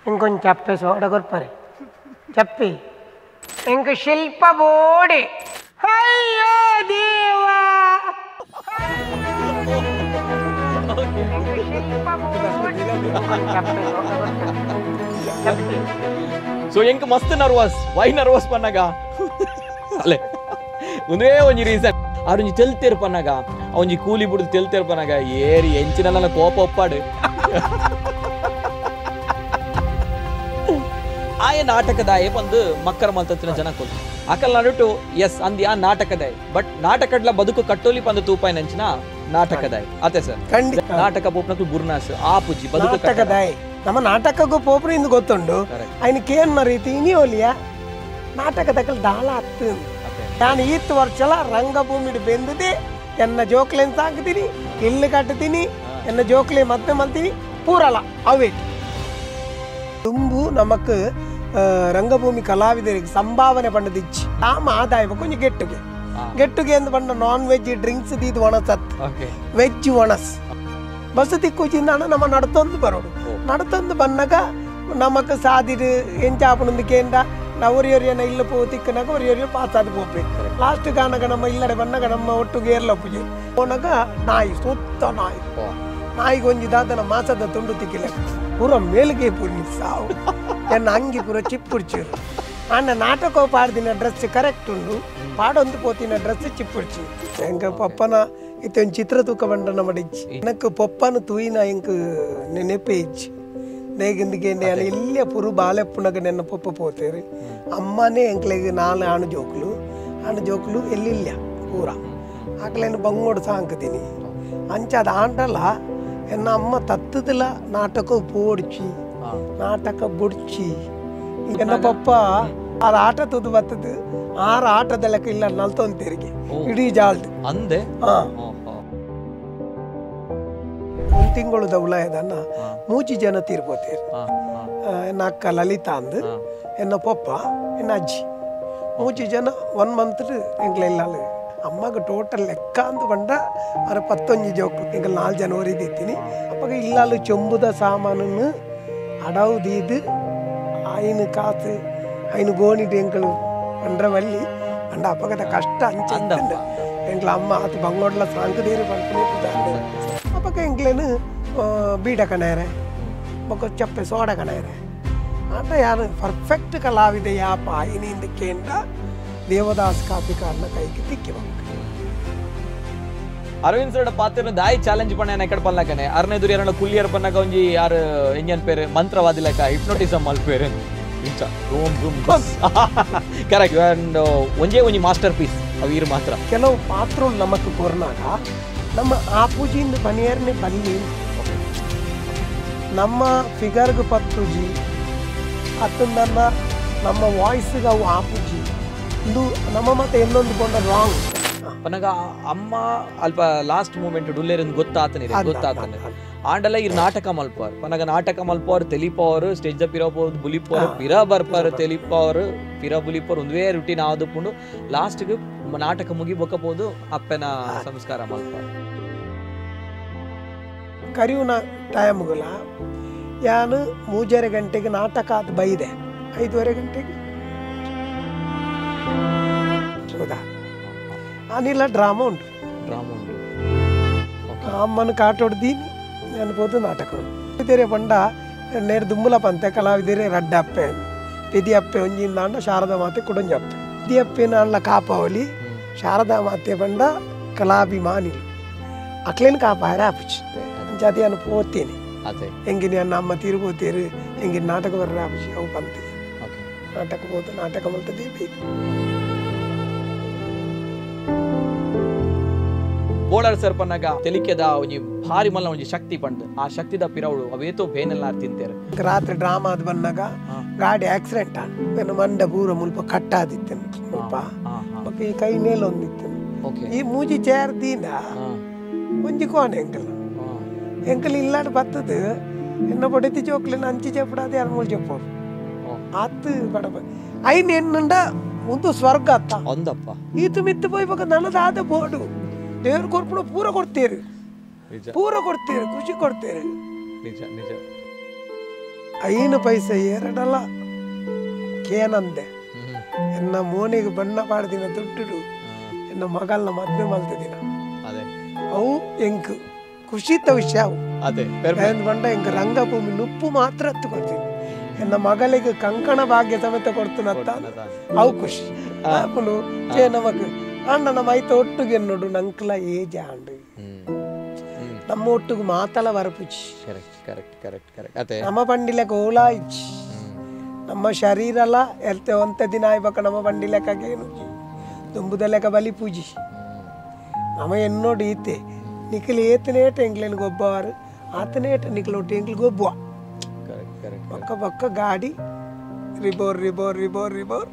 ఇంకొంచెం చెప్పేసి ఓడగొరపరి చెప్పి ఇంక శిల్ప బోడి అయ్యో దేవా ಸೊ ಎಂಕ್ ಮಸ್ತ್ ನರ್ವಸ್ ವೈ ನರ್ವಸ್ ಪನ್ನಗ ಅಲೆ ಒಂದೇ ಒಂಜಿ ರೀಸನ್ ಅವರೊಂಜಿ ತೆಲ್ತೇರು ಪನ್ನಗ ಅವೊಂಜಿ ಕೂಲಿ ಬಿಡುದು ತೆಲ್ತೇರು ಪನ್ನಗ ಏರಿ ಎಂಚಿನಲ್ಲ ಕೋಪ ಒಪ್ಪಾಡು ಆಯ ನಾಟಕದಾಯ ಬಂದು ಮಕ್ಕರ ಮಲ್ತತ್ತಿನ ಜನ ಕೊಲ್ಲು ಅಕಲ್ ನಡುಟು ಎಸ್ ಅಂದಿ ಆ ನಾಟಕದಾಯ ಬಟ್ ನಾಟಕಡ್ಲ ಬದುಕು ಕಟ್ಟೋಲಿ ಪಂದು ತೂಪಾಯಿ ನಂಚಿನ ನಾಟಕದಾಯ ಅತೆ ಸರ್ ನಾಟಕ ಪೋಪ್ನಕ್ಲು ಗುರುನಾಸ್ ಆಪುಜಿ ಬದುಕು ನಾಟಕದಾಯ ನಮ್ಮ ನಾಟಕಕ್ಕೂ ಪೋಪ್ರು ಇಂದು ಗೊತ್ತುಂಡು ఆయనకేన్న ರೀತಿ ಇನಿ ಒಲಿಯ ನಾಟಕದಕ್ಕಲ್ ದಾಳ ಹತ್ತು ನಾನು ಈತ್ ವರ್ಷಲ ರಂಗಭೂಮಿಡ್ ಬೆಂದಿದೆ ಎನ್ನ ಜೋಕ್ಲೆನ್ ಸಾಕ್ತೀನಿ ಇಲ್ಲು ಕಟ್ತೀನಿ ಎನ್ನ ಜೋಕ್ಲೆ ಮತ್ತೆ ಮಲ್ತೀನಿ ಪೂರಲ ಅವೇ ತುಂಬು ನಮಕ್ ರಂಗಭೂಮಿ ಕಲಾವಿದರಿಗೆ ಸಂಭಾವನೆ ಪಂಡದಿಚ್ಚಿ ನಾಮ ಆದಾಯ ಕೊಂಚ ಗೆಟ್ಟುಗೆ ಎಂದು ಪಂಡ ನಾನ್ ವೆಜ್ ಡ್ರಿಂಕ್ಸ್ ದೀದು ಒಣಸತ್ ವೆಜ್ ಒಣಸ್ ಬಸ್ ದಿಕ್ಕುಚಿಂದ ನಮ್ಮ ನಡ್ತೊಂದು ಬರೋಡು ನಡ್ತೊಂದು ಬನ್ನಾಗ ನಮಕ್ ಸಾದಿರು ಎಂಚಾಪುಂದಿಕೆಂಡ ಒರಿಯೊರಿಯನ ಇಲ್ಲ ಪೋ ತಿಕ್ಕನಾಗ ಒರಿಯೊರಿಯ ಪಾಸ್ ಆದ ಪೋಪೆ ಲಾಸ್ಟ್ ಕಾಣಗ ನಮ್ಮ ಇಲ್ಲಡೆ ಬನ್ನಾಗ ನಮ್ಮ ಒಟ್ಟಿಗೆ ಏರ್ಲಪ್ಪುಜಿ ಹೋನಾಗ ನಾಯಿ ಸುತ್ತ ನಾಯಿಗೆ ಒಂಜಿದಾದನ ಮಾಸದ ತುಂಡು ತಿಕ್ಕಿಲ್ಲ ಪೂರ ಮೇಲ್ಗೆ ಪೂರ್ಣಿ ಸಾವು ಎನ್ನ ಅಂಗಿ ಪೂರ ಚಿಪ್ಪುಡ್ಚಿರು ಅಣ್ಣ ನಾಟಕ ಪಾಡ್ದಿನ ಡ್ರೆಸ್ ಕರೆಕ್ಟ್ ಉಂಡು ಪಾಡೊಂದು ಪೋತಿನ ಡ್ರೆಸ್ ಚಿಪ್ಪುಡ್ಚಿ ಎಂಕ ಪಪ್ಪನ ಇತ್ತೊಂದು ಚಿತ್ರ ತೂಕ ಬಂಡನ ಮಡಿಚ್ಚಿ எனக்கு ಪಪ್ಪನ ತೂಯಿನ ಎಂಕ್ ನೆನಪೇ ಇಚ್ಚಿ ನೇಗಿಂದಿಗೆ ನಾನು ಇಲ್ಲೇ ಪುರು ಬಾಲೆಪ್ಪುನಗ ನೆನ್ನ ಪಪ್ಪ ಪೋತೇರಿ ಅಮ್ಮನೇ ಎಂಕ್ಲೆಗೆ ನಾಳೆ ಆಣು ಜೋಕ್ಲು ಎಲ್ಲಿಲ್ಲ ಪೂರ ಆಕಲೇನು ಬಂಗೋಡು ಸಾಂಕತೀನಿ ಅಂಚಾದ ಆಂಟಲ್ಲ ಎನ್ನ ಅಮ್ಮ ತತ್ತದಿಲ್ಲ ನಾಟಕ ಪೋಡ್ಚಿ ನಾಟಕ ಬುಡ್ಚಿ ಎನ್ನ ಪಪ್ಪ ಆರ ಆಟ ತುದು ಬತ್ತದು ಆರ ಆಟದ ಲೆಕ್ಕ ಇಲ್ಲ ನಲ್ತೊಂತೇರಿಗೆ ಇಡೀ ಜಾಲ್ದು ಅಂದೆ ಒಂದು ತಿಂಗಳು ಉಲಾಯದನ್ನ ಮೂಜಿ ಜನ ತೀರ್ಬೋತೇರಿ ಎನ್ನ ಅಕ್ಕ ಲಲಿತಾ ಅಂದು ಎನ್ನ ಪಪ್ಪ ಎನ್ನ ಅಜ್ಜಿ ಮೂಜಿ ಜನ 1 ಮಂತ್ ಎಂಗ್ಲೆಲ್ಲ ಅಮ್ಮಗ ಟೋಟಲ್ ಲೆಕ್ಕ ಅಂತ ಬಂಡ ಅರ 11 ಜೋಕು ಎಂಗ್ 4 ಜನವರಿ ದಿತ್ತೀನಿ ಅಪ್ಪಗ ಇಲ್ಲಾಲು ಚೊಂಬುದ ಸಾಮಾನನ್ನು ಅಡವು ದೀದು ಆಯ್ನ ಕಾಸು ಆಯ್ನ ಗೋಣಿಟ್ಟು ಎಂಕಳು ಪಂಡ್ರವಲ್ಲಿ ಅಂಡ ಅಪ್ಪಗದ ಕಷ್ಟ ಅಂಚಂದ ಎಂಕ್ಲ ಅಮ್ಮ ಆತು ಬಂಗೋಡ್ಲ ಸಾಂಕದೇರಿ ಪಂಪನೆ ಅಪ್ಪಗ ಎಂಕ್ಲೇನು ಬೀಡ ಕಣೇರೆ ಬೊಕ್ಕ ಚಪ್ಪೆ ಸೋಡ ಕಣೇರೆ ಆಟ ಯಾರು ಪರ್ಫೆಕ್ಟ್ ಕಲಾವಿದೆ ಯಾಪ ಆಯ್ನಿಂದ ಕೇಂದ್ರ ದೇವದಾಸ್ ಕಾಪಿಕಾರನ ಕೈಗೆ ತಿಕ್ಕಿ ಅರವಿಂದ್ ಸರ್ ಪಾತ್ರ ದಾಯಿ ಚಾಲೆಂಜ್ ಪಣ್ಣ ಎಕಡೆ ಪಲ್ಲಕನೆ ಅರ್ನೆ ದುರಿ ಎರಡ ಕುಲ್ಲಿಯರ್ ಪನ್ನಗ ಒಂಜಿ ಯಾರು ಎಂಜನ್ ಪೇರು ಮಂತ್ರವಾದಿಲಕ ಹಿಪ್ನೋಟಿಸಮ್ ಮಲ್ಪೇರು ಇಂಚ ರೂಮ್ ಕರೆಕ್ಟ್ ಅಂಡ್ ಒಂಜಿ ಮಾಸ್ಟರ್ ಪೀಸ್ ಅವೀರು ಮಾತ್ರ ಕೆಲವು ಪಾತ್ರಗಳು ನಮಕ್ ಕೊರ್ನಾಗ ನಮ್ಮ ಆಪುಜಿಂದ ಬನಿಯರ್ನೆ ಬಲ್ಲಿ ನಮ್ಮ ಫಿಗರ್ಗೆ ಪತ್ತುಜಿ ಅತ್ತಂದನ್ನ ನಮ್ಮ ವಾಯ್ಸ್ಗೆ ಅವು ಆಪುಜಿ ಇದು ನಮ್ಮ ಮತ್ತೆ ಇನ್ನೊಂದು ಕೊಂಡ ರಾಂಗ್ ಪನಗ ಅಮ್ಮ ಅಲ್ಪ ಲಾಸ್ಟ್ ಮೂಮೆಂಟ್ ಡುಲ್ಲೇರಿಂದ ಗೊತ್ತಾತನೆ ಆಂಡಲ ಇರ್ ನಾಟಕ ಮಲ್ಪಾರ್ ಪನಗ ನಾಟಕ ಮಲ್ಪಾರ್ ತೆಲಿಪವರು ಸ್ಟೇಜ್ ದ ಪಿರಪೋದು ಬುಲಿಪೋರು ಪಿರ ಬರ್ಪಾರ್ ತೆಲಿಪವರು ಪಿರ ಬುಲಿಪೋರು ಒಂದೇ ರುಟೀನ್ ಆದಪ್ಪುಂಡು ಲಾಸ್ಟ್ಗೆ ನಾಟಕ ಮುಗಿಬೋಕಬಹುದು ಅಪ್ಪನ ಸಂಸ್ಕಾರ ಮಲ್ಪಾರ್ ಕರಿಯುನ ಟೈಮ್ಗಳ ಯಾನು 3:30 ಗಂಟೆಗೆ ನಾಟಕ ಅದು ಬೈದೆ 5:30 ಗಂಟೆಗೆ ಹೌದಾ ಅನಿಲ್ಲ ಡ್ರಾಮಾ ಉಂಟು ಅಮ್ಮನ ಕಾಟೊಡ್ದೀನಿ ನಾನು పోతు ನಾಟಕ ಇದೇರೆ ಪಂಡ ನೇರು ದುಮ್ಮಲ ಪಂತೆ ಕಲಾವಿದರೆ ರಡ್ಡ ಅಪ್ಪೆ ಪೆದಿ ಅಪ್ಪೆ ಒಂಜಿಂದ ಅಂಡ ಶಾರದಾ ಮಾತೆ ಕುಡಂಜ ಅಪ್ಪೆ ಪೆದಿ ಅಪ್ಪೆನ ಅಲ್ಲ ಕಾಪಾವಲಿ ಶಾರದಾ ಮಾತೆ ಪಂಡ ಕಲಾಭಿಮಾನಿ ಅಕ್ಲೇನು ಕಾಪಾರ ಆಪುಚ್ ಅಂಚಾತಿ ಅನ್ನು ಪೋತೇನೆ ಹೆಂಗಿನ ಅನ್ನ ಅಮ್ಮ ತೀರ್ಬೋತೇರು ಹೆಂಗಿನ ನಾಟಕ ಬರ್ರ ಆಪುಚಿ ಅವು ಪಂತೆ ನಾಟಕ ಹೋದ ನಾಟಕ ಮಲ್ತದೆ ಬೇಕು ಬೋಳರ್ ಸರ್ ಪನ್ನಗ ತೆಲಿಕೆದ ಒಂಜಿ ಭಾರಿ ಮಲ್ಲ ಒಂಜಿ ಶಕ್ತಿ ಪಂಡ್ ಆ ಶಕ್ತಿದ ಪಿರವಳು ಅವೇತೋ ಬೇನೆಲ್ಲ ತಿಂತೇರು ರಾತ್ರಿ ಡ್ರಾಮಾ ಅದು ಬಂದಾಗ ಗಾಡಿ ಆಕ್ಸಿಡೆಂಟ್ ಆನ ಮಂಡ ಪೂರ ಮುಲ್ಪ ಕಟ್ಟಾದಿತ್ತೇನೆ ಮುಲ್ಪ ಮತ್ತೆ ಈ ಕೈ ಮೇಲೆ ಒಂದಿತ್ತೇನೆ ಈ ಮೂಜಿ ಚೇರ್ ದೀನ ಒಂಜಿ ಕೋಣ ಎಂಕಲ್ ಇಲ್ಲಾಡು ಬತ್ತದು ಎನ್ನ ಪೊಡೆತಿ ಚೋಕ್ಲೆನ ಅಂಚಿ ಚೆಪ್ಪಡಾದೆ ಅರ್ಮೂಲ್ ಚೆಪ್ಪೋರು ಆತು ಬಡಬ ಐನ್ ಎನ್ನುಂಡ ಒಂದು ಸ್ವರ್ಗ ಅತ್ತ ಒಂದಪ್ಪ ಈತು ಮಿತ್ತು ಪೋಯ್ ಬಕ ನನದಾದ ಬೋಡು ದೇವ್ರ ಕೊರ್ಪುಣ ಪೂರ ಕೊಡ್ತೀರಿ ಖುಷಿ ಕೊಡ್ತೀರಿ ನಿಜ ನಿಜ ಐನು ಪೈಸೆ ಎರಡಲ್ಲ ಕೇನಂದೆ ಎನ್ನ ಮೋನಿಗೆ ಬಣ್ಣ ಪಾಡ್ದಿನ ದುಡ್ಡು ಎನ್ನ ಮಗಳನ್ನ ಮದ್ವೆ ಮಲ್ತದಿನ ಅವು ಎಂಕ್ ಖುಷಿತ ವಿಷಯ ಅವು ಬಂಡ ಎಂಕ್ ರಂಗಭೂಮಿ ನುಪ್ಪು ಮಾತ್ರ ಹತ್ತುಕೊಳ್ತೀನಿ ಎನ್ನ ಮಗಳಿಗೆ ಕಂಕಣ ಭಾಗ್ಯ ಸಮೇತ ಕೊಡ್ತನತ್ತ ಅವು ಖುಷಿ ಹಾಕೊಂಡು ನಮಕ್ ಅಣ್ಣ ನಮ್ಮ ಐತ ಒಟ್ಟಿಗೆ ನೋಡು ನಂಕ್ಲ ಏಜ್ ಆಂಡು ನಮ್ಮ ಒಟ್ಟಿಗೆ ಮಾತಲ ವರಪುಚಿ ನಮ್ಮ ಬಂಡಿಲೆ ಗೋಲಾ ಇಚ್ಚಿ ನಮ್ಮ ಶರೀರಲ ಎಲ್ತೆ ಒಂತ ದಿನ ಆಯ್ಬೇಕ ನಮ್ಮ ಬಂಡಿ ಲೆಕ್ಕಗೇನು ತುಂಬುದ ಲೆಕ್ಕ ಬಲಿ ಪೂಜಿ ನಮ್ಮ ಎನ್ನೋಡು ಈತೆ ನಿಖಿಲ್ ಏತನೇಟ ಎಂಗ್ಲೇನು ಗೊಬ್ಬವಾರು ಆತನೇಟ ನಿಖಿಲ್ ಒಟ್ಟು ಎಂಗ್ಲಿ ಗೊಬ್ಬುವ ಪಕ್ಕ ಪಕ್ಕ ಗಾಡಿ ರಿಬೋರ್ ರಿಬೋರ್ ರಿಬೋರ್ ರಿಬೋರ್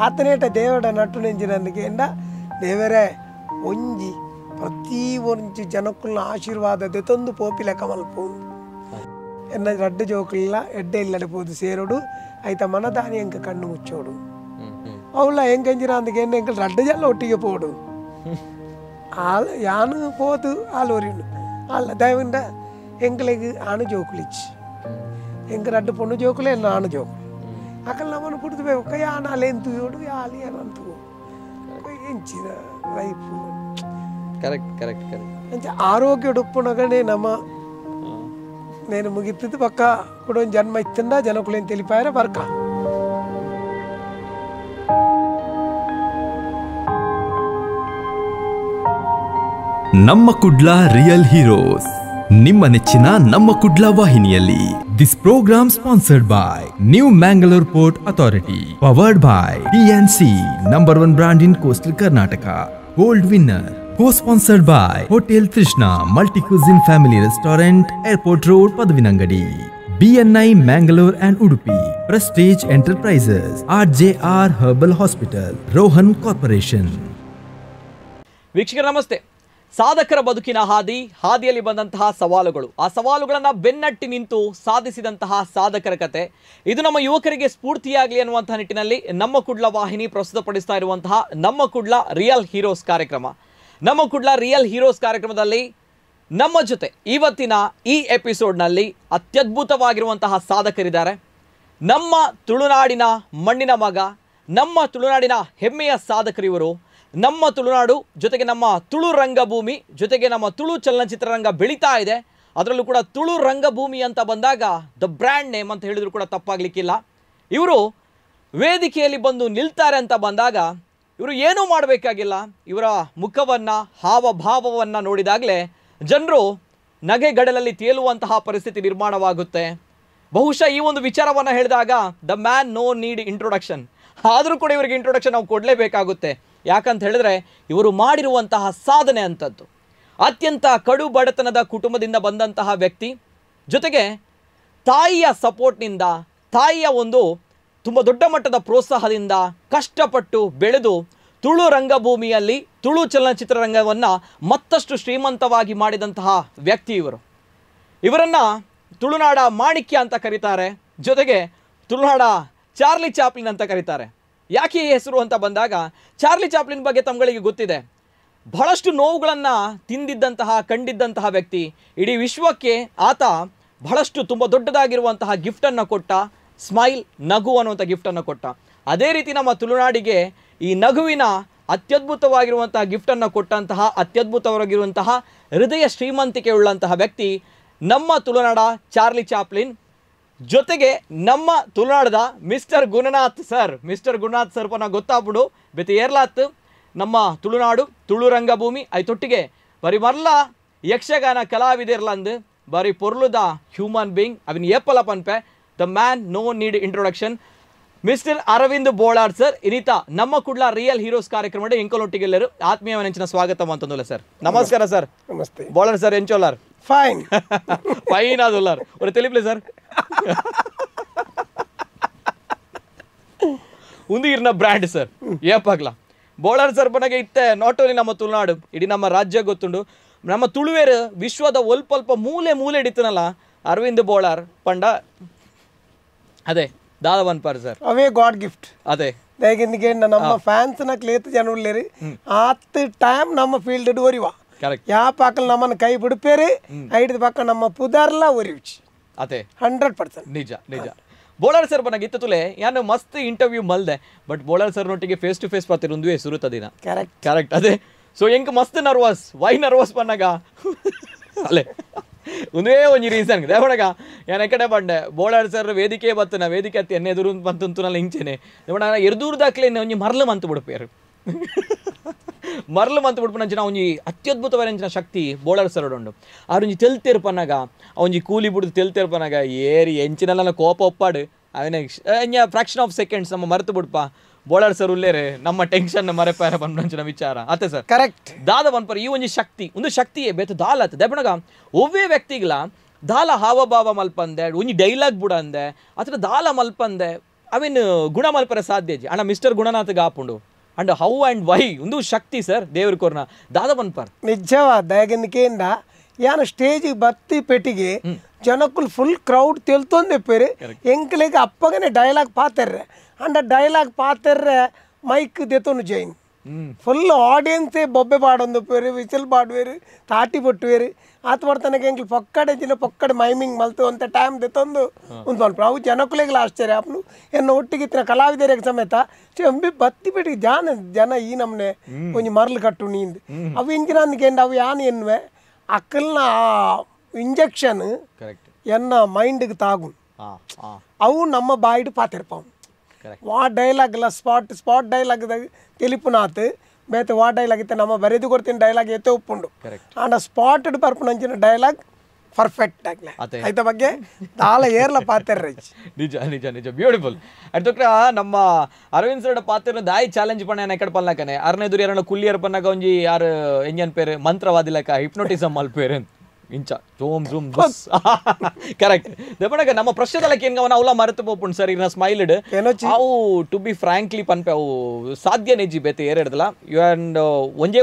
ಆತನೇಟ ದೇವಡ ನಟ್ಟು ನೆಂಜಿನಂದಿಗೆ ದೇವರೇ ಒಂಜಿ ಪ್ರತಿ ಒಂಜಿ ಜನಕ್ಕುಲ್ನ ಆಶೀರ್ವಾದದೆ ತಂದು ಪೋಪಿ ಲೆಕ್ಕ ಮಲ್ಪೋದು ಎನ್ನ ರಡ್ಡು ಜೋಕುಲ್ಲ ಎಡ್ಡೆ ಇಲ್ಲಡೆ ಪೋದು ಸೇರೋಡು ಆಯ್ತ ಮನದಾನಿ ಎಂಕ ಕಣ್ಣು ಮುಚ್ಚೋಡು ಅವಳ ಎಂಕಂಜಿನ ಅಂದಿಗೆ ಎನ್ನ ಎಂಕಲ್ ರಡ್ಡು ಜಲ್ಲ ಒಟ್ಟಿಗೆ ಪೋಡು ಆಲ್ ಯಾನು ಪೋದು ಆಲೋರಿನು ಅಲ್ಲ ದಯವಿಂದ ಎಂಕಲಿಗೆ ಆಣು ಜೋಕುಲಿಚ್ಚಿ ಎಂಕ ರಡ್ಡು ಪೊಣ್ಣು ಜೋಕುಲೆ ಎನ್ನ ಆಣು ಜೋಕು ಅಕಲ್ ನಮ್ಮನ್ನು ಕುಡಿದು ಬೇಕು ಯಾನ ಅಲೆಂತು ಯೋಡು ಯಾಲಿ ಏನಂತು ಎಂಚಿನ ಲೈಫು ಆರೋಗ್ಯ ಡುಪ್ಪುನಗಣೆ ನಮ್ಮ నేను ముగిత్తది పక్క కూడా జన్మ ఇచ్చిందా జనకులేని తెలిపారా వర్క ನಮ್ಮ ಕುಡ್ಲ ರಿಯಲ್ ಹೀರೋಸ್ ನಿಮ್ಮ ನೆಚ್ಚಿನ ನಮ್ಮ ಕುಡ್ಲ ವಾಹಿನಿಯಲ್ಲಿ this program sponsored by new Mangalore port authority powered by PNC number 1 brand in coastal Karnataka gold winner Co-sponsored by Hotel Trishna Multi-Cuisine Family Restaurant, Airport Road, Padavinangadi. BNI Mangalore and Udupi. Prestige Enterprises. RJR Herbal Hospital. Rohan Corporation. ವೀಕ್ಷಕರ ನಮಸ್ತೆ. ಸಾಧಕರ ಬದುಕಿನ ಹಾದಿಯಲ್ಲಿ ಬಂದಂತಹ ಸವಾಲುಗಳು, ಆ ಸವಾಲುಗಳನ್ನು ಬೆನ್ನಟ್ಟಿ ನಿಂತು ಸಾಧಿಸಿದಂತಹ ಸಾಧಕರ ಕತೆ, ಇದು ನಮ್ಮ ಯುವಕರಿಗೆ ಸ್ಫೂರ್ತಿಯಾಗಲಿ ಅನ್ನುವಂತಹ ನಿಟ್ಟಿನಲ್ಲಿ ನಮ್ಮ ಕುಡ್ಲ ವಾಹಿನಿ ಪ್ರಸ್ತುತಪಡಿಸ್ತಾ ಇರುವಂತಹ ನಮ್ಮ ಕುಡ್ಲ ರಿಯಲ್ ಹೀರೋಸ್ ಕಾರ್ಯಕ್ರಮ. ನಮ್ಮ ಕುಡ್ಲ ರಿಯಲ್ ಹೀರೋಸ್ ಕಾರ್ಯಕ್ರಮದಲ್ಲಿ ನಮ್ಮ ಜೊತೆ ಇವತ್ತಿನ ಈ ಎಪಿಸೋಡ್ನಲ್ಲಿ ಅತ್ಯದ್ಭುತವಾಗಿರುವಂತಹ ಸಾಧಕರಿದ್ದಾರೆ. ನಮ್ಮ ತುಳುನಾಡಿನ ಮಣ್ಣಿನ ಮಗ, ನಮ್ಮ ತುಳುನಾಡಿನ ಹೆಮ್ಮೆಯ ಸಾಧಕರಿವರು. ನಮ್ಮ ತುಳುನಾಡು ಜೊತೆಗೆ ನಮ್ಮ ತುಳು ರಂಗಭೂಮಿ ಜೊತೆಗೆ ನಮ್ಮ ತುಳು ಚಲನಚಿತ್ರರಂಗ ಬೆಳೀತಾ ಇದೆ. ಅದರಲ್ಲೂ ಕೂಡ ತುಳು ರಂಗಭೂಮಿ ಅಂತ ಬಂದಾಗ ದ ಬ್ರ್ಯಾಂಡ್ ನೇಮ್ ಅಂತ ಹೇಳಿದ್ರು ಕೂಡ ತಪ್ಪಾಗಲಿಕ್ಕಿಲ್ಲ. ಇವರು ವೇದಿಕೆಯಲ್ಲಿ ಬಂದು ನಿಲ್ತಾರೆ ಅಂತ ಬಂದಾಗ ಇವರು ಏನೂ ಮಾಡಬೇಕಾಗಿಲ್ಲ. ಇವರ ಮುಖವನ್ನು, ಹಾವಭಾವವನ್ನು ನೋಡಿದಾಗಲೇ ಜನರು ನಗೆಗಡಲಲ್ಲಿ ತೇಲುವಂತಹ ಪರಿಸ್ಥಿತಿ ನಿರ್ಮಾಣವಾಗುತ್ತೆ. ಬಹುಶಃ ಈ ಒಂದು ವಿಚಾರವನ್ನು ಹೇಳಿದಾಗ the man no need introduction, ಆದರೂ ಕೂಡ ಇವರಿಗೆ ಇಂಟ್ರೊಡಕ್ಷನ್ ನಾವು ಕೊಡಲೇಬೇಕಾಗುತ್ತೆ. ಯಾಕಂತ ಹೇಳಿದ್ರೆ ಇವರು ಮಾಡಿರುವಂತಹ ಸಾಧನೆ ಅಂಥದ್ದು. ಅತ್ಯಂತ ಕಡು ಬಡತನದ ಕುಟುಂಬದಿಂದ ಬಂದಂತಹ ವ್ಯಕ್ತಿ, ಜೊತೆಗೆ ತಾಯಿಯ ಸಪೋರ್ಟ್ನಿಂದ, ತಾಯಿಯ ಒಂದು ತುಂಬ ದೊಡ್ಡ ಮಟ್ಟದ ಪ್ರೋತ್ಸಾಹದಿಂದ ಕಷ್ಟಪಟ್ಟು ಬೆಳೆದು ತುಳು ರಂಗಭೂಮಿಯಲ್ಲಿ ತುಳು ಚಲನಚಿತ್ರರಂಗವನ್ನು ಮತ್ತಷ್ಟು ಶ್ರೀಮಂತವಾಗಿ ಮಾಡಿದಂತಹ ವ್ಯಕ್ತಿ ಇವರು. ಇವರನ್ನು ತುಳುನಾಡ ಮಾಣಿಕ್ಯ ಅಂತ ಕರೀತಾರೆ, ಜೊತೆಗೆ ತುಳುನಾಡ ಚಾರ್ಲಿ ಚಾಪ್ಲಿನ್ ಅಂತ ಕರೀತಾರೆ. ಯಾಕೆ ಈ ಹೆಸರು ಅಂತ ಬಂದಾಗ, ಚಾರ್ಲಿ ಚಾಪ್ಲಿನ್ ಬಗ್ಗೆ ತಮ್ಮಗಳಿಗೆ ಗೊತ್ತಿದೆ. ಬಹಳಷ್ಟು ನೋವುಗಳನ್ನು ಕಂಡಿದ್ದಂತಹ ವ್ಯಕ್ತಿ. ಇಡೀ ವಿಶ್ವಕ್ಕೆ ಆತ ಬಹಳಷ್ಟು ತುಂಬ ದೊಡ್ಡದಾಗಿರುವಂತಹ ಗಿಫ್ಟನ್ನು ಕೊಟ್ಟ, ಸ್ಮೈಲ್, ನಗು ಅನ್ನುವಂಥ ಗಿಫ್ಟನ್ನು ಕೊಟ್ಟ. ಅದೇ ರೀತಿ ನಮ್ಮ ತುಳುನಾಡಿಗೆ ಈ ನಗುವಿನ ಅತ್ಯದ್ಭುತವಾಗಿರುವಂತಹ ಗಿಫ್ಟನ್ನು ಕೊಟ್ಟಂತಹ, ಅತ್ಯದ್ಭುತವಾಗಿರುವಂತಹ ಹೃದಯ ಶ್ರೀಮಂತಿಕೆ ಉಳ್ಳಂತಹ ವ್ಯಕ್ತಿ ನಮ್ಮ ತುಳುನಾಡ ಚಾರ್ಲಿ ಚಾಪ್ಲಿನ್. ಜೊತೆಗೆ ನಮ್ಮ ತುಳುನಾಡದ ಮಿಸ್ಟರ್ ಗುಣನಾಥ್ ಸರ್ ಪನ ಗೊತ್ತಾಗ್ಬಿಡು ಬೆತಿ ಏರ್ಲಾತ್ ನಮ್ಮ ತುಳುನಾಡು ತುಳು ರಂಗಭೂಮಿ ಐತೊಟ್ಟಿಗೆ ಬರೀ ಮರ್ಲ ಯಕ್ಷಗಾನ ಕಲಾವಿದಿರ್ಲಂದು ಬರೀ ಪೊರ್ಲುದ ಹ್ಯೂಮನ್ ಬೀಯಿಂಗ್ ಅವಿನ ಏಪಲ ಪನ್ಪೆ the man no need introduction mister Arvind Bolar sir. ಇನಿತ ನಮ್ಮ ಕುಡ್ಲ ರಿಯಲ್ ಹೀರೋಸ್ ಕಾರ್ಯಕ್ರಮ ಎಂಕೊಲೊಟ್ಟಿಗೆಲ್ಲರೂ ಆತ್ಮೀಯ ನೆಂಚಿನ ಸ್ವಾಗತ ಅಂತಂದುಲ್ಲ ಸರ್. ನಮಸ್ಕಾರ ಸರ್. ನಮಸ್ತೆ ಬೋಳಾರ್ ಸರ್. ಎಂಚೋಲಾರ್ ಫೈನ್ ಫೈನ್ ಆದುಲ್ಲಾರ್ ஒரு தெளிப்ல சார் ಉಂದಿರ್ನ ಬ್ರ್ಯಾಂಡ್ ಸರ್ ಏಪಾಗ್ಲ ಬೋಳಾರ್ ಸರ್ ಬನಗೆ ಇತ್ತೆ ನಾಟ್ ಓನ್ಲಿ ನಮ್ಮ ತುಳುನಾಡು ಇಡೀ ನಮ್ಮ ರಾಜ್ಯ ಗೊತ್ತುಂಡು. ನಮ್ಮ ತುಳುವೇರು ವಿಶ್ವದ ಒಲ್ಪ ಮೂಲೆ ಹಿಡಿತನಲ್ಲ ಅರವಿಂದ್ ಬೋಳಾರ್ ಪಂಡ ಅದೇ ದಾದವನ್ ಪಾರ್ ಸರ್ ಅವೇ ಗಾಡ್ ಗಿಫ್ಟ್. ಅದೇ ದಯಗಿಂದಿಗೆ ನಮ್ಮ ಫ್ಯಾನ್ಸ್ ನ ಕ್ಲೇತ್ ಜನ ಉಳ್ಳೇರಿ ಆತ್ ಟೈಮ್ ನಮ್ಮ ಫೀಲ್ಡ್ ಒರಿವಾ ಯಾ ಪಾಕಲ್ ನಮ್ಮನ್ನ ಕೈ ಬಿಡ್ಪೇರಿ ಐದು ಪಕ್ಕ ನಮ್ಮ ಪುದಾರ್ಲ ಒರಿವಿಚ್ ಅದೇ 100%. ನಿಜ ನಿಜ. ಬೋಳಾರ್ ಸರ್ ಬನ್ನಾಗ ಇತ್ತುಲೆ ಯಾನು ಮಸ್ತ್ ಇಂಟರ್ವ್ಯೂ ಮಲ್ದೆ ಬಟ್ ಬೋಳಾರ್ ಸರ್ ನೊಟ್ಟಿಗೆ ಫೇಸ್ ಟು ಫೇಸ್ ಪಾತಿರ್ ಒಂದುವೆ ಸುರುತ ದಿನ. ಕರೆಕ್ಟ್ ಅದೇ. ಸೊ ಎಂಕ್ ಮಸ್ತ್ ನರ್ವಸ್ ವೈ ನರ್ವಸ್ ಬನ್ನಾಗ ಅಲ್ಲೇ ಒಂದೇ ಒಂಜಿ ರೀಸನ್ ದೇವಣಗ ಯಾನ್ ಎಕಡೆ ಬಂಡೆ ಬೋಳಾರ್ ಸರ್ ವೇದಿಕೆ ಬತ್ತನ ವೇದಿಕೆ ಹತ್ತಿ ಎನ್ನೆ ಎದುರು ಬಂತು ನಲ್ಲ ಇಂಚೆನೆ ದೇವಣ ಎರ್ದೂರ್ದಾಕ್ಲೆ ಒಂಜಿ ಮರ್ಲು ಮಂತು ಬಿಡ್ಪೇರು ಮರ್ಲು ಮಂತು ಬಿಡ್ಪನಂಚಿನ ಒಂಜಿ ಅತ್ಯದ್ಭುತವಾದ ಶಕ್ತಿ ಬೋಳಾರ್ ಸರ್ ಉಂಡು. ಅವ್ರೊಂಜಿ ತೆಲ್ತೇರು ಪನ್ನಾಗ ಒಂಜಿ ಕೂಲಿ ಬಿಡ್ದು ತೆಲ್ತೇರು ಪನ್ನಾಗ ಏರಿ ಎಂಚಿನಲ್ಲ ಕೋಪ ಒಪ್ಪಾಡು ಅವನ ಫ್ರಾಕ್ಷನ್ ಆಫ್ ಸೆಕೆಂಡ್ಸ್ ನಮ್ಮ ಮರೆತು ಬಿಡ್ಪ ಬೋಳಾರ್ ಸರ್ ಉಲ್ಲೇರೆ ನಮ್ಮ ಟೆನ್ಷನ್ ಮರೆಪಾರ ಪನ್ಪಂಚಿನ ವಿಚಾರ ಅತ್ತೆ ಸರ್. ಕರೆಕ್ಟ್ ದಾದ ಪನ್ಪರ ಈ ಒಂಜಿ ಶಕ್ತಿ ಒಂದು ಶಕ್ತಿಯೇ ಬೇತು ದಾಲ ಆತ ದೇಪಣಗ ಒವ್ವೇ ವ್ಯಕ್ತಿಗಳ ದಾಲ ಹಾವಭಾವ ಮಲ್ಪಂದೆ ಒಂಜಿ ಡೈಲಾಗ್ ಬುಡ ಅಂದೆ ಅಥವಾ ದಾಲ ಮಲ್ಪಂದೆ ಅವೇನು ಗುಣ ಮಲ್ಪರ ಸಾಧ್ಯಜಿ ಅಣ್ಣ ಮಿಸ್ಟರ್ ಗುಣನಾಥ್ ಆಪುಂಡು ಅಂಡ್ ಹೌ ಅಂಡ್ ವೈ ಒಂದು ಶಕ್ತಿ ಸರ್ ದೇವ್ರ ಕೊರ್ನ ದಾದ ಪನ್ಪರ್ ನಿಜವಾದ ಯಾಕೆಂದ ಯಾನ ಸ್ಟೇಜ್ ಬತ್ತಿ ಪೆಟ್ಟಿಗೆ ಜನಕ್ಕುಲು ಫುಲ್ ಕ್ರೌಡ್ ತೆಲ್ತೊಂದೆ ಪೇರು ಎಂಕ್ಲೆಗೆ ಅಪ್ಪಗನೆ ಡೈಲಾಗ್ ಪಾತೆರ್ರೆ ಅಂಡ ಡೈಲಾಗ್ ಪಾತೆರ್ರೆ ಮೈಕ್ ದೆತೊನು ಜೈನ್ ಫುಲ್ ಆಡಿಯನ್ಸೇ ಬೊಬ್ಬೆ ಪಾಡೊಂದು ಪೇರು ವಿಸಿಲ್ ಪಾಡುವೇರು ತಾಟಿ ಪೊಟ್ಟುವೇರು ಆತ ಬರ್ತನಕ್ಕೆ ಎಂಕ್ಲು ಪೊಕ್ಕಡೆ ಮೈಮಿಂಗ್ ಮಲ್ತು ಅಂತ ಟೈಮ್ ದೆತೊಂದು ಒಂದು ಸ್ವಲ್ಪ ಅವು ಜನಕ್ಕುಲೆಗ್ಲ ಆಶ್ಚರ್ಯ ಅಪ್ಪನು ಎನ್ನ ಒಟ್ಟಿಗಿತ್ತಿನ ಕಲಾವಿದರಿಗೆ ಸಮೇತ ಚೆಂಬಿ ಬತ್ತಿ ಪೆಟ್ಟಿಗೆ ಜನ ಈ ನಮ್ನೆ ಒಂಜಿ ಮರ್ಲು ಕಟ್ಟು ನೀಂದು ಅವು ಇಂಚಿನ ಅಂದ್ಕೆಂಡು ಅವು ಯಾನು ಎನ್ನುವೆ ಅಕ್ಕಲ್ನ ಇಂಜೆಕ್ಷನ್ ಎನ್ನ ಮೈಂಡ್ಗೆ ತಾಗು ಅವು ನಮ್ಮ ಬಾಯಿಡು ಪಾತಿರ್ಪಾವು ವಾ ಡೈಲಾಗ್ಲ ಸ್ಪಾಟ್ ಡೈಲಾಗ್ ತಿಳಿಪುನಾತ್ ಬೇತೆ ವಾ ಡೈಲಾಗ್ ಇತ್ತೆ ನಮ್ಮ ಬರೆದು ಕೊಡ್ತೀನಿ ಡೈಲಾಗ್ ಎತ್ತೆ ಉಪ್ಪುಂಡು ಆಂಡ ಸ್ಪಾಟೆಡ್ ಪರ್ಪುನಂಚಿನ ಡೈಲಾಗ್ ಪರ್ಫೆಕ್ಟ್ ಆಗ್ಲೆ ಐತ ಬಗ್ಗೆ ತಾಳ ಏರ್ಲ ಪಾತೆರ್ರೆ ನಿಜ ನಿಜ ನಿಜ ಬ್ಯೂಟಿಫುಲ್ ಅಡ್ತಕ್ರ ನಮ್ಮ ಅರವಿಂದ್ ಸರ್ ಪಾತ್ರ ದಾಯಿ ಚಾಲೆಂಜ್ ಪಣ್ಣ ಎಕಡೆ ಪನ್ಲಕನೆ ಅರ್ನೆದುರು ಎರಡ ಕುಲ್ಲಿಯರ್ ಪನ್ನಾಗ ಒಂಜಿ ಯಾರು ಎಂಜನ್ ಪೇರು ಮಂತ್ರವಾದಿಲಕ ಹಿಪ್ನೋಟಿಸಮ್ ಮಲ್ಪೇರು ಇಂಚ ಜೋಮ್ ಜೂಮ್ ಬಸ್ ಕರೆಕ್ಟ್ ದೇಪಣಗ ನಮ್ಮ ಪ್ರಶ್ನೆದಲಕ್ಕೆ ಏನ್ ಅವನ ಅವಲ ಮರೆತು ಪೋಪುಂಡು ಸರ್ ಇನ್ನ ಸ್ಮೈಲ್ಡ್ ಅವು ಟು ಬಿ ಫ್ರಾಂಕ್ಲಿ ಪನ್ಪೆ ಅವು ಸಾಧ್ಯ ನೆಜ್ಜಿ ಬೇತೆ ಏರಿಡ್ದಲ್ಲ ಯು ಆ್ಯಂಡ್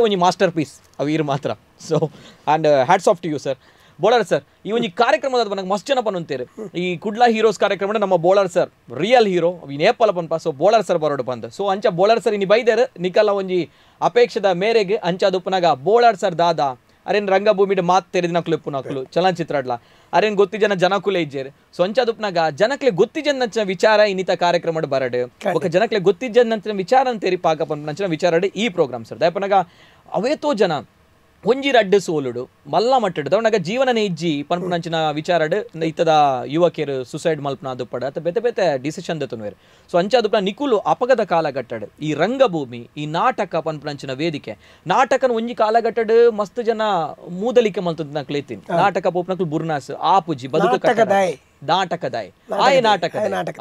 ಒಂಜಿ ಮಾಸ್ಟರ್ ಪೀಸ್ ಅವು ಇರು ಮಾತ್ರ so and hats off to you sir. Bolar sir ಈ ಒಂದು ಕಾರ್ಯಕ್ರಮದ ನನಗೆ ಮಸ್ತ್ ಜನ ಪನ್ನುಂತೇರು ಈ ಕುಡ್ಲಾ ಹೀರೋಸ್ ಕಾರ್ಯಕ್ರಮ ನಮ್ಮ ಬೋಳಾರ್ ಸರ್ ರಿಯಲ್ ಹೀರೋ ಈ ನೇಪಾಳ ಪನ್ಪ ಸೊ ಬೋಳಾರ್ ಸರ್ ಬರೋಡು ಬಂದು ಸೊ ಅಂಚ ಬೋಳಾರ್ ಸರ್ ಇನ್ನು ಬೈದೇರು ನಿಕಲ್ಲ ಒಂಜಿ ಅಪೇಕ್ಷದ ಮೇರೆಗೆ ಅಂಚ ದುಪ್ಪನಾಗ ಬೋಳಾರ್ ಸರ್ ದಾದಾ ಅರೇನ್ ರಂಗಭೂಮಿಡ್ ಮಾತು ತೆರೆದ ನಕ್ಲು ಎಪ್ಪು ನಕ್ಲು ಚಲನಚಿತ್ರಡ್ಲ ಅರೇನ್ ಗೊತ್ತಿ ಜನಕುಲೆ ಇಜ್ಜೇರು ಸೊ ಅಂಚ ದುಪ್ಪನಾಗ ಜನಕ್ಲೆ ಗೊತ್ತಿಜನ್ನ ವಿಚಾರ ಇನ್ನಿತ ಕಾರ್ಯಕ್ರಮ ಬರಡು ఒక ಜನಕ್ಲೆ ಗೊತ್ತಿಜನ್ನ ವಿಚಾರ ಅಂತೇರಿ ಪಾಕ ಪನ್ಪಂಚಿನ ವಿಚಾರಡು ಈ ಪ್ರೋಗ್ರಾಮ್ ಸರ್ ದಯಪನಾಗ ಅವೇತೋ ಜನ ಒಂಜಿ ರಡ್ಡು ಸೋಲುಡು ಮಲ್ಲ ಮಟ್ಟಡು ದವನಾಗ ಜೀವನನೇ ಇಜ್ಜಿ ಪನ್ಪುನಂಚಿನ ವಿಚಾರಡು ಇತ್ತದ ಯುವಕಿಯರು ಸುಸೈಡ್ ಮಲ್ಪನ ದುಪ್ಪಡ ಅಥವಾ ಬೇತೆ ಬೇತೆ ಡಿಸಿಷನ್ ದತುನುವೇರು ಸೊ ಅಂಚಾದುಪ್ಪ ನಿಕುಲು ಅಪಗದ ಕಾಲಘಟ್ಟಡು ಈ ರಂಗಭೂಮಿ ಈ ನಾಟಕ ಪನ್ಪುನಂಚಿನ ವೇದಿಕೆ ನಾಟಕನ ಒಂಜಿ ಕಾಲಘಟ್ಟಡು ಮಸ್ತ್ ಜನ ಮೂದಲಿಕೆ ಮಲ್ತದ ನಕ್ಲೇತೀನಿ ನಾಟಕ ಪೋಪ್ನಕ್ಲು ಬುರ್ನಾಸ್ ಆಪುಜಿ ಬದುಕು ನಾಟಕದಾಯ್ ಆಯ್ ನಾಟಕ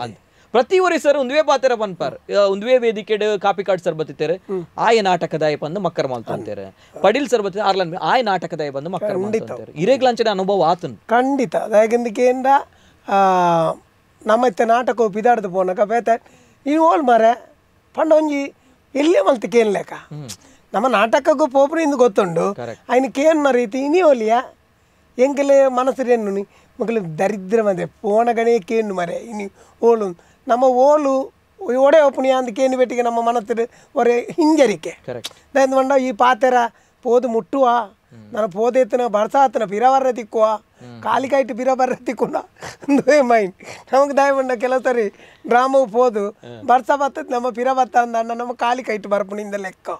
ಅಂತ ಪ್ರತಿ ಒರಿ ಸರ್ ಒಂದುವೇ ಪಾತ್ರ ಪನ್ಪರ್ ಒಂದುವೇ ವೇದಿಕೆ ಕಾಪಿ ಕಾರ್ಡ್ ಸರ್ ಬತ್ತಿತ್ತೇರೆ ಆಯ ನಾಟಕದಾಯ ಬಂದು ಮಕ್ಕರ್ ಮಾಡ್ತಾರೆ ಪಡಿಲ್ ಸರ್ ಬತ್ತ ಆರ್ಲನ್ ಆಯ ನಾಟಕದಾಯ ಬಂದು ಮಕ್ಕರ್ ಮಾಡ್ತಾರೆ ಇರೇಗ್ಲಂಚನ ಅನುಭವ ಆತನ್ ಖಂಡಿತ ಯಾಕೆಂದ ನಮ್ಮ ಇತ್ತೆ ನಾಟಕ ಪಿದಾಡ್ದು ಪೋನಕ ಬೇತೆ ನೀವು ಓಲ್ ಮರೆ ಪಂಡ ಒಂಜಿ ಎಲ್ಲೇ ಮಲ್ತಿ ಕೇನ್ಲೇಕ ನಮ್ಮ ನಾಟಕಕ್ಕೂ ಪೋಪರಿಂದ ಗೊತ್ತುಂಡು ఆయన ಕೇನ್ನ ರೀತಿ ಇನಿ ಓಲಿಯ ಎಂಕಲೆ ಮನಸ್ಸರೇನು ನೀ ಮಕ್ಕಳು ದರಿದ್ರ ಮದೆ ಪೋಣ ಗಣೇ ಕೇನು ಮರೆ ಇನಿ ಓಲು ನಮ್ಮ ಓಲು ಓಡೆ ಒಪ್ಪುಣಿಯ ಅಂದ ಕೇನು ಬೆಟ್ಟಿಗೆ ನಮ್ಮ ಮನಸ್ಸು ಒರೆ ಹಿಂಜರಿಕೆ ದಾಯಂದು ಬಂಡ ಈ ಪಾತೆರ ಪೋದು ಮುಟ್ಟುವ ನನ್ನ ಪೋದೆತ್ತನ ಬರ್ಸಾತನ ಪಿರವರ್ರ ತಿಕ್ಕುವ ಕಾಲಿಕಾಯ್ತು ಪಿರವರ್ರ ತಿಕ್ಕುಂಡ ದುವೇ ಮೈಂಡ್ ನಮಗೆ ದಾಯ ಬಂಡ ಕೆಲವು ಸರಿ ಡ್ರಾಮವು ಪೋದು ಬರ್ಸ ಬತ್ತದ ನಮ್ಮ ಪಿರ ಬತ್ತ ಅಂದ ನಮ್ಮ ಕಾಲಿಕಾಯ್ತು ಬರ್ಪುಣಿಂದ ಲೆಕ್ಕ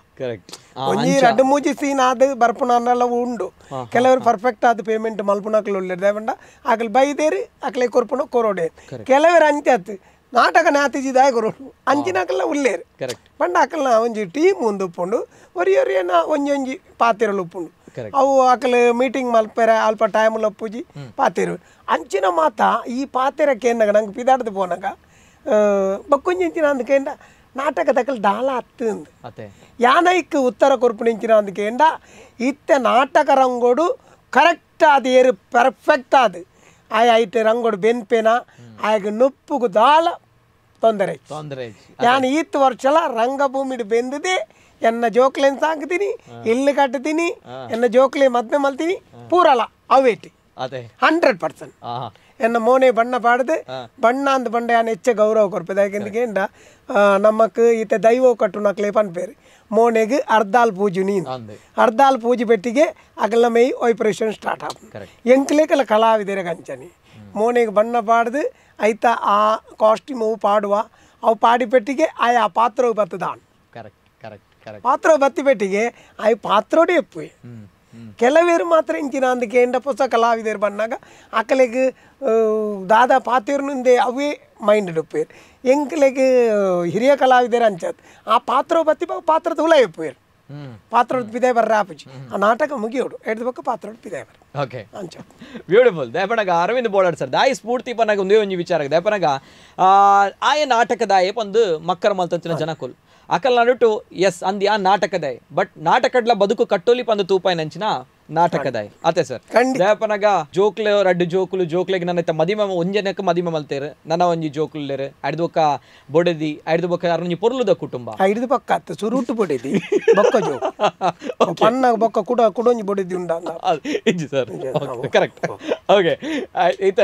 ಒಂಜಿ ರಡ್ಡು ಮೂಜಿ ಸೀನ್ ಆದ ಬರ್ಪುಣ ಅನ್ನೆಲ್ಲ ಉಂಡು ಕೆಲವರು ಪರ್ಫೆಕ್ಟ್ ಆದ ಪೇಮೆಂಟ್ ಮಲ್ಪುನಕ್ಲು ಒಳ್ಳೆದು ದಾಯ ಬಂಡ ಆಗಲಿ ಬೈದೇರಿ ಅಕ್ಲೆ ಕೊರ್ಪುಣ ಕೊರೋಡೆ ಕೆಲವರು ಅಂಚತ್ತು ನಾಟಕ ನಾತಿಜಿ ದಾಯ ಕೊರೋಡು ಅಂಚಿನಕಲ್ಲ ಉಳ್ಳೇರು ಪಂಡ ಅಕಲ್ನ ಒಂಜಿ ಟೀಮ್ ಒಂದು ಉಪ್ಪುಂಡು ಒರಿಯೊರಿಯನ್ನ ಒಂಜಿ ಪಾತಿರಲು ಉಪ್ಪುಂಡು ಅವು ಅಕಲ್ ಮೀಟಿಂಗ್ ಮಲ್ಪೆರ ಅಲ್ಪ ಟೈಮಲ್ಲಿ ಒಪ್ಪುಜಿ ಪಾತಿರು ಅಂಚಿನ ಮಾತ ಈ ಪಾತಿರಕ್ಕೆ ಏನಾಗ ನಂಗೆ ಪಿದಾಡ್ದು ಪೋನಾಗ ಬಕ್ಕೊಂಜಿಂಚಿನ ಅಂದ್ಕೇಂಡ ನಾಟಕದಕಲ್ ದಾಳ ಹತ್ತಂದು ಯಾನೈಕ್ ಉತ್ತರ ಕೊರ್ಪುಣಿಂಚಿನ ಅಂದ್ಕೇಂಡ ಇತ್ತೆ ನಾಟಕ ರಂಗೋಡು ಕರೆಕ್ಟ್ ಅದು ಏರು ಪರ್ಫೆಕ್ಟ್ ಅದು ಆಯ ಐತೆ ರಂಗೋಡು ಬೆನ್ಪೇನ ಆಗ ನೊಪ್ಪುಗು ದಾಳ ತೊಂದರೆ ಯಾನು ಈತ್ ವರ್ಷಲ ರಂಗಭೂಮಿಡ್ ಬೆಂದಿದೆ ಎನ್ನ ಜೋಕ್ಲೆನ್ ಸಾಕ್ತೀನಿ ಇಲ್ಲಿ ಕಟ್ತೀನಿ ಎನ್ನ ಜೋಕ್ಲೆ ಮದ್ಮೆ ಮಲ್ತೀನಿ ಪೂರಲ್ಲ ಅವೇಟಿ 100% ಎನ್ನ ಮೋನೆ ಬಣ್ಣ ಪಾಡದೆ ಬಣ್ಣ ಅಂದ ಬಂಡ ಯಾನು ಹೆಚ್ಚು ಗೌರವ ಕೊರ್ಪದ ಯಾಕೆಂದ ನಮ್ಮಕ್ ಈತ ದೈವ ಕಟ್ಟು ನಕ್ಲೆ ಪನ್ಪೇರು ಮೋನೆಗೆ ಅರ್ಧಾಲ್ ಪೂಜು ನೀನು ಅರ್ಧಾಲ್ ಪೂಜೆ ಬೆಟ್ಟಿಗೆ ಅಗಲ ಮೈ ಆಪರೇಷನ್ ಸ್ಟಾರ್ಟ್ ಆಗ ಎಂಕ್ಲೇಕಲ್ಲ ಕಲಾವಿದರ ಗಂಚನಿ ಮೋನೆಗೆ ಬಣ್ಣ ಪಾಡ್ದು ಐತ ಆ ಕಾಸ್ಟ್ಯೂಮ್ ಅವು ಪಾಡುವ ಅವು ಪಾಡಿ ಪೆಟ್ಟಿಗೆ ಆಯಾ ಪಾತ್ರವು ಬತ್ತದಾನ್ ಪಾತ್ರ ಬತ್ತಿ ಪೆಟ್ಟಿಗೆ ಆಯ್ ಪಾತ್ರೋಡೆ ಎಪ್ಪು ಕೆಲವೇರು ಮಾತ್ರ ಇಂಚಿನ ಅಂದಕ್ಕೆ ಎಂಡ ಹೊಸ ಕಲಾವಿದರು ಬಂದಾಗ ಅಕ್ಕಲೆಗೆ ದಾದಾ ಪಾತಿರ್ನಿಂದೆ ಅವೇ ಮೈಂಡ್ ಉಪ್ಪೇರು ಎಂಕ್ಲೆಗೆ ಹಿರಿಯ ಕಲಾವಿದರು ಅಂಚತ್ ಆ ಪಾತ್ರ ಬತ್ತಿ ಪಾತ್ರದ ಹುಳ ಎಪ್ಪೇರು ಪಾತ್ರದ ಪಿದೆ ಬರ್ರ ಆಪುಜಿ ಆ ನಾಟಕ ಮುಗಿಯೋಡು ಎಡ್ದ ಪಕ್ಕ ಪಾತ್ರದ ಪಿದೆ ಬರ್ ಓಕೆ ಅಂಚ ಬ್ಯೂಟಿಫುಲ್ ದಯಪನಗ ಅರವಿಂದ್ ಬೋಳಾರ್ ಸರ್ ದಾಯಿ ಸ್ಫೂರ್ತಿ ಪನಗ ಒಂದೇ ಒಂಜಿ ವಿಚಾರ ದಯಪನಗ ಆಯ ನಾಟಕದಾಯ ಪಂದು ಮಕ್ಕರ ಮಲ್ತಂಚಿನ ಜನಕುಲ್ ಅಕಲ್ ನಡುಟು ಎಸ್ ಅಂದಿ ಆ ನಾಟಕದಾಯ ಬಟ್ ನಾಟಕಡ್ಲ ಬದುಕು ಕಟ್ಟೋಲಿ ಪಂದು ತೂಪಾಯಿ ನಂಚಿನ ನಾಟಕದಾಯ ಅತೆ ಸರ್ ದಯಪನಗ ಜೋಕ್ಲೆ ರಡ್ಡು ಜೋಕ್ಲೆಗೆ ನನ್ನ ಮದಿಮ ಒಂಜನಕ್ಕೆ ಮದಿಮ ಮಲ್ತೇರು ನನ್ನ ಒಂಜಿ ಜೋಕ್ಲೇರು ಐದು ಬೊಕ್ಕ ಬೊಡೆದಿ ಐದು ಬೊಕ್ಕ ಅರೊಂಜಿ ಪೊರ್ಲುದ ಕುಟುಂಬ ಐದು ಬೊಕ್ಕ ಅತ್ತ ಸುರುಟು ಬೊಡೆದಿ ಬೊಕ್ಕ ಜೋಕ್ ಪನ್ನ ಬೊಕ್ಕ ಕುಡೊಂಜಿ ಬೊಡೆದಿ ಉಂಡ ಇಜ್ಜಿ ಸರ್ ಕರೆಕ್ಟ್ ಓಕೆ ಈತ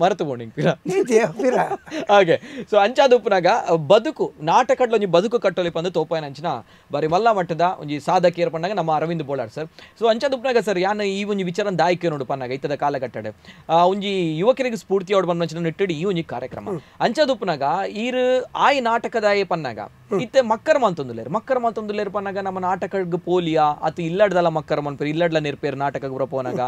ಮರೆತು ಪಿರ ಹಾಗೆ ಸೊ ಅಂಚಾದುಪ್ಪನಾಗ ಬದುಕು ನಾಟಕಡ್ಲ ಒಂಜಿ ಬದುಕು ಕಟ್ಟೋಲಿ ಪಂದು ತೋಪಾಯನ ಅಂಚಿನ ಬಾರಿ ಮಲ್ಲ ಮಟ್ಟದ ಒಂಜಿ ಸಾಧಕೀಯರ್ ಪಂಡಾಗ ನಮ್ಮ ಅರವಿಂದ್ ಬೋಳಾರ್ ಸರ್ ಸೊ ಅಂಚಾದುಪ್ಪನಾಗ ಸರ್ ಯಾನ ಈ ಒಂಜಿ ವಿಚಾರ ದಾಯ್ಕೆ ನೋಡು ಪನ್ನಾಗ ಇತ್ತದ ಕಾಲಘಟ್ಟಡೆ ಒಂಜಿ ಯುವಕರಿಗೆ ಸ್ಫೂರ್ತಿ ಅವಡು ಬಂದ ನಿಟ್ಟಿಡಿ ಈ ಒಂಜಿ ಕಾರ್ಯಕ್ರಮ ಅಂಚಾದುಪ್ಪನಾಗ ಈರು ಆಯ್ ನಾಟಕದಾಯ ಪನ್ನಾಗ ಇತ್ತೆ ಮಕ್ಕರ ಮಂತೊಂದುಲೇರು ಪನ್ನಾಗ ನಮ್ಮ ನಾಟಕಗ್ ಪೋಲಿಯಾ ಅತು ಇಲ್ಲಡ್ದಲ್ಲ ಮಕ್ಕರ ಮನ್ಪೇರು ಇಲ್ಲಡ್ಲ ನೆರ್ಪೇರು ನಾಟಕ ಬುರ ಪೋನಾಗ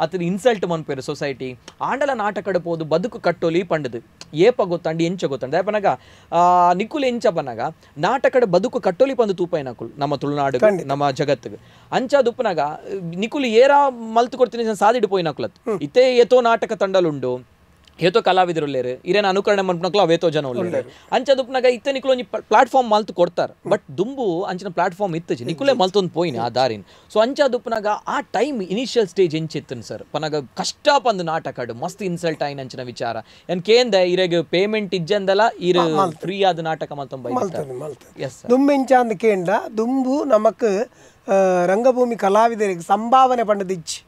ಅತನ ಇನ್ಸಲ್ಟ್ ಮನ್ಪೇರು ಸೊಸೈಟಿ ಆಂಡಲ ನಾಟಕಡ್ ಪೋದು ಬದುಕು ಕಟ್ಟೋಲಿ ಪಂಡದು ಏಪ ಗೊತ್ತಂಡಿ ಎಂಚ ಗೊತ್ತಂಡ ದಯಪನಾಗ ನಿಕುಲ್ ಎಂಚ ಪನ್ನಾಗ ನಾಟಕಡ್ ಬದುಕು ಕಟ್ಟೋಲಿ ಪಂದು ತೂಪಾಯಿ ನಕುಲ್ ನಮ್ಮ ತುಳುನಾಡು ನಮ್ಮ ಜಗತ್ತಿಗೆ ಅಂಚಾದುಪ್ಪನಾಗ ನಿಕುಲ್ ಏರಾ ಮಲ್ತು ಕೊಡ್ತೀನಿ ಸಾದಿಡು ಪೋಯಿ ನಕುಲತ್ ಇತ್ತೆ ಏತೋ ನಾಟಕ ತಂಡಲುಂಡು ಏತೋ ಕಲಾವಿದರುಲ್ಲೇರು ಇರೇನ ಅನುಕರಣೆ ಮನ್ಪನಕ್ಲು ಅವೇತೋ ಜನ ಉಲ್ಲೇರು ಅಂಚದುಪ್ನಾಗ ಇತ್ತೆ ನಿಕುಲು ಒಂಜಿ ಪ್ಲಾಟ್ಫಾರ್ಮ್ ಮಲ್ತು ಕೊಡ್ತಾರೆ ಬಟ್ ದುಂಬು ಅಂಚಿನ ಪ್ಲಾಟ್ಫಾರ್ಮ್ ಇತ್ತಜಿ ನಿಕುಲೇ ಮಲ್ತೊಂದು ಪೋಯಿನಿ ಆ ದಾರಿನ ಸೊ ಅಂಚಾದುಪ್ನಾಗ ಆ ಟೈಮ್ ಇನಿಷಿಯಲ್ ಸ್ಟೇಜ್ ಎಂಚಿತ್ತನ್ ಸರ್ ಪನಾಗ ಕಷ್ಟ ಪಂದು ನಾಟಕಡು ಮಸ್ತ್ ಇನ್ಸಲ್ಟ್ ಆಯ್ನ ಅಂಚಿನ ವಿಚಾರ ಏನ್ ಕೇಂದ ಇರೆಗ್ ಪೇಮೆಂಟ್ ಇಜ್ಜಂದಲ್ಲ ಇರು ಫ್ರೀ ಆದ ನಾಟಕ ಎಸ್ ದುಂಬೆಂಚ ಅಂದ ಕೇಂದ ದುಂಬು ನಮಕ್ ರಂಗಭೂಮಿ ಕಲಾವಿದರಿಗೆ ಸಂಭಾವನೆ ಪಂಡದಿಚ್ಚಿ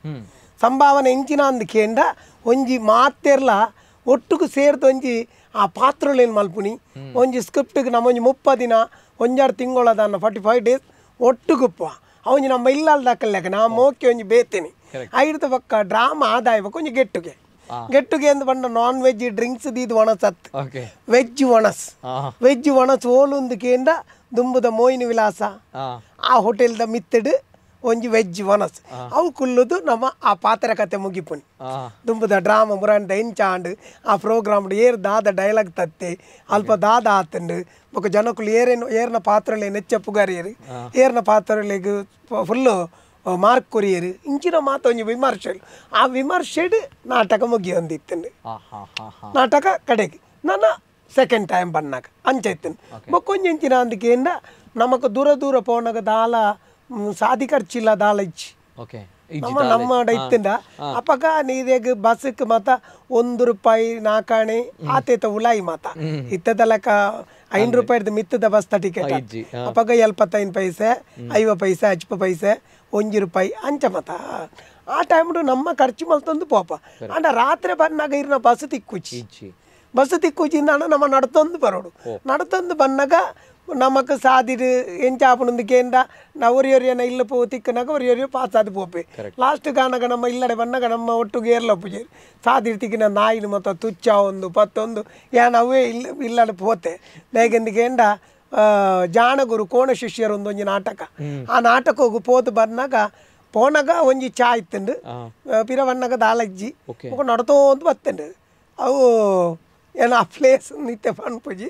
ಸಂಭಾವನೆ ಎಂಚಿನ ಅಂದ ಕೇಂದ ಒಂಜಿ ಮಾತೆರ್ಲ ಒಟ್ಟುಗು ಸೇರ್ದು ಒಂಜಿ ಆ ಪಾತ್ರಲೇನು ಮಲ್ಪುನಿ ಒಂಜಿ ಸ್ಕ್ರಿಪ್ಟ್ಗೆ ನಮ್ಮ ಒಂಜಿ 30 ದಿನ ಒಂಜಾರು ತಿಂಗಳದನ್ನ 45 ಡೇಸ್ ಒಟ್ಟುಗುಪ್ಪ ಅವನು ನಮ್ಮ ಇಲ್ಲಲ್ ದಕ್ಕಲ್ಲೆಕ್ಕ ನಾ ಮೋಕೆ ಒಂಜಿ ಬೇತೇನೆ ಐದು ಪಕ್ಕ ಡ್ರಾಮಾ ಆದಾಯ ಪಕ್ಕ ಒಂಜಿ ಗೆಟ್ಟುಗೆ ಎಂದು ಬಂದ ನಾನ್ ವೆಜ್ ಡ್ರಿಂಕ್ಸ್ ದೀದು ಒಣಸತ್ ವೆಜ್ ಒಣಸ್ ಓಲುಂದು ಕೇಂದ ದುಂಬುದ ಮೋಯಿನ ವಿಲಾಸ ಆ ಹೋಟೆಲ್ದ ಮಿತ್ತಡು ಒಂಜಿ ವೆಜ್ ವನಸ್ ಅವು ಕುಲ್ಲುದು ನಮ್ಮ ಆ ಪಾತ್ರ ಕತೆ ಮುಗಿಪುನಿ ದುಂಬುದ ಡ್ರಾಮಾ ಮುರಂಡ ಎಂಚಾಂಡ್ ಆ ಪ್ರೋಗ್ರಾಮ್ ಏರ್ ದಾದ ಡೈಲಾಗ್ ತತ್ತೆ ಅಲ್ಪ ದಾದ ಆತಂಡು ಬೊಕ ಜನಕ್ಕುಲು ಏರ್ನ ಪಾತ್ರಲೆ ನೆಚ್ಚ ಪುಗಾರಿಯರು ಏರ್ನ ಪಾತ್ರಲೆಗ್ ಫುಲ್ಲು ಮಾರ್ಕ್ ಕೊರಿಯರು ಇಂಚಿನ ಮಾತು ಒಂಜಿ ವಿಮರ್ಶೆ ಆ ವಿಮರ್ಶೆಡ್ ನಾಟಕ ಮುಗಿಯೊಂದಿತ್ತಂಡು ನಾಟಕ ಕಡೆಗೆ ನನ್ನ ಸೆಕೆಂಡ್ ಟೈಮ್ ಬನ್ನಾಗ ಅಂಚೈತನು ಬೊಕ್ಕೊಂಜಿಂಚಿನ ಅಂದಿಕೆಂಡ ನಮಕ್ ದೂರ ಪೋನಾಗ ದಾಲ ಸಾದಿ ಖರ್ಚಿಲ್ಲ ದಾಲ ಇಚ್ಚಿ ನಮ್ಮ ಇತ್ತಿಂದ ಅಪ್ಪಗ ನೀದೇಗ ಬಸ್ಕ್ ಮತ ₹1 ನಾಕಾಣೆ ಆತೇತ ಉಲಾಯಿ ಮಾತ ಇತ್ತದ ಲೆಕ್ಕ ₹5 ಮಿತ್ತದ ಬಸ್ ಟಿಕೆಟ್ ಅಪ್ಪಗ 75 ಪೈಸೆ 50 ಪೈಸೆ 50 ಪೈಸೆ ₹1 ಅಂಚ ಮತ ಆ ಟೈಮ್ ನಮ್ಮ ಖರ್ಚು ಮಲ್ತೊಂದು ಪೋಪ ಅಂಡ ರಾತ್ರಿ ಬನ್ನಾಗ ಇರ್ನ ಬಸ್ ತಿಕ್ಕುಚಿಂದ ನಮ್ಮ ನಡ್ತೊಂದು ಬರೋಡು ನಡ್ತೊಂದು ಬನ್ನಾಗ ನಮಕ್ ಸಾದಿರು ಎಂಚಾಪುಂದಕೇಂದ ನಾ ಒರಿಯೊರಿಯನ ಇಲ್ಲ ಪೋ ತಿಕ್ಕನಾಗ ಒರಿಯೊರಿಯೋ ಪಾಸ್ ಆದ ಪೋಪೆ ಲಾಸ್ಟ್ ಕಾನಾಗ ನಮ್ಮ ಇಲ್ಲಡೆ ಬನ್ನಾಗ ನಮ್ಮ ಒಟ್ಟಿಗೆ ಏರ್ಲಪ್ಪು ಸಾದಿರು ತಿಕ್ಕಿನ ನಾಯಿನ ಮತ್ತು ತುಚ್ಚ ಒಂದು ಪತ್ತೊಂದು ಯಾನ್ ಅವೇ ಇಲ್ಲಡೆ ಪೋತೆ ಬೇಗೆಂದಿಕೇಂಡ ಜಾಣಗುರು ಕೋಣ ಶಿಷ್ಯರು ಒಂದೊಂಜಿ ನಾಟಕ ಆ ನಾಟಕ ಹೋಗು ಪೋತು ಬನ್ನಾಗ ಪೋನಾಗ ಒಂಜಿ ಚಾ ಇತ್ತಂಡು ಪಿರ ಬಣ್ಣಗ ದಾಲಜ್ಜಿ ನಡ್ತೋಂದು ಬತ್ತಂಡು ಅವು ಏನೋ ಆ ಪ್ಲೇಸ್ ನಿತ್ಯ ಪಣ್ಪುಜಿ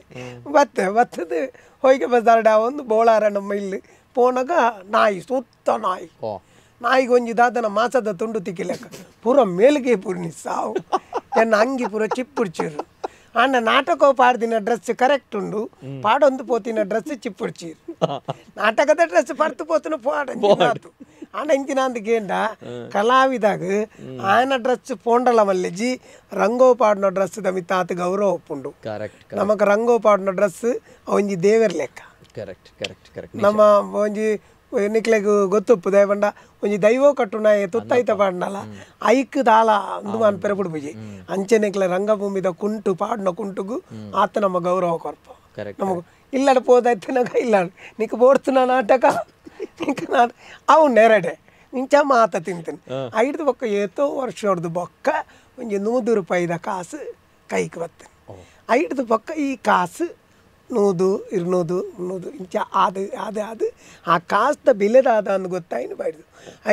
ಬತ್ತದು ಹೊಯ್ಗೆ ಬಜಾರ್ಡ ಒಂದು ಬೋಳಾರ ನಮ್ಮ ಇಲ್ಲಿ ಪೋನಾಗ ನಾಯಿ ಸುತ್ತ ನಾಯಿಗೆ ಒಂಜಿ ದಾದನ ಮಾಸದ ತುಂಡು ತಿಕ್ಕಿಲೆಕ್ಕ ಪೂರ ಮೇಲ್ಗೆ ಪೂರ್ಣಿ ಸಾವು ಎನ್ನ ಅಂಗಿ ಪೂರ ಚಿಪ್ಪುಡ್ಚಿರು ಅಣ್ಣ ನಾಟಕ ಪಾಡ್ದಿನ ಡ್ರೆಸ್ ಕರೆಕ್ಟ್ ಉಂಡು ಪಾಡೊಂದು ಪೋತಿನ ಡ್ರೆಸ್ ಚಿಪ್ಪುಡ್ಚಿರು ನಾಟಕದ ಡ್ರೆಸ್ ಪರ್ತು ಪೋತನ ಪಾಡು ಅಣ್ಣ ಇಂಚಿನ ಅಂದಕೇಂಡ ಕಲಾವಿದಾಗ ಆಯನ ಡ್ರೆಸ್ ಪೋಂಡಲ ಮಲ್ಲೆಜಿ ರಂಗೋ ಪಾಡ್ನ ಡ್ರೆಸ್ ಮಿತ್ತ ಆತ ಗೌರವ ಒಪ್ಪುಂಡು ನಮಕ್ ರಂಗೋ ಪಾಡ್ನ ಡ್ರೆಸ್ ಒಂಜಿ ದೇವರ್ ಲೆಕ್ಕ ನಮ್ಮ ಒಂಜಿ ನಿಕ್ಲೆಗ್ ಗೊತ್ತುಪ್ಪು ದಯಪಂಡ ಒಂಜಿ ದೈವ ಕಟ್ಟುನ ತುತ್ತೈತ ಪಾಡ್ನಲ್ಲ ಐಕ್ ದಾಲ ಒಂದು ಅನ್ಪೆರ ಬಿಡ್ಬುಜಿ ಅಂಚೆ ನಿಕ್ಲೆ ರಂಗಭೂಮಿದ ಕುಂಟು ಪಾಡ್ನ ಕುಂಟುಗು ಆತ ನಮ್ಮ ಗೌರವ ಕೊರ್ಪ ನಮಗ್ ಇಲ್ಲಡ ಪೋದೈತನಾಗ ಇಲ್ಲ ನಿಕ್ ಬೋಡ್ತುನ ನಾಟಕ ಅವು ನೆರಡೆ ಇಂಚ ಮಾತ ತಿಂತೀನಿ ಐದು ಬೊಕ್ಕ ಏತೋ ವರ್ಷ ಹೊಡೆದು ಬೊಕ್ಕ ಒಂಜಿ 100 ರೂಪಾಯಿದ ಕಾಸು ಕೈಗೆ ಬರ್ತೇನೆ ಐಟದ ಪಕ್ಕ ಈ ಕಾಸು 100 200 300 ಇಂಚ ಅದು ಆ ಕಾಸ್ದ ಬೆಲೆದಾದ ಅಂದ್ ಗೊತ್ತಾಯಿನ ಬಾಯ್ದು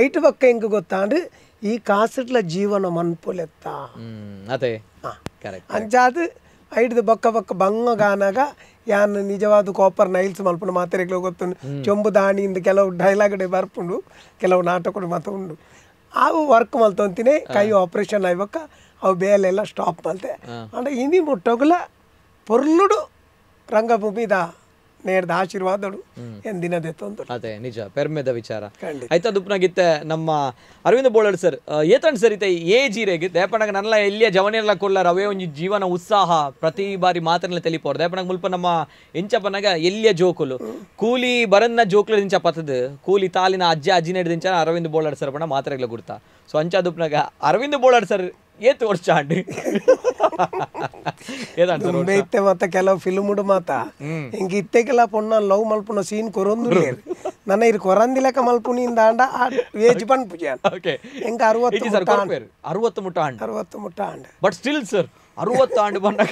ಐಟ್ ಪಕ್ಕ ಹೆಂಗೆ ಗೊತ್ತಾಂಡ್ರೆ ಈ ಕಾಸುಟ್ಲ ಜೀವನ ಮನ್ಪೊಲೆತ್ತ ಅದೇ ಅಂಚಾದು ಐಟ್ದ ಬಕ್ಕ ಬಂಗಾನಾಗ ಯಾನ್ ನಿಜವಾದ ಕಾಪರ್ ನೈಲ್ಸ್ ಮಲ್ಪುಂಡು ಮಾತೆರೆಗ್ಲು ಗೊತ್ತುಂಡು ಚೊಂಬು ದಾಣಿಯಿಂದ ಕೆಲವು ಡೈಲಾಗಡೆ ಬರ್ಪುಂಡು ಕೆಲವು ನಾಟಕ ಮಾತ ಉಂಡು ಅವು ವರ್ಕ್ ಮಲ್ತೊಂತಿನಿ ಕೈ ಆಪ್ರೇಷನ್ ಆಯ್ಬೇಕ ಅವು ಬೇಲೆಲ್ಲ ಸ್ಟಾಪ್ ಮಲ್ತೆ ಅಂದ್ರೆ ಇನಿ ಮುಟ್ಟೋಗ್ಲ ಪೊರ್ಲುಡು ರಂಗಭೂಮಿದ ನೇರ್ದ ಆಶೀರ್ವಾದಡು ಎಂದಿನದೇ ತೊಂದರೆ ಅದೇ ನಿಜ ಪೆರ್ಮೆದ ವಿಚಾರ ಆಯ್ತಾ ದುಪ್ನಾಗಿತ್ತೆ ನಮ್ಮ ಅರವಿಂದ ಬೋಳಡ್ ಸರ್ ಏತಂಡ್ ಸರ್ ಇತ್ತೆ ಏಜಿರೆಗೆ ದೇಪಣಗ ನನ್ಲ ಎಲ್ಲಿಯ ಜವನೆಲ್ಲ ಕೊಲ್ಲಾರ ಅವೇ ಒಂಜಿ ಜೀವನ ಉತ್ಸಾಹ ಪ್ರತಿ ಬಾರಿ ಮಾತನೆಲ್ಲ ತೆಲಿಪೋರ್ ದೇಪಣಗ ಮುಲ್ಪ ನಮ್ಮ ಎಂಚಪ್ಪನಾಗ ಎಲ್ಲಿಯ ಜೋಕುಲು ಕೂಲಿ ಬರನ್ನ ಜೋಕ್ಲ ದಿಂಚ ಪತ್ತದ ಕೂಲಿ ತಾಲಿನ ಅಜ್ಜಿ ನಡೆದಿಂಚ ಅರವಿಂದ ಬೋಳಡ್ ಸರ್ ಬಣ್ಣ ಮಾತ್ರೆಗ್ಲ ಗುರ್ತಾ ಸೊ ಅಂಚ ದುಪ್ನಾಗ ಅರವಿಂದ ಬೋಳಡ್ ಸರ್ ಏತ್ ವರ್ಷ ಅಂಡಿ ಇತ್ತೆ ಮತ್ತೆ ಕೆಲವು ಫಿಲ್ಮ್ ಮಾತ ಹಿಂಗೆ ಇತ್ತೆಗೆಲ್ಲ ಪೊಣ್ಣ ಲವ್ ಮಲ್ಪುನ ಸೀನ್ ಕೊರೊಂದು ನನ್ನ ಇರ್ ಕೊರಂದಿಲಕ ಮಲ್ಪುನಿಂದ ಆಂಡ ಏಜ್ ಪನ್ ಪೂಜೆ ಹೆಂಗ 60 ಮುಟ್ಟ and but still sir 60 and ಬಂದಾಗ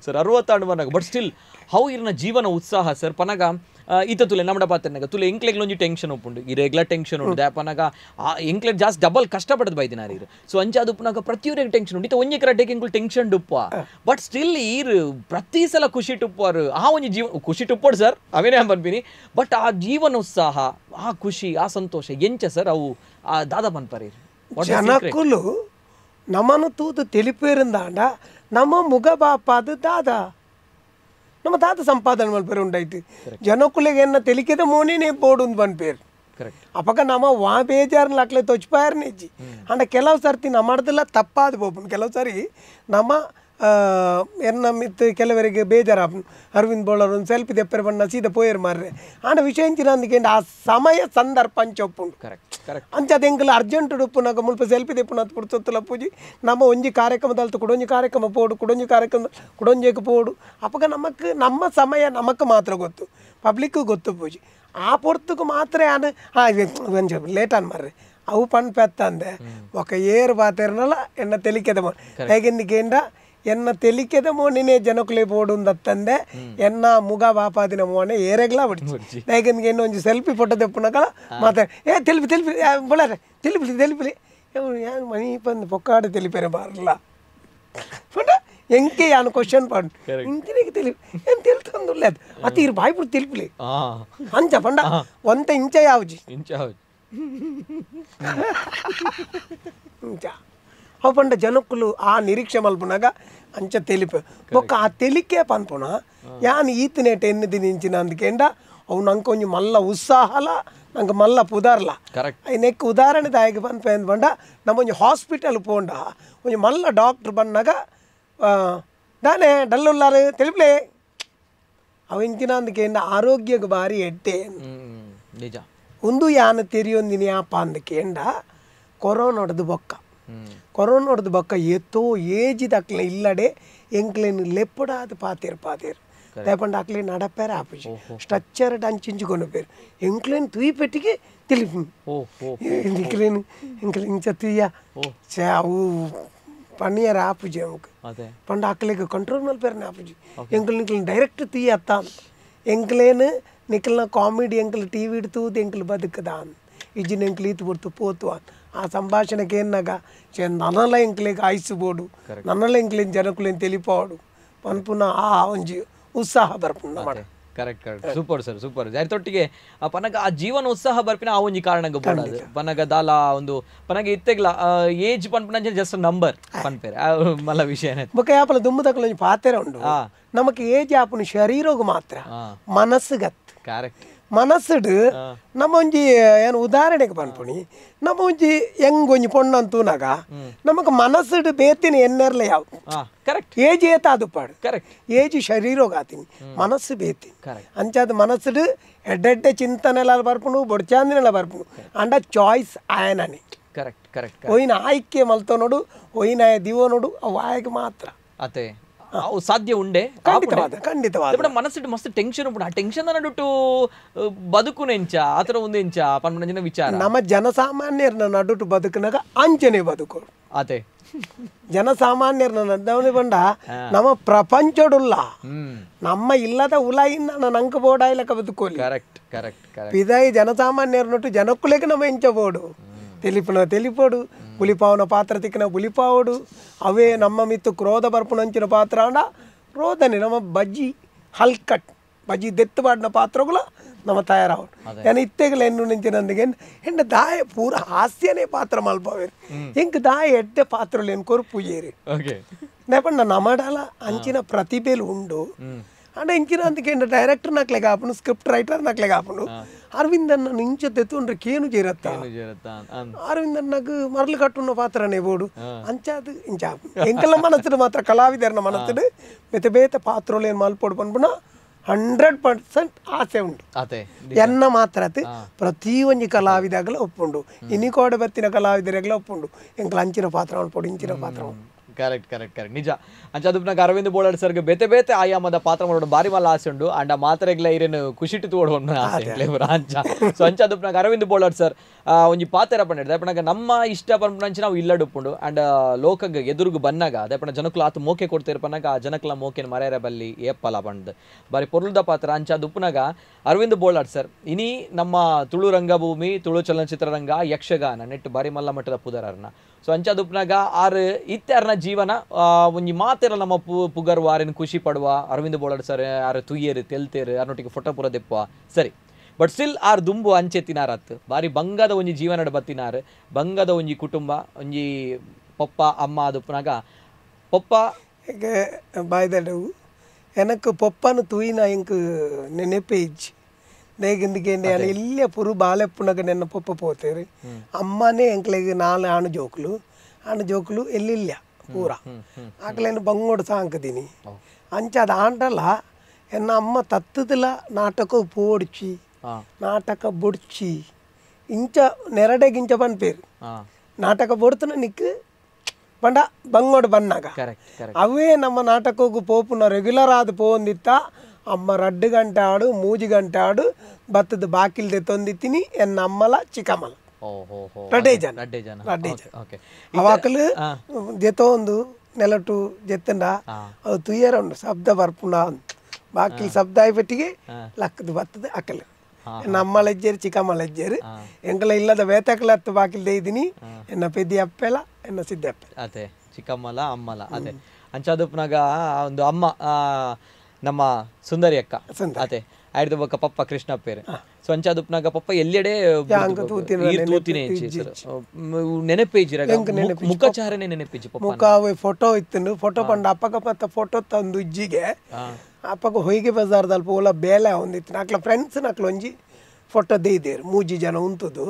ಸರ್ 60 ಆಂಡ್ ಬಂದಾಗ ಬಟ್ ಸ್ಟಿಲ್ ಹೌ ಇರ್ನ ಜೀವನ ಉತ್ಸಾಹ ಸರ್ ಪನಗ ಈತ ತುಲೆ ನಮ್ಮಡ ಪಾತ್ರನಾಗ ತುಲೆ ಎಂಕ್ಲೆಗ್ಲೊಂಜಿ ಟೆನ್ಷನ್ ಉಪ್ಪುಂಡು ಈ ರೆಗ್ಯುಲರ್ ಟೆನ್ಷನ್ ಉಂಡು ದಾಪನಾಗ ಎಂಕ್ಲೆಗ್ ಜಾಸ್ತಿ ಡಬಲ್ ಕಷ್ಟಪಡದ್ ಬೈದಿನಾರೀರು ಸೊ ಅಂಚಾದ ಉಪ್ಪನಾಗ ಪ್ರತಿಯೊರಿಗೆ ಟೆನ್ಷನ್ ಉಂಡು ಈತ ಒಂಜಿ ಕರೆಕ್ಟ್ ಎಂಕ್ಲು ಟೆನ್ಷನ್ ಡುಪ್ಪ ಬಟ್ ಸ್ಟಿಲ್ ಈರು ಪ್ರತಿ ಸಲ ಖುಷಿ ಟುಪ್ಪಾರು ಆ ಒಂಜಿ ಜೀವನ ಖುಷಿ ಟುಪ್ಪೋಡು ಸರ್ ಅವೇನೇ ಬಂದ್ಬಿನಿ ಬಟ್ ಆ ಜೀವನ ಉತ್ಸಾಹ ಆ ಖುಷಿ ಆ ಸಂತೋಷ ಎಂಚ ಸರ್ ಅವು ಆ ದಾದ ಬಂದ್ಪಾರೀರು ಜನಕ್ಕುಲು ನಮ್ಮನ್ನು ತೂದು ತಿಳಿಪೇರಿಂದಾಂಡ ನಮ್ಮ ಮುಗ ಬಾಪಾದ ದಾದ ನಮ್ಮ ದಾದ ಸಂಪಾದನೆ ಮಲ್ಪೇರು ಉಂಟಾಯ್ತು ಜನಕ್ಕುಲೆಗೆ ಎನ್ನ ತೆಲಿಕೆದ ಮೋನಿನೇ ಬೋಡು ಬಂದ್ಪೇರು ಅಪಕ ನಮ್ಮ ವಾ ಬೇಜಾರ್ನ ಅಕ್ಲೆ ತೊಚ್ಪಾಯರ್ನ ಇಜ್ಜಿ ಅಂಡ ಕೆಲವು ಸರ್ತಿ ನಮ್ಮದೆಲ್ಲ ತಪ್ಪಾದ ಬೋಪುಂಡು ಕೆಲವು ಸಾರಿ ನಮ್ಮ ಎನ್ನ ಮಿತ್ ಕೆಲವರಿಗೆ ಬೇಜಾರು ಅರವಿಂದ್ ಬೋಳರ್ ಒಂದು ಸೆಲ್ಫಿ ತೆಪ್ಪರೆ ಬಣ್ಣ ಸೀದಾ ಪೋಯರ್ ಮಾರ್ರೆ ಆಂಡ ವಿಷಯ ಇಂಚಿನ ಆ ಸಮಯ ಸಂದರ್ಭ ಅಂಚೊಪ್ಪುಂಡು ಅಂಚದ ಎಂಕಲ್ ಅರ್ಜೆಂಟ್ ಉಪ್ಪುನಾಗ ಮುಲ್ಪ ಸೆಲ್ಫಿ ತೆಪ್ಪುನ ಪುಡ್ತೊತ್ತಲ ಪೂಜಿ ನಮ್ಮ ಒಂಜಿ ಕಾರ್ಯಕ್ರಮದಲ್ತು ಕುಡೊಂಜಿ ಕಾರ್ಯಕ್ರಮ ಪೋಡು ಕುಡೊಂಜಿ ಕಾರ್ಯಕ್ರಮ ಕುಡೊಂಜೇക്ക് ಪೋಡು ಅಪಗ ನಮಕ್ ನಮ್ಮ ಸಮಯ ನಮಕ್ ಮಾತ್ರ ಗೊತ್ತು ಪಬ್ಲಿಕ್ ಗೊತ್ತು ಪೂಜಿ ಆ ಪೊರ್ತುಕು ಮಾತ್ರ ಆನ ಒಂಚ ಲೇಟ್ ಅನ್ ಮಾರ್ರೆ ಅವು ಪಣ್ ಪೆತ್ತ ಅಂದೆ ఒక ఏరు పాతేరనల ఎన్న తెలికెద ಹೇಗೆಂದಿಗೆಂಡ ಎನ್ನ ತೆಲಿಕೆದ ಮೋನಿನೇ ಜನಕುಲೆ ಬೋಡುಂದತ್ತಂದೆ ಎನ್ನ ಮುಗ ಬಾಪಾದಿನ ಮೋನೆ ಏರೆಗ್ಲ ಬಿಡ್ಚಿ ಹೇಗೆಂದಿಗೆ ಇನ್ನೊಂದು ಒಂಜಿ ಸೆಲ್ಫಿ ಫೋಟೋ ತೆಪ್ಪುನಗಳ ಮಾತಾಡಿ ತಿಳಿಪಿ ಬೋಳಾರೆ ತಿಳಿಪಿ ಮನಿ ಬಂದು ಪೊಕ್ಕಾಡು ತಿಳಿಪೇರೆ ಬಾರಲ್ಲ ಪಂಡ ಎಂಕೆ ಯಾನು ಕ್ವಶನ್ ಪಂಡು ಇಂತಿನಿಗೆ ತಿಳಿಪಿ ಏನು ತಿಳ್ತಂದುಲ್ಲ ಅದು ಮತ್ತೆ ಇರು ಬಾಯಿ ಬಿಡು ತಿಳಿಪಿ ಅಂಚ ಪಂಡ ಒಂತ ಇಂಚ ಯಾವ್ಜಿ ಇಂಚ ಅವು ಪಂಡ ಜನಕ್ಕುಲು ಆ ನಿರೀಕ್ಷೆ ಮಲ್ಪುನಾಗ ಅಂಚ ತೆಲಿಪೆ ಬೊಕ್ಕ ಆ ತೆಲಿಕೆ ಪನ್ಪುನ ಯಾನ್ ಈತನೇಟ ಎನ್ನಿದಿ ನಿಂಚಿನ ಅಂದ್ಕೆಂಡ ಅವು ನಂಗೆ ಒಂಜಿ ಮಲ್ಲ ಉತ್ಸಾಹಲ ನಂಗೆ ಮಲ್ಲ ಪುದಾರ್ಲ ನೆಕ್ ಉದಾಹರಣೆ ದಾಯಿಗೆ ಪನ್ಪೆ ಅಂದ್ ಪಂಡ ನಮ್ಮ ಒಂಜಿ ಹಾಸ್ಪಿಟಲ್ ಪೋಂಡ ಒಂಜಿ ಮಲ್ಲ ಡಾಕ್ಟ್ರ್ ಬನ್ನಾಗ ದಾನೆ ಡಲ್ಲುಲ್ಲಾರು ತಿಳಿಪ್ಲೆ ಅವು ಇಂಚಿನ ಅಂದ್ಕೆಂಡ ಆರೋಗ್ಯಕ್ಕೆ ಬಾರಿ ಎಡ್ಡೆ ನಿಜ ಒಂದು ಯಾನ ತೆರಿಯೊಂದಿನ ಯಾಪ ಅಂದ್ಕೆಂಡ ಕೊರೋನಾ ಹೊಡೆದು ಬೊಕ್ಕ ಕೊರೋನಾ ಹೊಡೆದು ಬೊಕ್ಕ ಎತ್ತೋ ಏಜಿದ ಅಕ್ಲೆ ಇಲ್ಲಡೆ ಎಂಕ್ಲೇನು ಲೆಪ್ಪಡಾದ ಪಾತೇರು ತೇಪಂಡ ಅಕ್ಲೆ ನಡಪೇರೆ ಆಪುಜಿ ಸ್ಟ್ರಕ್ಚರ್ಡ್ ಅಂಚಿಂಚುಕೊಂಡು ಪೇರು ಎಂಕ್ಲೇನು ತುಯಿ ಪೆಟ್ಟಿಗೆ ತಿಳಿಪು ಎಂಕ್ಲೇನು ಇಂಚ ತುಯ್ಯ ಅವು ಪಣಿಯರ ಆಪುಜಿ ಅಮುಕ್ ಪಂಡ ಅಕ್ಲೆಗೆ ಕಂಟ್ರೋಲ್ ಮಲ್ಪೇರನೆ ಆಪುಜಿ ಎಂಕ್ಲೇನು ಡೈರೆಕ್ಟ್ ತುಯ್ಯ ಅತ್ತ ಎಂಕ್ಲೇನು ನಿಕ್ಕಲ್ನ ಕಾಮಿಡಿ ಎಂಕಲ್ ಟಿವಿ ಇಡ್ತೂದು ಎಂಕಲ್ ಬದುಕದಾನ್ ಇಜ್ಜಿನ ಎಂಕ್ಲು ಈತು ಬಿಡ್ತು ಪೋತು ಆ ಸಂಭಾಷಣೆಗೆ ಏನಾಗ ನನ್ನಲ್ಲ ಎಂಕ್ಲಿಗೆ ಆಯಿಸ್ಬೋಡು ನನ್ನಲ್ಲ ಎಂಕ್ಲಿನ ಜನಕ್ಕುಲೇನು ತಿಳಿಪೋಡು ಪನ್ಪುನ ಆ ಒಂಜಿ ಉತ್ಸಾಹ ಬರ್ಪುಂಡು ಮಾಡ ಕರೆಕ್ಟ್ ಸೂಪರ್ ಸರ್ ಸೂಪರ್ ಅದರೊಟ್ಟಿಗೆ ಪನಗ ಆ ಜೀವನ ಉತ್ಸಾಹ ಬರ್ಪಿನ ಆ ಒಂಜಿ ಕಾರಣಗ ಬೋಡದು ಪನಗ ದಾಲ ಒಂದು ಪನಗ ಇತ್ತೆಗ್ಲ ಏಜ್ ಪನ್ಪುನ ಜಸ್ಟ್ ನಂಬರ್ ಪನ್ಪೇರೆ ಮಲ್ಲ ವಿಷಯ ಬೊಕ ಯಾಪಲ ದುಮ್ಮದಕ್ಕಲ ಒಂಜಿ ಪಾತೆರ ಉಂಡು ನಮಕ್ ಏಜ್ ಆಪುನ ಶರೀರೋಗ ಮಾತ್ರ ಮನಸ್ಸುಗತ್ ಕರೆಕ್ಟ್ ಮನಸ್ಸುಡು ನಮ್ಮ ಒಂಜಿ ಏನು ಉದಾಹರಣೆಗೆ ಪನ್ಪುಣಿ ನಮ್ಮ ಒಂಜಿ ಹೆಂಗ್ ಒಂಜಿ ಪೊಣ್ಣು ಅಂತೂನಾಗ ನಮಕ್ ಮನಸ್ಸುಡು ಬೇತಿನ ಎನ್ನೆರ್ಲ ಯಾವ ಕರೆಕ್ಟ್ ಏಜ್ ಏತ ಅದು ಪಾಡು ಕರೆಕ್ಟ್ ಏಜ್ ಶರೀರೋಗ ಆತೀನಿ ಮನಸ್ಸು ಬೇತಿನಿ ಅಂಚಾದ ಮನಸ್ಸುಡು ಎಡ್ಡೆಡ್ಡೆ ಚಿಂತನೆಲ್ಲ ಬರ್ಪುಣು ಬೊಡ್ಚಾಂದಿನೆಲ್ಲ ಬರ್ಪುಣು ಅಂಡ ಚಾಯ್ಸ್ ಆಯನನಿ ಕರೆಕ್ಟ್ ಕರೆಕ್ಟ್ ಒಯ್ನ ಆಯ್ಕೆ ಮಲ್ತೋ ನೋಡು ಒಯ್ನ ದಿವೋ ನೋಡು ಅವು ಆಯ್ಕೆ ಮಾತ್ರ ಅತೆ ಅವು ಸಾಧ್ಯ ಉಂಡೆ ಖಂಡಿತವಾದ ಮನಸ್ಸಿಟ್ಟು ಮಸ್ತ್ ಟೆನ್ಷನ್ ಉಂಟು ಆ ಟೆನ್ಷನ್ ನಡುಟು ಬದುಕು ನೆಂಚ ಆತರ ಒಂದು ಎಂಚ ಪನ್ಪುನಂಚಿನ ವಿಚಾರ ನಮ್ಮ ಜನಸಾಮಾನ್ಯರನ್ನ ನಡುಟು ಬದುಕಿನಾಗ ಅಂಚನೆ ಬದುಕು ಅದೇ ಜನಸಾಮಾನ್ಯರನ್ನ ನಡ್ದವನೇ ಬಂಡ ನಮ್ಮ ಪ್ರಪಂಚಡುಲ್ಲ ನಮ್ಮ ಇಲ್ಲದ ಉಲಾಯಿನ ನಂಕ ಬೋಡಾಯ್ಲಕ ಬದುಕೋಲಿ ಕರೆಕ್ಟ್ ಕರೆಕ್ಟ್ ಕರೆಕ್ಟ್ ಪಿದಾಯಿ ಜನಸಾಮಾನ್ಯರನ್ನೊಟ್ಟು ಜನಕ್ಕುಲೆಕ ನಮ್ಮ ಎಂಚಬೋಡು తెలిపోడు పులిపావున పాత్ర తిక్కిన పులిపావుడు అవే నమ్మ మిత్తు క్రోధ బర్పునంచిన పాత్ర అండ ಕ್ರೋಧನೆ ನಮ್ಮ ಬಜ್ಜಿ ಹಲ್ಕಟ್ ಬಜ್ಜಿ ದೆತ್ತುಪಾಡಿನ ಪಾತ್ರಗಳು ನಮ್ಮ ತಯಾರಾವು ನಾನು ಇತ್ತೆಗಳು ಎನ್ನು ನಿಂತಿನಂದಿಗೆ ಹೆಂಡ ದಾಯ ಪೂರ ಹಾಸ್ಯನೇ ಪಾತ್ರ ಮಲ್ಪವೇರು ಹೆಂಗೆ ದಾಯ ಎಡ್ಡೆ ಪಾತ್ರలు ಎನ್ಕೋರು ಪೂಜೇರಿ నేపండ నమ్మడాల అంచిన ప్రతిభలు ఉండు అంటే ఇంచిన అందుకే డైరెక్టర్ నాకులే కాపును స్క్రిప్ట్ రైటర్ నాకులే కాపును అరవింద్ అన్న నించ తెత్తుండ్ರೆ ಕೇನು ಜೇರತ್ತ ಅರವಿಂದ್ ಅಣ್ಣಗೆ ಮರಳು ಕಟ್ಟುನ್ನ ಪಾತ್ರನೇ ಬೋಡು ಅಂಚಾದು ಇಂಚ ಎಂಕಲ್ಲ ಮನಸ್ಸು ಮಾತ್ರ ಕಲಾವಿದರನ ಮನಸ್ಸು ಬೇತೆ ಬೇತೆ ಪಾತ್ರಗಳು ಏನು ಮಲ್ಪೋಡು ಬಂದ್ಬಿಡ 100% ಆಸೆ ಉಂಟು ಎನ್ನ ಮಾತ್ರ ಪ್ರತಿ ಒಂಜಿ ಕಲಾವಿದಾಗಲ ಒಪ್ಪುಂಡು ಇನಿಕೋಡೆ ಬತ್ತಿನ ಕಲಾವಿದರೆಗಲ ಒಪ್ಪುಂಡು ಎಂಕಲ ಅಂಚಿನ ಪಾತ್ರ ಮಲ್ಪೋಡು ಇಂಚಿನ ಪಾತ್ರ ಕರೆಕ್ಟ್ ಕರೆಕ್ಟ್ ಕರೆಕ್ಟ್ ನಿಜ ಅಂಚ ಅರವಿಂದ್ ಬೋಳಾಡ್ ಸರ್ಗೆ ಬೇತೆ ಬೇತೆ ಆಯಾಮದ ಪಾತ್ರ ಮಾಡೋದು ಬಾರಿ ಮಲ್ಲ ಆಸೆ ಉಂಡು ಅಂಡ ಮಾತ್ರೆಗ್ಲ ಇರೇನು ಖುಷಿಟ್ಟು ತೋಡೋಣ ಆಸೆ ಅಂಚ ಸೊ ಅಂಚ ಅದುಪ್ನಾಗ ಅರವಿಂದ್ ಬೋಳಾಡ್ ಸರ್ ಒಂಜಿ ಪಾತೆರ ಪಂಡಿಡ್ದೆ ಅಪ್ಪನಾಗ ನಮ್ಮ ಇಷ್ಟ ಪಂಪಂಚ ನಾವು ಇಲ್ಲಡುಪ್ಪುಂಡು ಅಂಡ್ ಲೋಕಗ್ ಎದುರುಗು ಬನ್ನಾಗ ಅದೇಪಣ ಜನಕ್ಕಲು ಆತು ಮೋಕೆ ಕೊಡ್ತೀರ ಪನ್ನಾಗ ಆ ಜನಕ್ಕಲ ಮೋಕೆನ ಮರ್ಯಾರ ಬಲ್ಲಿ ಏಪ್ಪಲ ಪಂಡ್ ಬಾರಿ ಪೊರ್ಲುದ ಪಾತ್ರ ಅಂಚ ಅದುಪ್ಪನಾಗ ಅರವಿಂದ್ ಬೋಳಾಡ್ ಸರ್ ಇನಿ ನಮ್ಮ ತುಳು ರಂಗಭೂಮಿ ತುಳು ಚಲನಚಿತ್ರರಂಗ ಯಕ್ಷಗಾನ ನೆಟ್ಟು ಬಾರಿ ಮಲ್ಲ ಮಟ್ಟದ ಪುದರರ್ನ ಸೊ ಅಂಚಾದುಪ್ನಾಗ ಆರು ಇತ್ಯಾರನ ಜೀವನ ಒಂಜಿ ಮಾತೆರ ನಮ್ಮ ಪುಗರ್ವ ಆರೇನು ಖುಷಿ ಪಡುವ ಅರವಿಂದ್ ಬೋಳಾಡ್ ಸರ್ ಆರು ತುಯ್ಯರು ತೆಲ್ತೇರು ಆರನೊಟ್ಟಿಗೆ ಫೋಟೋ ಪೂರ ದೆಪ್ಪುವ ಸರಿ ಬಟ್ ಸ್ಟಿಲ್ ಆರು ದುಂಬು ಅಂಚೆತ್ತಿನಾರತ್ತು ಬಾರಿ ಬಂಗದ ಒಂಜಿ ಜೀವನ ಬತ್ತಿನಾರು ಬಂಗದ ಒಂಜಿ ಕುಟುಂಬ ಒಂಜಿ ಪಪ್ಪ ಅಮ್ಮ ಅದುಪ್ನಾಗ ಪಪ್ಪ ಬಾಯ್ದವು ಎನಕ್ ಪಪ್ಪನು ತೂಯಿನ ಎಂಕ್ ನೆನೆಪೇಜ್ నేగిందుకేంటి అని ఇల్లే పురు బాలెప్పునక నిన్న పప్ప పోతారు అమ్మనే ఎంకలేగి 4 ఆను జోకులు ఎల్లిల్ల పూర ఆకలేని బంగోడు సాంక తిని అంచ దాంటల ఎన్న అమ్మ తత్తుల నాటక పోడ్చి నాటక బొడ్చి ఇంచ నెరడెగించ పని పేరు నాటక బొడుతున్న నీకు ಬಂಡ ಬಂಗೋಡು ಬನ್ನಾಗ ಅವೇ ನಮ್ಮ ನಾಟಕಕ್ಕೂ ಪೋಪುನ ರೆಗ್ಯುಲರ್ ಆದ ಪೋಂದಿತ್ತ ಅಮ್ಮ ರಡ್ಡು ಗಂಟೆ ಆಡು ಮೂಜಿ ಗಂಟೆ ಆಡು ಬತ್ತದ ಬಾಕಿಲ್ದೆ ತೊಂದಿತ್ತೀನಿ ಎನ್ನ ಅಮ್ಮಲ ಚಿಕ್ಕಮ್ಮಲ ರಡ್ಡೆ ಜನ ಅವಾಕಲು ಜೆತೊಂದು ನೆಲಟು ಜೆತ್ತಂಡ ಅದು ತುಯ್ಯರ ಉಂಡು ಶಬ್ದ ಬರ್ಪುಂಡ ಬಾಕಿಲ್ ಶಬ್ದ ಆಯ್ಪಟ್ಟಿಗೆ ಲಕ್ಕದು ಬತ್ತದ ಅಕ್ಕಲು ಎನ್ನ ಅಮ್ಮಲ ಹೆಜ್ಜೇರು ಚಿಕ್ಕಮ್ಮಲ ಹೆಜ್ಜೇರು ಎಂಕಲ ಇಲ್ಲದ ವೇತಕಲ ಬಾಕಿಲ್ದೆ ಇದ್ದೀನಿ ಎನ್ನ ಪೆದ್ದಿ ಅಪ್ಪೆಲ ಎನ್ನ ಸಿದ್ಧ ಅಪ್ಪೆ ಅದೇ ಚಿಕ್ಕಮ್ಮಲ ಅಮ್ಮಲ ಅದೇ ಅಂಚಾದುಪ್ನಾಗ ಒಂದು ಅಮ್ಮ ನಮ್ಮ ಸುಂದರಿ ಅಕ್ಕ ಅದೇ ಆಯ್ತು ಬೊಕ್ಕ ಪಪ್ಪ ಕೃಷ್ಣ ಪೇರು ಸೊ ಅಂಚಾದುಪ್ನಾಗ ಪಪ್ಪ ಎಲ್ಲೆಡೆ ನೆನಪೇಜಿರಾಗ ಮುಖಚಾರನೆ ನೆನಪೇಜಿ ಮುಖ ಫೋಟೋ ಇತ್ತು ಫೋಟೋ ಪಂಡ ಅಪ್ಪಗ ಪತ್ತ ಫೋಟೋ ತಂದು ಇಜ್ಜಿಗೆ ಅಪ್ಪಗ ಹೊಯ್ಗೆ ಬಜಾರ್ದಲ್ಲಿ ಪೋಲ ಬೇಲೆ ಒಂದಿತ್ತು ನಾಕ್ಲ ಫ್ರೆಂಡ್ಸ್ ನಾಕ್ಲ ಒಂಜಿ ಫೋಟೋ ದೇಯ್ದೇರು 3 ಜನ ಉಂತದು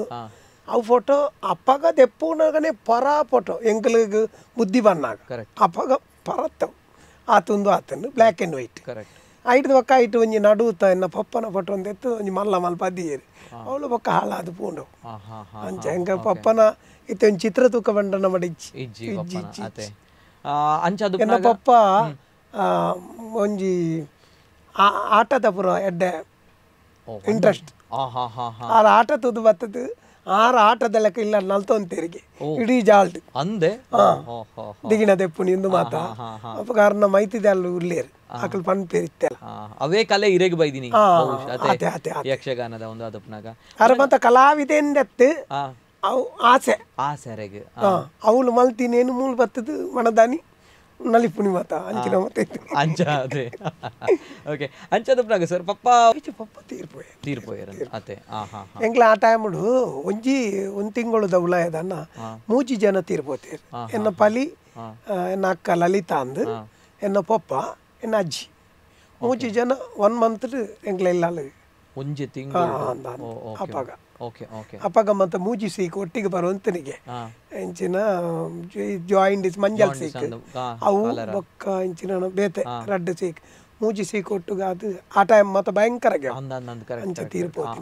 ಅವು ಫೋಟೋ ಅಪ್ಪಗ ದೆಪ್ಪುನಾಗನೆ ಪರ ಫೋಟೋ ಎಂಕಲಿಗೆ ಬುದ್ಧಿ ಬನ್ನಾಗ ಅಪ್ಪಗ ಪರತ್ತವು ಆತೊಂದು ಆತನು ಬ್ಲ್ಯಾಕ್ ಆ್ಯಂಡ್ ವೈಟ್ ಐದು ಪಕ್ಕ ಐಟು ಒಂಜಿ ನಡುತ್ತ ಎನ್ನ ಪಪ್ಪನ ಫೋಟೋ ಒಂದು ಎತ್ತು ಒಂಜಿ ಮಲ್ಲ ಮಲ್ಪ ಅದಿಯೇರಿ ಅವಳು ಪಕ್ಕ ಹಾಳಾದು ಪೂಂಡು ಅಂಚ ಹೆಂಗ ಪಪ್ಪನ ಇತ್ತೆ ಒಂದು ಚಿತ್ರ ತೂಕ ಬಂಡನ ಮಾಡಿ ಎನ್ನ ಪಪ್ಪ ಒಂಜಿ ಆಟದ ಪುರ ಎಡ್ಡೆ ಇಂಟ್ರೆಸ್ಟ್ ಆ ಆಟ ತುದು ಬತ್ತದು 6 ಆಟದ ಲೆಕ್ಕ ಇಲ್ಲ 40 ಇಡೀ ಜಾಲ್ಡ್ ಅಂದೆ ದಿಗಿನ ದೆಪ್ಪುನಿ ಇಂದು ಮಾತ ಅಪ್ಪ ಕಾರಣ ಮೈತಿದೆ ಅಲ್ಲಿ ಉರ್ಲೇರು ಆಕಲ್ ಪನ್ ಪೇರಿತ್ತೆಲ್ಲ ಅವೇ ಕಲೆ ಇರೆಗೆ ಬೈದಿನಿ ಯಕ್ಷಗಾನದ ಒಂದು ಅದಪ್ಪನಾಗ ಅರ ಮತ್ತ ಕಲಾವಿದೆಂದೆತ್ತು ಅವು ಆಸೆ ಆಸೆರೆಗೆ ಅವಳು ಮಲ್ತೀನಿ ಏನು ಮೂಲ ಬತ್ತದು ಮಣದಾನಿ ನಲಿಪುನಿ ಮಾತ ಅಂಚಿನ ಮತ್ತೆ ಅಂಚ ಅದೇ ಓಕೆ ಅಂಚದಪ್ಪನಾಗ ಸರ್ ಪಪ್ಪ ತೀರ್ಪೋಯರು ಅದೇ ಎಂಗ್ಲ ಆ ಟೈಮಡು ಒಂದು ತಿಂಗಳದ ಉಲಾಯದನ್ನ 3 ಜನ ತೀರ್ಪೋತೀರು ಎನ್ನ ಪಲಿ ಎನ್ನ ಅಕ್ಕ ಲಲಿತಾ ಅಂದು ಎನ್ನ ಪಪ್ಪ ಎನ್ನ ಅಜ್ಜಿ 3 ಜನ 1 ಮಂತ್ ಎಂಗ್ಲ ಇಲ್ಲ ಒಂಜಿ ತಿಂಗಳು ಅಪ್ಪಾಗ ಅಪ್ಪಾಗ ಮತ್ತೆ ಮೂಜಿ ಸೀಕ್ ಒಟ್ಟಿಗೆ ಬರುವಂತನಿಗೆ ಎಂಚಿನ ಜಾಯಿಂಟ್ ಮಂಜಲ್ ಸೀಕ್ ಅವು ಬೊಕ್ಕ ಎಂಚಿನ ಬೇತೆ ರಡ್ಡ್ ಸೀಕ್ ಮೂಜಿ ಸೀಕ್ ಒಟ್ಟುಗ ಅದು ಆ ಟೈಮ್ ಮತ್ತೆ ಭಯಂಕರ ಅಂಚ ತೀರ್ಪೋತಿ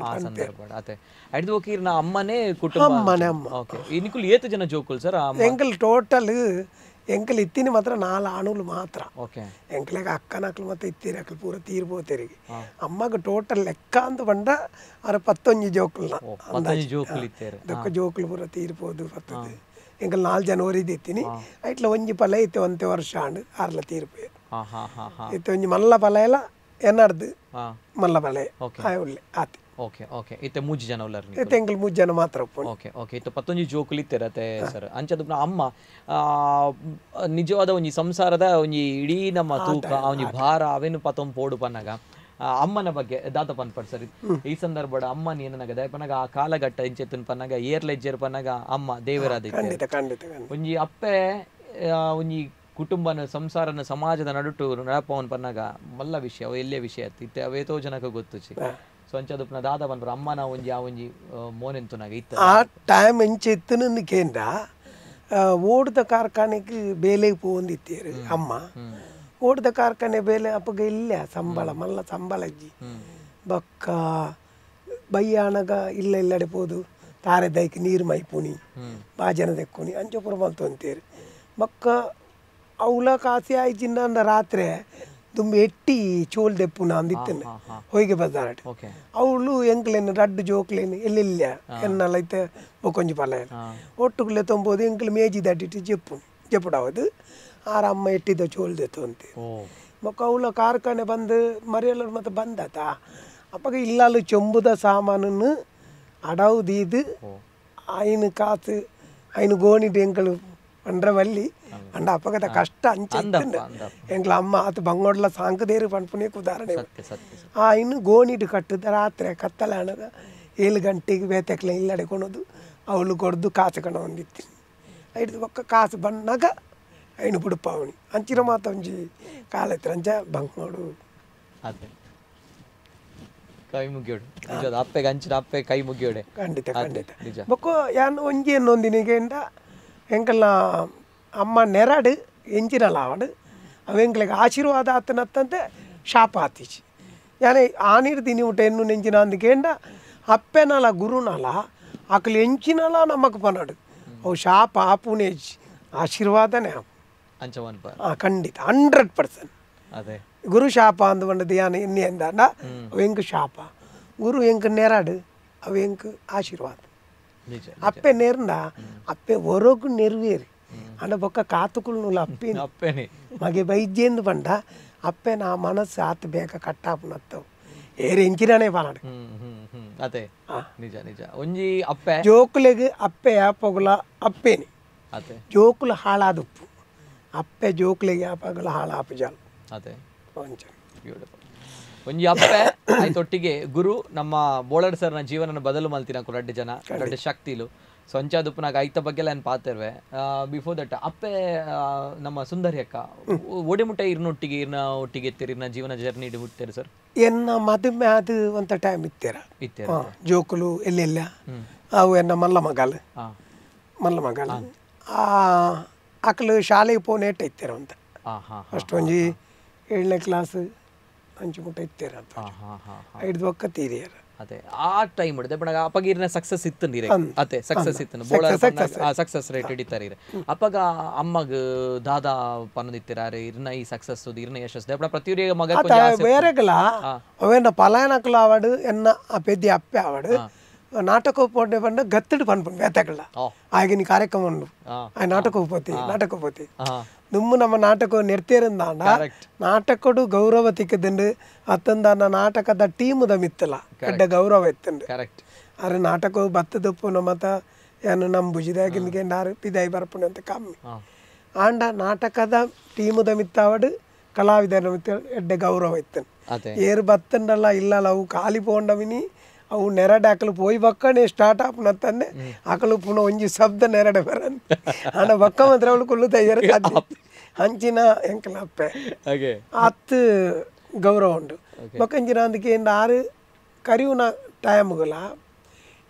ಅಮ್ಮನೇ ಕುಟುಂಬ ಅಮ್ಮನೇ ಅಮ್ಮ ಇನಿಕುಲ್ ಏತು ಜನ ಜೋಕುಲ್ ಸರ್ ಎಂಕಲ್ ಟೋಟಲ್ ಎಂಕಲ್ ಇತ್ತಿನ ಮಾತ್ರ 4 ಆಣುಗಳು ಮಾತ್ರ ಓಕೆ ಎಂಕಲೆಗ ಅಕ್ಕನಕ್ಲು ಮತ್ತೆ ಇತ್ತೀರಿ ಅಕ್ಲು ಪೂರ ತೀರ್ಬೋತೆರಿಗೆ ಅಮ್ಮಗ ಟೋಟಲ್ ಲೆಕ್ಕ ಅಂತ ಬಂಡ ಅರ 15 ಜೋಕುಲ್ನ ದೊಕ್ಕ ಜೋಕುಲು ಪೂರ ತೀರ್ಬೋದು ಬರ್ತದೆ ಎಂಕಲ್ 4 ಜನವರಿ ಇತ್ತೀನಿ ಐಟ್ಲ ಒಂಜಿ ಪಲ ಇತ್ತೆ ಒಂತೆ ವರ್ಷ ಆಂಡು ಆರ್ಲ ತೀರ್ಪೇ ಇತ್ತೆ ಒಂಜಿ ಮಲ್ಲ ಪಲ ಎಲ್ಲ ಎನ್ನಡ್ದು ಮಲ್ಲ ಪಲ ಒಳ್ಳೆ ಆತಿ ಓಕೆ ಓಕೆ ಇತ್ತೆ 3 ಜನ ಉಳ್ಳರ್ ಇತ್ತೆ ಎಂಕಲ್ 3 ಜನ ಮಾತ್ರ ಓಕೆ ಓಕೆ ಇತ್ತೆ 15 ಜೋಕುಲು ಇತ್ತೆರತೆ ಸರ್ ಅಂಚದ ಅಮ್ಮ ನಿಜವಾದ ಒಂಜಿ ಸಂಸಾರದ ಒಂಜಿ ಇಡೀ ನಮ್ಮ ತೂಕ ಒಂಜಿ ಭಾರ ಅವೇನು ಪತೊಂದು ಪೋಡು ಪನ್ನಗ ಅಮ್ಮನ ಬಗ್ಗೆ ದಾತ ಪನ್ಪಡ್ ಸರ್ ಈ ಸಂದರ್ಭದ ಅಮ್ಮ ಏನನಾಗ ಪನ್ನಗ ಆ ಕಾಲಘಟ್ಟ ಇಂಚೆತ್ತನ್ ಪನ್ನಗ ಏರ್ಲೆಜ್ಜರ್ ಪನ್ನಗ ಅಮ್ಮ ದೇವರಾದ ಒಂಜಿ ಅಪ್ಪೆ ಒಂಜಿ ಕುಟುಂಬನ ಸಂಸಾರನ ಸಮಾಜದ ನಡುಟು ನಡಪವನ್ ಪನ್ನಗ ಮಲ್ಲ ವಿಷಯ ಅವ ಎಲ್ಲೇ ವಿಷಯ ಇತ್ತೆ ಅವೇತೋ ಜನಕ್ಕೆ ಗೊತ್ತು ಸೊ ಅಂಚದಪ್ಪನ ದಾದ ಬಂದ್ರು ಅಮ್ಮನ ಒಂಜಿ ಆ ಒಂಜಿ ಮೋನೆಂತುನಾಗ ಇತ್ತು ಆ ಟೈಮ್ ಎಂಚ ಇತ್ತನ ಕೇಂದ್ರ ಓಡ್ದ ಕಾರ್ಖಾನೆಗೆ ಬೇಲೆಗೆ ಪೋಂದಿತ್ತೇರು ಅಮ್ಮ ಓಡ್ದ ಕಾರ್ಖಾನೆ ಬೇಲೆ ಅಪ್ಪಗ ಇಲ್ಲ ಸಂಬಳ ಮಲ್ಲ ಸಂಬಳ ಅಜ್ಜಿ ಬಕ್ಕ ಬಯ್ಯಾಣಗ ಇಲ್ಲ ಇಲ್ಲಡೆ ಪೋದು ತಾರೆ ದೈಕ್ ನೀರು ಮೈಪುನಿ ಬಾಜನ ದೆಕ್ಕುನಿ ಅಂಚಪುರ ಮಲ್ತು ಅಂತೀರಿ ಬಕ್ಕ ಅವಳ ಕಾಸಿ ಆಯ್ಚಿಂದ ಅಂದ ರಾತ್ರಿ ತುಂಬ ಎಟ್ಟಿ ಚೋಲ್ ದೆಪ್ಪುನ ಅಂದಿತ್ತೇನೆ ಹೊಯ್ಗೆ ಬದ್ದಾರಟ್ ಅವಳು ಎಂಕ್ಲೇನು ರಡ್ಡು ಜೋಕ್ಲೇನು ಎಲ್ಲೆಲ್ಲ ಎನ್ನಲ್ಲ ಐತೆ ಬೊಕೊಂಜಿ ಪಲ ಒಟ್ಟುಗ್ಲೆ ತೊಂಬೋದು ಎಂಕ್ಲು ಮೇಜಿ ದಡ್ಡಿಟ್ಟು ಜಪ್ಪುಡಾವದು ಆರ ಅಮ್ಮ ಎಟ್ಟಿದ್ದ ಚೋಲ್ ದೆತ್ತು ಅಂತೆ ಮೊಕ್ಕ ಅವಳ ಕಾರ್ಖಾನೆ ಬಂದು ಮರಿಯಲ್ಲ ಮತ್ತೆ ಬಂದತ ಅಪ್ಪಗ ಇಲ್ಲಲು ಚೊಂಬುದ ಸಾಮಾನನ್ನು ಅಡವುದೀದು ಐನು ಕಾಸು ಐನು ಗೋಣಿಟ್ಟು ಎಂಕಲು ಪಂಡ್ರವಲ್ಲಿ ಅಂಡ ಅಪ್ಪಗದ ಕಷ್ಟ ಅಂಚಂದ ಎಂಗ್ಲ ಅಮ್ಮ ಆತ ಬಂಗೋಡ್ಲ ಸಾಂಕದೇರು ಪಂಪುನೇ ಉದಾಹರಣೆ ಆ ಇನ್ನು ಗೋಣಿಟ್ಟು ಕಟ್ಟದ ರಾತ್ರಿ ಕತ್ತಲ ಹಣಗ 7 ಗಂಟೆಗೆ ಬೇತೆಕ್ಲೆ ಇಲ್ಲಡೆ ಕೊಣೋದು ಅವಳು ಕೊಡ್ದು ಕಾಸು ಕಣ ಹೊಂದಿತ್ತೀನಿ ಐದು ಪಕ್ಕ ಕಾಸು ಬಣ್ಣಗ ಐನು ಬುಡುಪಾವಣಿ ಅಂಚಿರ ಮಾತ ಒಂಜಿ ಕಾಲತ್ರ ಅಂಚ ಬಂಗೋಡು ಅದೇ ಕೈ ಮುಗಿಯೋಡು ನಿಜವಾದ ಅಪ್ಪೆಗೆ ಅಂಚಿನ ಅಪ್ಪೆ ಕೈ ಮುಗಿಯೋಡೆ ಖಂಡಿತ ಖಂಡಿತ ಬೊಕ್ಕ ಯಾನ್ ಒಂಜಿ എന്നൊന്നിനികേണ്ട ಎಂಕಲ್ನ ಅಮ್ಮ ನೆರಡು ಎಂಚಿನಲ್ಲ ಆವಡು ಅವೆಂಕ್ಲೆಗೆ ಆಶೀರ್ವಾದ ಆತನತ್ತಂತೆ ಶಾಪ ಆತಿಚಿ ಯಾನೆ ಆನಿರ್ ತಿನಿ ಊಟ ಎನ್ನು ನೆಂಚಿನ ಅಂದಿಕೇಂಡ ಅಪ್ಪೆನಲ ಗುರುನಲ ಆಕಲು ಎಂಚಿನಲ ನಮಕ್ ಪನಡು ಅವು ಶಾಪ ಆಪುನೇಜ್ ಆಶೀರ್ವಾದನೇ ಖಂಡಿತ 100%. ಅದೇ ಗುರು ಶಾಪ ಅಂದು ಬಂಡದು ಯಾನ ಎನ್ನಿ ಎಂದಾಂಡ ಅವೆಂಕ್ ಶಾಪ ಗುರು ಎಂಕ್ ನೆರಡು ಅವೆಂಕ್ ಆಶೀರ್ವಾದ ಅಪ್ಪೆ ನೆರ್ಂಡ ಅಪ್ಪೆ ಹೊರಗು ನೆರವೇರಿ ಅಂಡ ಬೊಕ್ಕ ಕಾತುಕುಲ್ನುಲ ಅಪ್ಪೇನೆ ಮಗೆ ಬೈಜ್ಜೆಂದು ಬಂಡ ಅಪ್ಪೆ ನಾ ಮನಸ್ಸು ಆತ ಬೇಗ ಕಟ್ಟಾಪುನತ್ತವು ಏರು ಎಂಚಿನೇ ಪಾನಾಡು ಅದೇ ನಿಜ ನಿಜ ಒಂಜಿ ಅಪ್ಪೆ ಜೋಕುಲೆಗೆ ಅಪ್ಪೆ ಯಾಪಗುಲ ಅಪ್ಪೇನೆ ಅದೇ ಜೋಕುಲು ಹಾಳಾದುಪ್ಪು ಅಪ್ಪೆ ಜೋಕುಲೆಗೆ ಯಾಪಗುಲ ಹಾಳಾಪು ಜಾಲ ಅದೇ ಒಂಜಿ ಅಪ್ಪೆ ಆಯ್ತೊಟ್ಟಿಗೆ ಗುರು ನಮ್ಮ ಬೋಳಡ್ ಸರ್ನ ಜೀವನ ಬದಲು ಮಲ್ತಿನಕು ರಡ್ಡು ಜನ ರಡ್ಡು ಶಕ್ತಿಲು ಸಂಚಾದುಪ್ಪನಾಗ ಐತ ಬಗ್ಗೆ ಏನು ಪಾತಿರ್ವೆ ಬಿಫೋರ್ ದಟ್ ಅಪ್ಪೆ ನಮ್ಮ ಸುಂದರಿ ಅಕ್ಕ ಒಡೆಮುಟ್ಟ ಇರ್ನೊಟ್ಟಿಗೆ ಒಟ್ಟಿಗೆ ಎತ್ತಿರಿ ಇರ್ನ ಜೀವನ ಜರ್ನಿ ಬಿಡ್ತೀರಿ ಸರ್ ಎನ್ನ ಮದುವೆ ಅದು ಒಂತ ಟೈಮ್ ಇತ್ತೇರ ಜೋಕುಲು ಎಲ್ಲೆಲ್ಲ ಅವು ಎನ್ನ ಮಲ್ಲ ಮಗಲು ಅಕ್ಕಲು ಶಾಲೆಗೆ ಪೋನ್ ಏಟ್ ಇತ್ತೇರ ಅಂತ ಫಸ್ಟ್ ಒಂಜಿ 7ನೇ ಕ್ಲಾಸ್ ಅಂಚು ಮುಟ್ಟ ಇತ್ತೇರ ಅಂತ 5 ಒಕ್ಕ ತೀರಿಯರ ಅದೇ ಆ ಟೈಮ್ ಹಿಡಿದೆ ಬಟ್ ಅಪ್ಪಗಿರ್ನ ಸಕ್ಸಸ್ ಇತ್ತು ನೀರೆ ಅದೇ ಸಕ್ಸಸ್ ಇತ್ತು ಬೋಳರ್ ಸಕ್ಸಸ್ ರೇಟ್ ಹಿಡಿತಾರೆ ಅಪ್ಪಗ ಅಮ್ಮಗ ದಾದಾ ಪನ್ನದಿತ್ತಿರಾರೆ ಇರ್ನ ಈ ಸಕ್ಸಸ್ ಇರ್ನ ಯಶಸ್ಸು ಬಟ್ ಪ್ರತಿಯೊಬ್ಬರಿಗೆ ಮಗ ಬೇರೆಗಲ ಅವೇನ ಪಲಾಯನಕಲ ಆವಡು ಎನ್ನ ಪೆದ್ದಿ ಅಪ್ಪೆ ಆವಡು ನಾಟಕ ಪೋಡೆ ಬಂಡ ಗತ್ತಡು ಪನ್ಪುಂಡು ಬೇತಕಲ್ಲ ಆಗಿನ ಕಾರ್ಯಕ್ರಮ ಉಂಡು ಆ ನಾಟಕ ಹೋತಿ ದುಮ್ಮು ನಮ್ಮ ನಾಟಕ ನೆರ್ತಿರಂದಾಂಡ ನಾಟಕಡು ಗೌರವ ತಿಕ್ಕದಂಡು ಅತ್ತಂದಾನ ನಾಟಕದ ಟೀಮುದ ಮಿತ್ತಲ ಎಡ್ಡ ಗೌರವ ಎತ್ತಂಡು ಅರೆ ನಾಟಕ ಬತ್ತದಪ್ಪು ನಮ್ಮತ ಏನು ನಮ್ಮ ಭುಜದಾಗಿಂದಗೆ ನಾರು ಪಿದಾಯಿ ಬರ್ಪುಣೆ ಅಂತ ಕಮ್ಮಿ ಆಂಡ ನಾಟಕದ ಟೀಮುದ ಮಿತ್ತಾವಡು ಕಲಾವಿದರ ಮಿತ್ತ ಎಡ್ಡ ಗೌರವ ಎತ್ತಂಡು ಏರು ಬತ್ತಂಡಲ್ಲ ಇಲ್ಲಲ್ಲ ಅವು ಖಾಲಿ ಪೋಂಡವಿನಿ ಅವು ನೆರಡು ಆಕಲು ಪೋಯಿ ಬಕ್ಕನೆ ಸ್ಟಾರ್ಟ್ ಆಪುನತ್ತಂದೆ ಆಕಲು ಪುನಃ ಒಂಜಿ ಶಬ್ದ ನೆರಡೆ ಬರನ್ ಆಂಡ ಬಕ್ಕ ಮಾತ್ರ ಅವಳು ಕುಲ್ಲು ತಯ್ಯಾರ ಹಂಚಿನ ಎಂಕಲ ಅಪ್ಪೆ ಅತ್ತು ಗೌರವ ಉಂಡು ಬಕ್ಕಂಚಿನ ಅಂದಕ್ಕೆ ಆರು ಕರಿಯುನ ಟೈಮ್ಗಳ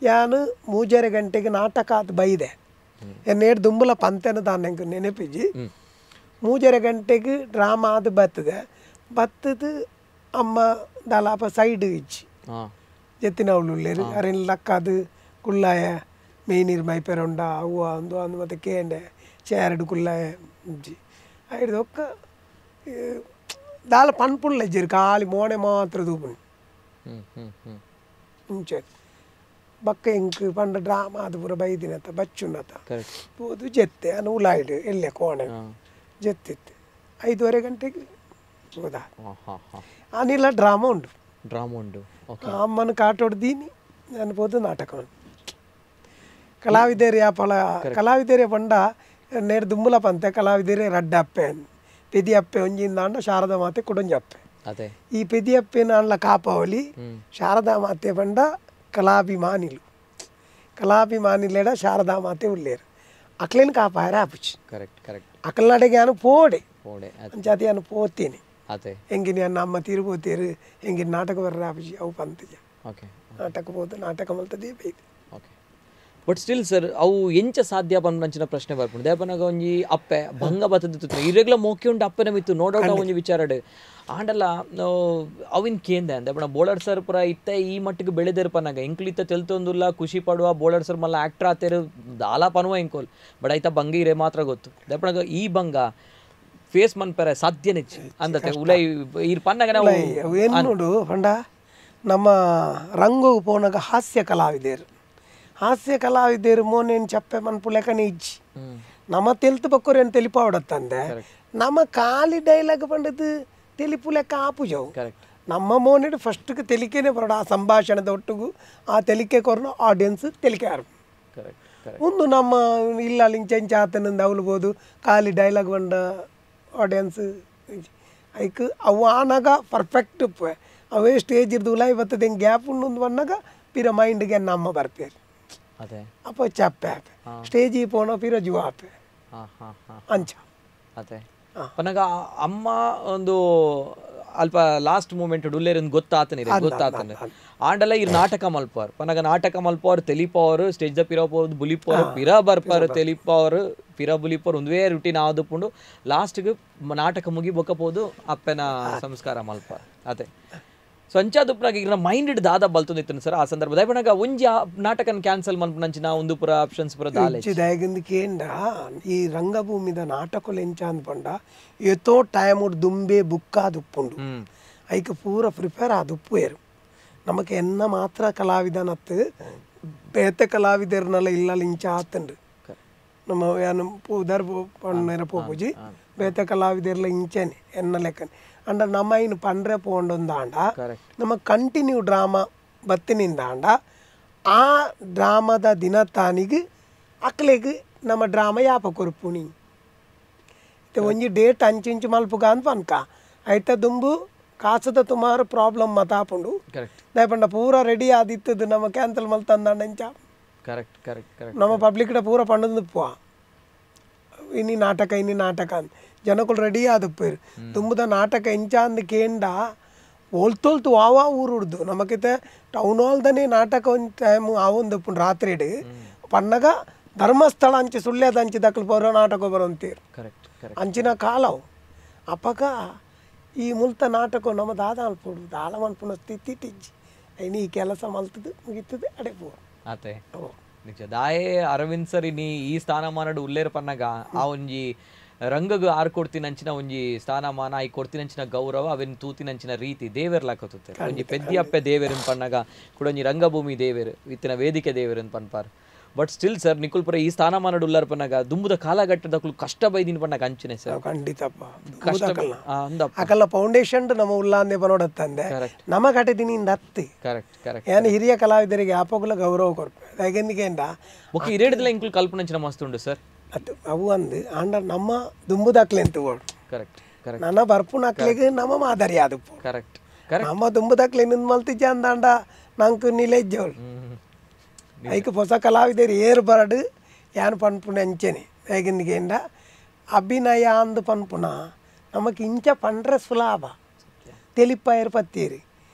ಯಾನು 3 ಗಂಟೆಗೆ ನಾಟಕ ಅದು ಬೈದೆ ಎನ್ನೇಡು ದುಂಬುಲ ಪಂತೆನ ದಾನ್ಯಂಗೆ ನೆನಪಿಜಿ 3 ಗಂಟೆಗೆ ಡ್ರಾಮಾ ಅದು ಬತ್ತದು ಅಮ್ಮ ದಾಲಾಪ ಸೈಡ್ ಇಜ್ಜಿ ಎತ್ತಿನ ಅವಳು ಅರೆನ್ ಲಕ್ಕದು ಕುಳ್ಳಾಯ ಮೇಯ್ನೀರು ಮೈಪೆರೊಂಡ ಅವು ಅಂದು ಅಂದು ಮತ್ತೆ ಕೇಂಡೆ ಚೇರಡು ಕುಳ್ಳಾಯ ಐದು ಒಕ್ಕ ದಾಲ ಪನ್ಪುಳ್ಳ ಇಜ್ಜಿರು ಖಾಲಿ ಮೋಣೆ ಮಾತ್ರ ದೂಪುಣಿ ಮುಂಚೆ ಬಕ್ಕ ಇಂಕ್ ಪಂಡ ಡ್ರಾಮಾ ಅದು ಪೂರ ಬೈದಿನತ್ತ ಬಚ್ಚುನ್ನತ ಪೋದು ಜೆತ್ತೆ ಅನು ಉಲಾಯ್ಡು ಎಲ್ಲೆ ಕೋಣೆ ಜೆತ್ತಿತ್ತು 5:30 ಗಂಟೆಗೆ ಹೋದ ಅನಿಲ್ಲ ಡ್ರಾಮಾ ಉಂಡು ಅಮ್ಮನ ಕಾಟೊಡ್ದೀನಿ ನಾನು ಪೋದು ನಾಟಕ ಉಂಟು ಕಲಾವಿದೇರಿ ಪಲ ಕಲಾವಿದೇರಿ ಪಂಡ ನೇರು ದುಮ್ಮುಲ ಪಂತೆ ಕಲಾವಿದೇರಿ ರಡ್ಡ ಅಪ್ಪೆ ಪೆದಿ ಅಪ್ಪೆ ಒಂಜಿಂದಾಂಡ ಶಾರದಾ ಮಾತೆ ಕುಡಂಜಿ ಅಪ್ಪೆ ಈ ಪೆದಿ ಅಪ್ಪೆನ ಅಂಡ್ಲ ಕಾಪಾವಲಿ ಶಾರದಾ ಮಾತೆ ಪಂಡ ಕಲಾಭಿಮಾನಿಲೇಡ ಶಾರದಾ ಮಾತೆ ಉಳ್ಳೇರು ಅಕ್ಲೇನು ಕಾಪಾಯರ ಆಪುಚಿ ಅಕ್ಲನಡೆಗೆ ನಾನು ಪೋಡೆ ಅಂಚಾತಿ ನಾನು ಪೋತೇನೆ ಹೆಂಗಿನ ನನ್ನ ಅಮ್ಮ ತೀರ್ಬೋತೇರು ಹೆಂಗಿನ ನಾಟಕ ಬರ್ರ ಆಪುಚಿ ಅವು ಪಂತಜ ನಾಟಕ ಪೋದು ನಾಟಕ ಮಲ್ತದೇ ಬೈದು ಬಟ್ ಸ್ಟಿಲ್ ಸರ್ ಅವು ಎಂಚ ಸಾಧ್ಯ ಪಂಚಿನ ಪ್ರಶ್ನೆ ಬರ್ಪುಂಡು ದೇಪನಾಗ ಒಂಜಿ ಅಪ್ಪೆ ಭಂಗ ಬತ್ತದಿತ್ತು ಇರೆಗ್ಲ ಮೋಕೆ ಉಂಟು ಅಪ್ಪನ ಮಿತ್ತು ನೋ ಡೌಟ್ ಒಂಜಿ ವಿಚಾರಡ್ ಆಂಡಲ್ಲ ಅವಿನ್ ಕೇಂದೆ ದೇಪನ ಬೋಳರ್ ಸರ್ ಪುರ ಇತ್ತೆ ಈ ಮಟ್ಟಿಗೆ ಬೆಳೆದೇರು ಪನ್ನಾಗ ಇಂಕ್ಲಿತ್ತ ತೆಲ್ತೊಂದುಲ್ಲ ಖುಷಿ ಪಡುವ ಬೋಳರ್ ಸರ್ ಮಲ್ಲ ಆಕ್ಟರ್ ಆತೇರು ದಾಲ ಪನುವ ಇಂಕೋಲ್ ಬಟ್ ಐತ ಭಂಗ ಇರೇ ಮಾತ್ರ ಗೊತ್ತು ದೇಪನಾಗ ಈ ಭಂಗ ಫೇಸ್ ಮನ್ಪೆರೆ ಸಾಧ್ಯನೇ ಅಂದತೆ ಉಲೈ ಇರ್ ಪನ್ನಾಗ ನಾವು ಏನು ನೋಡು ಪಂಡ ನಮ್ಮ ರಂಗು ಪೋನಾಗ ಹಾಸ್ಯ ಕಲಾವಿದರು ಮೋನೇನು ಚಪ್ಪೆ ಮನ್ಪುಲೆಕನೇ ಇಜ್ಜಿ ನಮ್ಮ ತೆಲ್ತು ಬಕ್ಕೋರೇನು ತೆಲಿಪಾವಡತ್ತಂದೆ ನಮ್ಮ ಖಾಲಿ ಡೈಲಾಗ್ ಪಂಡದು ತೆಲಿಪು ಲೆಕ್ಕ ಆಪುಜವು ನಮ್ಮ ಮೋನೆಡು ಫಸ್ಟ್ಗೆ ತೆಲಿಕೆನೇ ಬರೋಡು ಆ ಸಂಭಾಷಣದ ಒಟ್ಟಿಗೂ ಆ ತೆಲಿಕೆ ಕೊರನು ಆಡಿಯನ್ಸ್ ತೆಲಿಕೆ ಆರು ಒಂದು ನಮ್ಮ ಇಲ್ಲ ಲಿಂಚಂಚ ಆತನಿಂದ ಅವಲ್ಬೋದು ಖಾಲಿ ಡೈಲಾಗ್ ಬಂಡ ಆಡಿಯನ್ಸ್ ಐಕ್ ಅವು ಆನಾಗ ಪರ್ಫೆಕ್ಟ್ ಅವೇ ಸ್ಟೇಜ್ ಇರ್ದು ಉಲಾಯಿ ಬರ್ತದೆ ಹೆಂಗೆ ಗ್ಯಾಪ್ ಉಂಡು ಬಂದಾಗ ಪಿರ ಮೈಂಡ್ಗೆ ನಮ್ಮ ಬರ್ಪೇರು ಅಪ್ಪ ಚಪ್ಪೆ ಆಪೆ ಸ್ಟೇಜಿಗೆ ಪೋಣ ಪಿರ ಜುವ ಆಪೆ ಅಂಚ ಅದೇ ಪನಗ ಅಮ್ಮ ಒಂದು ಅಲ್ಪ ಲಾಸ್ಟ್ ಮೂಮೆಂಟ್ ಡುಲ್ಲೇರ್ ಗೊತ್ತಾತನೆ ಆಂಡಲ ಇರ್ ನಾಟಕ ಮಲ್ಪಾರ್ ಪನಗ ನಾಟಕ ಮಲ್ಪಾರ್ ತೆಲಿಪಾರ್ ಸ್ಟೇಜ್ ದ ಪಿರಪೋದು ಬುಲಿಪಾರ್ ಪಿರ ಬರ್ಪಾರ್ ತೆಲಿಪಾರ್ ಪಿರ ಬುಲಿಪಾರ್ ಒಂದೇ ರುಟೀನ್ ಆದುಪುಂಡು ಲಾಸ್ಟ್ಗೆ ನಾಟಕ ಮುಗಿ ಬೊಕ್కపోದು ಅಪ್ಪನ ಸಂಸ್ಕಾರ ಮಲ್ಪಾರ್ ಅದೇ ಸೊ ಅಂಚಾದುಪ್ರಾಗ ಈಗ ಮೈಂಡ್ ದಾದ ಬಲ್ತೊಂದಿತ್ತು ಸರ್ ಆ ಸಂದರ್ಭ ದಯಪನಾಗ ಒಂಜಿ ನಾಟಕನ ಕ್ಯಾನ್ಸಲ್ ಮನ್ಪುನಂಚಿನ ಒಂದು ಪುರ ಆಪ್ಷನ್ಸ್ ಪುರ ದಾಲೆ ದಯಗಂದಿಕೇಂಡ ಈ ರಂಗಭೂಮಿದ ನಾಟಕಲು ಎಂಚ ಅಂದ್ಪಂಡ ಎತ್ತೋ ಟೈಮ್ ದುಂಬೆ ಬುಕ್ಕಾದುಪ್ಪುಂಡು ಐಕ್ ಪೂರ ಪ್ರಿಪೇರ್ ಆದುಪ್ಪುಯರು ನಮಕ್ ಎನ್ನ ಮಾತ್ರ ಕಲಾವಿದನತ್ತು ಬೇತೆ ಕಲಾವಿದರ್ನೆಲ್ಲ ಇಲ್ಲ ಇಂಚ ಆತಂಡು ನಮ್ಮ ಏನು ಉದರ್ ಪಣ್ಣರ ಪೋಪುಜಿ ಬೇತೆ ಕಲಾವಿದರ್ಲ ಇಂಚನೆ ಎನ್ನ ಲೆಕ್ಕನೆ ಅಂಡ ನಮ್ಮ ಇನ್ನು ಪಂಡ್ರೆ ಪೋಂಡೊಂದಾಂಡ ನಮ್ಮ ಕಂಟಿನ್ಯೂ ಡ್ರಾಮಾ ಬತ್ತಿನಿಂದಾಂಡ ಆ ಡ್ರಾಮದ ದಿನತಾನಿಗೆ ಅಕ್ಲೆಗೆ ನಮ್ಮ ಡ್ರಾಮಾ ಯಾಪ ಕೊರ್ಪುಣಿ ಒಂಜಿ ಡೇಟ್ ಅಂಚಿಂಚು ಮಲ್ಪುಗ ಅಂತ ಪನ್ಕ ಐತ ದುಂಬು ಕಾಸದ ತುಮಾರು ಪ್ರಾಬ್ಲಮ್ ಮತಾಪುಂಡು ದಯಪಂಡ ಪೂರ ರೆಡಿ ಆದಿತ್ತದು ನಮ್ಮ ಕ್ಯಾನ್ಸಲ್ ಮಲ್ತಂದಾಂಡ ಇಂಚ ನಮ್ಮ ಪಬ್ಲಿಕ್ ಪೂರ ಪಂಡು ಪೋ ಇನ್ನಿ ನಾಟಕ ಅಂತ ಜನಗಳು ರೆಡಿ ಆದಪ್ಪೇರು ತುಂಬದ ನಾಟಕ ಎಂಚ ಅಂದ ಕೇಂಡ ಓಲ್ತೋಲ್ತು ವಾವಾ ಊರುಡ್ದು ನಮಕಿತೆ ಟೌನ್ ಹಾಲ್ದನೇ ನಾಟಕ ಒಂದು ಟೈಮ್ ಆವೊಂದು ರಾತ್ರಿಡು ಪನ್ನಗ ಧರ್ಮಸ್ಥಳ ಅಂಚೆ ಸುಳ್ಳ್ಯದ ಅಂಚೆ ದಕ್ಕಲು ಬರೋ ನಾಟಕ ಬರೋಂತೀರು ಅಂಚಿನ ಕಾಲವು ಅಪ್ಪಗ ಈ ಮುಲ್ತ ನಾಟಕ ನಮ್ಮ ದಾದ ಅಲ್ಪುಡು ದಾಳ ಮಲ್ಪುನ ಸ್ಥಿತಿ ಟಿಜ್ಜಿ ಐನಿ ಈ ಕೆಲಸ ಮಲ್ತದು ಮುಗಿತದೆ ಅಡೆ ಪೋ ಅತೆ ನಿಜ ದಾಯೇ ಅರವಿಂದ್ ಸರ್ ಇನಿ ಈ ಸ್ಥಾನಮಾನಡು ಉಲ್ಲೇರ ಪನ್ನಗ ಆ ಒಂಜಿ ರಂಗಗ ಆರ್ ಕೊಡ್ತಿನಂಚಿನ ಒಂಜಿ ಸ್ಥಾನಮಾನ ಐ ಕೊಡ್ತಿನಂಚಿನ ಗೌರವ ಅವೆನ್ ತೂತಿನಂಚಿನ ರೀತಿ ದೇವೆರ್ಲಾಕತ್ತುತ್ತೆ ಒಂಜಿ ಪೆದ್ದಿ ಅಪ್ಪೆ ದೇವೆರನ್ ಪನ್ನಗ ಕೂಡ ಒಂಜಿ ರಂಗಭೂಮಿ ದೇವೆರು ಇತ್ತಿನ ವೇದಿಕೆ ದೇವೆರನ್ ಪನ್ಪಾರ್ ಬಟ್ ಸ್ಟಿಲ್ ಸರ್ ನಿಕುಲ್ ಪುರ ಈ ಸ್ಥಾನಮಾನಡು ಉಲ್ಲಾರ ಪನ್ನಗ ದುಂಬುದ ಕಾಲಘಟ್ಟದಕ್ಕೂ ಕಷ್ಟ ಬೈದಿನ ಪನ್ನಗ ಅಂಚನೆ ಸರ್ ಖಂಡಿತಪ್ಪ ಅಕಲ್ಲ ಫೌಂಡೇಶನ್ ನಮ್ಮ ಉಲ್ಲಾಂದೆ ಬರೋಡತ್ತಂದೆ ನಮ್ಮ ಕಟ್ಟಿದಿನಿ ಇಂದ ಹತ್ತಿ ಏನು ಹಿರಿಯ ಕಲಾವಿದರಿಗೆ ಆಪೋಗುಲ ಗೌರವ ಕೊಡ್ಪೆ ಹೇಗೆಂದಿಗೆಂಡ ಮುಖ್ಯ ಹಿರಿಯಡದಲ್ಲ ಇಂಕ್ಲು ಕಲ್ಪನಂಚಿನ ಮಸ್ತ್ ಉಂಡು ಸರ್ ಅದು ಅವು ಅಂದು ಅಂಡ ನಮ್ಮ ದುಂಬುದಾಕ್ಲೆ ಅಂತ ನನ್ನ ಬರ್ಪುನ ಅಕ್ಲೆಗೆ ನಮ್ಮ ಮಾದರಿ ಆದಪ್ಪು ನಮ್ಮ ದುಂಬುದಾಕ್ಲೆ ನಿಂದು ಮಲ್ತಿಜ್ಜ ಅಂದಾಂಡ ನಂಗೆ ನಿಲೆಜ್ಜವಳು ಐಕ್ ಹೊಸ ಕಲಾವಿದರು ಏರು ಬರಡು ಯಾನು ಪನ್ಪುಣ ಅಂಚೆನೆ ಹೇಗೆಂದಿಗೆಂಡ ಅಭಿನಯ ಅಂದು ಪನ್ಪುನ ನಮಗೆ ಇಂಚ ಪಂಡ್ರೆ ಸುಲಭ ತೆಲಿಪಾಯರು ಪತ್ತೀರಿ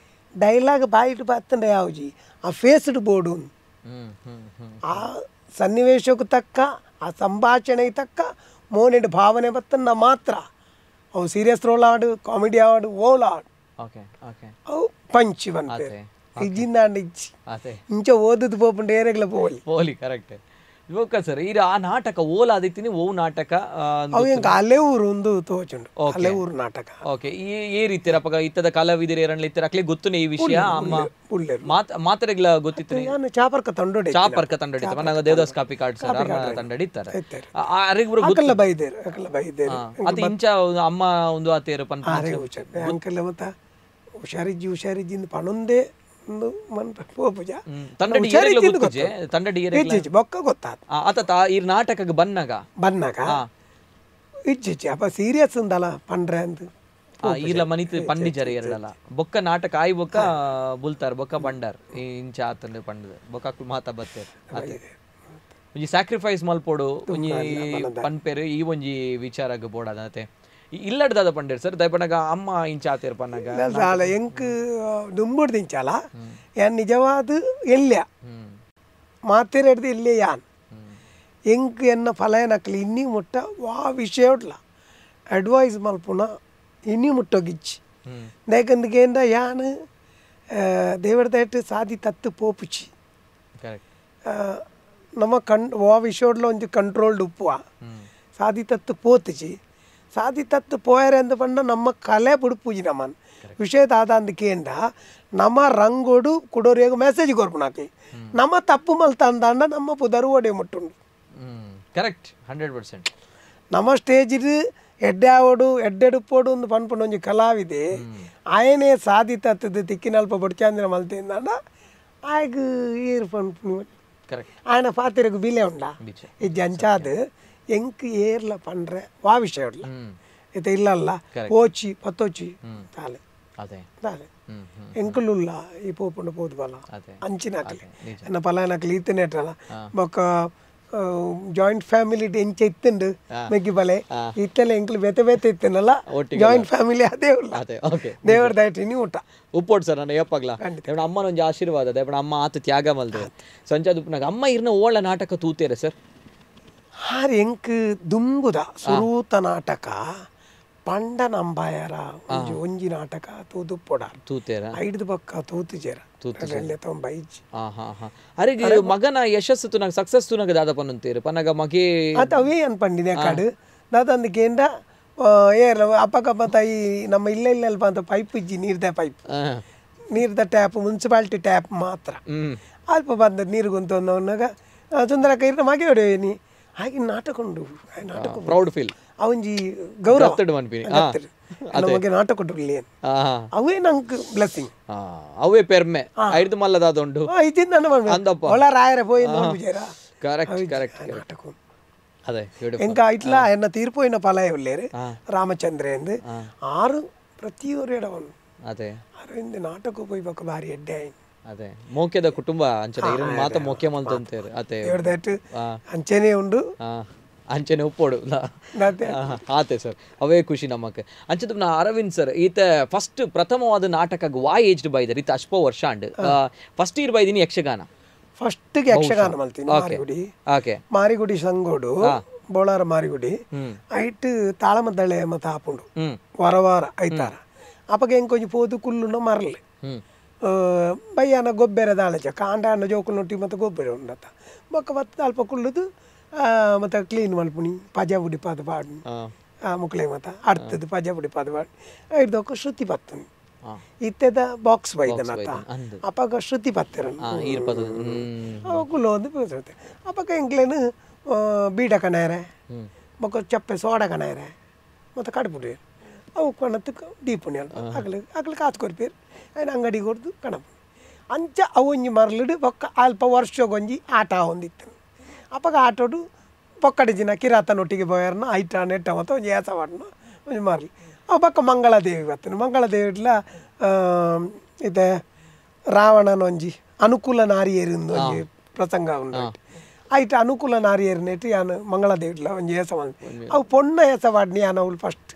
ಡೈಲಾಗ್ ಬಾಯಿಟ್ಟು ಬತ್ತಂಡ ಯಾವ್ಜಿ ಆ ಫೇಸ್ಡ್ ಬೋರ್ಡು ಆ ಸನ್ನಿವೇಶಕ್ಕೂ ತಕ್ಕ ಆ ಸಂಭಾಷಣೆಗೆ ತಕ್ಕ ಮೋನೆಡು ಭಾವನೆ ಬತ್ತನ್ನ ಮಾತ್ರ ಅವು ಸೀರಿಯಸ್ ರೋಲ್ ಆಡು ಕಾಮಿಡಿ ಆಡು ಓಲ್ ಆಡು ಅವು ಪಂಚಿ ಬಂತೆ ಇಜ್ಜಿಂದ ಇಜ್ಜಿ ಇಂಚ ಓದದು ಪೋಪುಂಡು ಏರೆಗ್ಲ ಪೋಲಿ ಕರೆಕ್ಟ್ ಓಕೆ ಸರ್ ಈಗ ಆ ನಾಟಕ ಓಲ ಆದಿತ್ತೀನಿ ಓ ನಾಟಕ ಅವು ಹೆಂಗೆ ಅಲ್ಲೇ ಊರು ಒಂದು ತೋಚುಂಡು ಅಲ್ಲೇ ಊರು ನಾಟಕ ಓಕೆ ಈ ರೀತಿ ಅಪಗ ಇತ್ತದ ಕಲಾವಿದರು ಏರಣ್ಣ ಇತ್ತರ ಅಕ್ಲಿ ಗೊತ್ತುನೆ ಈ ವಿಷಯ ಅಮ್ಮ ಮಾತರೆಗ್ಲ ಗೊತ್ತಿತ್ತು ನಾನು ಚಾಪರ್ಕ ತಂಡೋಡಿ ಚಾಪರ್ಕ ತಂಡಡಿತ ಮನಾಗ ದೇವದಾಸ್ ಕಾಪಿ ಕಾರ್ಡ್ ಸರ್ ತಂಡಡಿತ್ತಾರೆ ಅರಿಗ್ರು ಅಕಲ್ಲ ಬೈದೇರು ಅದು ಇಂಚ ಅಮ್ಮ ಒಂದು ಆತೇರು ಪಂತ ಅಂಕಲ್ಲ ಮತ್ತ ಹುಷಾರಿಜ್ಜಿಂದ ಪಣೊಂದೇ ಒಂದು ಮನ್ಪ ಪೋಪುಜ ತಂಡಡಿ ತಂಡಡಿ ಬೊಕ್ಕ ಗೊತ್ತಾದ ಆತ ಈ ನಾಟಕಕ್ಕೆ ಬಂದಾಗ ಇಜ್ಜಿಜ್ಜಿ ಅಪ್ಪ ಸೀರಿಯಸ್ ಉಂದಲ್ಲ ಪಂಡ್ರೆ ಅಂತ ಈರ್ಲ ಮನಿತ್ ಪಂಡಿಜರ್ ಎರಡಲ್ಲ ಬೊಕ್ಕ ನಾಟಕ ಆಯ್ ಬೊಕ್ಕ ಬುಲ್ತಾರ ಬೊಕ್ಕ ಪಂಡರ್ ಇಂಚ ಆತಂಡೆ ಪಂಡದ ಬೊಕ್ಕ ಮಾತ ಬತ್ತೇರ್ ಒಂಜಿ ಸ್ಯಾಕ್ರಿಫೈಸ್ ಮಲ್ಪೋಡು ಒಂಜಿ ಪನ್ಪೇರು ಈ ಒಂಜಿ ವಿಚಾರಕ್ಕೆ ಬೋಡಾದತೆ ಇಲ್ಲಡ್ದಾದ ಪಂಡೇರ್ ಸರ್ ದಯಪನಾಗ ಅಮ್ಮ ಇಂಚ ಆತೇರ್ ಪನ್ನಾಗ ಎಂಕ್ ದುಂಬುಡ್ ದಿಂಚಾಲ ಯಾನ್ ನಿಜವಾದ ಎಲ್ಯ ಮಾತೇರೆಡ್ದು ಇಲ್ಲೇ ಯಾನ್ ಎಂಕ್ ಎನ್ನ ಫಲಯನಕ್ಲಿ ಇನ್ನಿ ಮುಟ್ಟ ವಾ ವಿಷಯ ಉಟ್ಲ ಅಡ್ವೈಸ್ ಮಲ್ಪುನ ಇನ್ನಿ ಮುಟ್ಟೋಗಿಚ್ಚಿ ಯಾಕಂದ್ರೆ ಯಾನ್ ದೇವರದಟ್ಟು ಸಾದಿ ತತ್ತು ಪೋಪುಚಿ ನಮ್ಮ ವಾ ವಿಷಯ ಉಟ್ಲ ಒಂಜಿ ಕಂಟ್ರೋಲ್ಡ್ ಉಪ್ಪುವ ಸಾದಿ ತತ್ತು ಪೋತುಚಿ ಸಾದಿ ತತ್ತು ಪೋಯರೆ ಅಂದು ಪಂಡ ನಮ್ಮ ಕಲೆ ಬುಡುಪೂಜಿ ನಮ್ಮನ್ ವಿಷಯದ ಆದಂದಕ್ಕೇಂಡ ನಮ್ಮ ರಂಗೋಡು ಕುಡೋರಿಯಾಗ ಮೆಸೇಜ್ ಕೊರ್ಪುನಾಕಿ ನಮ್ಮ ತಪ್ಪು ಮಲ್ತಂದಾಂಡ ನಮ್ಮ ಪುದರು ಒಡೆ ಮುಟ್ಟುಂಡು ಕರೆಕ್ಟ್ 100% ನಮ್ಮ ಸ್ಟೇಜಿದು ಎಡ್ಡಾವಡು ಎಡ್ಡೆಡುಪ್ಪೋಡು ಒಂದು ಪನ್ಪುಂಡು ಒಂಜಿ ಕಲಾವಿದೆ ಆಯನೇ ಸಾದಿ ತತ್ತದ ತಿಕ್ಕಿನಲ್ಪ ಬಡ್ಚಾಂದ್ರ ಮಲ್ತಿಂದಾಂಡ ಆಯ್ಗ ಏರು ಪನ್ಪುಣಿ ఆయన పాతిరకు బీలే ఉండా ఈ జంచాదు ఎంక్ ఏర్ల పండ్రే వా విషయం అయితే ఇళ్ళల్లా పోచి పత్తొచ్చి తాలే తాలే ఎంకులుల్లా ఈ పోపుండ పోతు బల అంచినాకలి ఎన్న పలానాకలి ఈతనేటల ఒక ಜಾಯಿಂಟ್ ಫ್ಯಾಮಿಲಿ ಎಂಚ ಇತ್ತಂಡು ಮೆಗ್ಗಿ ಬಲೆ ಇತ್ತಲ್ಲ ಎಂಕ್ಲು ಬೆತೆ ಬೆತೆ ಇತ್ತನಲ್ಲ ಜಾಯಿಂಟ್ ಫ್ಯಾಮಿಲಿ ಅದೇ ದೇವರ ದಯಟಿನಿ ಊಟ ಉಪ್ಪೋಡು ಸರ್ ನಾನು ಏಪಾಗ್ಲ ಅಮ್ಮನ ಒಂಜಿ ಆಶೀರ್ವಾದ ದೇವಣ ಅಮ್ಮ ಆತ ತ್ಯಾಗ ಮಲ್ದೆ ಸಂಚಾದ ಉಪ್ಪನಾಗ ಅಮ್ಮ ಇರ್ನ ಓಳ ನಾಟಕ ತೂತೇರೆ ಸರ್ ಹಾರಿ ಎಂಕ್ ದುಂಬುದ ಸುರೂತ ನಾಟಕ ಪಂಡ ನಂಬಾಯರ ಒಂಜಿ ನಾಟಕ ತೂದು ಪೊಡ ತೂತೇರ ಐದು ಪಕ್ಕ ತೂತುಜೇರ ಅರಿಗೆ ಮಗನ ಯಶಸ್ಸು ತುನಗ ಸಕ್ಸಸ್ ತುನಗ ದಾದ ಪನ್ನುಂತೇರು ಪನ್ನಗ ಮಗೆ ಅತ ಅವೇ ಅನ್ಪಂಡಿದೆ ಕಾಡು ದಾದ ಅಂದಕೇಂಡ ಏರ್ ಅಪ್ಪಕಪ್ಪ ತಾಯಿ ನಮ್ಮ ಇಲ್ಲ ಅಂತ ಪೈಪ್ ಇಜ್ಜಿ ನೀರ್ದ ಟ್ಯಾಪ್ ಮುನ್ಸಿಪಾಲಿಟಿ ಟ್ಯಾಪ್ ಮಾತ್ರ ಅಲ್ಪ ಬಂದ ನೀರು ಗುಂತೊಂದವನಾಗ ಸುಂದರಕ್ಕ ಇರ್ನ ಮಗೆ ಹೊಡೆಯನಿ ಹಾಗೆ ನಾಟಕ ಉಂಡು ನಾಟಕ ಪ್ರೌಡ್ ಫೀಲ್ ಅವಂಜಿ ಗೌರವ ನಮಗೆ ನಾಟಕ ಕೊಟ್ಟರು ಅವೇ ನಂಗೆ ಬ್ಲೆಸ್ಸಿಂಗ್ ಅವೇ ಪೆರ್ಮೆ ಐದು ಮಲ್ಲದಾದುಂಡು ಒಳ ರಾಯರ పోయి ಕರೆಕ್ಟ್ ಕರೆಕ್ಟ್ ನಾಟಕ ಅದೇ ఇంకా ఇట్లా ఆయన తీరిపోయిన పలాయ వెళ్ళారు రామచంద్రేందు ఆరు ప్రతి ఒరేడవను అదే ಅರವಿಂದ್ ನಾಟಕ పోయి ఒక ಭಾರಿ ಎಡ್ಡೆ ಆಯ್ತು ಅದೇ ಮೋಕ್ಯದ ಕುಟುಂಬ ಅಂಚನೆ ಇರನ್ ಮಾತ ಮೋಕ್ಯ ಮಲ್ತಂತೇರು ಅದೇ ದೇವರದಟ್ಟು ಅಂಚನೆ ಉಂಡು ಅಂಚನೆ ಉಪ್ಪೋಡು ಆತೆ ಸರ್ ಅವೇ ಖುಷಿ ನಮಕ್ ಅಂಚದ ನಾ ಅರವಿಂದ್ ಸರ್ ಈತ ಫಸ್ಟ್ ಪ್ರಥಮವಾದ ನಾಟಕ ವಾ ಏಜ್ಡ್ ಬೈದರ್ ಈತ ಅಷ್ಪೋ ವರ್ಷ ಅಂಡ್ ಫಸ್ಟ್ ಇಯರ್ ಬೈದಿನಿ ಯಕ್ಷಗಾನ ಫಸ್ಟ್ ಯಕ್ಷಗಾನ ಮಲ್ತೀನಿ ಮಾರಿಗುಡಿ ಮಾರಿಗುಡಿ ಸಂಗೋಡು ಬೋಳಾರ ಮಾರಿಗುಡಿ ಐಟ್ ತಾಳಮದ್ದಳೆ ಮತ ಆಪುಂಡು ವಾರ ಐತಾರ ಅಪ್ಪಗೆ ಹೆಂಗೆ ಕೊಂಚ ಪೋದು ಕುಲ್ಲುನ ಮರಲೆ ಬಯ್ಯನ ಗೊಬ್ಬರ ದಾಳಚ ಕಾಂಡ ಅನ್ನ ಜೋಕುಲ್ ನೊಟ್ಟಿ ಮತ್ತೆ ಗೊಬ್ಬರ ಉಂಡತ್ತ ಬೊಕ್ಕ ಬತ್ತ ಅಲ್ಪ ಕುಲ್ಲುದು ಮತ್ತೆ ಕ್ಲೀನ್ ಮಲ್ಪುನಿ ಪಜಾ ಬುಡಿ ಪಾದ ಪಾಡು ಮುಕ್ಳೆ ಮತ ಅಡ್ತದ ಪಜಾ ಬುಡಿ ಪಾದ ಪಾಡು ಐದೊಕ್ಕ ಶ್ರುತಿ ಪತ್ತನಿ ಇತ್ತೆದ ಬಾಕ್ಸ್ ಬೈದನತ್ತ ಅಪ್ಪಗ ಶ್ರುತಿ ಪತ್ತರನು ಕುಲ್ಲು ಒಂದು ಪೂಸತ್ತೆ ಅಪ್ಪಗ ಎಂಕ್ಲೇನು ಬೀಡ ಕಣೇರೆ ಬೊಕ್ಕ ಚಪ್ಪೆ ಸೋಡ ಕಣೇರೆ ಮತ್ತೆ ಕಡುಪುಡಿ ಅವು ಕಣತ್ತು ದೀಪುಣಿ ಅಲ್ಪ ಅಗ್ಲಿ ಕಾಸು ಕೊರ್ಪೇರು ఆయన ಅಂಗಡಿ ಕೊಡ್ದು ಕಣಪು ಅಂಚ ಅವೊಂಜಿ ಮರಳುಡು ಬೊಕ್ಕ ಅಲ್ಪ ವರ್ಷಗೊಂಜಿ ಆಟ ಹೊಂದಿತ್ತು ಅಪ್ಪಗ ಆಟೋಡು ಪೊಕ್ಕಡಿ ಜಿನ ಕಿರಾತನೊಟ್ಟಿಗೆ ಬೋಯರ್ನ ಐಟ ನೆಟ್ಟ ಮತ್ತು ಒಂಜಿ ಏಸ ವಾಡ್ನ ಒಂಜಿ ಮರಳು ಅವು ಪಕ್ಕ ಮಂಗಳದೇವಿ ಬರ್ತನು ಮಂಗಳದೇವಿಡ್ಲ ಇದೆ ರಾವಣನ ಒಂಜಿ ಅನುಕೂಲ ನಾರಿಯೇರಿಂದು ಒಂಜಿ ಪ್ರಸಂಗ ಉಂಟು ಐಟ ಅನುಕೂಲ ನಾರಿಯೇರಿನೇಟು ಯಾನು ಮಂಗಳದೇವಿಡ್ಲ ಒಂಜಿ ಏಸ ಅವು ಪೊಣ್ಣ ಏಸ ವಾಡ್ನಿ ಯಾನ ಅವಳು ಫಸ್ಟ್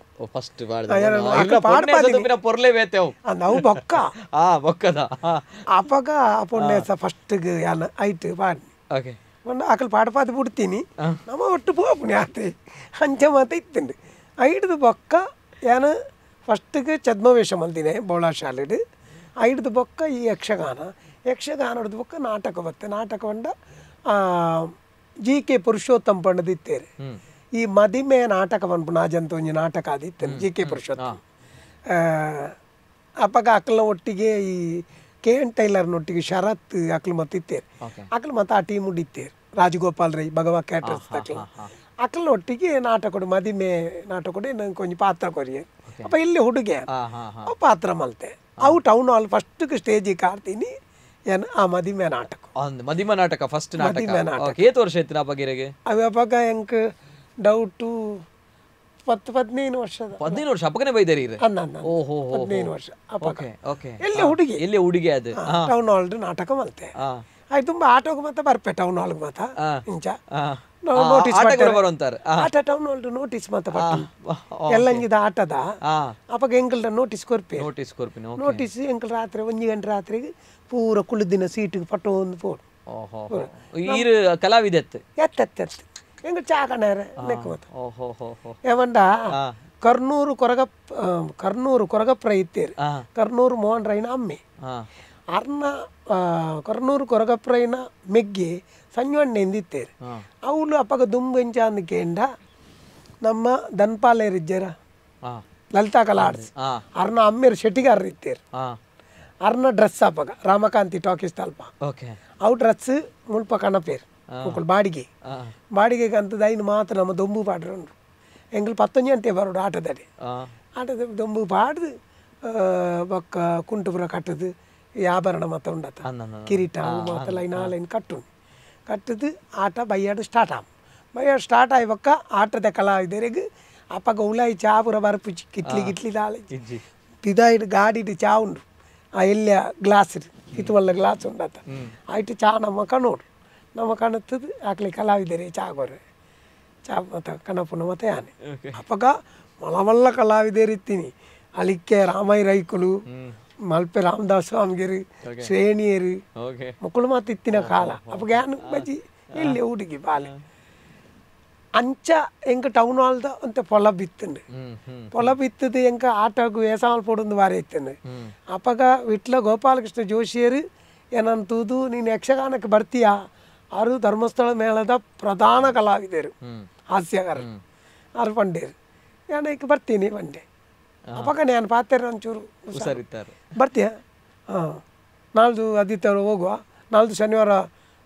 ನಾವು ಬೊಕ್ಕ ಬೊಕ್ಕದ ಅಪ್ಪಗ ಪೊಣ್ಣೇಸ ಫಸ್ಟ್ ಯಾನ ಐಟ್ ಪಾಡ್ನಿ ಅಕಲ್ ಪಾಡಪಾದ ಬಿಡ್ತೀನಿ ನಮ್ಮ ಒಟ್ಟು ಪೋಪುನಿ ಆತೆ ಅಂಚೆ ಮಾತ ಇತ್ತುಂಡು ಐಡ್ದು ಬೊಕ್ಕ ಯಾನ ಫಸ್ಟ್ಗೆ ಛದ್ಮವೇಷ ಮಲ್ದಿನಿ ಬೋಳಾ ಶಾಲೆಡು ಐಡ್ದು ಬೊಕ್ಕ ಈ ಯಕ್ಷಗಾನ ಹೊಡೆದು ಬೊಕ್ಕ ನಾಟಕ ಬತ್ತೆ ನಾಟಕ ಬಂಡ GK ಪುರುಷೋತ್ತಮ ಪಂಡದಿತ್ತೇರು ಈ ಮದಿಮೆ ನಾಟಕ ಪನ್ಪುನ ಅಜಂತ ಒಂಜಿ ನಾಟಕ ಆದಿತ್ತೇನೆ GK ಪುರುಷೋತ್ತಮ ಅಪ್ಪಗ ಅಕ್ಕಲ ಒಟ್ಟಿಗೆ ಈ KN ಟೈಲರ್ನೊಟ್ಟಿಗೆ ಶರತ್ ಅಕ್ಕಲು ಮತ್ತಿತ್ತೇರು ಅಕ್ಕಲು ಮತ್ತೆ ಆ ಟೀಮ್ ಉಡಿತ್ತೇರು ರಾಜಗೋಪಾಲ್ ರೈ ಭಗವಾ ಕ್ಯಾಟರ್ಸ್ ಅಕ್ಕಲ ಅಕ್ಕಲ ಒಟ್ಟಿಗೆ ನಾಟಕ ಮದಿಮೆ ನಾಟಕ ನಂಗೆ ಕೊಂಚ ಪಾತ್ರ ಕೊರಿಯ ಅಪ್ಪ ಇಲ್ಲಿ ಹುಡುಗೆ ಪಾತ್ರ ಮಲ್ತೆ ಅವು ಟೌನ್ ಹಾಲ್ ಫಸ್ಟ್ ಸ್ಟೇಜಿಗೆ ಕಾಡ್ತೀನಿ ಏನು ಆ ಮದಿಮೆ ನಾಟಕ ಮದಿಮೆ ನಾಟಕ ಫಸ್ಟ್ ನಾಟಕ ಏತ್ ವರ್ಷ ಇತ್ತು ನಾ ಬಗೆರೆಗೆ ಅವಾಗ ಎಂಕ್ ಡೌಟು 15 ವರ್ಷದ 15 ವರ್ಷ ಅಪ್ಪಗನೆ ಬೈದಾರಿ ಓಹೋ 15 ವರ್ಷ ಓಕೆ ಓಕೆ ಎಲ್ಲಿ ಹುಡುಗಿ ಅದು ಟೌನ್ ಹಾಲ್ ನಾಟಕ ಮಲ್ತೆ ಆಯ್ತು ತುಂಬ ಆಟೋಗೆ ಮತ್ತೆ ಬರ್ಪೆ ಟೌನ್ ಹಾಲ್ಗೆ ಮಾತ ಇಂಚ ನೋಟಿಸ್ ಆಟ ಟೌನ್ ಹಾಲ್ ನೋಟಿಸ್ ಮಾತ ಎಲ್ಲಂಗಿದ ಆಟದ ಅವಾಗ ಎಂಕಲ್ದ ನೋಟಿಸ್ ಕೊರ್ಪೆ ನೋಟಿಸ್ ಎಂಕಲ್ ರಾತ್ರಿ 1 ಗಂಟೆ ರಾತ್ರಿಗೆ ಪೂರ ಕುಳಿದಿನ ಸೀಟಿಗೆ ಪಟ್ಟು ಒಂದು ಫೋಟೋ ಕಲಾವಿದ ಎತ್ತ ಎಂಗ ಚಾಕಣರ ಏಮಂಡ ಕರ್ನೂರು ಕೊರಗಪ್ರ ಇತ್ತೇರು ಕರ್ನೂರು ಮೋಹನ್ ರೈನ ಅಮ್ಮೆ ಅರ್ನ ಕರ್ನೂರು ಕೊರಗಪ್ರೈನ ಮೆಗ್ಗೆ ಸಂಜವಣ್ಣೆ ಎಂದಿತ್ತೇರು ಅವಳು ಅಪ್ಪಗ ದುಂಬೆಂಚ ಅಂದ್ಕೇಂಡ ನಮ್ಮ ದನ್ಪಾಲೇರಿಜ್ಜರ ಲಲಿತಾ ಕಲಾ ಆರ್ಟ್ಸ್ ಅರ್ನ ಅಮ್ಮೇರು ಶೆಟ್ಟಿಗಾರರು ಇತ್ತೇರು ಅರ್ನ ಡ್ರೆಸ್ ಅಪ್ಪಗ ರಾಮಕಾಂತಿ ಟಾಕೀಸ್ ತಲ್ಪ ಅವು ಡ್ರೆಸ್ ಮುಲ್ಪ ಕಣಪೇರು ಬಾಡಿಗೆಗೆ ಅಂತದ ಐನು ಮಾತ್ರ ನಮ್ಮ ದೊಂಬು ಪಾಡ್ರು ಉಂಟು ಎಂಗಳು 15 ಗಂಟೆ ಬರೋಡು ಆಟದ ದೊಂಬು ಪಾಡ್ದು ಬೊಕ್ಕ ಕುಂಟುಪುರ ಕಟ್ಟದು ಈ ಆಭರಣ ಮತ್ತ ಉಂಡತ್ತ ಕಿರೀಟ ಮತ್ತ ಲೈನ್ ಕಟ್ಟದು ಆಟ ಬೈಯಾಡು ಸ್ಟಾರ್ಟ್ ಆಯ್ ಬೊಕ್ಕ ಆಟದ ಕಲಾವಿದರಿಗೆ ಅಪ್ಪಗ ಉಲಾಯಿ ಚಾ ಪುರ ಬರ್ಪು ಕಿಟ್ಲಿ ದಾಳಿ ಪಿದಾಯಿಡು ಗಾಡಿಡು ಚಾ ಉಂಡು ಆ ಎಲ್ಲ ಗ್ಲಾಸ್ ಇದು ಒಳ್ಳೆ ಗ್ಲಾಸ್ ಉಂಡತ್ತ ಆಯ್ತು ಚಾ ನಮ್ಮ ಕಣ್ಣೋಡು ನಮ್ಮ ಕಣತ್ತದು ಆಕಲಿ ಕಲಾವಿದರೇ ಚಾಗೋರೆ ಚಾ ಮತ ಕಣಪುನ ಮತ್ತೆ ಯಾನೆ ಅಪ್ಪಗ ಮಲ್ಲ ಕಲಾವಿದರಿತ್ತೀನಿ ಅಲಿಕ್ಕೆ ರಾಮಯ್ಯ ರೈಕುಲು ಮಲ್ಪೆ ರಾಮದಾಸ್ ಸ್ವಾಮಿಗಿರಿ ಶ್ರೇಣಿಯರು ಮಕ್ಕಳು ಮಾತು ಇತ್ತಿನ ಕಾಲ ಅಪ್ಪಗ ಯಾನು ಬಜಿ ಇಲ್ಲಿ ಹುಡುಗಿ ಬಾಲೆ ಅಂಚ ಎಂಕ ಟೌನ್ ಹಾಲ್ದ ಅಂತ ಪೊಲ ಬಿತ್ತದು ಎಂಕ ಆಟಗೂ ಏಸಾಲ್ ಪೊಡೊಂದು ಬಾರಿ ಇತ್ತಂದು ಅಪ್ಪಗ ವಿಟ್ಲ ಗೋಪಾಲಕೃಷ್ಣ ಜೋಶಿಯರು ಏನಂತೂದು ನೀನು ಯಕ್ಷಗಾನಕ್ಕೆ ಬರ್ತೀಯಾ ಅವರು ಧರ್ಮಸ್ಥಳ ಮೇಳದ ಪ್ರಧಾನ ಕಲಾವಿದರು ಹಾಸ್ಯಗಾರರು ಅವ್ರು ಪಂಡೇರು ಏನಕ್ಕೆ ಬರ್ತೀನಿ ಬಂಡೆ ಅಪ್ಪಗ ನಾನು ಪಾತ್ರೆ ಒಂಚೂರು ಬರ್ತೀಯ ನಾಳ್ದು ಆದಿತ್ಯವಾರ ಹೋಗುವ ನಾಳ್ದು ಶನಿವಾರ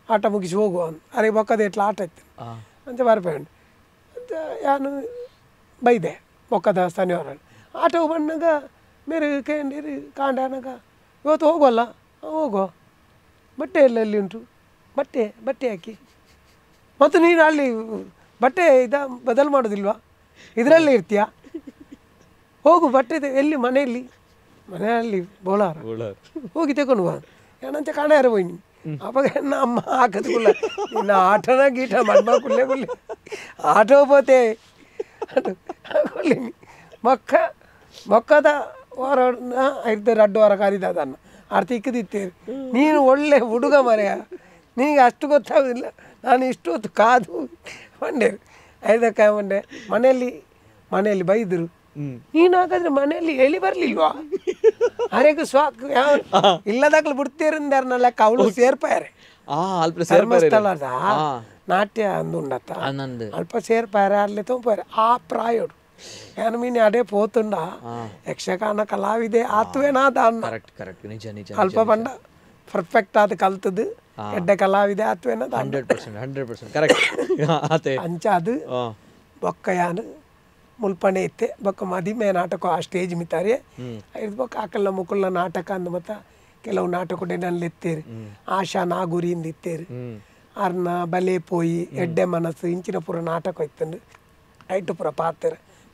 ಆಟ ಮುಗಿಸಿ ಹೋಗುವ ಅರೆ ಬೊಕ್ಕದ ಎಟ್ಲ ಆಟ ಇತ್ತು ಅಂತ ಬರ್ಬೇಡಿ ಅಂತ ನಾನು ಬೈದೆ ಬೊಕ್ಕದ ಶನಿವಾರ ಆಟವು ಬಂದಾಗ ಮೇರೆ ಕೇಂದಿರಿ ಕಾಂಡಾನಾಗ ಇವತ್ತು ಹೋಗುವಲ್ಲ ಹೋಗುವ ಬಟ್ಟೆ ಎಲ್ಲೆಲ್ಲಿ ಉಂಟು ಬಟ್ಟೆ ಹಾಕಿ ಮತ್ತು ನೀನು ಅಲ್ಲಿ ಬಟ್ಟೆ ಬದಲು ಮಾಡೋದಿಲ್ವಾ ಇದರಲ್ಲೇ ಇರ್ತೀಯ ಹೋಗು ಬಟ್ಟೆ ಎಲ್ಲಿ ಮನೆಯಲ್ಲಿ ಬೋಲಾರ ಹೋಗಿ ತಗೊಂಡು ಬಾ ಏನಂತ ಕಾಣಾರ ಹೋಯ್ನಿ ಅವಾಗ ಅಮ್ಮ ಹಾಕದ್ಕುಲ್ಲ ಇನ್ನು ಆಟನ ಗೀಟ ಮಣ್ಮ ಕುಲ್ಲೆ ಆಟೋ ಪೋತೆ ಮೊಕ್ಕದ ವಾರ 2 ವಾರ ಕರೀದನ್ನ ಆರ್ತಿಕ್ಕದಿತ್ತೇವೆ ನೀನು ಒಳ್ಳೆ ಹುಡುಗ ಮರೆಯ ನಿನಗೆ ಅಷ್ಟು ಗೊತ್ತಾಗೋದಿಲ್ಲ ನಾನು ಇಷ್ಟು ಹೊತ್ತು ಕಾದು ಬಂಡೆ ಮಂಡೆ ಮನೆಯಲ್ಲಿ ಬೈದರು ನೀನು ಹಾಗಾದ್ರೆ ಮನೆಯಲ್ಲಿ ಹೇಳಿ ಬರ್ಲಿಲ್ವಾ ಅರೆಗೂ ಸ್ವಾಕ್ ಯಾವ ಇಲ್ಲದಾಗ್ಲು ಬಿಡ್ತೀರಂದಾರನ ಲೆಕ್ಕ ಅವಳು ಸೇರ್ಪಾರೆ ಧರ್ಮಸ್ಥಳದ ನಾಟ್ಯ ಅಂದುಂಡತ್ತ ಅಲ್ಪ ಸೇರ್ಪಾರೆ ಅಲ್ಲಿ ತೊಂಪಾರೆ ಆ ಪ್ರಾಯೋಡು ಏನು ಮೀನು ಅಡೇ ಪೋತುಂಡ ಯಕ್ಷಗಾನ ಕಲಾವಿದೆ ಆತ್ವೇನಾ ದಾನ್ನ ಅಲ್ಪ ಬಂಡ ಪರ್ಫೆಕ್ಟ್ ಆದ ಕಲ್ತದ್ದು ಎಡ್ಡೆ ಕಲಾವಿದೆ ಆತ್ವೇನ 100% ಕರೆಕ್ಟ್ ಅಂಚ ಅದು ಬೊಕ್ಕ ಯಾನು ಮುಲ್ಪಣೆ ಇತ್ತೆ ಬೊಕ್ಕ ಮದಿಮೆ ನಾಟಕ ಆ ಸ್ಟೇಜ್ ಮಿತಾರೆ ಐದು ಬೊಕ್ಕ ಆಕಲ್ಲ ಮುಕುಲ್ಲ ನಾಟಕ ಅಂದ ಮತ್ತ ಕೆಲವು ನಾಟಕ ನಲ್ಲಿ ಎತ್ತೇರಿ ಆಶಾ ನಾಗುರಿಯಿಂದ ಇತ್ತೇರಿ ಅರ್ನ ಬಲೆ ಪೋಯಿ ಎಡ್ಡೆ ಮನಸ್ಸು ಇಂಚಿನ ಪುರ ನಾಟಕ ಇತ್ತಂದು ಐಟು ಪುರ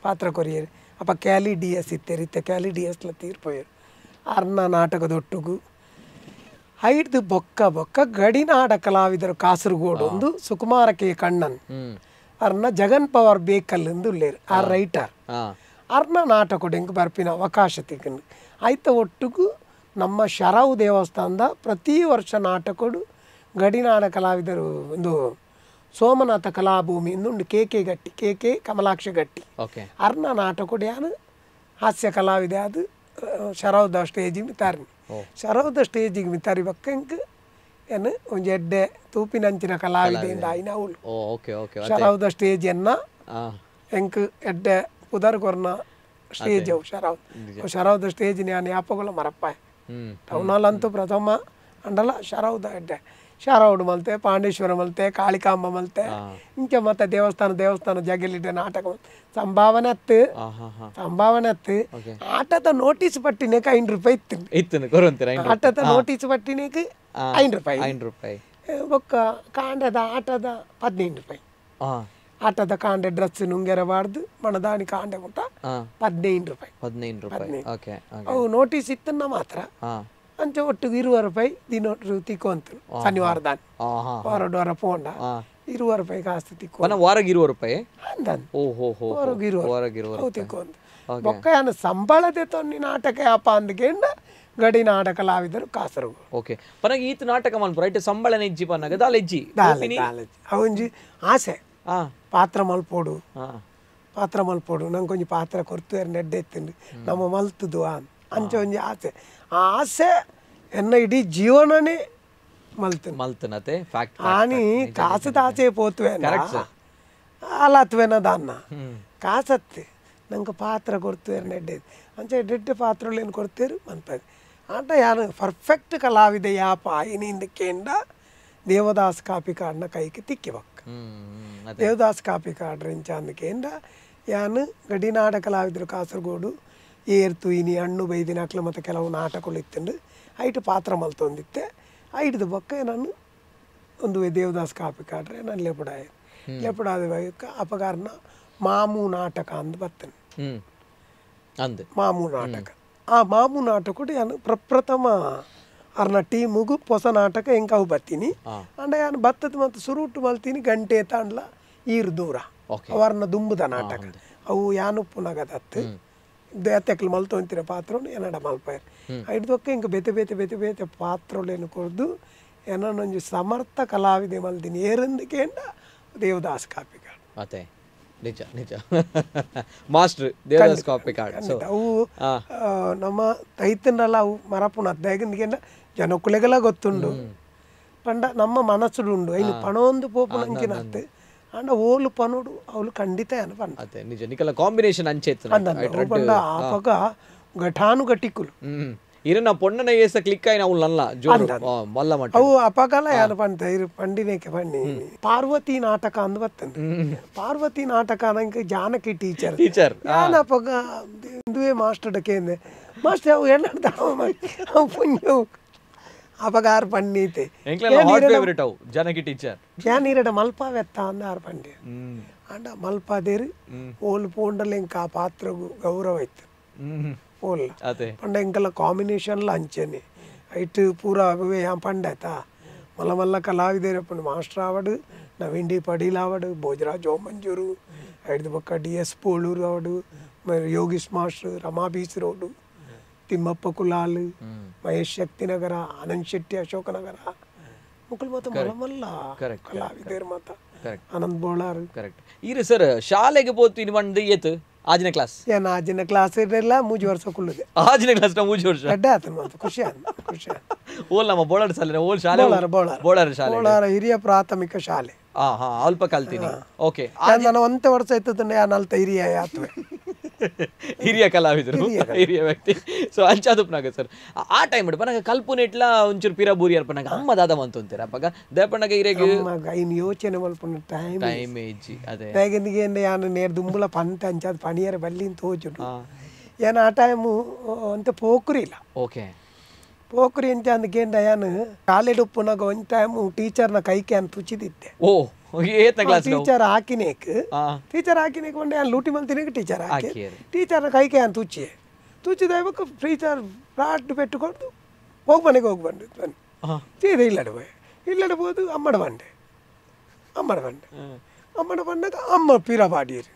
ಪಾತ್ರ ಕೊರಿಯರು ಅಪ್ಪ ಕ್ಯಾಲಿ DS ಇತ್ತೇರಿ ಕ್ಯಾಲಿ DS ತೀರ್ಪೋಯರು ಅರ್ನ ನಾಟಕದೊಟ್ಟಿಗೂ ಐದು ಬೊಕ್ಕ ಗಡಿನಾಡ ಕಲಾವಿದರು ಕಾಸರಗೋಡು ಒಂದು ಸುಕುಮಾರ ಕೆ ಕಣ್ಣನ್ ಅರ್ನ ಜಗನ್ ಪವರ್ ಬೇಕಲ್ ಎಂದು ಉಳ್ಳೇರು ಆ ರೈಟರ್ ಅರ್ನ ನಾಟಕ ಬರ್ಪಿನ ಅವಕಾಶ ತೆಗೆದು ಆಯ್ತ ಒಟ್ಟಿಗೂ ನಮ್ಮ ಶರಾವು ದೇವಸ್ಥಾನದ ಪ್ರತಿ ವರ್ಷ ನಾಟಕಡು ಗಡಿನಾಡ ಕಲಾವಿದರು ಒಂದು ಸೋಮನಾಥ ಕಲಾಭೂಮಿ ಇಂದು ಕೆ ಕಮಲಾಕ್ಷ ಗಟ್ಟಿ ಅರ್ನ ನಾಟಕಡು ಯಾನು ಹಾಸ್ಯ ಕಲಾವಿದೆ ಅದು ಶರಾವದ ಸ್ಟೇಜಿಗೆ ಮಿತಾರ್ನಿ ಶರಾವದ ಸ್ಟೇಜಿಗೆ ಮಿತಾರಿ ಬಕ್ಕಂಕ ಏನು ಒಂದು ಎಡ್ಡೆ ತೂಪಿನಂಚಿನ ಕಲಾವಿದೆಯಿಂದ ಆಯ್ನ ಅವಳು ಓ ಓಕೆ ಓಕೆ ಶರಾವ್ದ ಸ್ಟೇಜನ್ನ ಆ ಎಂಕ್ ಎಡ್ಡೆ ಉದರ್ ಕೊರ್ನ ಸ್ಟೇಜ್ ಅವು ಶರಾವ್ದ ಸ್ಟೇಜ್ ನಾನು ಯಾಪಗಳ ಮರಪ್ಪಾಯ್ ಟೌನಲ್ಲಂತೂ ಪ್ರಥಮ ಅಂಡಲ್ಲ ಶರಾವ್ದ ಎಡ್ಡೆ ಶಾರವಡು ಮಲ್ತೆ ಪಾಂಡೇಶ್ವರ ಮಲ್ತೆ ಕಾಳಿಕಾಂಬ ಮಲ್ತೆ ಇಂಚ ಮತ್ತೆ ದೇವಸ್ಥಾನ ಜಗಲಿಡ್ಡೆ ನಾಟಕ ಸಂಭಾವನೆ ಅತ್ತು ಆಟದ ನೋಟಿಸ್ ಪಟ್ಟಿನೇಕ ₹5 ಇತ್ತು ಆಟದ ನೋಟಿಸ್ ಪಟ್ಟಿನೇಕ ₹5 ಬೊಕ್ಕ ಕಾಂಡದ ಆಟದ ₹15 ಆಟದ ಕಾಂಡೆ ಡ್ರೆಸ್ ನುಂಗೆರಬಾರ್ದು ಮಣದಾನಿ ಕಾಂಡೆ ಮುಟ್ಟ ₹15 ಅವು ನೋಟಿಸ್ ಇತ್ತನ್ನ ಮಾತ್ರ ಅಂಚೆ ಒಟ್ಟು ₹20 ದಿನ ತಿಕ್ಕೊಂತು ಶನಿವಾರ ದಾನಿ ವಾರ ಪೋಂಡ ₹20 ಕಾಸ್ತು ತಿಕ್ಕು ವಾರಕ್ಕೆ ₹20 ತಿಕ್ಕೊಂತು ಬೊಕ್ಕ ಏನು ಸಂಬಳದೆ ತೊನ್ನಿ ನಾಟಕ ಯಾಪ ಅಂದ್ಕಂಡ ಗಡಿ ನಾಟಕ ಲಾವಿದರು ಕಾಸರಗೋಡು ಓಕೆ ಪನಗ ಈತ ನಾಟಕ ಮಲ್ಪುರ ಐಟೆ ಸಂಬಳ ನೆಜ್ಜಿ ಪನ್ನಗ ದಾಲೆಜ್ಜಿ ಅವಂಜಿ ಆಸೆ ಪಾತ್ರ ಮಲ್ಪೋಡು ನಂಗೆ ಕೊಂಚ ಪಾತ್ರ ಕೊರ್ತು ನೆಡ್ಡೆ ಎತ್ತಂಡು ನಮ್ಮ ಮಲ್ತುದು ಅಂಚ ಒಂಜಿ ಆಸೆ ಆ ಆಸೆ ಎನ್ನ ಇಡೀ ಜೀವನನೇ ಮಲ್ತನತೆ ಆನಿ ಕಾಸದ ಆಸೆ ಪೋತುವೆನ ಆಲಾತ್ವೆನ ದಾನ್ನ ಕಾಸತ್ತೆ ನಂಗೆ ಪಾತ್ರ ಕೊಡ್ತೇವೆ ನೆಡ್ಡೆ ಅಂಚ ಎಡ್ಡೆ ಪಾತ್ರಗಳೇನು ಕೊಡ್ತೇರು ಮನ್ಪದೆ ಆಟ ಯಾನು ಪರ್ಫೆಕ್ಟ್ ಕಲಾವಿದೆ ಯಾಪ ಇನಿಂದ ಕೇಂಡ ದೇವದಾಸ್ ಕಾಪಿ ಕಾರ್ಡ್ನ ಕೈಗೆ ತಿಕ್ಕಿಬಕ್ಕ ದೇವದಾಸ್ ಕಾಪಿ ಕಾರ್ಡ್ ರೆಂಚ ಅಂದಕೇಂಡ ಯಾನು ಗಡಿ ನಾಟಕ ಕಲಾವಿದರು ಕಾಸರಗೋಡು ಏರ್ತು ಇನಿ ಹಣ್ಣು ಬೈದಿನ ಅಕ್ಲು ಮತ್ತು ಕೆಲವು ನಾಟಕಗಳು ಇತ್ತಂಡು ಐಟು ಪಾತ್ರ ಮಲ್ತೊಂದಿತ್ತೆ ಐಡ್ದು ಬಕ್ಕ ನಾನು ಒಂದು ದೇವದಾಸ್ ಕಾಪಿ ಕಾರ್ಡ್ರೆ ನಾನು ಲೆಪಡಾದ ಅಪಕಾರನ ಮಾಮೂ ನಾಟಕ ಅಂದು ಬರ್ತೇನೆ ಮಾಮೂ ನಾಟಕ ಆ ಮಾಮೂ ನಾಟಕ ಯಾನು ಪ್ರಪ್ರಥಮ ಅರ್ನ ಟೀಮುಗು ಹೊಸ ನಾಟಕ ಹೆಂಗೆ ಅವು ಬರ್ತೀನಿ ಅಂಡ ಯಾನು ಬತ್ತದ ಮತ್ತು ಸುರುಟು ಮಲ್ತೀನಿ ಗಂಟೆ ತಾಂಡ್ಲ ಈರು ದೂರ ಅವರ್ನ ದುಂಬುದ ನಾಟಕ ಅವು ಯಾನು ಪುನಗದತ್ತು ದೇತೆಕ್ಲು ಮಲ್ತೊಂತಿರ ಪಾತ್ರ ಏನಡ ಮಲ್ಪಾಯ ಐಡ್ದೊಕ್ಕ ಹಿಂಗೆ ಬೇತೆ ಪಾತ್ರಗಳೇನು ಕೊರ್ದು ಏನೊಂದು ಸಮರ್ಥ ಕಲಾವಿದೆ ಮಲ್ತೀನಿ ಏರಂದಕೇಂಡ ದೇವದಾಸ್ ಕಾಪಿ ಕಾರ್ಡ್ ಅದೇ ನಿಜ ಮಾಸ್ಟರ್ ದೇವದಾಸ್ ಕಾಪಿ ಕಾರ್ಡ್ ಅವು ನಮ್ಮ ರೈತನಲ್ಲ ಅವು ಮರಪುಣ ಅದ್ದಾಗಿಂದ ಜನಕ್ಕುಲೆಗೆಲ್ಲ ಗೊತ್ತುಂಡು ಪಂಡ ನಮ್ಮ ಮನಸ್ಸುಡುಂಡು ಐನು ಪಣೊಂದು ಪೋಪು ನಂಚಿನತ್ತೆ ಅಂಡ ಓಲು ಪನೋಡು ಅವಳು ಖಂಡಿತ ಅನ್ಪಂಡ ಅದೇ ನಿಜ ನಿಕಲ ಕಾಂಬಿನೇಷನ್ ಅಂಚೆತ್ತು ಪಂಡ ಆಪಗ ಘಟಾನುಘಟಿಕುಲು ಇರನ ಪೊಣ್ಣನ ಏಸ ಕ್ಲಿಕ್ ಆಯ್ನ ಅವಳು ನಲ್ಲ ಜೋರು ಮಲ್ಲ ಮಟ್ಟ ಅವು ಅಪಗಲ ಯಾನು ಪಂಡ ಇರು ಪಂಡಿನೇಕೆ ಪಂಡಿ ಪಾರ್ವತಿ ನಾಟಕ ಅಂದ್ ಬರ್ತಂದು ಪಾರ್ವತಿ ನಾಟಕ ನಂಗೆ ಜಾನಕಿ ಟೀಚರ್ ಯಾನ ಅಪಗ ಇಂದುವೆ ಮಾಸ್ಟರ್ ಕೇಂದೆ ಮಾಸ್ಟರ್ ಅವು ಏನಾಡ್ದ ಅವು ಪುಣ್ಯವು ಅಪಗಾರ ಪಂಡೀತೆ ಜಾನಕಿ ಟೀಚರ್ ಯಾನಿರಡ ಮಲ್ಪಾವೆತ್ತ ಅಂದ ಆರು ಪಂಡಿ ಅಂಡ ಮಲ್ಪಾದೇರು ಓಲ್ ಪೋಂಡಲ್ಲಿ ಇಂಕ ಆ ಪಾತ್ರಗೂ ಗೌರವ ಇತ್ತು ಓಲ್ ಪಂಡ ಇಂಕಲ್ಲ ಕಾಂಬಿನೇಷನ್ಲ ಅಂಚೆನೆ ಐಟ್ ಪೂರ ಅವೇ ಯಾ ಪಂಡ ಆಯ್ತಾ ಮಲ್ಲ ಕಲಾವಿದೇರು ಪಂಡ ಮಾಸ್ಟರ್ ಆವಡು ನವೀನ್ ಪಡೀಲ್ ಆವಡು ಭೋಜರಾಜ್ ಮಂಜೂರು ಐದು ಬಕ್ಕ DS ಪೋಳೂರು ಆವಡು ಯೋಗೀಶ್ ಮಾಸ್ಟರ್ ರಮಾ ಬೀಸರೋಡು ತಿಮ್ಮಪ್ಪ ಕುಲಾಲ್ ಮಹೇಶ್ ಶಕ್ತಿ ನಗರ ಆನಂದ್ ಶೆಟ್ಟಿ ಅಶೋಕ ನಗರ ಮುಕ್ಕಳು ಮತ ಮಲ್ಲ ಕಲಾವಿದರು ಮತ ಆನಂದ್ ಬೋಳಾರ್ ಕರೆಕ್ಟ್ ಇರು ಸರ್ ಶಾಲೆಗೆ ಹೋಗ್ತು ಇನ್ನು ಬಂದು ಏತು ಆಜಿನ ಕ್ಲಾಸ್ ಏನು ಆಜಿನ ಕ್ಲಾಸ್ ಇರಲಿಲ್ಲ 3 ವರ್ಷ ಕುಳ್ಳುದೆ ಆಜಿನ ಕ್ಲಾಸ್ 3 ವರ್ಷ ಅಡ್ಡ ಆತ ಮಾತು ಖುಷಿ ಓಲ್ ನಮ್ಮ ಬೋಳಾರ್ ಶಾಲೆ ಓಲ್ ಶಾಲೆ ಬೋಳಾರ್ ಶಾಲೆ ಬೋಳಾರ ಹಿರಿಯ ಪ್ರಾಥಮಿಕ ಶಾಲೆ ಅಲ್ಪ ಕಲ್ತೀನಿ ಓಕೆ ನಾನು 1 ವರ್ಷ ಆಯ್ತದನ್ನ ನಾನು ಹಿರಿಯ ಆತ್ವೆ ಹಿರಿಯ ಕಲಾವಿದರು ಹಿರಿಯ ವ್ಯಕ್ತಿ ಸೊ ಅಂಚಾದಪ್ಪನಾಗ ಸರ್ ಆ ಟೈಮ್ ಪನಗ ಕಲ್ಪನೆ ಇಟ್ಲ ಒಂಚೂರು ಪಿರ ಬೂರಿಯರ್ ಪನಗ ಅಮ್ಮ ದಾದ ಮಂತಂತೀರ ಅಪ್ಪಗ ದೇಪಣ್ಣಗ ಹಿರಿಯಗೆ ಇನ್ನು ಯೋಚನೆ ಮಲ್ಪನ ಟೈಮ್ ಏಜಿ ಅದೇ ಹೇಗೆಂದಿಗೆ ಯಾನು ನೇರ್ ದುಂಬುಲ ಪಂತ ಅಂಚಾದ ಪಣಿಯರ ಬಲ್ಲಿ ಅಂತ ಹೋಚುಡು ಏನು ಆ ಟೈಮು ಅಂತ ಪೋಕುರಿ ಇಲ್ಲ ಓಕೆ ಪೋಕುರಿ ಅಂತ ಅಂದ್ಕೇಂಡ ಯಾನು ಕಾಲೇಜ್ ಉಪ್ಪುನಾಗ ಒಂದು ಟೈಮು ಟೀಚರ್ನ ಕೈಕೆ ಅಂತ ತುಚಿದಿದ್ದೆ ಟೀಚರ್ ಹಾಕಿನೇಕ್ ಬಂಡೆ ಲೂಟಿ ಮಲ್ತಿನೇ ಟೀಚರ್ ಹಾಕಿ ಟೀಚರ್ನ ಕೈಕೆ ಅಂತ ತುಚ್ಚಿದ ಟೀಚರ್ ರಾಟ್ ಪೆಟ್ಟುಕೊಂಡು ಹೋಗಿ ಬಂದು ಬನ್ನಿ ಸೀದಾ ಇಲ್ಲಡೆ ಹೋದು ಅಮ್ಮಡ ಬಂಡೆ ಬಂದಾಗ ಅಮ್ಮ ಪೀರ ಪಾಡಿಯರು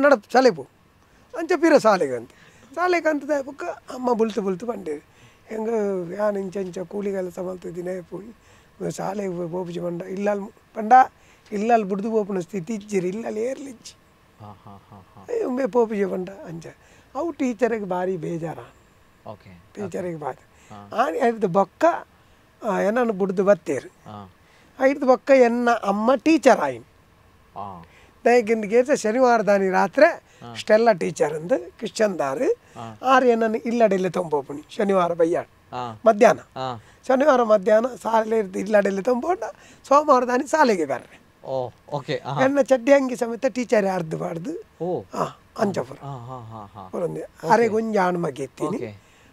ನಡ ಶಾಲೆ ಪೋ ಅಂಚ ಪೀರ ಶಾಲೆಗೆ ಅಂತ ಬುಕ್ಕ ಅಮ್ಮ ಬುಲ್ತು ಬಂಡೇರು ಹೆಂಗೆ ಯಾನು ಇಂಚ ಕೂಲಿ ಕೆಲಸ ಮಲ್ತಿದ್ದೀನಿ ಪೋಯಿ ಶಾಲೆಗೆ ಪೋಪಿಸಿ ಇಲ್ಲಲ್ಲಿ ಬಿಡ್ದು ಪೋಪನ ಸ್ಥಿತಿ ಇಜ್ಜಿರಿ ಇಲ್ಲಲ್ಲಿ ಏರ್ಲಿಜ್ಜಿ ಒಮ್ಮೆ ಪೋಪಿಸಿ ಅಂಚ ಅವು ಟೀಚರಿಗೆ ಭಾರಿ ಬೇಜಾರ ಟೀಚರಿಗೆ ಭಾರಿ ಅದು ಬೊಕ್ಕ ಏನನ್ನು ಬುಡ್ದು ಬತ್ತೇರು ಆ ಐದು ಪಕ್ಕ ಎನ್ನ ಅಮ್ಮ ಟೀಚರ್ ಆಯಿನ್ ಆ ದಯಗಿಂದ ಶನಿವಾರ ದಾನಿ ರಾತ್ರಿ ಸ್ಟೆಲ್ಲ ಟೀಚರ್ ಅಂದು ಕ್ರಿಶ್ಚನ್ ದಾರು ಆರು ಏನನ್ನು ಇಲ್ಲಡೆಲ್ಲ ತೊಂಬೋಪುಣಿ ಶನಿವಾರ ಬಯ್ಯಾಡು ಮಧ್ಯಾಹ್ನ ಶನಿವಾರ ಮಧ್ಯಾಹ್ನ ಶಾಲೆ ಇಲ್ಲಡೆಲ್ಲ ತೊಂಬೋಣ ಸೋಮವಾರ ದಾನಿ ಶಾಲೆಗೆ ಬರ್ರೆ ಓ ಓಕೆ ಎನ್ನ ಚಡ್ಡಿ ಅಂಗಿ ಸಮೇತ ಟೀಚರ್ ಅರ್ದು ಬಾರ್ದು ಅಂಚಪುರ ಬರೊಂದು ಅರೆ ಗುಂಜಾಣ ಮಗೆ ಎತ್ತೀನಿ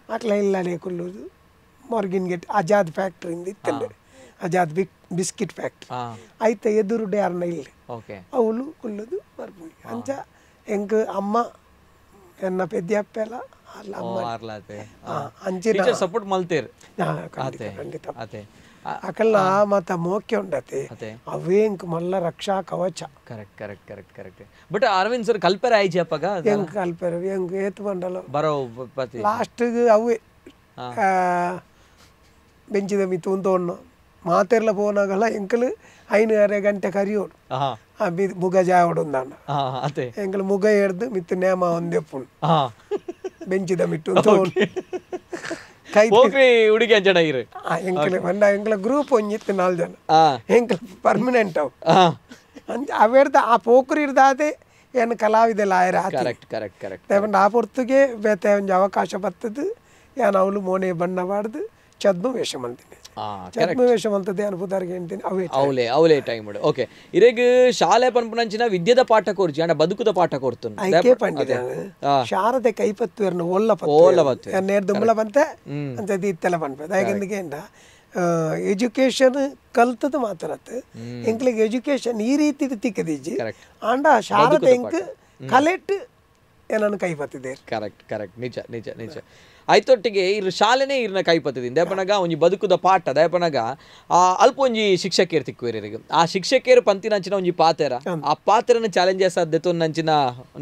ಅಟ್ಲ ಇಲ್ಲಡೆ ಕುಲ್ಲುದು ಮಾರ್ಗಿನ್ ಗೇಟ್ ಆಜಾದ್ ಫ್ಯಾಕ್ಟ್ರಿಯಿಂದ ಇತ್ತಂಡೆ ಆಜಾದ್ ಬಿಸ್ಕಿಟ್ ಫ್ಯಾಕ್ಟ್ರಿ ಆಯ್ತ ಎದುರುಡೆ ಅರ್ನ ಇಲ್ಲಿ ಅವಳು ಕುಲ್ಲುದು ಬರ್ಪುಣಿ ಅಂಚ ಎಂಕ್ ಅಮ್ಮ ಎನ್ನ ಪೆದ್ಯಪ್ಪೆಲ್ಲ ಅಲ್ಲ ಅಂಚಿನ ಸಪೋರ್ಟ್ ಮಲ್ತೇರ್ ಖಂಡಿತ ಅಕಲ್ಲ ಮತ್ತ ಮೋಕೆ ಉಂಡತೆ ಅವೇ ಇಂಕ್ ಮಲ್ಲ ರಕ್ಷಾ ಕವಚ correct correct correct correct but Arvind sir ಕಲ್ಪರೆ ಆಯ್ಜಿ ಅಪ್ಪಗ ಹೆಂಗ್ ಕಲ್ಪರೆ ಹೆಂಗ್ ಏತ್ ಬಂಡಲ ಬರೋ ಪತಿ ಲಾಸ್ಟ್ ಅವೇ ಬೆಂಚಿದ ಮಿತ್ತು ಉಂತೋಣ್ಣು ಮಾತೆರ್ಲ ಪೋನಾಗಲ್ಲ ಎಂಕಲು 5:30 ಗಂಟೆ ಕರಿಯೋಡು ಮುಗ ಜಾವಡು ಉಂದಾಂಡ ಎಂಕಲು ಮುಗ ಎಡ್ದು ಮಿತ್ತು ನೇಮ ಒಂದೆಪ್ಪುಂಡು ಬೆಂಚಿದ ಮಿಟ್ಟು ಹುಡುಗಿ ಅಂಜನ ಇರು ಎಂಕಲು ಬಂಡ ಎಂಕಲ ಗ್ರೂಪ್ ಒಂಜಿತ್ತು 4 ಜನ ಎಂಕಲು ಪರ್ಮನೆಂಟ್ ಅವು ಅವೆಡ್ದ ಆ ಪೋಕರು ಇರ್ದಾದೆ ಏನು ಕಲಾವಿದೆಲ್ಲ ಆಯ್ರ ಆ ಪೊರ್ತುಗೆ ಬೇತೆ ಒಂದು ಅವಕಾಶ ಬರ್ತದ್ದು ಏನು ಅವಳು ಮೋನೆ ಬಣ್ಣ ಬಾಡ್ದು ಚದ್ಮ ವೇಷ ಮಾಡ್ತೀನಿ ಚದ್ಮ ವೇಷ ಮಾಡ್ತದೆ ಅನುಭೂತಾರಿಗೆ ಹೇಳ್ತೀನಿ ಅವಲೇ ಅವಲೇ ಟೈಮ್ ಓಕೆ ಇರೆಗ್ ಶಾಲೆ ಪನ್ಪುನಂಚಿನ ವಿದ್ಯೆದ ಪಾಠ ಕೊರ್ಚಿ ಅಂಡ ಬದುಕುದ ಪಾಠ ಕೊಡ್ತು ಐಕೆ ಪಂಡಿತ ಶಾರದೆ ಕೈಪತ್ತುವೆರ್ನ ಓಲ್ಲಪತ್ತು ದುಂಬಲ ಬಂತೆ ಅಂತ ಇತ್ತೆಲ್ಲ ಪನ್ಪದ ಯಾಕೆಂದಿಗೆ ಎಜುಕೇಶನ್ ಕಲ್ತದ ಮಾತಾಡತ್ತೆ ಎಂಕ್ಲಿಗೆ ಎಜುಕೇಶನ್ ಈ ರೀತಿ ತಿಕ್ಕದಿಜ್ಜಿ ಅಂಡ ಶಾರದೆ ಎಂಕ್ ಕಲೆಟ್ ಏನನ್ನು ಕೈಪತ್ತಿದೆ ಕರೆಕ್ಟ್ ಕರೆಕ್ಟ್ ನಿಜ ನಿಜ ನಿಜ ಆಯ್ತೊಟ್ಟಿಗೆ ಇರು ಶಾಲೆನೇ ಇರ್ನ ಕೈಪತ್ತಿದ್ದೀನಿ ದಯಪನಗ ಒಂಜಿ ಬದುಕುದ ಪಾಠ ದಯಪನಗ ಅಲ್ಪ ಒಂಜಿ ಶಿಕ್ಷಕೇರು ತಿಕ್ಕುವೆರಿಗೆ ಆ ಶಿಕ್ಷಕೇರು ಪಂತಿನಂಚಿನ ಒಂಜಿ ಪಾತೆರ ಆ ಪಾತೆರನ ಚಾಲೆಂಜಸ್ ಆದ್ದೆತು ನಂಚಿನ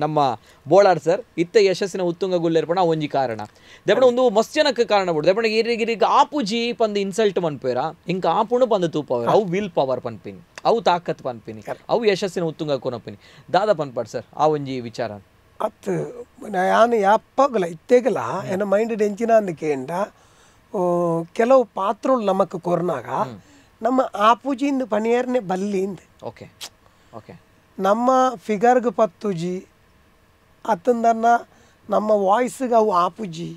ನಮ್ಮ ಬೋಳಾರ್ ಸರ್ ಇತ್ತ ಯಶಸ್ಸಿನ ಉತ್ತುಂಗ ಗುಲ್ಲೇರ್ಪಣ ಒಂಜಿ ಕಾರಣ ದಯಪಣ ಒಂದು ಮಸ್ತ್ ಜನಕ್ಕೆ ಕಾರಣ ಬಿಡು ದಯಪಣ ಇರಿಗಿರಿಗೆ ಆಪುಜಿ ಪಂದು ಇನ್ಸಲ್ಟ್ ಪನ್ಪೇರ ಇಂಕ ಆಪುಣು ಬಂದು ತೂಪವೇರ ಅವು ವಿಲ್ ಪವರ್ ಪನ್ಪಿನಿ ಅವು ತಾಕತ್ ಪನ್ಪಿನಿ ಅವು ಯಶಸ್ಸಿನ ಉತ್ತುಂಗ ಕೊನಪಿನಿ ದಾದ ಪನ್ಪಾಡ್ ಸರ್ ಆ ಒಂಜಿ ವಿಚಾರ ಅತ್ತು ನಾನು ಯಾಪಗಲ ಇತ್ತೇಗಲ ಏನ ಮೈಂಡ್ ಎಂಚಿನ ಅಂದಕೇಂಡ ಕೆಲವು ಪಾತ್ರಗಳು ನಮಕ್ ಕೊರ್ನಾಗ ನಮ್ಮ ಆಪುಜಿಂದ ಪನಿಯರ್ನೆ ಬಲ್ಲಿಂದ ಓಕೆ ಓಕೆ ನಮ್ಮ ಫಿಗರ್ಗೆ ಪತ್ತುಜಿ ಅತ್ತಂದನ್ನ ನಮ್ಮ ವಾಯ್ಸ್ಗೆ ಅವು ಆಪುಜಿ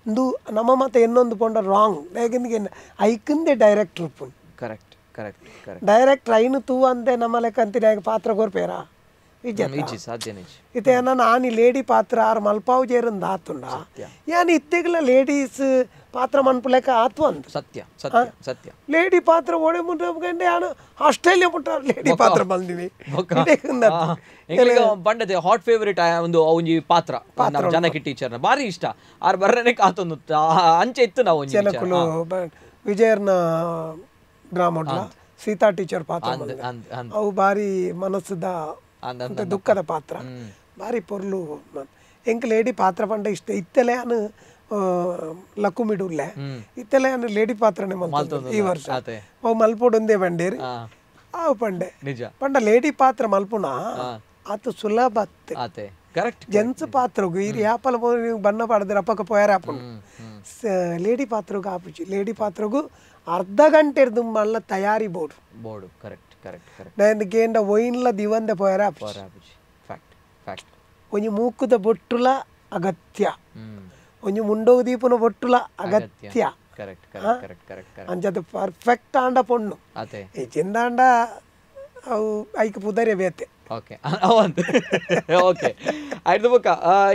ಇಂದು ನಮ್ಮ ಮತ್ತೆ ಇನ್ನೊಂದು ಪೊಂಡ ರಾಂಗ್ ಹೇಗೆಂದಿಗೆ ಐಕಂದೆ ಡೈರೆಕ್ಟ್ರ್ ಉಪ್ಪುಂಡು ಕರೆಕ್ಟ್ ಕರೆಕ್ಟ್ ಕರೆಕ್ಟ್ ಡೈರೆಕ್ಟ್ರ್ ಐನು ತೂ ಅಂದೆ ನಮ್ಮ ಲೆಕ್ಕ ಅಂತಿನ ಪಾತ್ರ ಕೊರ್ಪೇರ ಇತ್ತೆ ನಾನು ಲೇಡಿ ಪಾತ್ರ ಆರು ಮಲ್ಪಾವು ಜೇರಂದು ಆತುಂಡ ಯಾನು ಇತ್ತೆಗಲ ಲೇಡೀಸ್ ಪಾತ್ರ ಮನ್ಪುಲೆಕ್ಕ ಆತು ಅಂತ ಸತ್ಯ ಸತ್ಯ ಸತ್ಯ ಲೇಡಿ ಪಾತ್ರ ಓಡೆ ಮುಟ್ಟೆ ನಾನು ಆಸ್ಟ್ರೇಲಿಯಾ ಮುಟ್ಟ ಲೇಡಿ ಪಾತ್ರ ಬಂದಿನಿ ಪಂಡತೆ ಹಾಟ್ ಫೇವರೇಟ್ ಒಂದು ಒಂಜಿ ಪಾತ್ರ ಜನಕಿ ಟೀಚರ್ನ ಬಾರಿ ಇಷ್ಟ ಆರ್ ಬರ್ರನೆ ಕಾತೊಂದು ಅಂಚೆ ಇತ್ತು ನಾವು ಜನಕುಲು ವಿಜಯರ್ನ ಡ್ರಾಮಾ ಸೀತಾ ಟೀಚರ್ ಪಾತ್ರ ಅವು ಬಾರಿ ಮನಸ್ಸದ ದುಃಖದ ಪಾತ್ರ ಬಾರಿ ಪೊರ್ಲು ಎಂಕ್ ಲೇಡಿ ಪಾತ್ರ ಪಂಡ ಇಷ್ಟ ಇತ್ತೆಲೆ ನಾನು ಲಕ್ಕುಮಿಡುಲ್ಲೆ ಇತ್ತೆಲೆ ನಾನು ಲೇಡಿ ಪಾತ್ರನೇ ಮಲ್ಪೊಂದು ಈ ವರ್ಷ ಅವು ಮಲ್ಪೊಡೊಂದೇ ಬಂಡೇರಿ ಅವು ಪಂಡೆ ಪಂಡ ಲೇಡಿ ಪಾತ್ರ ಮಲ್ಪುನ ಆತು ಸುಲಭ ಕರೆಕ್ಟ್ ಜೆಂಟ್ಸ್ ಪಾತ್ರಗೂ ಈ ಯಾಪಲ ಬಣ್ಣ ಪಾಡಿದ್ರೆ ಅಪ್ಪಕ್ಕ ಪೋಯಾರ ಹಾಪುಂಡು ಲೇಡಿ ಪಾತ್ರಗೂ ಆಪುಜಿ ಲೇಡಿ ಪಾತ್ರಗೂ ಅರ್ಧ ಗಂಟೆ ಇರ್ದು ಮಲ್ಲ ತಯಾರಿ board board correct correct correct ನಾನು ಗೇಂಡ ಒಯ್ನ್ಲ ದಿವಂದೆ ಪೋಯಾರ ಫ್ಯಾಕ್ಟ್ ಫ್ಯಾಕ್ಟ್ ಒಂಜಿ ಮೂಕುದ ಬೊಟ್ಟುಲ ಅಗತ್ಯ ಒಂಜಿ ಮುಂಡೋಗು ದೀಪುನ ಬೊಟ್ಟುಲ ಅಗತ್ಯ ಕರೆಕ್ಟ್ ಕರೆಕ್ಟ್ ಕರೆಕ್ಟ್ ಕರೆಕ್ಟ್ ಅಂಚದು ಪರ್ಫೆಕ್ಟ್ ಆಂಡ ಪೊಣ್ಣು ಈ ಚಿಂದಾಂಡ ಅವು ಐಕ್ ಪುದರೆ ಬೇತೆ ಓಕೆ ಅವಂತ ಓಕೆ ಆಯ್ತು ಬೊಕ್ಕ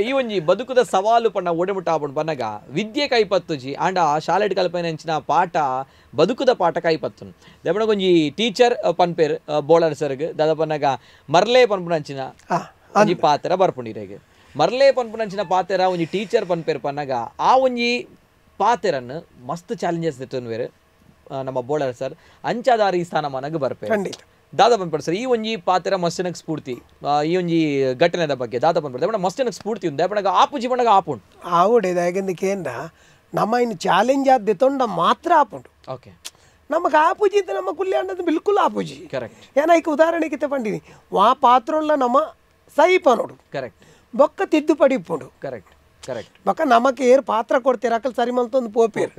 ಈ ಒಂಜಿ ಬದುಕುದ ಸವಾಲು ಪಂಡ ಓಡೆಮುಟ್ಟ ಆಪುಂಡು ಪನ್ನಗ ವಿದ್ಯೆ ಕೈಪತ್ತುಜಿ ಆಂಡ ಶಾಲೆಡ್ ಕಲ್ಪನೆ ಅಂಚಿನ ಪಾಠ ಬದುಕುದ ಪಾಠ ಕೈಪತ್ತುನು ದಯಪಂಡ ಒಂಜಿ ಟೀಚರ್ ಪನ್ಪೇರ್ ಬೋಳರ್ ಸರ್ಗ್ ದಾದ ಪನ್ನಗ ಮರ್ಲೆ ಪನ್ಪುನಂಚಿನ ಒಂಜಿ ಪಾತ್ರ ಬರ್ಪುಂಡಿರೆಗ್ ಮರ್ಲೆ ಪನ್ಪುನಂಚಿನ ಪಾತೆರ ಒಂಜಿ ಟೀಚರ್ ಪನ್ಪೇರ್ ಪನ್ನಗ ಆ ಒಂಜಿ ಪಾತೆರನ್ನು ಮಸ್ತ್ ಚಾಲೆಂಜಸ್ ಇತ್ತು ನಮ್ಮ ಬೋಳರ್ ಸರ್ ಅಂಚಾದಾರಿ ಸ್ಥಾನಮಾನಗ ಬರ್ಪೇರ್ ಖಂಡಿತ ದಾದ ಪನ್ಪಡ್ ಸರ್ ಈ ಒಂಜಿ ಪಾತ್ರ ಮಸ್ತನಕ್ ಸ್ಫೂರ್ತಿ ಈ ಒಂಜಿ ಘಟನೆದ ಬಗ್ಗೆ ದಾದ ಪನ್ಪಡ ಮಸ್ತನಕ್ ಸ್ಫೂರ್ತಿ ಉಂದು ದಯಪಣಗ ಆಪುಜಿ ಪಣಗ ಆಪುಂಡು ಆವುಡೆ ಯಾಕೆಂದ ನಮ್ಮ ಇನ್ನು ಚಾಲೆಂಜ್ ಆದ್ದೆ ತೊಂಡ ಮಾತ್ರ ಆಪುಂಡು ಓಕೆ ನಮಗೆ ಆಪುಜಿ ಇತ್ತು ನಮ್ಮ ಕುಲ್ಯ ಅನ್ನೋದು ಬಿಲ್ಕುಲ್ ಆಪುಜಿ ಕರೆಕ್ಟ್ ಏನೈಕ ಉದಾಹರಣೆಗೆ ತಗೊಂಡಿನಿ ವಾ ಪಾತ್ರೋಲ್ಲ ನಮ್ಮ ಸೈಪ ನೋಡು ಕರೆಕ್ಟ್ ಬೊಕ್ಕ ತಿದ್ದುಪಡಿ ಇಪ್ಪುಂಡು ಕರೆಕ್ಟ್ ಕರೆಕ್ಟ್ ಬೊಕ್ಕ ನಮಕ್ ಏರ್ ಪಾತ್ರ ಕೊಡ್ತೀರ ಅಕಲ್ ಸರಿ ಮಲ್ತೊಂದು ಪೋಪೇರ್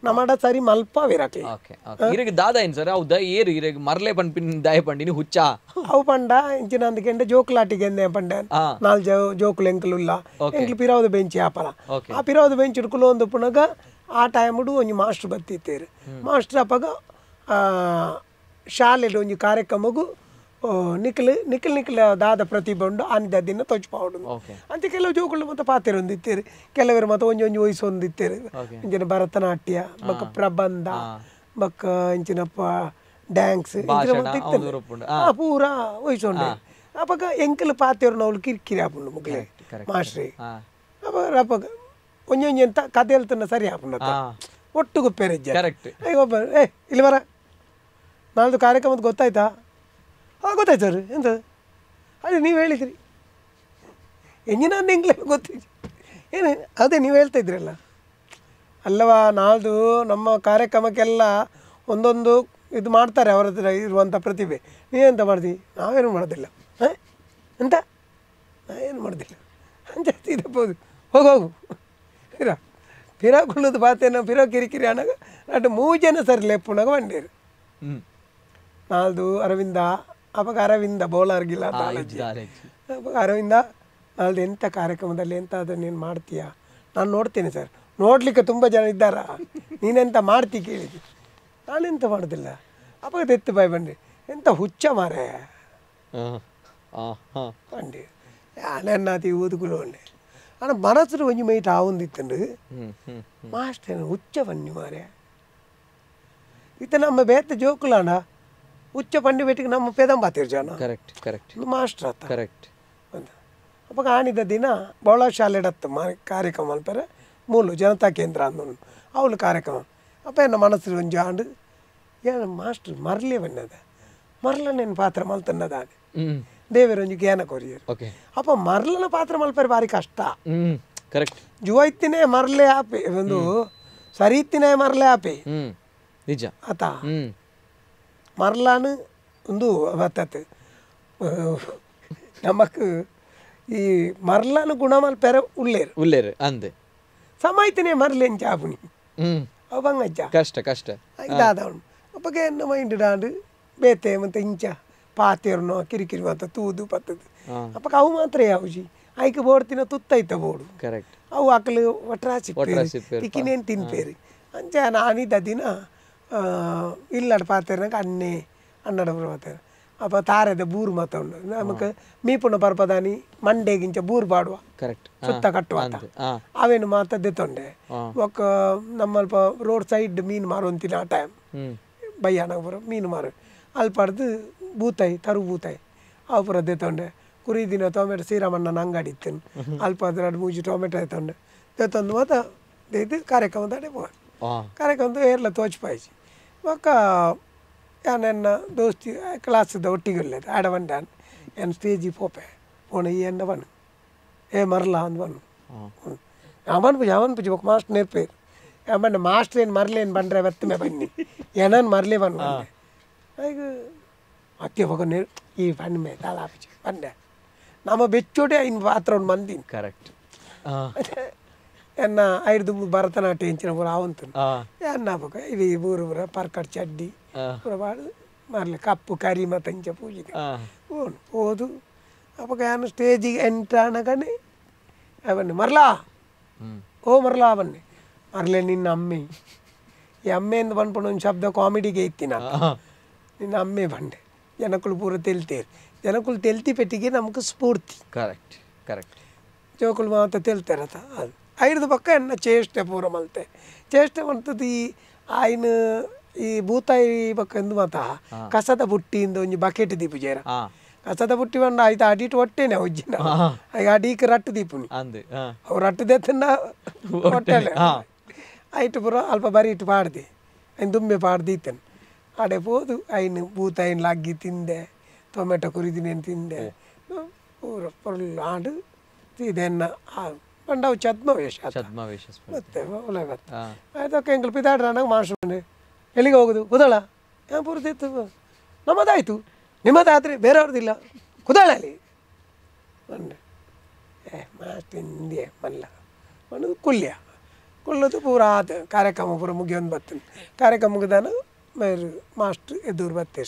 ನಮ್ಮಡ ಸರಿ ಮಲ್ಪವಿರಕ್ಕೆ ಓಕೆ ಓಕೆ ಇರಗೆ ದಾದ ಏನು ಸರ್ ಅವು ದ ಏರು ಇರಗೆ ಮರ್ಲೆ ಪಂಪಿನ ದಾಯ ಪಂಡಿನಿ ಹುಚ್ಚ ಅವು ಪಂಡ ಇಂಚಿನ ಅಂದಕೆಂಡೆ ಜೋಕುಲಾಟಿಗೆ ಎಂದೆ ಪಂಡೆ ನಾಲ್ ಜೋಕುಲು ಎಂಕಲುಲ್ಲ ಎಂಕ್ಲು ಪಿರಾವದು ಬೆಂಚ್ ಆಪಲ ಆ ಪಿರಾವದು ಬೆಂಚ್ ಇಡ್ಕುಲು ಒಂದು ಪುನಗ ಆ ಟೈಮುಡು ಒಂಜಿ ಮಾಸ್ಟರ್ ಬತ್ತಿತ್ತೇರು ಮಾಸ್ಟರ್ ಅಪ್ಪಗ ಶಾಲೆಡ್ ಒಂಜಿ ಕಾರ್ಯಕ್ರಮಗು ನಿಖಿಲ್ ನಿಖಿಲ್ ನಿಖಿಲ್ ದಾದ ಪ್ರತಿಭೆ ಉಂಡು ಆನಿದ ದಿನ ತೊಚ್ಪಾವಡು ಅಂತ ಕೆಲವು ಜೋಕುಲು ಮತ್ತೆ ಪಾತೆರು ಒಂದಿತ್ತೇರು ಕೆಲವರು ಮತ್ತೆ ಒಂಜಿ ಒಂಜಿ ವಯಸ್ಸು ಒಂದಿತ್ತೇರು ಇಂಚಿನ ಭರತನಾಟ್ಯ ಬಕ್ಕ ಪ್ರಬಂಧ ಬಕ್ಕ ಇಂಚಿನಪ್ಪ ಡ್ಯಾನ್ಸ್ ಪೂರ ವಯಸ್ಸುಂಡೆ ಅಪ್ಪಗ ಎಂಕಲ್ ಪಾತೆರು ನಾವು ಕಿರಿಕಿರಿ ಆಪುಂಡು ಮುಗ್ಲೆ ಮಾಸ್ಟ್ರಿ ಅಪ್ಪಗ ಒಂಜಿ ಒಂಜಿ ಅಂತ ಕತೆ ಹೇಳ್ತಾನೆ ಸರಿ ಆಪುಂಡ ಒಟ್ಟು ಗೊಪ್ಪೇರಿಜ್ಜ ಒಬ್ಬ ಇಲ್ಲಿ ಬರ ನಾಳ್ದು ಕಾರ್ಯಕ್ರಮದ ಗೊತ್ತಾಯ್ತಾ ಗೊತ್ತಾಯ್ತು ಸರ್ ಎಂತ ಅದೇ ನೀವು ಹೇಳಿದ್ರಿ ಎಂಜಿನ ಎಂಗ್ಲೇ ಗೊತ್ತಿದ್ದು ಏನು ಅದೇ ನೀವು ಹೇಳ್ತಾ ಇದ್ರಲ್ಲ ಅಲ್ಲವಾ ನಾಳ್ದು ನಮ್ಮ ಕಾರ್ಯಕ್ರಮಕ್ಕೆಲ್ಲ ಒಂದೊಂದು ಇದು ಮಾಡ್ತಾರೆ ಅವರ ಹತ್ರ ಇರುವಂಥ ಪ್ರತಿಭೆ ನೀವೆಂತ ಮಾಡ್ತೀವಿ ನಾವೇನು ಮಾಡೋದಿಲ್ಲ ಹಾಂ ಎಂತ ನಾವೇನು ಮಾಡೋದಿಲ್ಲ ಜಾಸ್ತಿ ಇದಪ್ಪೋದು ಹೋಗೋಗು ಪಿರಾಕೊಳ್ಳೋದು ಬಾತೇನೋ ಪಿರೋ ಕಿರಿಕಿರಿ ಅನ್ನಾಗ ಅಟ್ಟು 3 ಜನ ಸರಿ ಲೆಪ್ಪುನಾಗ ಬಂಡೇರು ನಾಳ್ದು ಅರವಿಂದ ಅವಾಗ ಅರವಿಂದ ಬೋಲಾರ್ಗಿಲ್ಲ ಅವಾಗ ಅರವಿಂದ ನಾಳ್ದು ಎಂಥ ಕಾರ್ಯಕ್ರಮದಲ್ಲಿ ಎಂಥ ಅದನ್ನು ನೀನು ಮಾಡ್ತೀಯಾ ನಾನು ನೋಡ್ತೇನೆ ಸರ್ ನೋಡಲಿಕ್ಕೆ ತುಂಬ ಜನ ಇದ್ದಾರಾ ನೀನೆಂತ ಮಾಡ್ತೀಯ ಕೇಳಿದ್ವಿ ನಾನೆಂತ ಮಾಡೋದಿಲ್ಲ ಅವಾಗ ತೆತ್ತು ಬಾಯ್ ಬಂದೆ ಎಂಥ ಹುಚ್ಚ ಮಾರೆ ಬಂಡಿ ನಾನೆನ್ನಾತಿ ಊದುಗುಲು ಉಂಡೆ ಅಣ್ಣ ಮನಸ್ಸು ಒಂಜಿ ಮೈಟ್ ಆವೊಂದಿತ್ತಂಡು ಮಾಸ್ಟರ್ ಹುಚ್ಚ ಬನ್ನಿ ಮಾರೆ ಇತ್ತ ನಮ್ಮ ಬೇತ ಜೋಕುಲಾಣ ಹುಚ್ಚ ಪಂಡಿ ಬೆಟ್ಟಿಗೆ ನಮ್ಮ ಪೆದಂಬಾತಿರು ಜನ ಕರೆಕ್ಟ್ ಕರೆಕ್ಟ್ ಮಾಸ್ಟರ್ ಆತ ಕರೆಕ್ಟ್ ಅಂತ ಅಪ್ಪ ಆಣಿದ ದಿನ ಬೊಳ ಶಾಲೆಡತ್ತ ಕಾರ್ಯಕ್ರಮ ಅಲ್ಪರೆ ಮೂಲು ಜನತಾ ಕೇಂದ್ರ ಅಂದನು ಅವಳು ಕಾರ್ಯಕ್ರಮ ಅಪ್ಪ ಎನ್ನ ಮನಸ್ಸು ಒಂಜಿ ಆಂಡು ಏನು ಮಾಸ್ಟರ್ ಮರಲೇ ಬನ್ನದ ಮರಲನೇನು ಪಾತ್ರ ಮಲ್ತನ್ನದಾನೆ ದೇವರು ಒಂಜಿ ಜ್ಞಾನ ಕೊರಿಯರು ಅಪ್ಪ ಮರಲನ ಪಾತ್ರ ಮಲ್ಪರೆ ಭಾರಿ ಕಷ್ಟ ಕರೆಕ್ಟ್ ಜುವೈತಿನೇ ಮರಲೆ ಆಪೆ ಒಂದು ಸರಿತಿನೇ ಮರಲೆ ಆಪೆ ನಿಜ ಆತ ಮರಲಾನು ಒಂದು ಬತ್ತತ್ತು ನಮಕ್ ಈ ಮರಲಾನು ಗುಣ ಮಲ್ಪೆರೆ ಉಳ್ಳೇರು ಉಳ್ಳೇರು ಅಂದೆ ಸಮಾಯ್ತಿನೇ ಮರಲೇನ್ ಚಾಪುನಿ ಅವ ಬಂಗಜ್ಜ ಕಷ್ಟ ಕಷ್ಟ ಇದಾದವನು ಅಪ್ಪಗೆ ಎನ್ನ ಮೈಂಡ್ ಡಾಂಡು ಬೇತೆ ಮತ್ತೆ ಇಂಚ ಪಾತೆರ್ನೋ ಕಿರಿಕಿರಿ ಅಂತ ತೂದು ಪತ್ತದು ಅಪ್ಪಗೆ ಅವು ಮಾತ್ರ ಯಾವುಜಿ ಆಯ್ಕೆ ಬೋಡ್ತಿನ ತುತ್ತೈತ ಬೋಡು ಕರೆಕ್ಟ್ ಅವು ಆಕಲು ಒಟ್ರಾಸಿ ತಿಕ್ಕಿನೇನು ತಿನ್ಪೇರಿ ಅಂಚ ನಾನಿದ್ದ ದಿನ ಇಲ್ಲಡ ಪಾತೆರ್ನಾಗ ಅನ್ನಡ ಪಾತೆರ್ ಅಪ್ಪ ತಾರದ ಬೂರು ಮಾತಾಡು ನಮಕ್ ಮೀಪುಣ ಪರ್ಪದಾನಿ ಮಂಡೆಗಿಂಚ ಬೂರು ಪಾಡುವ ಕರೆಕ್ಟ್ ಸುತ್ತ ಕಟ್ಟುವ ಅವೇನು ಮಾತದ್ದೆ ತೊಂಡೆ ಒಕ್ಕ ನಮ್ಮಲ್ಪ ರೋಡ್ ಸೈಡ್ ಮೀನು ಮಾರುವಂತಿನ ಆ ಟೈಮ್ ಬಯ್ಯಾನಾಗ ಬರೋ ಮೀನು ಮಾರು ಅಲ್ಲಿ ಪಡ್ದು ಬೂತಾಯಿ ತರು ಬೂತಾಯಿ ಅವು ಪುರ ದೆತ್ತೊಂಡೆ ಕುರಿ ದಿನ ಟೊಮೆಟೊ ಶ್ರೀರಾಮಣ್ಣನ ಅಂಗಡಿ ಇತ್ತೇನು ಅಲ್ಪ ಅದ್ರ 3 ಟೊಮೆಟೊ ಆಯ್ತೊಂಡೆ ದೆತ್ತೊಂದು ಮಾತ ಇದು ಕಾರ್ಯಕ್ರಮದ ಅಡೆ ಪೋ ಕಾರ್ಯಕ್ರಮದ ಏರ್ಲ ತೋಚ್ಪಾಯಿಸಿ ಒಕ್ಕ ನನ್ನ ದೋಸ್ತಿ ಕ್ಲಾಸ್ದ ಒಟ್ಟಿಗೆ ಆಡ ಬಂದಾನ್ ಏನು ಸ್ಟೇಜಿಗೆ ಪೋಪೆ ಪೋಣ ಈ ಎಂಡ ಬಣ್ಣ ಮರಲ ಅಂದ್ ಬಣ್ಣು ಅವನ್ ಪುಜಿ ఒక ಮಾಸ್ಟರ್ నేర్పేరు ఏమన్నా మాస్టర్ ಏನು మరలేని బండ్రే వెత్తమే బన్ని ఏనని మరలే బన్ను ಈಗ ಅತ್ತೆ ಹೋಗ ಈ ಬಣ್ಣ ಮೇ ತಾಳಾಪಿಚಿ ಬಂದೆ ನಮ್ಮ ಬೆಚ್ಚೋಡೆ ಇನ್ನು ಪಾತ್ರ ಒಂದು ಮಂದಿ ಕರೆಕ್ಟ್ ಎನ್ನ 5 ಭರತನಾಟ್ಯ ಇಂಚಿನ ಪೂರ ಅವಂತು ಎನ್ನ ಪಕ್ಕ ಇవి ಊರು ಪೂರ ಪರ್ಕಟ್ ಚಡ್ಡಿ ಪೂರ ಬಾಡು ಮರಲೆ ಕಪ್ಪು ಕರಿ ಮತ್ತು ಇಂಚ ಪೂಜೆಗೆ ಹೋದು ಅಪ್ಪಗ ಏನು ಸ್ಟೇಜಿಗೆ ಎಂಟ್ರಾನಗನೆ ಅವನ್ನಿ ಮರಲಾ ಓ ಮರಲಾ ಅವನ್ನಿ ಮರಲೆ ನಿನ್ನ ಅಮ್ಮೆ ಈ ಅಮ್ಮೆಯಿಂದ ಬಂದ್ಕೊಂಡು ಒಂದು ಶಬ್ದ ಕಾಮಿಡಿಗೆ ಇತ್ತಿನ ನಿನ್ನ ಅಮ್ಮೆ ಬಂಡೆ ಜನಕ್ಕಳು ಪೂರ ತೆಲ್ತೇರು ಜನಕ್ಕಳು ತೆಲ್ತಿ ಪೆಟ್ಟಿಗೆ ನಮ್ಗೆ ಸ್ಫೂರ್ತಿ ಕರೆಕ್ಟ್ ಕರೆಕ್ಟ್ ಜೋಕುಳು ಮಾತ್ರ ತೆಲ್ತಾರತ ಅದು 5 ಪಕ್ಕ ಎನ್ನ ಚೇಷ್ಟೆ ಪೂರ ಮಲ್ತೆ ಚೇಷ್ಟೆ ಮಾಡ್ತದೆ ಈ ಆಯ್ನ ಈ ಭೂತಾಯಿ ಪಕ್ಕ ಎಂದು ಮಾತ ಕಸದ ಬುಟ್ಟಿಯಿಂದ ಒಂದು ಬಕೆಟ್ ದೀಪು ಜೇರ ಕಸದ ಬುಟ್ಟಿ ಬಂಡ ಆಯ್ತು ಅಡಿಟ್ಟು ಹೊಟ್ಟೆನೆ ಒಜ್ಜಿನ ಈಗ ಅಡೀಕ್ ರಟ್ಟು ದೀಪುನಿ ಅವ್ರು ರಟ್ಟದೆತ್ತನ್ನ ಹೊಟ್ಟೆಲೆ ಆಯ್ತು ಪೂರ ಅಲ್ಪ ಬರೀ ಇಟ್ಟು ಪಾಡ್ದೆ ಐನು ದುಂಬೆ ಪಾಡ್ದೀತೇನೆ ಆಡೆ ಹೋದು ಐನು ಭೂತಾಯಿನ ಲಗ್ಗಿ ತಿಂದೆ ಟೊಮೆಟೊ ಕುರಿದಿನೇನು ತಿಂದೆ ಪೂರ ಫುಲ್ ಆಡು ಇದೆನ್ನ ಪಂಡವು ಛದ್ಮವೇಷ ಮತ್ತೆ ಒಳ್ಳೆ ಮತ್ತೆ ಆಯ್ತಕ್ಕ ಎಂಕಲ್ ಪಿತಾಡ್ರಾನಾಗ ಮಾಸ್ಟ್ರು ಎಲ್ಲಿಗೆ ಹೋಗುದು ಕುದಳ ಏನು ಪೂರ್ತಿತ್ತು ನಮ್ಮದಾಯ್ತು ನಿಮ್ಮದಾದ್ರೆ ಬೇರೆಯವ್ರದ್ದಿಲ್ಲ ಕುದಳಲ್ಲಿ ಬಂದೆ ಮಾಸ್ಟ್ರ್ ಹಿಂದೆ ಮಲ್ಲ ಒಂದು ಕುಲ್ಯ ಕುಲ್ಲದು ಪೂರ ಆತ ಕಾರ್ಯಕ್ರಮ ಪೂರ ಮುಗಿಯೊಂದು ಬರ್ತೀನಿ ಕಾರ್ಯಕ್ರಮ ಮುಗಿದಾನು ಮೇರು ಮಾಸ್ಟ್ರು ಎದುರು ಬರ್ತೀವಿ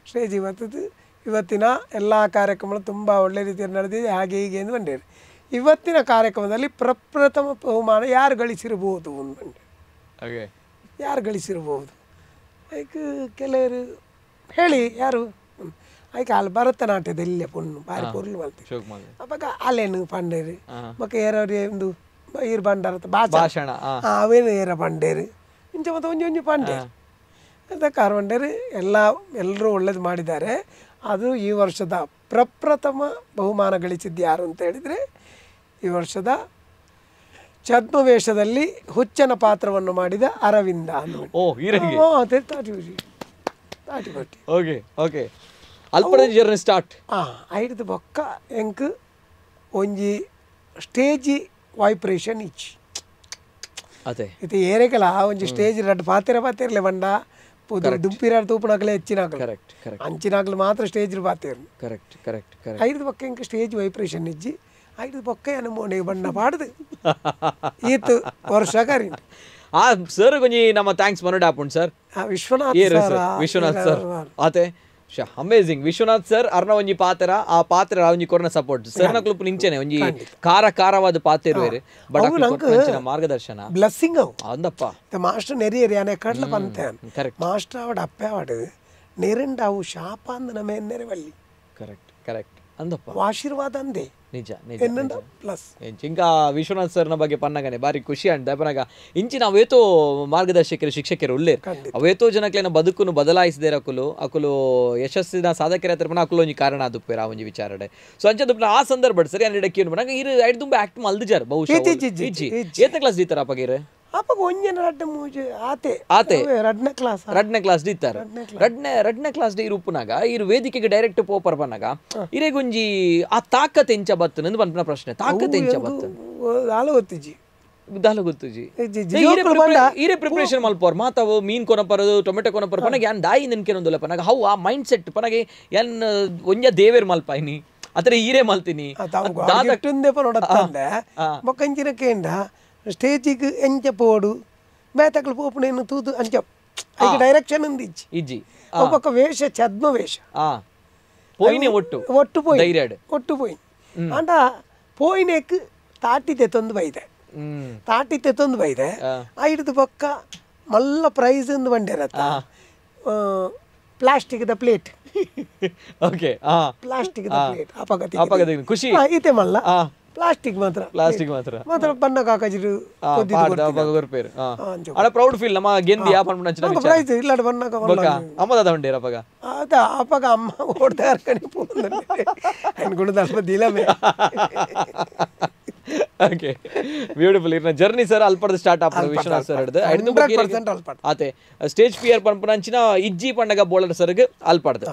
ಸ್ಟೇಜಿಗೆ ಬರ್ತದ್ದು ಇವತ್ತಿನ ಎಲ್ಲ ಕಾರ್ಯಕ್ರಮಗಳು ತುಂಬ ಒಳ್ಳೆ ರೀತಿಯಲ್ಲಿ ನಡೆದಿದೆ ಹಾಗೆ ಹೀಗೆ ಎಂದು ಬಂದಿರಿ ಇವತ್ತಿನ ಕಾರ್ಯಕ್ರಮದಲ್ಲಿ ಪ್ರಪ್ರಥಮ ಬಹುಮಾನ ಯಾರು ಗಳಿಸಿರ್ಬೋದು ಅಂದ್ಬಂಡೆ ಓಕೆ ಯಾರು ಗಳಿಸಿರ್ಬೋದು ಅದಕ್ಕೆ ಕೆಲವರು ಹೇಳಿ ಯಾರು ಅದಕ್ಕೆ ಅಲ್ಲಿ ಭರತನಾಟ್ಯದಲ್ಲಿ ಪುಣ್ಣು ಬಾರಿ ಪೊರ್ಲು ಮಾಡ್ತೀವಿ ಅವಾಗ ಅಲ್ಲೇನು ಪಂಡೇರು ಮಕ್ಕ ಯಾರು ಒಂದು ಈರು ಬಂಡಾರ ಭಾಷಣ ಅವೇನು ಏರ ಪಂಡೇರು ಇಂಚ ಮತ್ತೆ ಒಂಜಿ ಪಂಡೇರು ಅಂತ ಕಾರ್ಬಂಡೇರು ಎಲ್ಲರೂ ಒಳ್ಳೇದು ಮಾಡಿದ್ದಾರೆ ಅದು ಈ ವರ್ಷದ ಪ್ರಪ್ರಥಮ ಬಹುಮಾನ ಗಳಿಸಿದ್ದು ಯಾರು ಅಂತ ಹೇಳಿದರೆ ಈ ವರ್ಷದ ಛದ್ಮವೇಷದಲ್ಲಿ ಹುಚ್ಚನ ಪಾತ್ರವನ್ನು ಮಾಡಿದ ಅರವಿಂದ ಐದು ಬೊಕ್ಕ ಎಂಕ್ ಒಂಜಿ ಸ್ಟೇಜಿ ವೈಬ್ರೇಷನ್ ಇಚ್ಚಿ ಇದು ಏರೆಕಲ ಒಂಜಿ ಸ್ಟೇಜ್ ರಡ್ಡು ಪಾತಿರಲೆ ಬಂಡ ಪುದು ದುಂಪಿರಾಡು ತೂಪುನಾಗಲೇ ಹೆಚ್ಚಿನಾಗಲು ಅಂಚಿನಾಗಲು ಮಾತ್ರ ಸ್ಟೇಜ್ ಪಾತಿರು ಐದು ಬೊಕ್ಕ ಎಂಕ್ ಸ್ಟೇಜ್ ವೈಬ್ರೇಷನ್ ಇಜ್ಜಿ ಐದು ಬೊಕ್ಕ ಅನುಮೋನೆ ಬಣ್ಣ ಪಾಡ್ದು ಈತು ವರ್ಷ ಕರಿ ಸರ್ ಕೊಂಚಿ ನಮ್ಮ ಥ್ಯಾಂಕ್ಸ್ ಮನೋಡ್ ಆಪುಂಡ್ ಸರ್ ವಿಶ್ವನಾಥ್ ಸರ್ ಆತೆ ಅಮೇಜಿಂಗ್ ವಿಶ್ವನಾಥ್ ಸರ್ ಅರ್ನ ಒಂಜಿ ಪಾತ್ರ ಆ ಪಾತ್ರ ಒಂಜಿ ಕೊರನ ಸಪೋರ್ಟ್ ಸರ್ ನ ಕ್ಲುಪ್ ನಿಂಚೆನೆ ಒಂಜಿ ಕಾರವಾದ ಪಾತ್ರ ಇರುವೇರು ಬಟ್ ಮಾರ್ಗದರ್ಶನ ಬ್ಲೆಸ್ಸಿಂಗ್ ಅಂದಪ್ಪ ಮಾಸ್ಟರ್ ನೆರಿ ಅನೆ ಕಡ್ಲ ಪಂತೆ ಮಾಸ್ಟರ್ ಅವಡ ಅಪ್ಪೆ ಅವಡು ನೆರೆಂಡ ಅವು ಶಾಪ ಅಂದ ನಮ್ಮ ಎನ್ನೆರೆ ಬಳ್ಳಿ ಕರೆಕ್ಟ್ ಅಂದಪ್ಪ ಆಶೀರ್ವಾದ ಅಂದೆ ನಿಜ ಪ್ಲಸ್ ಇಂಕ ವಿಶ್ವನಾಥ್ ಸರ್ನ ಬಗ್ಗೆ ಪನ್ನಗನೆ ಬಾರಿ ಖುಷಿ ಅಂಡ್ ಪನಗ ಇಂಚಿನ ಅವೇತೋ ಮಾರ್ಗದರ್ಶಕರು ಶಿಕ್ಷಕರು ಉಳ್ಳೇರು ಅವೇತೋ ಜನಕ್ಲೇನ ಬದುಕನ್ನು ಬದಲಾಯಿಸಿದೆ ಅಕುಲು ಯಶಸ್ಸಿನ ಸಾಧಕರ ಹತ್ರ ಅಕುಲು ಒಂಜಿ ಕಾರಣ ಆದುಪ್ಪೇರು ಆ ಒಂಜಿ ವಿಚಾರಡೆ ಸೊ ಅಂಚ ಆ ಸಂದರ್ಭ ಸರಿ ಅನ್ನಡಕ್ಕೆ ನಂಗೆ ಇರು ಐದು ತುಂಬ ಆಕ್ಟ್ ಮಲ್ದಿಜಾರ್ ಬಹುಶಃ ಏತ ಕ್ಲಾಸ್ ದೀತಾರ ಅಪ್ಪಗಿರು ಅಪ್ಪ ಒಂಜನ ರಡ್ಡ ಮೂಜೆ ಆತೆ ರಡ್ನೆ ಕ್ಲಾಸ್ ದಿತ್ತಾರ ರಡ್ನೆ ಕ್ಲಾಸ್ ಡಿ ರೂಪನಾಗ ಇರು ವೇದಿಕೆಗೆ ಡೈರೆಕ್ಟ್ ಪೋಪರ್ ಬನ್ನಾಗ ಇರೆಗೊಂಜಿ ಆ ತಾಕತ್ ಎಂಚ ಬತ್ತನ ಪನ್ಪನ ಪ್ರಶ್ನೆ ತಾಕತ್ ಎಂಚ ಬತ್ತನ ದಾಲ ಗೊತ್ತುಜಿ ಈರೆ ಪ್ರಿಪರೇಷನ್ ಮಲ್ಪೋರ್ ಮಾತಾವು ಮೀನ್ ಕೊನಪರದು ಟೊಮೆಟೊ ಕೊನಪರ ಪನಗೆ ಯಾನ್ ದಾಯಿ ನೆನ್ಕೆನೊಂದುಲ್ಲ ಪನಗ ಹೌ ಆ ಮೈಂಡ್ ಸೆಟ್ ಪನಗೆ ಯಾನ್ ಒಂಜ ದೇವೇರ್ ಮಲ್ಪಾಯಿನಿ ಅತರ ಈರೆ ಮಲ್ತೀನಿ ಮೊಕ್ಕಂಚಿನ ಕೇಂಡ ಸ್ಟೇಜಿಗೆ ಎಂಚ ಪೋಡು ಮೇತಕಲು ಪೋಪುನೇನು ತೂದು ಅಂಚ ಈಗ ಡೈರೆಕ್ಷನ್ ಒಂದು ಇಜ್ಜಿ ಒಬ್ಬಕ್ಕ ವೇಷ ಛದ್ಮ ವೇಷ ಒಟ್ಟು ಪೋಯಿ ಅಂಡ ಪೋಯಿನೇಕ್ ತಾಟಿತೆ ತೊಂದು ಬೈದೆ ಐದು ಪಕ್ಕ ಮಲ್ಲ ಪ್ರೈಸ್ ಎಂದು ಬಂಡೇರತ್ತ ಪ್ಲಾಸ್ಟಿಕ್ ದ ಪ್ಲೇಟ್ ಪ್ಲಾಸ್ಟಿಕ್ ದ ಪ್ಲೇಟ್ ಅಪಗತಿ ಖುಷಿ ಈತೆ ಮಲ್ಲ ಪ್ಲಾಸ್ಟಿಕ್ ಮಾತ್ರ ಬಣ್ಣ ಕಾಕಜಿರು ಗೊರ್ಪೇರು ಅಡ ಪ್ರೌಡ್ ಫೀಲ್ ನಮ್ಮ ಗೆಂದಿ ಆ ಪನ್ಪುನ ಅಂಚನ ಪ್ರೈಸ್ ಇಲ್ಲ ಬಣ್ಣ ಅಮ್ಮದ ದಂಡೇರ ಅಪಗ ಅದ ಅಪಗ ಅಮ್ಮ ಓಡ್ತಾ ಇರ್ಕಣಿ ಪೋಂದನೆ ಅನ್ ಗುಣದ ಅಲ್ಪ ದಿಲಮೆ ಓಕೆ ಬ್ಯೂಟಿಫುಲ್ ಇರ್ನ ಜರ್ನಿ ಸರ್ ಅಲ್ಪದ ಸ್ಟಾರ್ಟ್ ಆಪ ವಿಶ್ವನಾಥ್ ಸರ್ ಹಿಡಿದು 100% ಅಲ್ಪಡ ಆತೆ ಸ್ಟೇಜ್ ಫಿಯರ್ ಪನ್ಪುನ ಅಂಚಿನ ಇಜ್ಜಿ ಪಣ್ಣಗ ಬೋಳರ್ ಸರ್ಗೆ ಅಲ್ಪಡ್ದು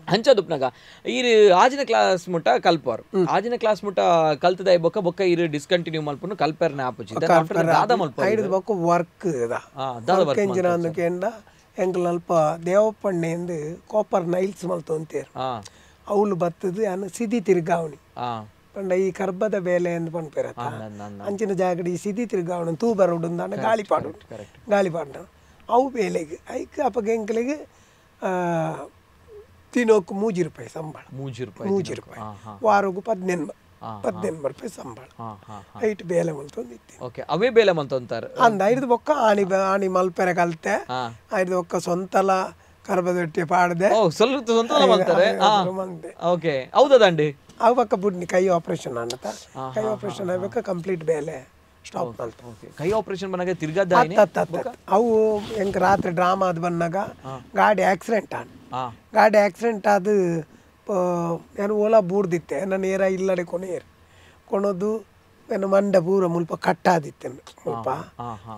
ಹಂಚದುಪ್ನಾಗ ಈರು ಆಜಿನ ಕ್ಲಾಸ್ ಮುಟ್ಟ ಕಲ್ಪರ್ ಆಜಿನ ಕ್ಲಾಸ್ ಮುಟ್ಟ ಕಲ್ತದ ಬೊಕ್ಕ ಇರು ಡಿಸ್ಕಂಟಿನ್ಯೂ ಮಲ್ಪನು ಕಲ್ಪರ್ನ ಆಪುಜಿ ದಾದ ಮಲ್ಪ ಐದು ಬೊಕ್ಕ ವರ್ಕ್ ಎಂಜಿನ ಅಂದಕೇಂಡ ಎಂಕಲ್ ಅಲ್ಪ ದೇವಪ್ಪಣ್ಣೆ ಎಂದು ಕಾಪರ್ ನೈಲ್ಸ್ ಮಲ್ತೊಂತೇರು ಅವಳು ಬತ್ತದು ಅನ್ನ ಸಿದಿ ತಿರ್ಗಾವಣಿ ಪಂಡ ಈ ಕರ್ಬದ ಬೇಲೆ ಎಂದು ಪನ್ಪೇರತ್ತ ಅಂಚಿನ ಜಾಗಡಿ ಈ ಸಿದಿ ತಿರ್ಗಾವಣಿ ತೂ ಬರೋಡು ಅಂದ ಗಾಳಿಪಾಡು ಅವು ಬೇಲೆಗೆ ಐಕ್ ಅಪ್ಪಗೆ ಎಂಕಲಿಗೆ ತಿನ್ನೋಕು 3 ರೂಪಾಯಿ ಸಂಬಳ 3 ರೂಪಾಯಿ ವಾರಗೂ 18 ರೂಪಾಯಿ ಸಂಬಳ ಐಟ್ ಬೇಲೆ ಮಲ್ತೊಂದಿತ್ತಿ ಅವೇ ಬೇಲೆ ಮಲ್ತೊಂತಾರೆ ಅಂದ ಐದು ಬೊಕ್ಕ ಆಣಿ ಮಲ್ಪೆರೆ ಕಲ್ತೆ ಐದು ಬೊಕ್ಕ ಸ್ವಂತಲ ಕರ್ಬದೊಟ್ಟಿ ಪಾಡ್ದೆ ಅವು ಬೊಕ್ಕ ಬುಡ್ನಿ ಕೈ ಆಪರೇಷನ್ ಅನ್ನತ ಕೈ ಆಪರೇಷನ್ ಆಗ್ಬೇಕ ಕಂಪ್ಲೀಟ್ ಬೇಲೆ ಸ್ಟಾಪ್ ಮಲ್ತ ಕೈ ಆಪರೇಷನ್ ಬಂದಾಗ ತಿರ್ಗದ ಅವು ಎಂಕ್ ರಾತ್ರಿ ಡ್ರಾಮಾ ಅದು ಬಂದಾಗ ಗಾಡಿ ಆಕ್ಸಿಡೆಂಟ್ ಅದು ಏನು ಓಲಾ ಬೂಡ್ದಿತ್ತೆ ನಾನು ಏರ ಇಲ್ಲಡೆ ಕೊನೋದು ಏನು ಮಂಡ ಪೂರ ಮುಲ್ಪ ಕಟ್ಟಾದಿತ್ತೇನು ಮುಲ್ಪ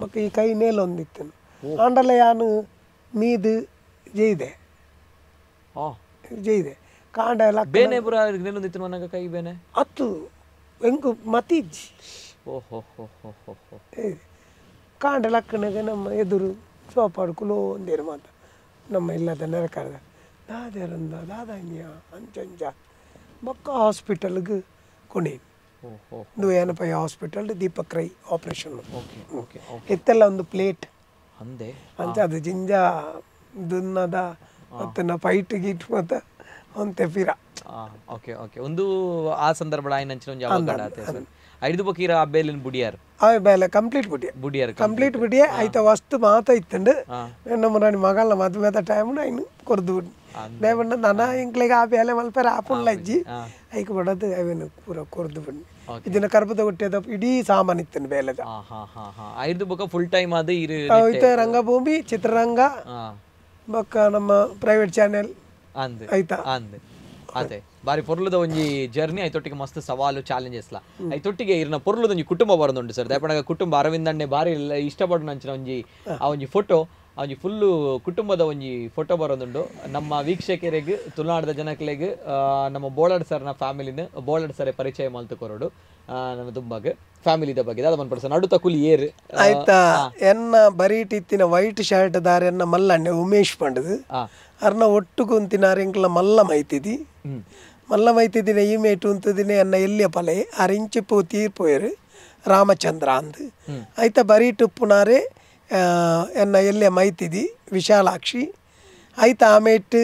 ಮತ್ತೆ ಈ ಕೈ ನೇಲೊಂದಿತ್ತೇನು ಅಂಡಲ್ಲ ಯಾನು ಮೀದು ಜೈದೆ ಕಾಂಡ ಎಲ್ಲ ಬೇನೆ ಪೂರ ನೇಲೊಂದಿತ್ತು ನನಗೆ ಕೈ ಬೇನೆ ಅತ್ತು ಹೆಂಗು ಮತಿಜ್ಜಿ ಕಾಂಡ ಲಕ್ಕನಾಗ ನಮ್ಮ ಎದುರು ಸೋಪಾಡ್ಕುಲು ಒಂದೇರು ಮಾತ ನಮ್ಮ ಇಲ್ಲದ ನೆರಕದ ದಾದರಂದ ದಾದಾನ್ಯ ಅಂಚಂಜ ಬೊಕ್ಕ ಹಾಸ್ಪಿಟಲ್ಗೆ ಕೊನೆ ಇದು ಏನಪ್ಪ hospital Deepak Rai operation okay okay ಇತ್ತೆಲ್ಲ ಒಂದು ಪ್ಲೇಟ್ ಅಂದೆ ಅಂಚ ಅದು ಜಿಂಜ ದುನ್ನದ ಮತ್ತೆ ಫೈಟ್ ಗೀಟ್ ಮತ್ತೆ ಅಂತೆ ಪಿರ ಓಕೆ ಓಕೆ ಒಂದು ಆ ಸಂದರ್ಭ ಆಯ್ನಂಚಿನ ಒಂದು ಅವಘಡ ಆತೆ ಸರ್ ಐದು ಬಕೀರ ಅಬ್ಬೇಲಿನ ಬುಡಿಯಾರ್ ಅವೆ ಬೇಲೆ ಕಂಪ್ಲೀಟ್ ಬುಡಿಯಾರ್ ಕಂಪ್ಲೀಟ್ ಬುಡಿಯೇ ಐತ ವಸ್ತು ಮಾತ ಇತ್ತಂಡು ನಮ್ಮ ರಾಣಿ ಮಗಳ ಮದುವೆದ ಟೈಮ್ ಐನು ಕೊರ್ದು ದೇವಣ್ಣ ನನ್ನ ಇಂಕ್ಲಿಗೆ ಆ ಬೇಲೆ ಮಲ್ಪೇರ ಆಪುಣ್ಣ ಇಜ್ಜಿ ಐಕ್ ಬಡದು ಅವೇನು ಪೂರ ಕೊರ್ದು ಬನ್ನಿ ಇದನ್ನ ಕರ್ಬದ ಹುಟ್ಟಿದ ಇಡೀ ಸಾಮಾನು ಇತ್ತನು ಬೇಲೆದ ಐದು ಬೊಕ್ಕ ಫುಲ್ ಟೈಮ್ ಅದು ಐತೆ ರಂಗಭೂಮಿ ಚಿತ್ರರಂಗ ಬೊಕ್ಕ ನಮ್ಮ ಪ್ರೈವೇಟ್ ಚಾನೆಲ್ ಅಂದೆ ಐತಾ ಅಂದೆ ಅದೇ ಬಾರಿ ಪೊರ್ಲುದ ಒಂಜಿ ಜರ್ನಿ ಐತೊಟ್ಟಿಗೆ ಮಸ್ತ್ ಸವಾಲು ಚಾಲೆಂಜಸ್ಲ ಐತೊಟ್ಟಿಗೆ ಇರ್ನ ಪೊರ್ಲುದ ಒಂಜಿ ಕುಟುಂಬ ಬರೋದುಂಟು ಸರ್ ದಯಪಡಗ ಕುಟುಂಬ ಅರವಿಂದ್ ಅಣ್ಣೆ ಬಾರಿ ಇಷ್ಟಪಟ್ಟು ನಂಚಿನ ಒಂಜಿ ಆ ಒಂಜಿ ಫೋಟೋ ಒಂಜಿ ಫುಲ್ಲು ಕುಟುಂಬದ ಒಂಜಿ ಫೋಟೋ ಬರೋದುಂಡು ನಮ್ಮ ವೀಕ್ಷಕರಿಗೆ ತುಳುನಾಡದ ಜನಕ್ಲೆಗ್ ನಮ್ಮ ಬೋಳಡ್ ಸರ್ನ ಫ್ಯಾಮಿಲಿನ ಬೋಳಡ್ ಸರ್ ಪರಿಚಯ ಮಲ್ತು ಕೊರೋಡು ನನ್ನ ದುಂಬಾಗ ಫ್ಯಾಮಿಲಿದ ಬಗ್ಗೆ ಅದ ಮನ್ಪಡ್ಸ ನಡುತ್ತ ಕುಲಿ ಏರ್ ಆಯ್ತಾ ಎನ್ನ ಬರೀಟ್ ಇತ್ತಿನ ವೈಟ್ ಶರ್ಟ್ ದಾರಿ ಎನ್ನ ಮಲ್ಲಣ್ಣೆ ಉಮೇಶ್ ಪಂಡದು ಅರ್ನ ಒಟ್ಟು ಕುಂತಿನಾರ ಇಂಕ್ಲ ಮಲ್ಲ ಮೈತಿದಿ ಮಲ್ಲ ಮೈತಿದಿನ ಈ ಮೇಟು ಉಂತದಿನ ಎನ್ನ ಎಲ್ಲಿಯ ಪಲೆ ಅರಿಂಚಿಪ್ಪು ತೀರ್ಪೋಯರು ರಾಮಚಂದ್ರ ಅಂದ್ ಆಯ್ತಾ ಬರೀಟ್ ಉಪ್ಪುನಾರೆ ಎನ್ನ ಎಲ್ಲಿಯ ಮೈತಿದಿ ವಿಶಾಲಾಕ್ಷಿ ಆಯ್ತಾ ಆಮೇಟ್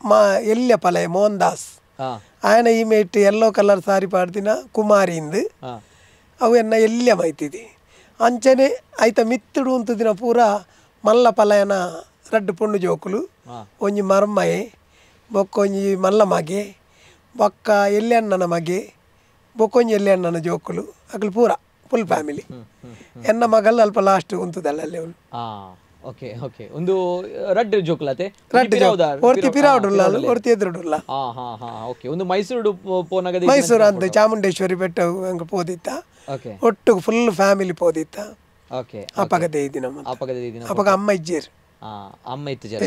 ಮಾ ಎಲ್ಲಿಯ ಪಲೆ ಮೋಹನ್ ದಾಸ್ ఆయన ఈ మేట్ ఎల్లో కలర్ సారీ పాడుతున్న కుమారింది అವು ఎన్న ఎల్లి మೈತಿದಿ అంచనే అయితే మిత్తుడు ఉంటుదిన పూర మల్ల పలాయన రెడ్డు పొండు జోకులు ಒಂಜಿ ಮರಮ್ಮಯೆ ಬೊಕ್ಕೊಂಜಿ ಮಲ್ಲ ಮಗೆ ಬೊಕ್ಕ ಎಲ್ಲಿ ಅಣ್ಣನ ಮಗೆ ಬೊಕ್ಕೊಂಜಿ ಎಲ್ಲಿ ಅಣ್ಣನ ಜೋಕುಲು ಅಕ್ಲು ಪೂರ ಫುಲ್ ಫ್ಯಾಮಿಲಿ ಎನ್ನ ಮಗಲ್ ಅಲ್ಪ ಲಾಸ್ಟ್ ಉಂತದಲ್ಲ ಅಲ್ಲಿ ಅವಳು ಓಕೆ ಓಕೆ ಒಂದು ರಡ್ ಜೋಕ್ಲತೆ ಒರ್ತಿ ಪಿರಾವುಡುಲ್ಲ ಒರ್ತಿ ಎದುರುಡುಲ್ಲ ಓಕೆ ಒಂದು ಮೈಸೂರು ಪೋನಗದ ಮೈಸೂರು ಅಂತ ಚಾಮುಂಡೇಶ್ವರಿ ಬೆಟ್ಟ ಹಂಗ ಪೋದಿತ್ತ ಒಟ್ಟು ಫುಲ್ ಫ್ಯಾಮಿಲಿ ಪೋದಿತ್ತ ಓಕೆ ಅಪಗದೆ ಈ ದಿನ ಅಪಗ ಅಮ್ಮ ಇಜ್ಜೇರು ಅಮ್ಮ ಇತ್ತು ಜರ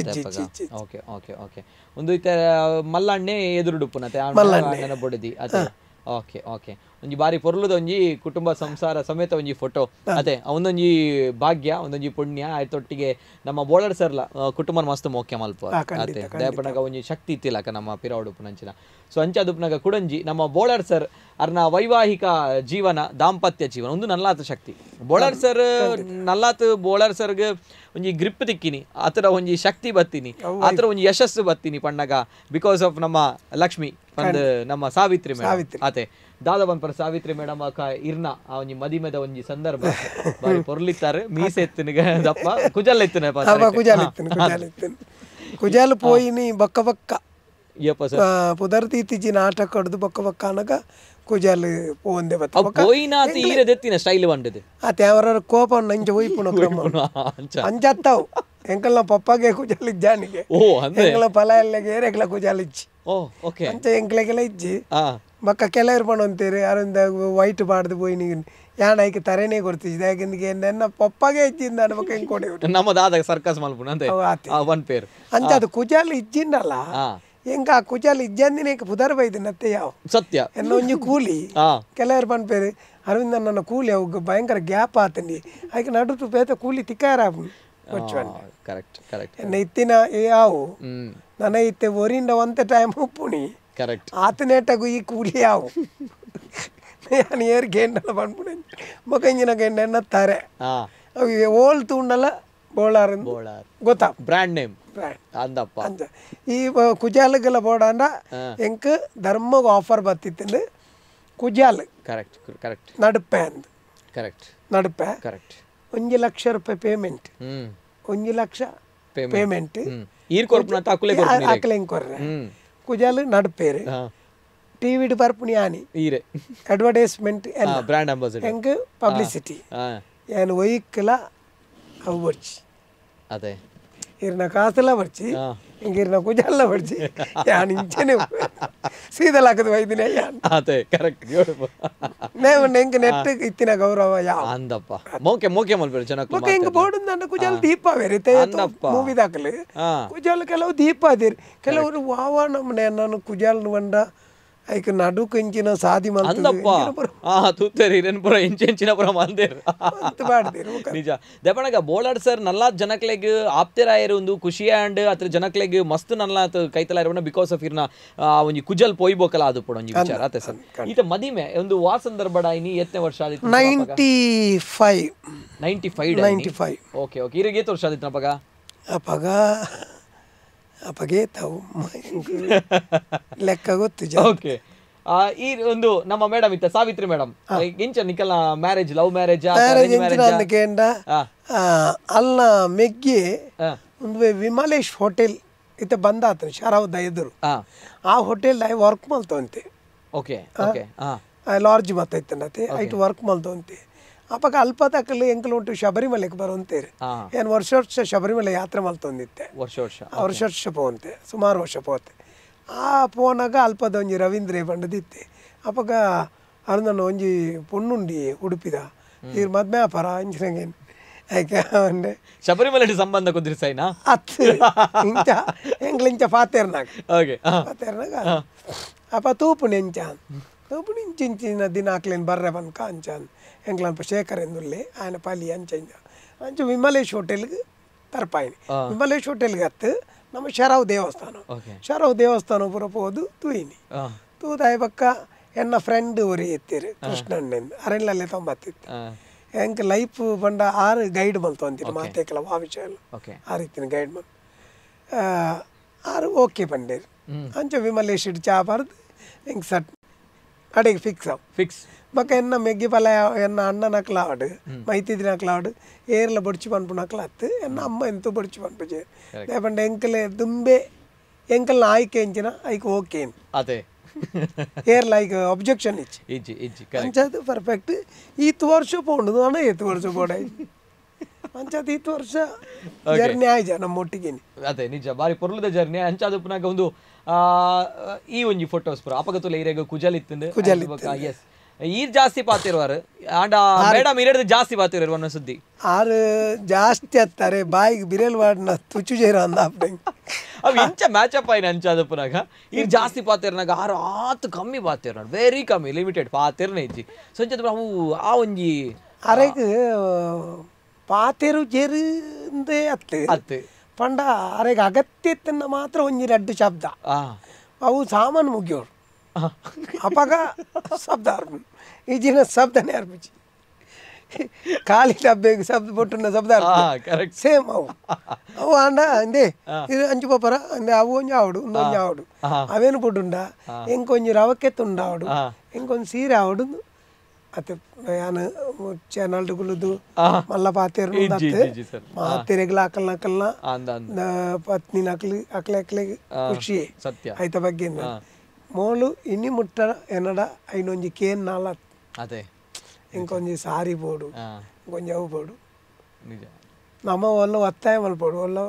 ಓಕೆ ಓಕೆ ಓಕೆ ಒಂದು ಇತ್ತ ಮಲ್ಲಣ್ಣೆ ಎದುರುಡುಪ್ಪುನತೆ ಮಲ್ಲಣ್ಣ ಬೊಡದಿ ಅದೇ ಓಕೆ ಓಕೆ ಒಂಜಿ ಬಾರಿ ಪೊರ್ಲುದ ಒಂಜಿ ಕುಟುಂಬ ಸಂಸಾರ ಸಮೇತ ಒಂಜಿ ಫೋಟೋ ಅದೇ ಒಂದೊಂಜಿ ಭಾಗ್ಯ ಒಂದೊಂಜಿ ಪುಣ್ಯ ಆಯ್ತೊಟ್ಟಿಗೆ ನಮ್ಮ ಬೋಳಡ್ ಸರ್ಲ ಕುಟುಂಬ ಮಸ್ತ್ ಮೋಕ್ಯ ಮಲ್ಪ ಅದೇ ದಯಪನಗ ಒಂಜಿ ಶಕ್ತಿ ಇತ್ತಿಲ್ಲಕ ನಮ್ಮ ಪಿರಾವುಡುಪ್ಪು ನಂಚಿನ ಸೊ ಅಂಚಾದುಪ್ನಾಗ ಕುಡಂಜಿ ನಮ್ಮ ಬೋಳಡ್ ಸರ್ ಅರ್ನ ವೈವಾಹಿಕ ಜೀವನ ದಾಂಪತ್ಯ ಜೀವನ ಒಂದು ನಲ್ಲಾತ ಶಕ್ತಿ ಬೋಳಡ್ ಸರ್ ನಲ್ಲಾತ್ ಬೋಳಡ್ ಸರ್ಗೆ ಒಂಜಿ ಗ್ರಿಪ್ ತಿಕ್ಕಿನಿ ಆತರ ಒಂಜಿ ಶಕ್ತಿ ಬತ್ತೀನಿ ಆತರ ಒಂಜಿ ಯಶಸ್ಸು ಬತ್ತೀನಿ ಪಣ್ಣಗ ಬಿಕಾಸ್ ಆಫ್ ನಮ್ಮ ಲಕ್ಷ್ಮಿ ಪಂದ್ ನಮ್ಮ ಸಾವಿತ್ರಿ ಮೇಡಮ್ ಆತೆ ದಾದ ಬಂದ್ಪರ ಸಾವಿತ್ರಿ ಮೇಡಮ್ ಅಕ್ಕ ಇರ್ನ ಆ ಒಂಜಿ ಮದಿಮೆದ ಒಂಜಿ ಸಂದರ್ಭ ಬಾರಿ ಪೊರ್ಲಿತ್ತಾರೆ ಮೀಸೆ ಎತ್ತನಿಗ ದಪ್ಪ ಕುಜಲ್ ಎತ್ತನೆ ಕುಜಾಲ್ ಪೋಯಿನಿ ಬಕ್ಕ ಬಕ್ಕ ಯಪ್ಪ ಸರ್ ಪುದರ್ತಿ ಇತ್ತೀಚಿನ ಆಟ ಕಡ್ದು ಬಕ್ಕ ಬಕ್ಕ ಅನ್ನಗ ಕುಜಾಲ್ ಪೋಂದೆ ಬತ್ತ ಪೋಯಿನಾತಿ ಈರದೆತ್ತಿನ ಸ್ಟೈಲ್ ಬಂಡದೆ ಆತೆ ಅವರ ಕೋಪ ನಂಜ ಹೋಯ್ಪುಣ ಅಂಜತ್ತಾವು ಎಂಕಲ್ನ ಪಪ್ಪಗೆ ಕುಜಾಲ್ ಇಜ್ಜಾನಿಗೆ ಎಂಕಲ ಫಲ ಎಲ್ಲಗೆ ಏರೆಗ್ಲ ಕುಜಾಲ್ ಇಜ್ಜಿ ಅಂಚ ಎಂಕ್ಲೆಗೆಲ್ಲ ಇಜ್ಜಿ ಬಕ್ಕ ಕೆಲವರು ಪಣಂತೀರಿ ಅರಿಂದ ವೈಟ್ ಪಾಡ್ದು ಪೋಯಿ ನೀನು ಯಾಣಕ್ಕೆ ತರೇನೇ ಕೊಡ್ತಿದ್ದೆ ಯಾಕೆಂದ್ರೆ ನನ್ನ ಪಪ್ಪಗೆ ಇಜ್ಜಿಂದ ಅನ್ಬೇಕು ಹೆಂಗೆ ಕೊಡೆ ನಮ್ಮ ದಾದ ಸರ್ಕಸ್ ಮಲ್ಪುಣ ಒನ್ ಪೇರ್ ಅಂಚ ಅದು ಕುಜಾಲ್ ಇಜ್ಜಿಂಡಲ್ಲ ಹೆಂಗ ಆ ಕುಜಾಲ್ ಇಜ್ಜಂದಿನ ಪುದರ್ ಬೈದಿನತ್ತೆ ಯಾವ ಸತ್ಯ ಎನ್ನ ಒಂಜಿ ಕೂಲಿ ಕೆಲವರು ಪನ್ಪೇರು ಅರವಿಂದ ನನ್ನ ಕೂಲಿ ಅವು ಭಯಂಕರ ಗ್ಯಾಪ್ ಆತಂಡಿ ಅದಕ್ಕೆ ನಡುಟು ಪೇತ ಕೂಲಿ ತಿಕ್ಕಾರ ಕರೆಕ್ಟ್ ಕರೆಕ್ಟ್ ಎನ್ನ ಇತ್ತಿನ ಯಾವು ನನ್ನ ಇತ್ತೆ ಒರಿಂದ ಒಂತೆ ಟೈಮ್ ಉಪ್ಪುಣಿ ಕರೆಕ್ಟ್ ಆತನೇಟಗು ಈ ಕೂಲಿ ಯಾವು ನಾನು ಏರ್ ಗೆಂಡಲ್ಲ ಬಂದ್ಬಿಡ ಮಗಂಜಿನ ಗೆಂಡ ಎನ್ನತ್ತಾರೆ ಅವು ಓಲ್ ತೂಂಡಲ್ಲ ಬೋಳಾರ್ ಗೊತ್ತಾ ಬ್ರ್ಯಾಂಡ್ ನೇಮ್ ಅಂದಪ್ಪ ಅಂದ ಈ ಕುಜಾಲಗೆಲ್ಲ ಬೋಡಾಂಡ ಎಂಕ್ ಧರ್ಮಗ ಆಫರ್ ಬತ್ತಿತ್ತು ಕುಜಾಲ್ ಕರೆಕ್ಟ್ ಕರೆಕ್ಟ್ ನಡುಪೆ ಅಂದ್ ಕರೆಕ್ಟ್ ನಡುಪೆ ಕರೆಕ್ಟ್ 1 ಲಕ್ಷ ರೂಪಾಯಿ ಪೇಮೆಂಟ್ 1 ಲಕ್ಷ ಪೇಮೆಂಟ್ ಆಕಲೆಂಕೊರ್ರೆ ಕುಜಾಲ್ ನಡುಪೇರು ಟಿವಿ ಬರ್ಪುಣಿ ಆನಿ ಅಡ್ವರ್ಟೈಸ್ಮೆಂಟ್ ಬ್ರ್ಯಾಂಡ್ ಅಂಬಾಸಿಡರ್ ಹೆಂಗ್ ಪಬ್ಲಿಸಿಟಿ ಏನು ಒಯ್ಕಲ ಅವು ಬರ್ಚಿ ಅದೇ ಇರ್ನ ಕಾಸೆಲ್ಲ ಬರ್ಚಿ ಹಿಂಗಿರ್ನ ಕುಜಾಲ ಬರ್ಚಿ ಯಾನ್ ಇಂಚನೆ ಸೀದಲಾಕದ ವೈದಿನ ಯಾನ್ ಅದೇ ಕರೆಕ್ಟ್ ನೇವ್ ಹೆಂಗ್ ನೆಟ್ ಇತ್ತಿನ ಗೌರವ ಯಾವ ಅಂದಪ್ಪ ಮೋಕೆ ಮೋಕೆ ಮಲ್ಬೇಡ ಜನಕ್ಕೆ ಮೋಕೆ ಹೆಂಗ್ ಬೋಡನ್ ನನ್ನ ಕುಜಾಲ ದೀಪ ಬೇರೆ ಮೂವಿ ದಾಖಲೆ ಕುಜಾಲ ಕೆಲವು ದೀಪ ಅದಿರ್ ಕೆಲವರು ವಾವ ನಮ್ಮನೆ ನಾನು ಕುಜಾಲ್ ಬಂಡ ಐಕ್ ನಡು ಕೊಂಚಿನ ಸಾದಿ ಅಂದಪ್ಪ ತೂತೇರಿ ಇರೇನ್ಪುರ ಎಂಚಿನಪುರ ಮಂದೇರ್ ನಿಜ ದೆಪಣಗ ಬೋಳಾಡ್ ಸರ್ ನಲ್ಲ ಜನಕ್ಲೆಗ್ ಆಪ್ತೆರಾಯರು ಒಂದು ಖುಷಿ ಆಂಡ್ ಅತ್ರ ಜನಕ್ಲೆಗ್ ಮಸ್ತ್ ನಲ್ಲ ಕೈತಲಾಯಿರವನ ಬಿಕಾಸ್ ಆಫ್ ಇರ್ನ ಒಂಜಿ ಕುಜಲ್ ಪೋಯ್ಬೋಕಲ್ಲ ಅದು ಪುಡ ಒಂಜಿ ವಿಚಾರ ಅತ್ತೆ ಸರ್ ಈತ ಮದಿಮೆ ಒಂದು ವಾ ಸಂದರ್ಭಡ ಇನಿ ಎತ್ತನೇ ವರ್ಷ ಆದಿತ್ತು 95 ಓಕೆ ಓಕೆ ಇರಿಗೆ ಏತ್ ವರ್ಷ ಆದಿತ್ತು ಅಪಗ ಅಪಗೆ ತಾವು ಲೆಕ್ಕ ಗೊತ್ತು ಓಕೆ ಈ ಒಂದು ನಮ್ಮ ಮೇಡಮ್ ಇತ್ತ ಸಾವಿತ್ರಿ ಮೇಡಮ್ ಎಂಚ ನಿಕಲ್ನ ಮ್ಯಾರೇಜ್ ಲವ್ ಮ್ಯಾರೇಜ್ ಅಲ್ಲ ಮೆಗ್ಗಿ ಒಂದು ವಿಮಲೇಶ್ ಹೋಟೆಲ್ ಇತ್ತ ಬಂದಾತ ಶರಾವದ ಎದುರು ಆ ಹೋಟೆಲ್ ವರ್ಕ್ ಮಲ್ತವಂತೆ ಓಕೆ ಓಕೆ ಲಾರ್ಜ್ ಮತ್ತೈತೆ ಐಟ್ ವರ್ಕ್ ಮಲ್ತವಂತೆ ಅಪ್ಪ ಅಲ್ಪ ತಕ್ಕಲು ಎಂಕಲು ಉಂಟು ಶಬರಿಮಲೆಗೆ ಬರುವಂತೇರಿ ಏನು ವರ್ಷ ಶಬರಿಮಲೆ ಯಾತ್ರೆ ಮಲ್ತೊಂದಿತ್ತೆ ವರ್ಷ ಪೋಂತೆ ಸುಮಾರು ವರ್ಷ ಪೋತೆ ಆ ಪೋನಾಗ ಅಲ್ಪದ ಒಂಜಿ ರವೀಂದ್ರ ಬಂಡದಿತ್ತೆ ಅಪ್ಪಗ ಅರ್ಧನ ಒಂಜಿ ಪೊಣ್ಣುಂಡಿ ಉಡುಪಿದ ಈ ಮದ್ಮೆ ಅಪರ ಇಂಚಿನಂಗೇನು ಆಯ್ಕೆ ಶಬರಿಮಲೆ ಸಂಬಂಧ ಕುದ್ರಿ ಸೈನಾ ಅತ್ತು ಇಂಚ ಎಂಗ್ಲಿಂಚ ಪಾತೇರ್ನಾಗ ಅಪ್ಪ ತೂಪುಣಿ ಎಂಚಾನ್ ತೂಪುಣಿ ಇಂಚಿನ ದಿನ ಹಾಕ್ಲೇನು ಬರ್ರೆ ಬಂದ್ಕ ಅಂಚಾನ್ ಎಂಗ್ಲಂಪ ಶೇಖರ್ ಎಂದುಲ್ಲೆ ఆయన ಪಲ್ಲಿ ಅಂಚ ವಿಮಲೇಶ್ ಹೋಟೆಲ್ಗೆ ತರ್ಪಾಯಿನಿ ವಿಮಲೇಶ್ ಹೋಟೆಲ್ಗೆ ಹತ್ತು ನಮ್ಮ ಶರಾವ್ ದೇವಸ್ಥಾನ ಪೂರ ಪೋದು ತೂಯಿನಿ ತೂದಾಯ ಪಕ್ಕ ಎನ್ನ ಫ್ರೆಂಡ್ ಒರಿ ಎತ್ತೀರಿ ಕೃಷ್ಣಣ್ಣೆಂದು ಅರೆಲ್ಲಲ್ಲೇ ತೊಂಬತ್ತಿತ್ತು ಎಂಕ್ ಲೈಫ್ ಬಂಡ 6 ಗೈಡ್ ಬಂತು ಅಂತೀರಿ ಮಾತೇಕಲ್ಲ ಆ ವಿಷಯ ಆ ರೀತಿನ ಗೈಡ್ ಬಂದು 6 ಓಕೆ ಬಂಡೇರಿ ಅಂಚ ವಿಮಲೇಶ್ ಇಡ್ ಚಾ ಬಾರ್ದು ಹೆಂಗೆ ಸಟ್ ಅಡಿಗೆ ಫಿಕ್ಸ್ ಬಕ್ಕ ಎನ್ನ ಮೆಗ್ಗಿ ಪಲ ಎನ್ನ ಅಣ್ಣ ನಕ್ಲಾಡು ಮೈತಿದ್ರಿ ನಕ್ಲಾಡು ಏರ್ಲ ಬಡ್ಚಿ ಪನ್ಪು ನಕ್ಲಾತ್ತು ಎನ್ನ ಅಮ್ಮ ಎಂತೂ ಬಡ್ಚಿ ಪನ್ಪು ಜೇ ಲೇಪಂಡ ಎಂಕಲೆ ದುಂಬೆ ಎಂಕಲ್ನ ಆಯ್ಕೆ ಎಂಚಿನ ಐಕ್ ಓಕೆ ಅದೇ ಏರ್ಲ ಐಕ್ ಅಬ್ಜೆಕ್ಷನ್ ಇಚ್ಚಿ ಅಂಚದು ಪರ್ಫೆಕ್ಟ್ ಈತ್ ವರ್ಷ ಪೋಂಡು ಅಣ್ಣ ಏತ್ ವರ್ಷ ಪೋಡ ಅಂಚದು ಈತ್ ವರ್ಷ ಜರ್ನಿ ಆಯ್ಜ ನಮ್ಮ ಒಟ್ಟಿಗೆ ಅದೇ ನಿಜ ಬಾರಿ ಪೊರ್ಲುದ ಜರ್ನಿ ಅಂಚಾದ ಪುನಾಗ ಒಂದು ಈ ಒಂಜಿ ಫೋಟೋಸ್ ಪುರ ಅಪಗತುಲ ಇರೆಗ ಕುಜಲ್ ಇತ್ತು ಎಸ್ ಈರ್ ಜಾಸ್ತಿ ಪಾತಿರುವಾರು ಆಂಡ ಮೇಡಮ್ ಇರೆಡ್ದು ಜಾಸ್ತಿ ಪಾತಿರುವಾರು ಅನ್ನೋ ಸುದ್ದಿ ಆರು ಜಾಸ್ತಿ ಹತ್ತಾರೆ ಬಾಯಿಗೆ ಬಿರೇಲ್ ವಾಡ್ನ ತುಚ್ಚು ಜೇರ ಅಂದ ಅವು ಇಂಚ ಮ್ಯಾಚಪ್ ಆಯ್ನ ಅಂಚಾದ ಪುನಾಗ ಈರ್ ಜಾಸ್ತಿ ಪಾತಿರ್ನಾಗ ಆರು ಆತು ಕಮ್ಮಿ ಪಾತಿರ್ ವೆರಿ ಕಮ್ಮಿ ಲಿಮಿಟೆಡ್ ಪಾತಿರ್ನ ಇಜ್ಜಿ ಸಂಚದ ಅವು ಆ ಒಂಜಿ ಅರೆಗ್ ಪಾತೆರು ಜೇರಿಂದೇ ಅತ್ತು ಪಂಡ ಅರೆಗ್ ಅಗತ್ಯ ಇತ್ತನ್ನ ಮಾತ್ರ ಒಂಜಿ 2 ಶಬ್ದ ಅವು ಸಾಮಾನು ಮುಗಿಯೋರು ಅಪಗ ಶಬ್ದ ಈಜಿನ ಶಬ್ದನೇ ಅರ್ಪಿಸಿ ಖಾಲಿ ಡಬ್ಬೆಗೆ ಶಬ್ದ ಪೊಟ್ಟುನ ಶಬ್ದ ಸೇಮ್ ಅವು ಆಂಡ ಅಂದೆ ಇದು ಅಂಚು ಪಪ್ಪರ ಅಂದೆ ಅವು ಒಂಜಿ ಆವಡು ಒಂದೊಂಜಿ ಆವಡು ಅವೇನು ಪುಡ್ಡುಂಡ ಎಂಕೊಂಜಿ ರವಕ್ಕೆ ತುಂಡಾವಡು ಎಂಕೊಂಜಿ ಸೀರೆ ಆವಡು ಅತ್ತೆ ಯಾನು ಚಾನಲ್ ಗುಲುದು ಮಲ್ಲ ಪಾತೆರು ಮಾತೆರೆಗ್ಲ ಅಕಲ್ನ ಪತ್ನಿ ಅಕ್ಲೆ ಖುಷಿ ಆಯ್ತ ಬಗ್ಗೆ ಮೋಳು ಇನಿ ಮುಟ್ಟ ಎನ್ನಡ ಐನೊಂಜಿ ಕೇನ್ ನಾಲ ಅದೇ ಇಂಕೊಂಜಿ ಸಾರಿ ಬೋಡು ಇಂಕೊಂಜಿ ಅವು ಬೋಡು ನಮ್ಮ ಒಲ್ಲ ಒತ್ತಾಯ ಮಲ್ಪೋಡು ಒಲ್ಲ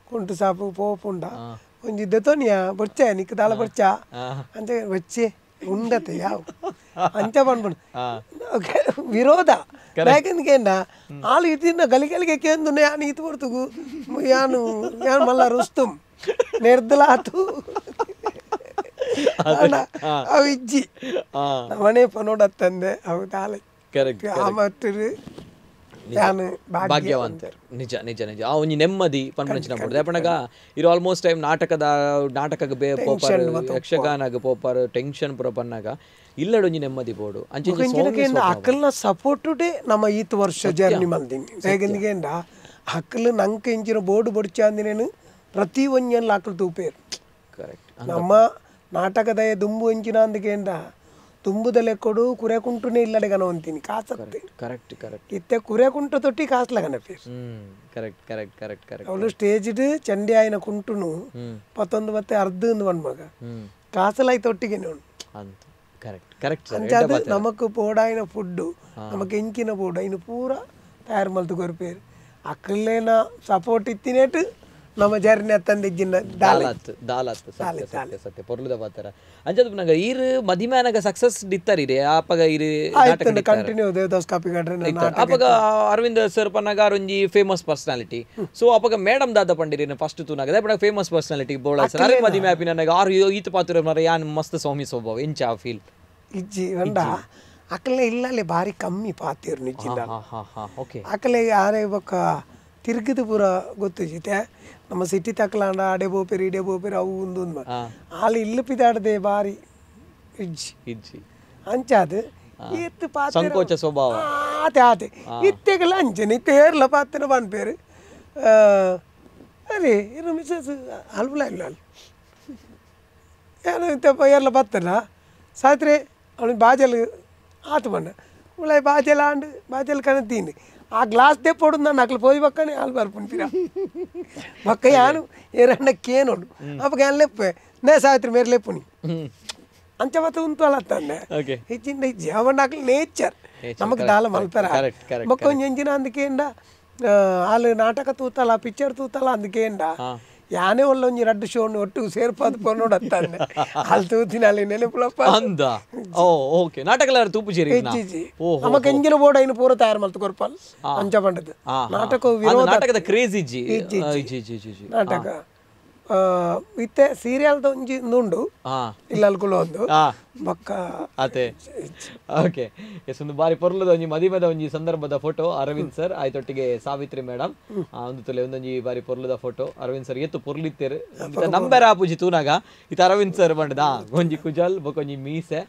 ಕುಂಟು ಸಾಪು ಪೋಪುಂಡ ಒಂಜಿ ದೆತೋನಿಯಾ ಬೊಚ್ಚ ನಿಕ್ ದಾಳ ಬೊಚ್ಚ ಅಂತ ಬಚ್ಚೆ ಉಂಡತೆ ಯಾವ ಅಂಚ ಬಂದ್ಬಿಡು ವಿರೋಧ ಯಾಕೆಂದ್ಕೇಂಡ ಆಳು ಇದ್ದಿನ ಗಲಿಗಳಿಗೆ ಕೇಂದು ಯಾನು ಈತು ಬರ್ತುಗು ಯಾನು ಮಲ್ಲ ರುಸ್ತುಂ ನಿರ್ದಲಾತು ಅವು ಇಜ್ಜಿ ನಮ್ಮನೆ ಪನೋಡತ್ತಂದೆ ಅವು ತಾಳೆ ಆಮಟ್ಟರು ಯಾನು ಭಾಗ್ಯವಂತರು ನಿಜ ನಿಜ ನಿಜ ಆ ಒಂಜಿ ನೆಮ್ಮದಿ ಪನ್ಪನಂಚಿನ ಪೋಡು ಯಾಪಣಗ ಇರು ಆಲ್ಮೋಸ್ಟ್ ಟೈಮ್ ನಾಟಕಗ ಬೇ ಪೋಪಾರು ಯಕ್ಷಗಾನಗ ಪೋಪಾರು ಟೆನ್ಷನ್ ಪುರ ಪನ್ನಾಗ ಇಲ್ಲಡ ಒಂಜಿ ನೆಮ್ಮದಿ ಬೋಡು ಅಂಚೆ ಅಕ್ಕಲ್ನ ಸಪೋರ್ಟುಡೆ ನಮ್ಮ ಈತ್ ವರ್ಷ ಜರ್ನಿ ಮಲ್ದಿನಿ ಹೇಗೆಂದಿಗೆಂಡ ಅಕ್ಕಲು ನಂಗೆ ಇಂಚಿನ ಬೋರ್ಡು ಬೊಡ್ಚಾಂದಿನೇನು ಪ್ರತಿ ಒಂಜಲ್ಲ ಅಕ್ಕಲು ತೂಪೇರು ನಮ್ಮ ನಾಟಕದ ದುಂಬು ಇಂಚಿನ ಅಂದಿಗೆಂಡ ತುಂಬುದಲೆ ಕೊಡು ಕುರೆ ಕುಂಟುನೇ ಇಲ್ಲಡೆ ಗನವಂತೀನಿ ಕಾಸತ್ತೆ ಕರೆಕ್ಟ್ ಕರೆಕ್ಟ್ ಇತ್ತೆ ಕುರೆ ಕುಂಟು ತೊಟ್ಟಿ ಕಾಸ್ಲ ಗನಪೇರು ಕರೆಕ್ಟ್ ಕರೆಕ್ಟ್ ಕರೆಕ್ಟ್ ಕರೆಕ್ಟ್ ಅವಳು ಸ್ಟೇಜ್ಡ್ ಚಂಡಿ ಆಯ್ನ ಕುಂಟುನು 11 ಮತ್ತೆ ಅರ್ಧ ಮಗ ಕಾಸಲೈ ತೊಟ್ಟಿಗೆನೆ ಉಂಟು ಅಂತ ಕರೆಕ್ಟ್ ಕರೆಕ್ಟ್ ಅಂಚಾದ ನಮಕ್ ಪೋಡಾಯಿನ ಫುಡ್ ನಮಕ್ ಎಂಚಿನ ಪೋಡ ಇನ್ನು ಪೂರ ತಯಾರು ಮಲ್ತು ಕೊರ್ಪೇರು ಅಕ್ಕಲ್ಲೇನ ಸಪೋರ್ಟ್ ಇತ್ತಿನೇಟ್ ನಮ್ಮ ಜರ್ನಿ ತಂದಿಜ್ಜಿನ ದಾಲತ್ ಸತ್ಯ ಸತ್ಯ ಸತ್ಯ ಪೊರ್ಲುದ ಪಾತ್ರ ಅಂಚದ ನಂಗ ಈರ್ ಮದಿಮ್ಯಾನಗ ಸಕ್ಸಸ್ ದಿತ್ತಾರಿರೆ ಆಪಗ ಇರು ನಾಟಕ ಕಂಟಿನ್ಯೂ ದೇವದಾಸ್ ಕಾಪಿ ಗಡ್ರೆ ಅಪಗ ಅರವಿಂದ್ ಸರ್ ಪನ್ನಗ ಒಂಜಿ ಫೇಮಸ್ ಪರ್ಸನಾಲಿಟಿ ಸೊ ಅಪಗ ಮೇಡಮ್ ದಾದ ಪಂಡಿರಿನ ಫಸ್ಟ್ ತೂನಾಗ ಪಣ ಫೇಮಸ್ ಪರ್ಸನಾಲಿಟಿ ಬೋಳ ಸರ್ ಅರೆ ಮದಿಮೆ ಆಪಿ ನನಗ ಆರು ಈತ ಪಾತ್ರ ಮರ ಯಾನ್ ಮಸ್ತ್ ಸೌಮ್ಯ ಸ್ವಭಾವ ಎಂಚ ಫೀಲ್ ಇಜ್ಜಿ ಒಂಡ ಅಕಲೆ ಇಲ್ಲಲ್ಲಿ ಭಾರಿ ಕಮ್ಮಿ ಪಾತಿರು ನಿಜ್ಜಿಲ್ಲ ಓಕೆ ಅಕಲೆ ಯಾರೇ ಬೊಕ್ಕ ತಿರುಗಿದ ಪೂರ ಗೊತ್ತಿತ್ತೆ ನಮ್ಮ ಸಿಟಿ ತಕ್ಲಾಂಡ ಅಡೆ ಬೋಪೆರಿ ಇಡೆ ಬೋಪೆರಿ ಅವು ಒಂದು ಅಲ್ಲಿ ಇಲ್ಲಿ ಪಿದಾಡದೆ ಬಾರಿ ಇಜ್ಜಿ ಅಂಚಾದ ಎತ್ತು ಪಾತ್ರ ಸಂಕೋಚ ಸ್ವಭಾವ ಆತೆ ಆತೆ ಇತ್ತೆಗೆಲ್ಲ ಅಂಚನೆ ಇತ್ತೆ ಏರ್ಲ ಪಾತ್ರ ಬನ್ಪೇರು ಅರೆ ಇನ್ನು ಮಿಸಸ್ ಅಲ್ಬಲ ಇಲ್ಲ ಅಲ್ಲಿ ಏನು ಇಂತಪ್ಪ ಏರ್ಲ ಬತ್ತಲ್ಲ ಸಾತ್ರೆ ಅವನಿಗೆ ಬಾಜಲ್ ಆತು ಬಣ್ಣ ಉಳಾಯ ಬಾಜಲ್ ಆಂಡು ಬಾಜಲ್ ಕಣ ತೀನಿ ಆ ಗ್ಲಾಸ್ ತೆಪ್ಪೊಡು ನಾನು ಅಕ್ಲು ಪೋಯಿ ಬಕ್ಕನೆ ಹಾಲು ಬರ್ಪುಂತೀರ ಬಕ್ಕ ಯಾನು ಏರಣ್ಣಕ್ಕೇನೋಡು ಅಪ್ಪ ಏನು ಲೆಪ್ಪೆ ನೇ ಸಾವಿತ್ರಿ ಮೇರೆ ಲೆಪ್ಪುನಿ ಅಂಚ ಮತ್ತೆ ಉಂಟು ಅಲ್ಲತ್ತಂದೆ ಹೆಚ್ಚಿಂದ ಇಜ್ಜಿ ಅವಣ್ಣ ಅಕ್ಲು ನೇಚರ್ ನಮಗೆ ದಾಲ ಮಲ್ಪರ ಬಕ್ಕ ಒಂದು ಎಂಜಿನ ಅಂದಕೇಂಡ ಹಾಲು ನಾಟಕ ತೂತಲ್ಲ ಪಿಕ್ಚರ್ ತೂತಲ್ಲ ಅಂದಕೇಂಡ ಯಾನೇ ಒಲ್ಲೊಂಜಿ ರಡ್ಡು ಶೋನ್ ಒಟ್ಟು ಸೇರ್ಪಾದು ಪೊನ್ನೋಡತ್ತಂದೆ ಅಲ್ಲಿ ತೂತಿನ ಅಲ್ಲಿ ನೆನಪುಲಪ್ಪ ಅಂದ ಓ ಓಕೆ ನಾಟಕ ತೂಪು ಸೇರಿ ನಮಕ್ ಎಂಜಿನ ಬೋರ್ಡ್ ಐನು ಪೂರ ತಯಾರು ಮಲ್ತು ಕೊರ್ಪಲ್ ಅಂಚ ಪಂಡದು ನಾಟಕ ವಿರೋಧ ನಾಟಕದ ಕ್ರೇಜ್ ಇಜ್ಜಿ ನಾಟಕ ಇತ್ತೆ ಸೀರಿಯಲ್ದ ಒಂಜಿ ಉಂಡು ಇಲ್ಲಲ್ಕುಲು ಒಂದು ಬಕ್ಕ ಅತೆ ಓಕೆ ಎಸ್ ಒಂದು ಬಾರಿ ಪೊರ್ಲದ ಒಂಜಿ ಮದಿಮೆದ ಒಂಜಿ ಸಂದರ್ಭದ ಫೋಟೋ ಅರವಿಂದ್ ಸರ್ ಆಯ್ತೊಟ್ಟಿಗೆ ಸಾವಿತ್ರಿ ಮೇಡಮ್ ಒಂದು ತೊಲೆ ಒಂದೊಂಜಿ ಬಾರಿ ಪೊರ್ಲದ ಫೋಟೋ ಅರವಿಂದ್ ಸರ್ ಎತ್ತು ಪೊರ್ಲಿತ್ತೇರು ನಂಬರ್ ಆಪುಜಿ ತೂನಾಗ ಇತ್ತ ಅರವಿಂದ್ ಸರ್ ಬಂಡದ ಒಂಜಿ ಕುಜಲ್ ಬೊಕೊಂಜಿ ಮೀಸೆ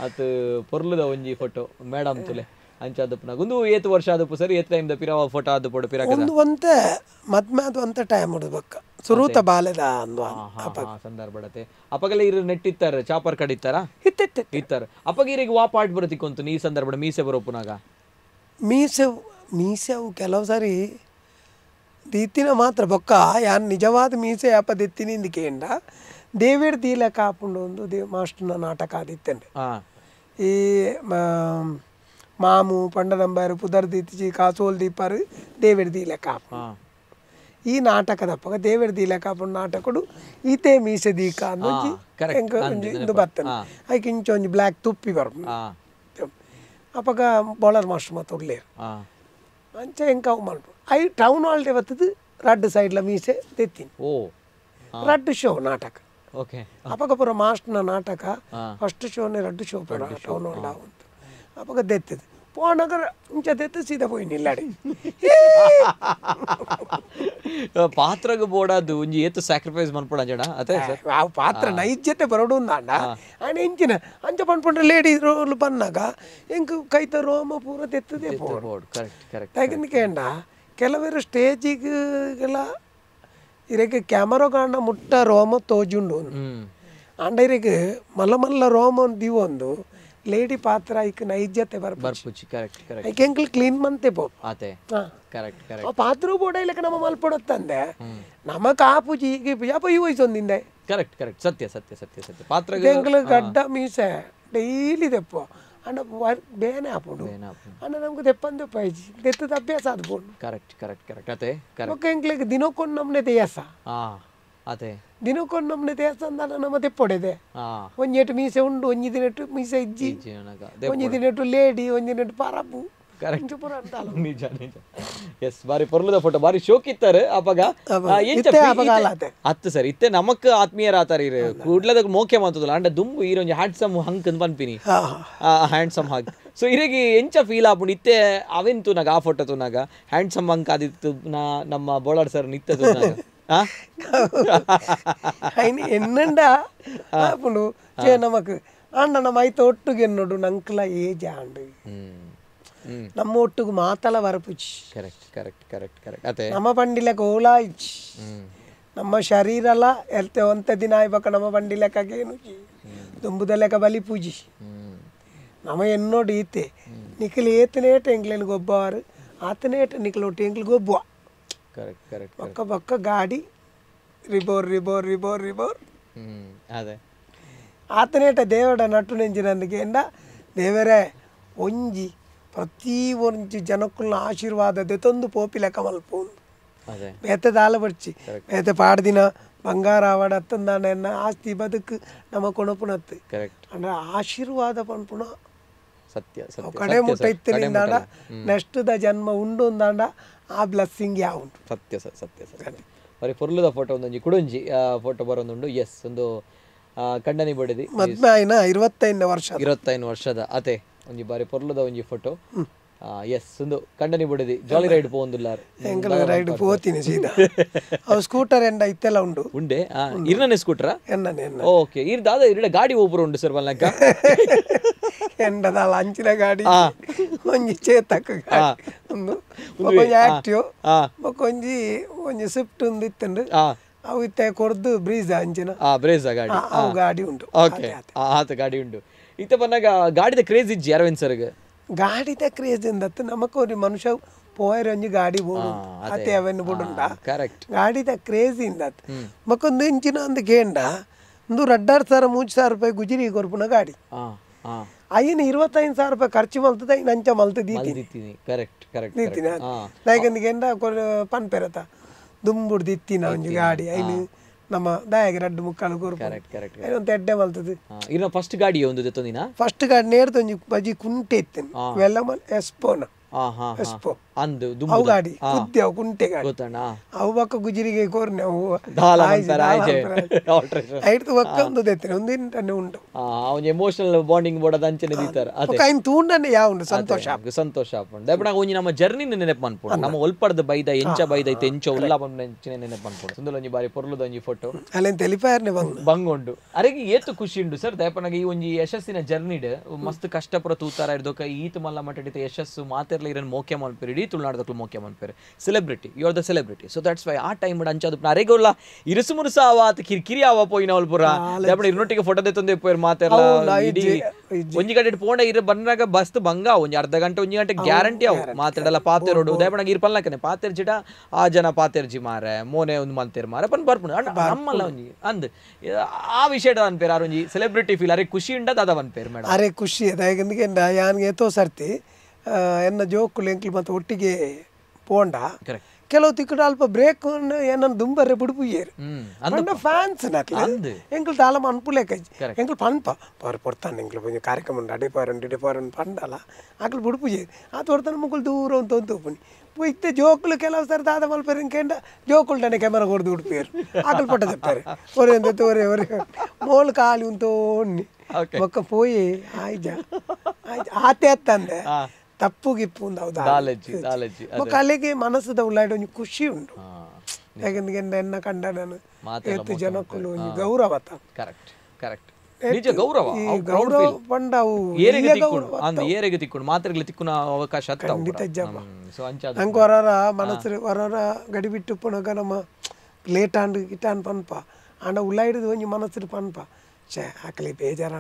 ಅತ್ ಪೊರ್ಲದ ಒಂಜಿ ಫೋಟೋ ಮೇಡಮ್ ತುಲೆ ಅಂಚಾದಪ್ಪನಾಗ ಒಂದು ಏತ್ ವರ್ಷ ಆದಪ್ಪು ಸರಿ ಏತ್ ಟೈಮ್ ದ ಪಿರಾವ ಫೋಟೋ ಆದ ಪೋಡು ಪಿರಾಕ ಒಂದು ಒಂತೆ ಮದ್ಮೆ ಅದು ಒಂತೆ ಟೈಮ್ ಹೊಡೆದು ಬಕ್ಕ ಸುರೂತ ಬಾಲೆದ ಅಂದು ಸಂದರ್ಭಡತೆ ಅಪಗಲ ಇರು ನೆಟ್ಟಿತ್ತಾರೆ ಚಾಪರ್ ಕಡಿತಾರ ಇತ್ತಾರೆ ಅಪಗಿರಿಗೆ ವಾ ಪಾಟ್ ಬರತಿಕ್ಕೊಂತು ಈ ಸಂದರ್ಭ ಮೀಸೆ ಬರೋಪುನಾಗ ಮೀಸೆ ಅವು ಕೆಲವು ಸಾರಿ ದೀತಿನ ಮಾತ್ರ ಬೊಕ್ಕ ಯಾನ್ ನಿಜವಾದ ಮೀಸೆ ಅಪ್ಪ ದೆತ್ತಿನಿ ಇಂದಿಕೇಂಡ ದೇವೇಡ್ ದೀಲ ಕಾಪುಂಡು ಒಂದು ಮಾಸ್ಟರ್ನ ನಾಟಕ ಆದಿತ್ತಂಡೆ ಈ ಮಾಮು ಪಂಡದಂಬಾರು ಪುದರ್ ದೀತಿಜಿ ಕಾಸೋಲ್ ದೀಪಾರು ದೇವೇಡ್ ದೀಲ ಕಾಪು ಈ ನಾಟಕದಪ್ಪ ದೇವೇಡ್ ದೀಲ ಕಾಪುಂಡು ನಾಟಕಡು ಈತೆ ಮೀಸೆ ದೀಕ ಅಂದೊಂಜಿ ಇಂದು ಬರ್ತನೆ ಐಕೆ ಇಂಚೊಂಜಿ ಬ್ಲ್ಯಾಕ್ ತುಪ್ಪಿ ಬರ್ಪು ಅಪ್ಪಗ ಬೌಲರ್ ಮಾಸ್ಟರ್ ಮತ್ತು ಉರ್ಲೇರು ಅಂಚ ಎಂಕ ಮಲ್ಪು ಐ ಟೌನ್ ಹಾಲ್ಡೆ ಬರ್ತದು ರಡ್ಡು ಸೈಡ್ಲ ಮೀಸೆ ತೆತ್ತೀನಿ ರಡ್ಡು ಶೋ ನಾಟಕ ಅಪ್ಪಗ ಪುರ ಮಾಸ್ಟರ್ನ ನಾಟಕ ಫಸ್ಟ್ ಶೋನೆ ರಡ್ಡು ಶೋ ಪುರ ಟೌನ್ ಹಾಲ್ ಆವಂತು ಅಪ್ಪಗ ದೆತ್ತದು ಪೋನಗರ ಇಂಚ ದೆತ್ತು ಸೀದಾ ಪೋಯಿ ನಿಲ್ಲಾಡಿ ಪಾತ್ರಗ ಬೋಡಾದು ಒಂಜಿ ಏತು ಸ್ಯಾಕ್ರಿಫೈಸ್ ಮನ್ಪಡ ಜಡ ಅದೇ ಆ ಪಾತ್ರ ನೈಜ್ಯತೆ ಬರೋಡು ಅಂದಾಂಡ ಆಯ್ನ ಎಂಚಿನ ಅಂಚ ಪಂಡ್ಪಂಡ್ರೆ ಲೇಡಿ ರೋಲ್ ಬನ್ನಾಗ ಎಂಕ್ ಕೈತ ರೋಮ ಪೂರ ತೆತ್ತದೆ ಪೋಡು ತಗನ್ಕೇಂಡ ಕೆಲವರು ಸ್ಟೇಜಿಗೆಲ್ಲ ಇರಕ್ಕೆ ಕ್ಯಾಮರಾ ಕಾಂಡ ಮುಟ್ಟ ರೋಮ ತೋಜುಂಡು ಅಂಡ ಇರಕ್ಕೆ ಮಲ್ಲ ಮಲ್ಲ ರೋಮ ದಿವೊಂದು ಲೇಡಿ ಪಾತ್ರ ಐಕ್ ನೈಜ್ಯತೆ ಬರ್ಪುಜಿ ಐಕೆ ಎಂಕ್ಲ್ ಕ್ಲೀನ್ ಮಂತೆ ಪೋ ಪಾತ್ರ ಬೋಡ ಇಲ್ಲಕ ನಮ್ಮ ಮಲ್ಪಡತ್ತಂದೆ ನಮಕ್ ಆಪುಜಿ ಈಗ ಅಪ್ಪ ಈ ವಯಸ್ಸೊಂದಿಂದೆ ಕರೆಕ್ಟ್ ಸತ್ಯ ಸತ್ಯ ಸತ್ಯ ಸತ್ಯ ಪಾತ್ರ ಎಂಕ್ಲ್ ಗಡ್ಡ ಮೀಸೆ ಡೈಲಿ ದೆಪ್ಪು ಅಂಡ ಬೇನೆ ಆಪುಂಡು ಅಂಡ ನಮ್ಗೆ ದೆಪ್ಪಂದು ಪೈಜಿ ದೆತ್ತದ ಅಭ್ಯಾಸ ಆದ್ಬೋದು ಕರೆಕ್ಟ್ ಅದೇ ಎಂಕ್ಲಿಗೆ ದಿನಕ್ಕೊಂದು ನಮ್ನೆ ದೇಯಸ ಅದೇ ದಿನಕ್ಕೊಂದು ನಮ್ನೆ ದೇಯಸ ಅಂದ ನಮ್ಮ ದೆಪ್ಪೊಡೆದೆ ಒಂಜೆಟ್ಟು ಮೀಸೆ ಉಂಡು ಒಂಜಿ ದಿನಟ್ಟು ಮೀಸೆ ಇಜ್ಜಿ ಒಂಜಿ ದಿನಟ್ಟು ಲೇಡಿ ಒಂಜಿ ದಿನಟ್ಟು ಪರಬು ನಿಜ ನಿಜ ಎಸ್ ಬಾರಿ ಪೊರ್ಲದ ಫೋಟೋ ಬಾರಿ ಶೋಕಿತ್ತಾರೆ ಅಪಗ ಅತ್ತು ಸರ್ ಇತ್ತೆ ನಮಕ್ ಆತ್ಮೀಯರ ಆತಾರ ಇರು ಕೂಡ್ಲದ ಮೋಕೆ ಮಾತದಲ್ಲ ಅಂಡ ದುಂಬು ಈರೊಂಜಿ ಹ್ಯಾಂಡ್ಸಮ್ ಹಂಕ್ ಅಂತ ಪನ್ಪಿನಿ ಹ್ಯಾಂಡ್ಸಮ್ ಹಾಗೆ ಸೊ ಇರಗಿ ಎಂಚ ಫೀಲ್ ಆಪುಂಡು ಇತ್ತೆ ಅವೆನ್ ತೂನಾಗ ಆ ಫೋಟೋ ತೂನಾಗ ಹ್ಯಾಂಡ್ಸಮ್ ಹಂಕ್ ಆದಿತ್ತು ನಮ್ಮ ಬೋಳಾರ್ ಸರ್ ನಿತ್ತ ತೂನಾಗ ಎನ್ನಂಡ ಆಪುಂಡು ನಮಕ್ ಅಂಡ ನಮ್ಮ ಐತ ಒಟ್ಟುಗೆ ನೋಡು ನಂಕ್ಲ ಏಜ್ ಆಂಡು ನಮ್ಮ ಒಟ್ಟಿಗೆ ಮಾತಲ ಬರಪುಚಿ ನಮ್ಮ ಬಂಡಿ ಗೋಳ ಇಚ್ಚಿ ನಮ್ಮ ಶರೀರಲ ಎಲ್ತೆ ಒಂತ ದಿನ ಆಯ್ಬಕ ನಮ್ಮ ಬಂಡಿ ಲೆಕ್ಕಗೇನು ದುಂಬುದ ಲೆಕ್ಕ ಬಲಿ ಪೂಜಿ ನಮ್ಮ ಎನ್ನೋಡು ಈತೆ ನಿಖಿಲ್ ಏತನೇಟ ಎಂಗ್ಲೇನು ಗೊಬ್ಬವಾರು ಆತನೇಟ ನಿಖಿಲ್ ಒಟ್ಟು ಎಂಗ್ಲು ಗೊಬ್ಬ ಬಕ್ಕ ಬಕ್ಕ ಗಾಡಿ ರಿಬೋರ್ ರಿಬೋರ್ ರಿಬೋರ್ ರಿಬೋರ್ ಆತನೇಟ ದೇವಡ ನಟ್ಟು ನೆಂಜಿನಂದಿಗೆ ಎಂದ ದೇವರೇ ಒಂಜಿ ಪ್ರತಿ ಒಂಜಿ ಜನಕ್ಕುಲ್ನ ಆಶೀರ್ವಾದ ದೆತೊಂದು ಪೋಪಿ ಲೆಕ್ಕ ಮಲ್ಪುಂಡು ಅದೇ ಬೇತೆ ದಾಲ ಬರ್ಚಿ ಬೇತೆ ಪಾಡ್ದಿನ ಬಂಗಾರ ಆವಾಡ ಅತ್ತಂದಾಂಡ ಎನ್ನ ಆಸ್ತಿ ಬದುಕು ನಮ್ಮ ಕೊಣಪುನತ್ತು ಕರೆಕ್ಟ್ ಅಂದ್ರೆ ಆಶೀರ್ವಾದ ಪನ್ಪುಣ ಸತ್ಯ ಸತ್ಯ ಕಡೆ ಮುಟ್ಟ ಇತ್ತಲಿಂದಾಂಡ ನೆಕ್ಸ್ಟ್ ದ ಜನ್ಮ ಉಂಡು ಅಂದಾಂಡ ಆ ಬ್ಲೆಸ್ಸಿಂಗ್ ಯಾ ಉಂಟು ಸತ್ಯ ಸರ್ ಸತ್ಯ ಸತ್ಯ ಬರೀ ಪೊರ್ಲುದ ಫೋಟೋ ಒಂದೊಂಜಿ ಕುಡೊಂಜಿ ಫೋಟೋ ಬರೋದುಂಡು ಎಸ್ ಒಂದು ಕಂಡನಿ ಬಡಿದಿ ಮದ್ಮೆ ಆಯ್ನ 25 ವರ್ಷ 25 ವರ್ಷದ ಅತೆ ಒಂಜಿ ಬಾರಿ ಪೊರ್ಲುದ ಒಂಜಿ ಫೋಟೋ ಎಸ್ ಒಂದು ಕಂಡನಿ ಬಡಿದಿ ಜಾಲಿ ರೈಡ್ ಪೋಂದುಲ್ಲಾರ್ ಎಂಕಲ್ ರೈಡ್ ಪೋತೀನಿ ಸೀದಾ ಅವು ಸ್ಕೂಟರ್ ಎಂಡ ಇತ್ತೆಲ್ಲ ಉಂಡು ಉಂಡೆ ಇರ್ನನೆ ಸ್ಕೂಟರ ಎನ್ನನೆ ಓಕೆ ಇರ್ ದಾದ ಇರಡೆ ಗಾಡಿ ಒಬ್ಬರು ಉಂಡು ಸರ್ ಬಲ್ಲಕ ಎಂಡದಾಲ ಅಂಚಿನ ಗಾಡಿ ಒಂಜಿ ಚೇತಕ ಒಂದು ಒಂಜಿ ಆಕ್ಟಿವ್ ಒಂಜಿ ಸ್ವಿಫ್ಟ್ ಒಂದು ಇತ್ತಂಡು ಅವು ಇತ್ತೆ ಕೊರ್ದು ಬ್ರೀಜ್ ಅಂಚಿನ ಬ್ರೇಜ ಗಾಡಿ ಅವು ಗಾಡಿ ಉಂಟು ಓಕೆ ಆತ ಗಾಡಿ ಉಂಡು ಇತ್ತ ಬಂದಾಗ ಗಾಡಿದ ಕ್ರೇಜ್ ಇಜ್ಜಿ ಅರವಿಂದ್ ಸರ್ಗೆ ಗಾಡಿದ ಕ್ರೇಜ್ ಇಂದತ್ತು ನಮക്കൊരു ಮನುಷ್ಯ പോയൊരു ಗಾಡಿ ಬೋಡು ಅತೆ ಅವನು ಬೋಡುಂಡ ಕರೆಕ್ಟ್ ಗಾಡಿದ ಕ್ರೇಜ್ ಇಂದತ್ತು ಮಕ್ಕೊಂದು ಇಂಚಿನ ಒಂದು ಗೇಂಡ ಒಂದು 2,500-3,000 ರೂಪಾಯಿ ಗುಜಿರಿ ಕೊರ್ಪುನ ಗಾಡಿ ಅಯ್ಯನ 25,000 ರೂಪಾಯಿ ಖರ್ಚು ಮಲ್ತದ ಇನ್ನು ಅಂಚ ಮಲ್ತದೀತೀನಿ ಕರೆಕ್ಟ್ ಕರೆಕ್ಟ್ ದೀತೀನಿ ನಾಯಕಂದು ಗೇಂಡ ಪನ್ ಪೆರತ ದುಂಬುಡು ದಿತ್ತಿನ ಒಂಜಿ ಗಾಡಿ ಅಯ್ನು ನಮ್ಮ ದಾಯಗ 2-3 ಕೊರ್ಪು ಒಂದು ಎಡ್ಡೆ ಮಲ್ತದು ಇನ್ನ ಫಸ್ಟ್ ಗಾಡಿ ಒಂದು ದೆತ್ತೊಂದಿನ ಫಸ್ಟ್ ಗಾಡಿ ನೇರ್ದೊಂಜಿ ಬಜಿ ಕುಂಟೆ ಇತ್ತೇನೆ ವೆಲ್ಲಮನ್ ಎಸ್ಪೋನ ಎಸ್ಪೋ ಅಂದು ಅವು ಗಾಡಿ ಕುದ್ದೆ ಅವು ಕುಂಟೆ ಗಾಡಿ ಗೊತ್ತಣ್ಣ ಅವು ಬಕ್ಕ ಗುಜಿರಿಗೆ ಕೋರ್ನೆ ಅವು ಐದು ಬಕ್ಕ ಒಂದು ದೆತ್ತನೆ ಒಂದು ಇಂಟನೆ ಉಂಟು ಅವನ ಎಮೋಷನಲ್ ಬಾಂಡಿಂಗ್ ಬೋಡದ ಅಂಚನೆ ದೀತಾರ ಅದೇ ಕೈನ್ ತೂಂಡನೆ ಯಾ ಉಂಡು ಸಂತೋಷ ಸಂತೋಷ ಆಪುಂಡು ದಯಪಡ ಒಂಜಿ ನಮ್ಮ ಜರ್ನಿ ನೆನಪು ಮನ್ಪುಂಡು ನಮ್ಮ ಒಲ್ಪಡ್ದ ಬೈದ ಎಂಚ ಬೈದ ಐತೆ ಎಂಚ ಉಲ್ಲ ಬಂದು ಎಂಚಿನ ನೆನಪು ಮನ್ಪುಂಡು ಸುಂದರ ಒಂಜಿ ಬಾರಿ ಪೊರ್ಲುದ ಒಂಜಿ ಫೋಟೋ ಅಲ್ಲೇನ್ ತೆಲಿಪಾರ್ನೆ ಬಂಗುಂಡು ಅರೆಗೆ ಏತು ಖುಷಿ ಉಂಡು ಸರ್ ದಯಪನಗ ಈ ಒಂಜಿ ಯಶಸ್ಸಿನ ಜರ್ನಿಡ್ ಮಸ್ತ್ ಕಷ್ಟಪುರ ತೂತಾರ ಇರ್ದೋಕ ಈತ ಮಲ್ಲ ಮಟ್ಟಿತ ಯಶಸ್ಸು ಮಾತೆರ್ಲ ಇರನ್ ಮೋಕೆ ಮಲ್ಪೇರು ಇಡೀ ತುಳುನಾಡದಕ್ಲು ಮೋಕೆ ಮಲ್ಪೇರು celebrity you are the celebrity so that's why ಆ ಟೈಮ್ ಅಂಚದು ಅರೆಗೋಲ್ಲ ಇರುಸು ಮುರುಸ ಆವಾತ ಕಿರಿಕಿರಿ ಆವ ಪೋಯಿನ ಅವಲ್ಪುರ ದಯಪಡ ಇರ್ನೊಟ್ಟಿಗೆ ಫೋಟೋ ದೆತ್ತೊಂದೆ ಪೋಯರ್ ಮಾತೆರ್ಲ ಇಡೀ ಒಂಜಿ ಗಂಟೆ ಪೋಂಡ ಇರ ಬಂದಾಗ ಬಸ್ತ್ ಬಂಗ ಒಂಜಿ ಅರ್ಧ ಗಂಟೆ ಒಂಜಿ ಗಂಟೆ ಗ್ಯಾರಂಟಿ ಅವು ಮಾತಾಡಲ್ಲ ಪಾತೆರೋಡು ದಯಪಡ ಇರ್ ಪಲ್ಲಕನೆ ಪಾತೆರ್ಜಿಟ ಆ ಜನ ಪಾತೆರ್ಜಿ ಮಾರೆ ಮೋನೆ ಒಂದು ಮಲ್ತೇರ್ ಮಾರೆ ಪನ್ ಬರ್ಪುಂಡು ನಮ್ಮಲ್ಲ ಒಂಜಿ ಅಂದ್ ಆ ವಿಷಯ ಅನ್ಪೇರ್ ಆರ್ ಒಂಜಿ ಸೆಲೆಬ್ರಿಟಿ ಫೀಲ್ ಅರೆ ಖುಷಿ ಉಂಡದ ಅದ ಅನ್ಪೇರ್ ಮೇಡಮ್ ಅರೆ ಖುಷಿ ಅದಾಗಂದಿಗೆ ಯಾನ್ಗೆ ಎತ್ತೋ ಸರ್ತಿ ಎನ್ನ ಜೋಕುಲು ಎಂಕ್ಲು ಮತ್ತೆ ಒಟ್ಟಿಗೆ ಪೋಂಡ ಕೆಲವು ತಿಕ್ಕಡು ಅಲ್ಪ ಬ್ರೇಕ್ ಏನನ್ನ ದುಂಬರ್ರೆ ಬಿಡ್ಪುಯ್ಯರು ಅಂಡ ಫ್ಯಾನ್ಸ್ ನಕ್ಲೆ ಎಂಕ್ಲು ತಾಲಮ ಅನ್ಪುಲೇಕ ಎಂಕ್ಲು ಪನ್ಪ ಪವರ್ ಪೊರ್ತಾನೆ ಎಂಕ್ಲು ಕೊಂಚ ಕಾರ್ಯಕ್ರಮ ಡಿಡೆಪಾರನ್ ಪಂಡಲ್ಲ ಆಕಲು ಬಿಡ್ಪುಯ್ಯರು ಆ ತೋಡ್ತಾನೆ ಮುಕ್ಕಳು ದೂರ ಅಂತ ಉಪ್ಪುನಿ ಇತ್ತೆ ಜೋಕುಲು ಕೆಲವು ಸರ್ ದಾದ ಮಲ್ಪೇರು ಇಂಕೇಂಡ ಜೋಕುಲು ಟನೆ ಕ್ಯಾಮರಾ ಕೊಡ್ದು ಉಡ್ಪೇರು ಆಕಲು ಪಟ್ಟ ತಪ್ಪಾರೆ ಒರೆ ಅಂತ ಒರೆ ಮೋಳು ಕಾಲಿ ಉಂಟು ಒಣ್ಣಿ ಒಕ್ಕ ಪೋಯಿ ಆಯ್ಜ ಆತೆ ಅತ್ತಂದೆ ತಪ್ಪು ಗಿಪ್ಪು ಒಂದು ಅಲ್ಲಿಗೆ ಮನಸ್ಸದ ಉಳ್ಳಾಡಿ ಒಂದು ಖುಷಿ ಉಂಟು ಯಾಕಂದ್ರೆ ಎನ್ನ ಕಂಡ ನಾನು ಎತ್ತು ಜನಕ್ಕೂ ಒಂದು ಗೌರವ ಕರೆಕ್ಟ್ ಕರೆಕ್ಟ್ ನಿಜ ಗೌರವ ಗೌರವ ಪಂಡವು ಏರೆಗೆ ತಿಕ್ಕೊಂಡು ಮಾತ್ರೆಗಳು ತಿಕ್ಕುನ ಅವಕಾಶ ಖಂಡಿತ ಜಪ ಹಂಗೆ ಹೊರರ ಮನಸ್ಸು ಹೊರರ ಗಡಿ ಬಿಟ್ಟು ಪುನಗ ನಮ್ಮ ಲೇಟ್ ಆಂಡ್ ಗಿಟಾನ್ ಪನ್ಪ ಆಂಡ ಉಳ್ಳಾಡಿದ ಒಂಜಿ ಮನಸ್ಸು ಪನ್ಪ ಆಕಲಿ ಬೇಜಾರ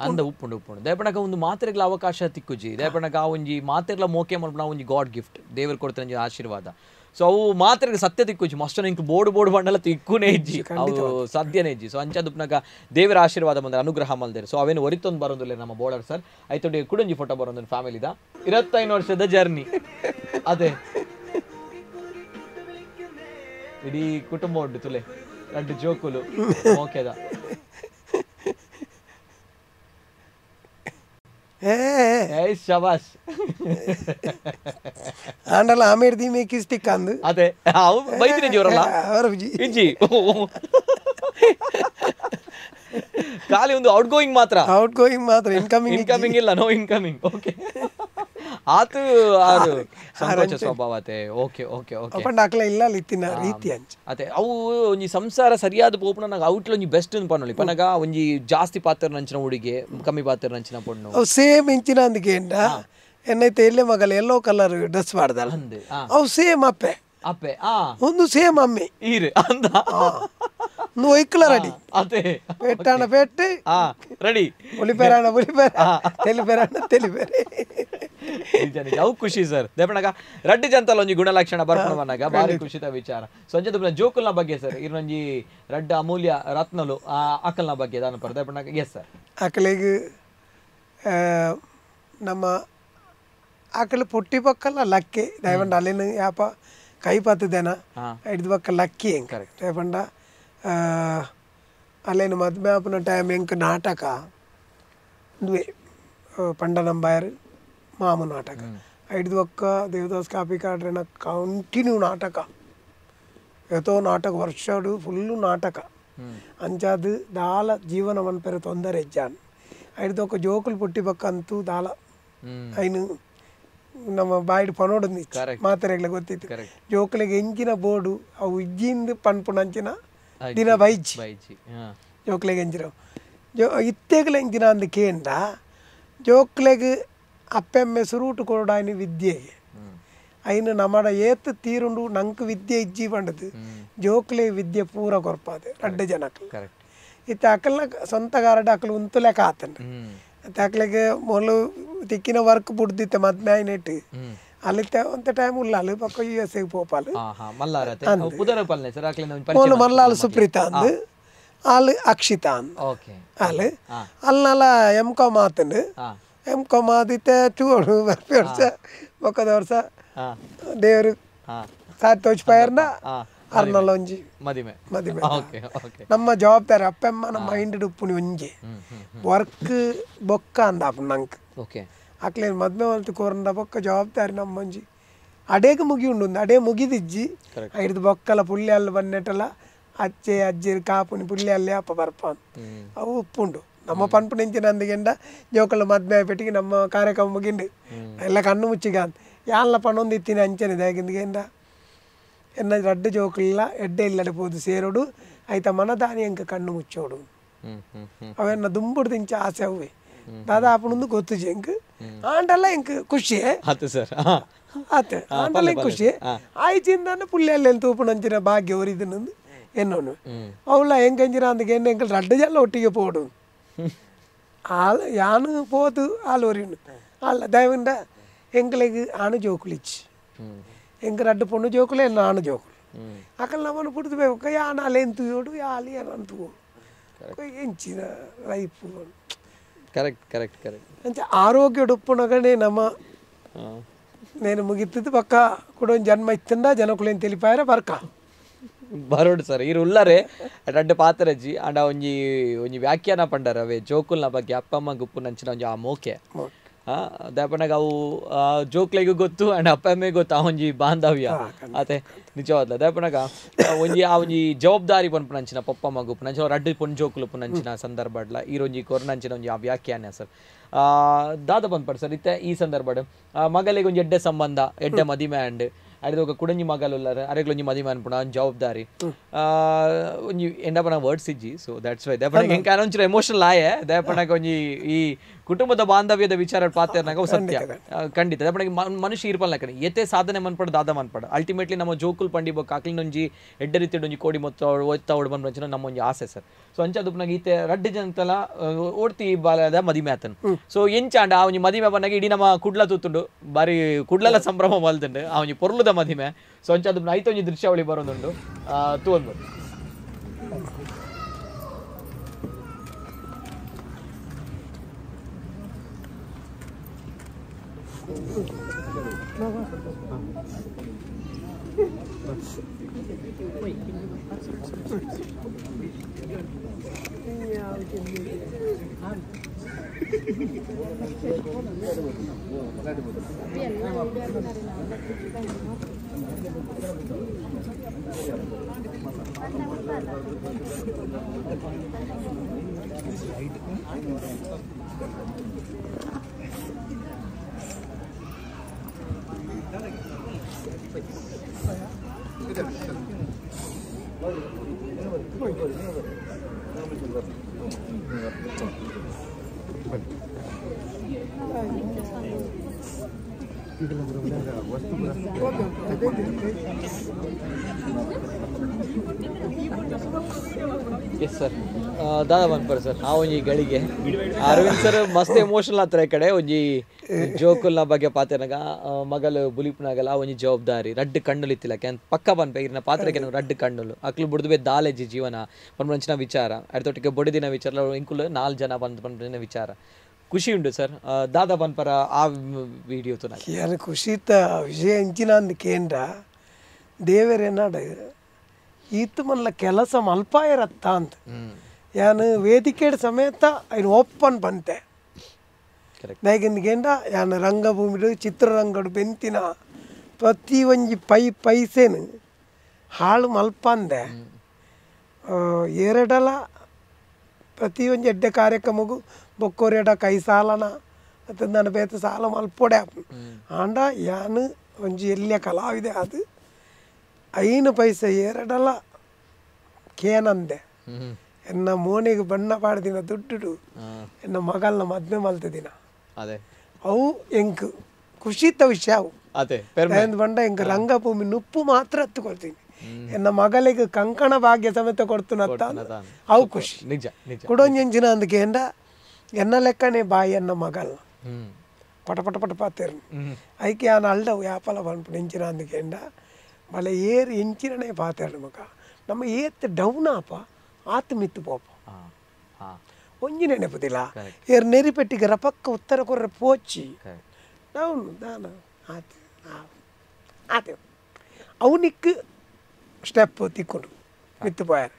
ಅಂದ ಉಪ್ಪುಂಡು ಉಪ್ಪುಂಡು ದಯಪಣಕ ಒಂದು ಮಾತ್ರೆಗಳ ಅವಕಾಶ ತಿಕ್ಕುಜಿ ದಯಪಣಕ ಆ ಒಂಜಿ ಮಾತ್ರೆಗಳ ಮೋಕೆ ಮಲ್ಪನ ಒಂಜಿ ಗಾಡ್ ಗಿಫ್ಟ್ ದೇವರು ಕೊಡ್ತಾನೆ ಆಶೀರ್ವಾದ ಸೊ ಅವು ಮಾತ್ರೆಗೆ ಸತ್ಯ ತಿಕ್ಕುಜಿ ಮಸ್ತ್ ಇಂಕ್ ಬೋರ್ಡ್ ಬಂಡಲ್ಲ ತಿಕ್ಕುನೇ ಇಜ್ಜಿ ಅವು ಸಾಧ್ಯನೇ ಇಜ್ಜಿ ಸೊ ಅಂಚದುಪ್ನಾಗ ದೇವರ ಆಶೀರ್ವಾದ ಬಂದ್ರೆ ಅನುಗ್ರಹ ಮಲ್ದೇರು ಸೊ ಅವೇನು ಒರಿತೊಂದು ಬರೋದಿಲ್ಲ ನಮ್ಮ ಬೋರ್ಡರ್ ಸರ್ ಆಯ್ತು ಕುಡಂಜಿ ಫೋಟೋ ಬರೋದು ಫ್ಯಾಮಿಲಿದ 25 ವರ್ಷದ ಜರ್ನಿ ಅದೇ ಇಡೀ ಕುಟುಂಬ ಉಂಟು ತುಲೆ 2 ಜೋಕುಲು ಓಕೆದ ಶಬಾಷ್ ಆಂಡಲ ಆಮೇಲೆ ದೀಮೆ ಕಿಸ್ಟಿಕ್ ಅಂದು ಅದೇ ಅವು ಬೈತಿನ ಜೋರಲ್ಲ ಇಜ್ಜಿ ಖಾಲಿ ಒಂದು ಔಟ್ ಗೋಯಿಂಗ್ ಮಾತ್ರ ಇನ್ಕಮಿಂಗ್ ಇಲ್ಲ ನೋ ಇನ್ಕಮಿಂಗ್ ಓಕೆ ಆತು ಆರು ಸಂಕೋಚ ಸ್ವಭಾವತೆ ಓಕೆ ಓಕೆ ಓಕೆ ಪಂಡಾಕ್ಲ ಇಲ್ಲ ಲಿತ್ತಿನ ರೀತಿ ಅಂಚ ಅತೆ ಅವು ಒಂಜಿ ಸಂಸಾರ ಸರಿಯಾದ ಪೋಪುನ ನಂಗೆ ಔಟ್ಲ ಒಂಜಿ ಬೆಸ್ಟ್ ಪನ್ನೊಳಿ ಪನಗ ಒಂಜಿ ಜಾಸ್ತಿ ಪಾತ್ರ ನಂಚಿನ ಹುಡುಗಿ ಕಮ್ಮಿ ಪಾತ್ರ ನಂಚಿನ ಪೊಣ್ಣು ಅವು ಸೇಮ್ ಇಂಚಿನ ಅಂದಿಗೆಂಡ ಎನ್ನೈತೆ ಎಲ್ಲೇ ಮಗಲ ಯೆಲ್ಲೋ ಕಲರ್ ಡ್ರೆಸ್ ಮಾಡ್ದಲ್ಲ ಅವು ಸೇಮ್ ಅಪ್ಪೆ ಅಪ್ಪೆ ಒಂದು ಸೇಮ್ ಅಮ್ಮೆ ಈರು ಅಂದ ಒಯ್ಕಲ ರೆಡಿ ಅದೇ ಪೆಟ್ಟಾಣ ಪೆಟ್ಟು ರೆಡಿ ಉಳಿಪೇರಾಣ ತೆಲಿಪೇರಾಣ ತೆಲಿಪೇರೆ ಅವು ಖುಷಿ ಸರ್ ದೇಪಣಗ ರಡ್ಡಿ ಜಂತಲ್ಲ ಒಂಜಿ ಗುಣಲಕ್ಷಣ ಬರ್ಪಣವನ್ನಾಗ ಭಾರಿ ಖುಷಿತ ವಿಚಾರ ಸಂಜೆ ತುಪ್ಪ ಜೋಕುಲ್ನ ಬಗ್ಗೆ ಸರ್ ಇನ್ನೊಂಜಿ ರಡ್ಡ ಅಮೂಲ್ಯ ರತ್ನಲು ಅಕಲ್ನ ಬಗ್ಗೆ ದಾನ ಪರ ದೇಪಣಗ ಎಸ್ ಸರ್ ಅಕಲಿಗೆ ನಮ್ಮ ಆಕಳು ಪುಟ್ಟಿ ಪಕ್ಕಲ್ಲ ಲಕ್ಕಿ ದಯವಂಡ ಅಲ್ಲಿನ ಯಾಪ ಕೈ ಪತ್ತದೇನ ಹಿಡಿದು ಪಕ್ಕ ಲಕ್ಕಿ ಹೆಂಗೆ ದಯವಂಡ ಅಲ್ಲೇನು ಮದುವೆ ಆಪನ ಟೈಮ್ ಹೆಂಗೆ ನಾಟಕ ದುವೆ ಪಂಡ ನಂಬಾಯರು ಮಾಮು ನಾಟಕ ಹಿಡಿದು ಪಕ್ಕ ದೇವದಾಸ್ ಕಾಪಿ ಕಾಡ್ರೇನ ಕಂಟಿನ್ಯೂ ನಾಟಕ ಎತ್ತೋ ನಾಟಕ ವರ್ಷಡು ಫುಲ್ಲು ನಾಟಕ ಅಂಚಾದು ದಾಲ ಜೀವನ ಮನ್ಪೆರೆ ತೊಂದರೆ ಹೆಜ್ಜಾನ್ ಹಿಡಿದು ಪಕ್ಕ ಜೋಕುಲು ಪುಟ್ಟಿ ಪಕ್ಕ ಅಂತೂ ದಾಲ ಐನು ನಮ್ಮ ಬಾಯಿಡ್ ಪನೋಡು ಮಾತ್ರೆಗ್ಲ ಗೊತ್ತಿತ್ತು ಜೋಕುಲೆಗೆ ಎಂಚಿನ ಬೋರ್ಡು ಅವು ಇಜ್ಜಿಂದು ಪನ್ಪುಣಂಚಿನ ದಿನ ಬೈಜಿ ಜೋಕ್ಲೆಗೆ ಎಂಚಿನ ಇತ್ತೆಗ್ಲ ಎಂಚಿನ ಅಂದು ಕೇಂಡ ಜೋಕ್ಲೆಗೆ ಅಪ್ಪೆಮ್ಮೆ ಸುರೂಟು ಕೊರಡಾಯ್ನ ವಿದ್ಯೆಗೆ ಐನು ನಮ್ಮಡ ಏತ್ ತೀರುಂಡು ನಂಗೆ ವಿದ್ಯೆ ಇಜ್ಜಿ ಪಂಡದು ಜೋಕ್ಲೆ ವಿದ್ಯೆ ಪೂರ ಕೊರ್ಪಾದೆ ರಡ್ಡ ಜನಕ್ಕೆ ಇತ್ತ ಅಕ್ಕಲ್ನ ಸ್ವಂತ ಗಾರಡ ಅಕ್ಕಲು ಉಂತುಲೆಕ್ಕ ಆತಂಡ್ರಿ ಅಕ್ಕಲಿಗೆ ಮೊದಲು ತಿಕ್ಕಿನ ವರ್ಕ್ ಬುಡ್ದಿತ್ತೆ ಮದ್ಮೆ ನೆಟ್ಟು ಅಲ್ಲಿತ್ತೆ ಒಂತ ಟೈಮ್ ಉಲ್ಲ ಅಲ್ಲಿ ಪಕ್ಕ US ಪೋಪಾಲು ಮೊದಲು ಮಲ್ಲಾಲ್ ಸುಪ್ರೀತಾ ಅಂದು ಅಲ್ಲಿ ಅಕ್ಷಿತಾ ಅಂದು ಅಲ್ಲಿ ಅಲ್ಲೆಲ್ಲ M.Com ಆತಂಡು M.Com ಆದಿತ್ತೆ ಚೂಡು ಬರ್ಪಿ ವರ್ಷ ಬೊಕ್ಕದ ವರ್ಷ ದೇವರು ಸಾತ್ ತೋಚ್ಪಾಯರ್ನ ಅರ್ನಲ್ಲ ಒಂಜಿ ಮದಿಮೆ ನಮ್ಮ ಜವಾಬ್ದಾರಿ ಅಪ್ಪೆಮ್ಮ ನಮ್ಮ ಮೈಂಡ್ ಉಪ್ಪುನಿ ಒಂಜಿ ವರ್ಕ್ ಬೊಕ್ಕ ಅಂದಾಪ ನಂಗೆ ಅಕ್ಲೇನು ಮದ್ಮೆ ಮಲ್ತು ಕೋರಂದ ಬೊಕ್ಕ ಜವಾಬ್ದಾರಿ ನಮ್ಮ ಒಂಜಿ ಅಡೇಗೆ ಮುಗಿ ಉಂಡು ಅಡೇ ಮುಗಿದಿಜ್ಜಿ ಹಿಡಿದು ಬೊಕ್ಕಲ ಪುಳ್ಳಿ ಅಲ್ಲಿ ಬಂದೆಟಲ್ಲ ಅಜ್ಜೆ ಅಜ್ಜಿರು ಕಾಪುನಿ ಪುಳ್ಳಿ ಅಲ್ಲಿ ಅಪ್ಪ ಬರ್ಪ ಅವು ಉಪ್ಪುಂಡು ನಮ್ಮ ಪನ್ಪುನೆಂಚಿನ ಅಂದಿಗೆಂಡ ಜೋಕಲ್ಲ ಮದ್ಮೆ ಪೆಟ್ಟಿಗೆ ನಮ್ಮ ಕಾರ್ಯಕ್ರಮ ಮುಗಿಂಡು ಎಲ್ಲ ಕಣ್ಣು ಮುಚ್ಚಿಗ ಅಂತ ಯಾನ್ಲ ಪಣೊಂದು ಇತ್ತಿನ ಅಂಚನಿದೆ ಆಗಿಂದಿಗೆಂಡ ಎನ್ನ ರಡ್ಡು ಜೋಕುಲ್ಲ ಎಡ್ಡೆ ಇಲ್ಲಡೆ ಪೋದು ಸೇರೋಡು ಆಯ್ತ ಮನದಾನಿ ಎಂಕ ಕಣ್ಣು ಮುಚ್ಚೋಡು ಅವೆನ್ನ ದುಂಬುಡು ತಿಂಚ ಆಸೆ ಅವೇ ದಾದಾ ಅಪ್ಪನೊಂದು ಗೊತ್ತು ಎಂಕ್ ಆಂಡಲ್ಲ ಎಂಕ್ ಖುಷಿ ಆತ ಆಂಡಲ್ಲ ಖುಷಿ ಆಯ್ಚಿಂದ ಪುಳ್ಳಿಯಲ್ಲಿ ತೂಪುನಂಚಿನ ಭಾಗ್ಯ ಒರಿದನಂದು ಎನ್ನೋನು ಅವಳ ಎಂಕಂಚಿನ ಅಂದಕ್ಕೆ ಎನ್ನ ಎಂಕಲ್ ರಡ್ಡು ಜಲ್ಲ ಒಟ್ಟಿಗೆ ಪೋಡು ಆಲ್ ಯಾನು ಪೋದು ಆಲ್ ಒರಿನು ಅಲ್ಲ ದಯವಿಂದ ಎಂಕಲಿಗೆ ಆನು ಜೋಕುಲಿಚ್ಚಿ ಎಂಕ ರಡ್ಡು ಪೊಣ್ಣು ಜೋಕುಲೆ ನಾನು ಜೋಕುಲು ಅಕಲ್ ನಮ್ಮನ್ನು ಪುಡ್ದು ಬೇಕು ಯಾನ ಅಲೆಂತು ಯೋಡು ಯಾಲಿ ಏನಂತು ಎಂಚಿನ ಲೈಫ್ ಅಂಚ ಆರೋಗ್ಯ ಉಪ್ಪುನಗಣೆ ನಮ್ಮ నేను ముగిత్తది పక్క కూడా జన్మ ఇస్తుందా జనకులేని తెలిపారా ಬರ್ಕ ಬರೋಡು ಸರ್ ಇರು ಉಳ್ಳರೆ ರಡ್ಡು ಪಾತ್ರಜ್ಜಿ ಅಂಡ ಒಂಜಿ ಒಂಜಿ ವ್ಯಾಖ್ಯಾನ ಪಂಡರ ಅವೇ ಜೋಕುಲ್ನ ಬಗ್ಗೆ ಅಪ್ಪಮ್ಮ ಗುಪ್ಪು ನಂಚಿನ ಒಂಜಿ ಆ ಮೋಕೆ ದಾಪನಾಗ ಅವು ಜೋಕ್ಲೆಗೂ ಗೊತ್ತು ಅಂಡ್ ಅಪ್ಪಮ್ಮೆ ಗೊತ್ತು ಆ ಒಂಜಿ ಬಾಂಧವ್ಯ ಅತೆ ನಿಜವಾದ್ಲ ದಾಪನಾಗ ಒಂಜಿ ಆ ಒಂಜಿ ಜವಾಬ್ದಾರಿ ಪನ್ಪು ನಂಚಿನ ಪಪ್ಪಮ್ಮ ಗುಪ್ಪು ನಂಚಿನ ರಡ್ಡು ಪೊನ್ ಜೋಕುಲು ನಂಚಿನ ಸಂದರ್ಭಡ್ಲ ಈರೊಂಜಿ ಕೊರ್ನಂಚಿನ ಒಂಜಿ ಆ ವ್ಯಾಖ್ಯಾನ ಸರ್ ದಾದ ಪನ್ಪಡ್ ಸರ್ ಇತ್ತೆ ಈ ಸಂದರ್ಭಡ್ ಮಗಲಿಗೆ ಒಂಜಿ ಎಡ್ಡೆ ಸಂಬಂಧ ಎಡ್ಡೆ ಮದಿಮೆ ಅಂಡ್ ಅಡಿದ ఒక ಕುಡಂಜಿ ಮಗಲುಲ್ಲರ ಅರೆಗ್ಲೊಂಜಿ ಮದಿಮೆ ಅನ್ಪುಣ ಜವಾಬ್ದಾರಿ ಒಂಜಿ ಎಂಡಪನ ವರ್ಡ್ಸ್ ಇಜ್ಜಿ ಸೊ ದಟ್ಸ್ ವೈ ದಪನಗೆ ಎಂಕ ಒಂಚೂರು ಎಮೋಷನಲ್ ಆಯೆ ದಪನಗೆ ಒಂಜಿ ಈ ಕುಟುಂಬದ ಬಾಂಧವ್ಯದ ವಿಚಾರ ಪಾತೆರ್ನಾಗ ಸತ್ಯ ಖಂಡಿತ ದಪನಗೆ ಮನುಷ್ಯ ಇರ್ಪಲ್ಲ ಕಡೆ ಎತ್ತೆ ಸಾಧನೆ ಮನ್ಪಡ ದಾದ ಮನ್ಪಡ ಅಲ್ಟಿಮೇಟ್ಲಿ ನಮ್ಮ ಜೋಕುಲ್ ಪಂಡಿ ಬೊಕ್ಕ ಆಕ್ಲಿನೊಂಜಿ ಎಡ್ಡೆ ರೀತಿ ಒಂಜಿ ಕೋಡಿ ಮೊತ್ತ ಒತ್ತ ಓಡ್ ಬಂದ್ ನಮ್ಮ ಒಂಜಿ ಆಸೆ ಸರ್ ಸೊ ಅಂಚ ದುಪ್ನಾಗ ಈತೆ ರಡ್ಡು ಜನತಲ ಓಡ್ತಿ ಬಾಲದ ಮದಿಮೆ ಆತನ್ ಸೊ ಎಂಚಾಂಡ ಆ ಒಂಜಿ ಮದಿಮೆ ಬನ್ನಾಗ ಇಡೀ ನಮ್ಮ ಕುಡ್ಲ ತೂತುಂಡು ಬಾರಿ ಕುಡ್ಲಲ ಸಂಭ್ರಮ ಮಲ್ತುಂಡು ಆ ಒಂಜಿ ಪೊರ್ಲುದ ಮದಿಮೆ ಸೊ ಅಂಚ ದುಪ್ನ ಐತ ಒಂಜಿ ದೃಶ್ಯಾವಳಿ ಬರೋದುಂಡು ತೂವೊಂದು ಎಸ್ ಸರ್ ದಾದಾ ಮನ್ಪರ್ ಸರ್ ಆ ಒಂಜಿ ಗಳಿಗೆ ಅರವಿಂದ್ ಸರ್ ಮಸ್ತ್ ಎಮೋಷನಲ್ ಆತರ ಈ ಕಡೆ ಒಂಜಿ ಜೋಕುಲ್ನ ಬಗ್ಗೆ ಪಾತೆರ್ನಾಗ ಮಗಲು ಬುಲಿಪ್ನಾಗಲ್ಲ ಒಂಜಿ ಜವಾಬ್ದಾರಿ ರಡ್ಡು ಕಣ್ಣುಲು ಇತ್ತಿಲ್ಲ ಕ್ಯಾನ್ ಪಕ್ಕ ಬನ್ಪೆ ಇರಿನ ಪಾತ್ರೆಗೆ ರಡ್ಡು ಕಣ್ಣುಲು ಅಕ್ಲು ಬುಡ್ದು ದಾಲೆಜಿ ಜೀವನ ಪನ್ಪಂಚಿನ ವಿಚಾರ ಅಡ್ತೊಟ್ಟಿಗೆ ಬೊಡಿದಿನ ವಿಚಾರ ಇಂಕುಲು 4 ಜನ ಬಂದಿನ ವಿಚಾರ ಖುಷಿ ಉಂಟು ಸರ್ ದಾದಾ ಪನ್ಪರ ಆ ವಿಡಿಯೋ ತುನ ಯಾರು ಖುಷಿತ ವಿಷಯ ಇಂಚಿನ ಅಂದಕೇಂದ್ರ ದೇವರೇನಾಡ ಈತು ಮಲ್ಲ ಕೆಲಸ ಮಲ್ಪಾಯಿರತ್ತ ಅಂತ ಯಾನು ವೇದಿಕೆ ಸಮೇತ ఆయన ಓಪನ್ ಬಂತೆ ನಾಯಕಂದಿಗೇಂಡ ಯಾನು ರಂಗಭೂಮಿಡು ಚಿತ್ರರಂಗಡು ಬೆಂತಿನ ಪ್ರತಿ ಒಂಜಿ ಪೈಸೆನು ಹಾಳು ಮಲ್ಪಂದೆ ಎರಡಲ ಪ್ರತಿ ಒಂಜಿ ಎಡ್ಡೆ ಕಾರ್ಯಕ್ರಮಗೂ ಬೊಕ್ಕೋರೆಡ ಕೈ ಸಾಲನ ಮತ್ತು ನನ್ನ ಬೇತ ಸಾಲ ಮಲ್ಪೊಡೆ ಆಂಡ ಯಾನು ಒಂಜಿ ಎಲ್ಲಿಯ ಕಲಾವಿದೆ ಅದು 5 ಪೈಸೆ ಎರಡಲ ಕೇನಂದೆ ಎನ್ನ ಮೋನಿಗೆ ಬಣ್ಣ ಪಾಡ್ದಿನ ದುಡ್ಡು ಎನ್ನ ಮಗಳನ್ನ ಮದ್ವೆ ಮಲ್ತದಿನ ಅದೇ ಅವು ಎಂಕ್ ಖುಷಿತ ವಿಷಯ ಅವು ಬಂಡ ಎಂಕ್ ರಂಗಭೂಮಿ ನುಪ್ಪು ಮಾತ್ರ ಹತ್ತುಕೊಳ್ತೀನಿ ಎನ್ನ ಮಗಳಿಗೆ ಕಂಕಣ ಭಾಗ್ಯ ಸಮೇತ ಕೊಡ್ತುನತ್ತ ಅವು ಖುಷಿ ಕುಡೊಂಜಿನ ಅಂದಕೇಂಡ ಎನ್ನ ಲೆಕ್ಕನೆ ಬಾಯಿ ಎನ್ನ ಮಗಲ್ನ ಪಟ ಪಟ ಪಟ ಪಾತೇರು ಐಕೆ ಆನ ಅಲ್ಡವು ಯಾಪಲ ಬಂದ್ಬಿಟ್ಟು ಎಂಚಿನ ಅಂದಕೇಂಡ ಮಳೆ ಏರು ಎಂಚಿನೇ ಪಾತೇರು ಮಗ ನಮ್ಮ ಏತ್ ಡೌನ್ ಆಪ ಆತು ಮಿತ್ತು ಪೋಪ ಒಂಜಿ ನೆನಪುದಿಲ್ಲ ಏರ್ ನೆರಿಪೆಟ್ಟಿಗೆ ರಪಕ್ಕ ಉತ್ತರ ಕೊರ್ರೆ ಪೋಚಿ ಡೌನ್ ದಾನ ಆತು ಆತೆ ಅವನಿಕ್ ಸ್ಟೆಪ್ ತಿಕ್ಕೊಂಡು ಮಿತ್ತು ಪೋಯಾರ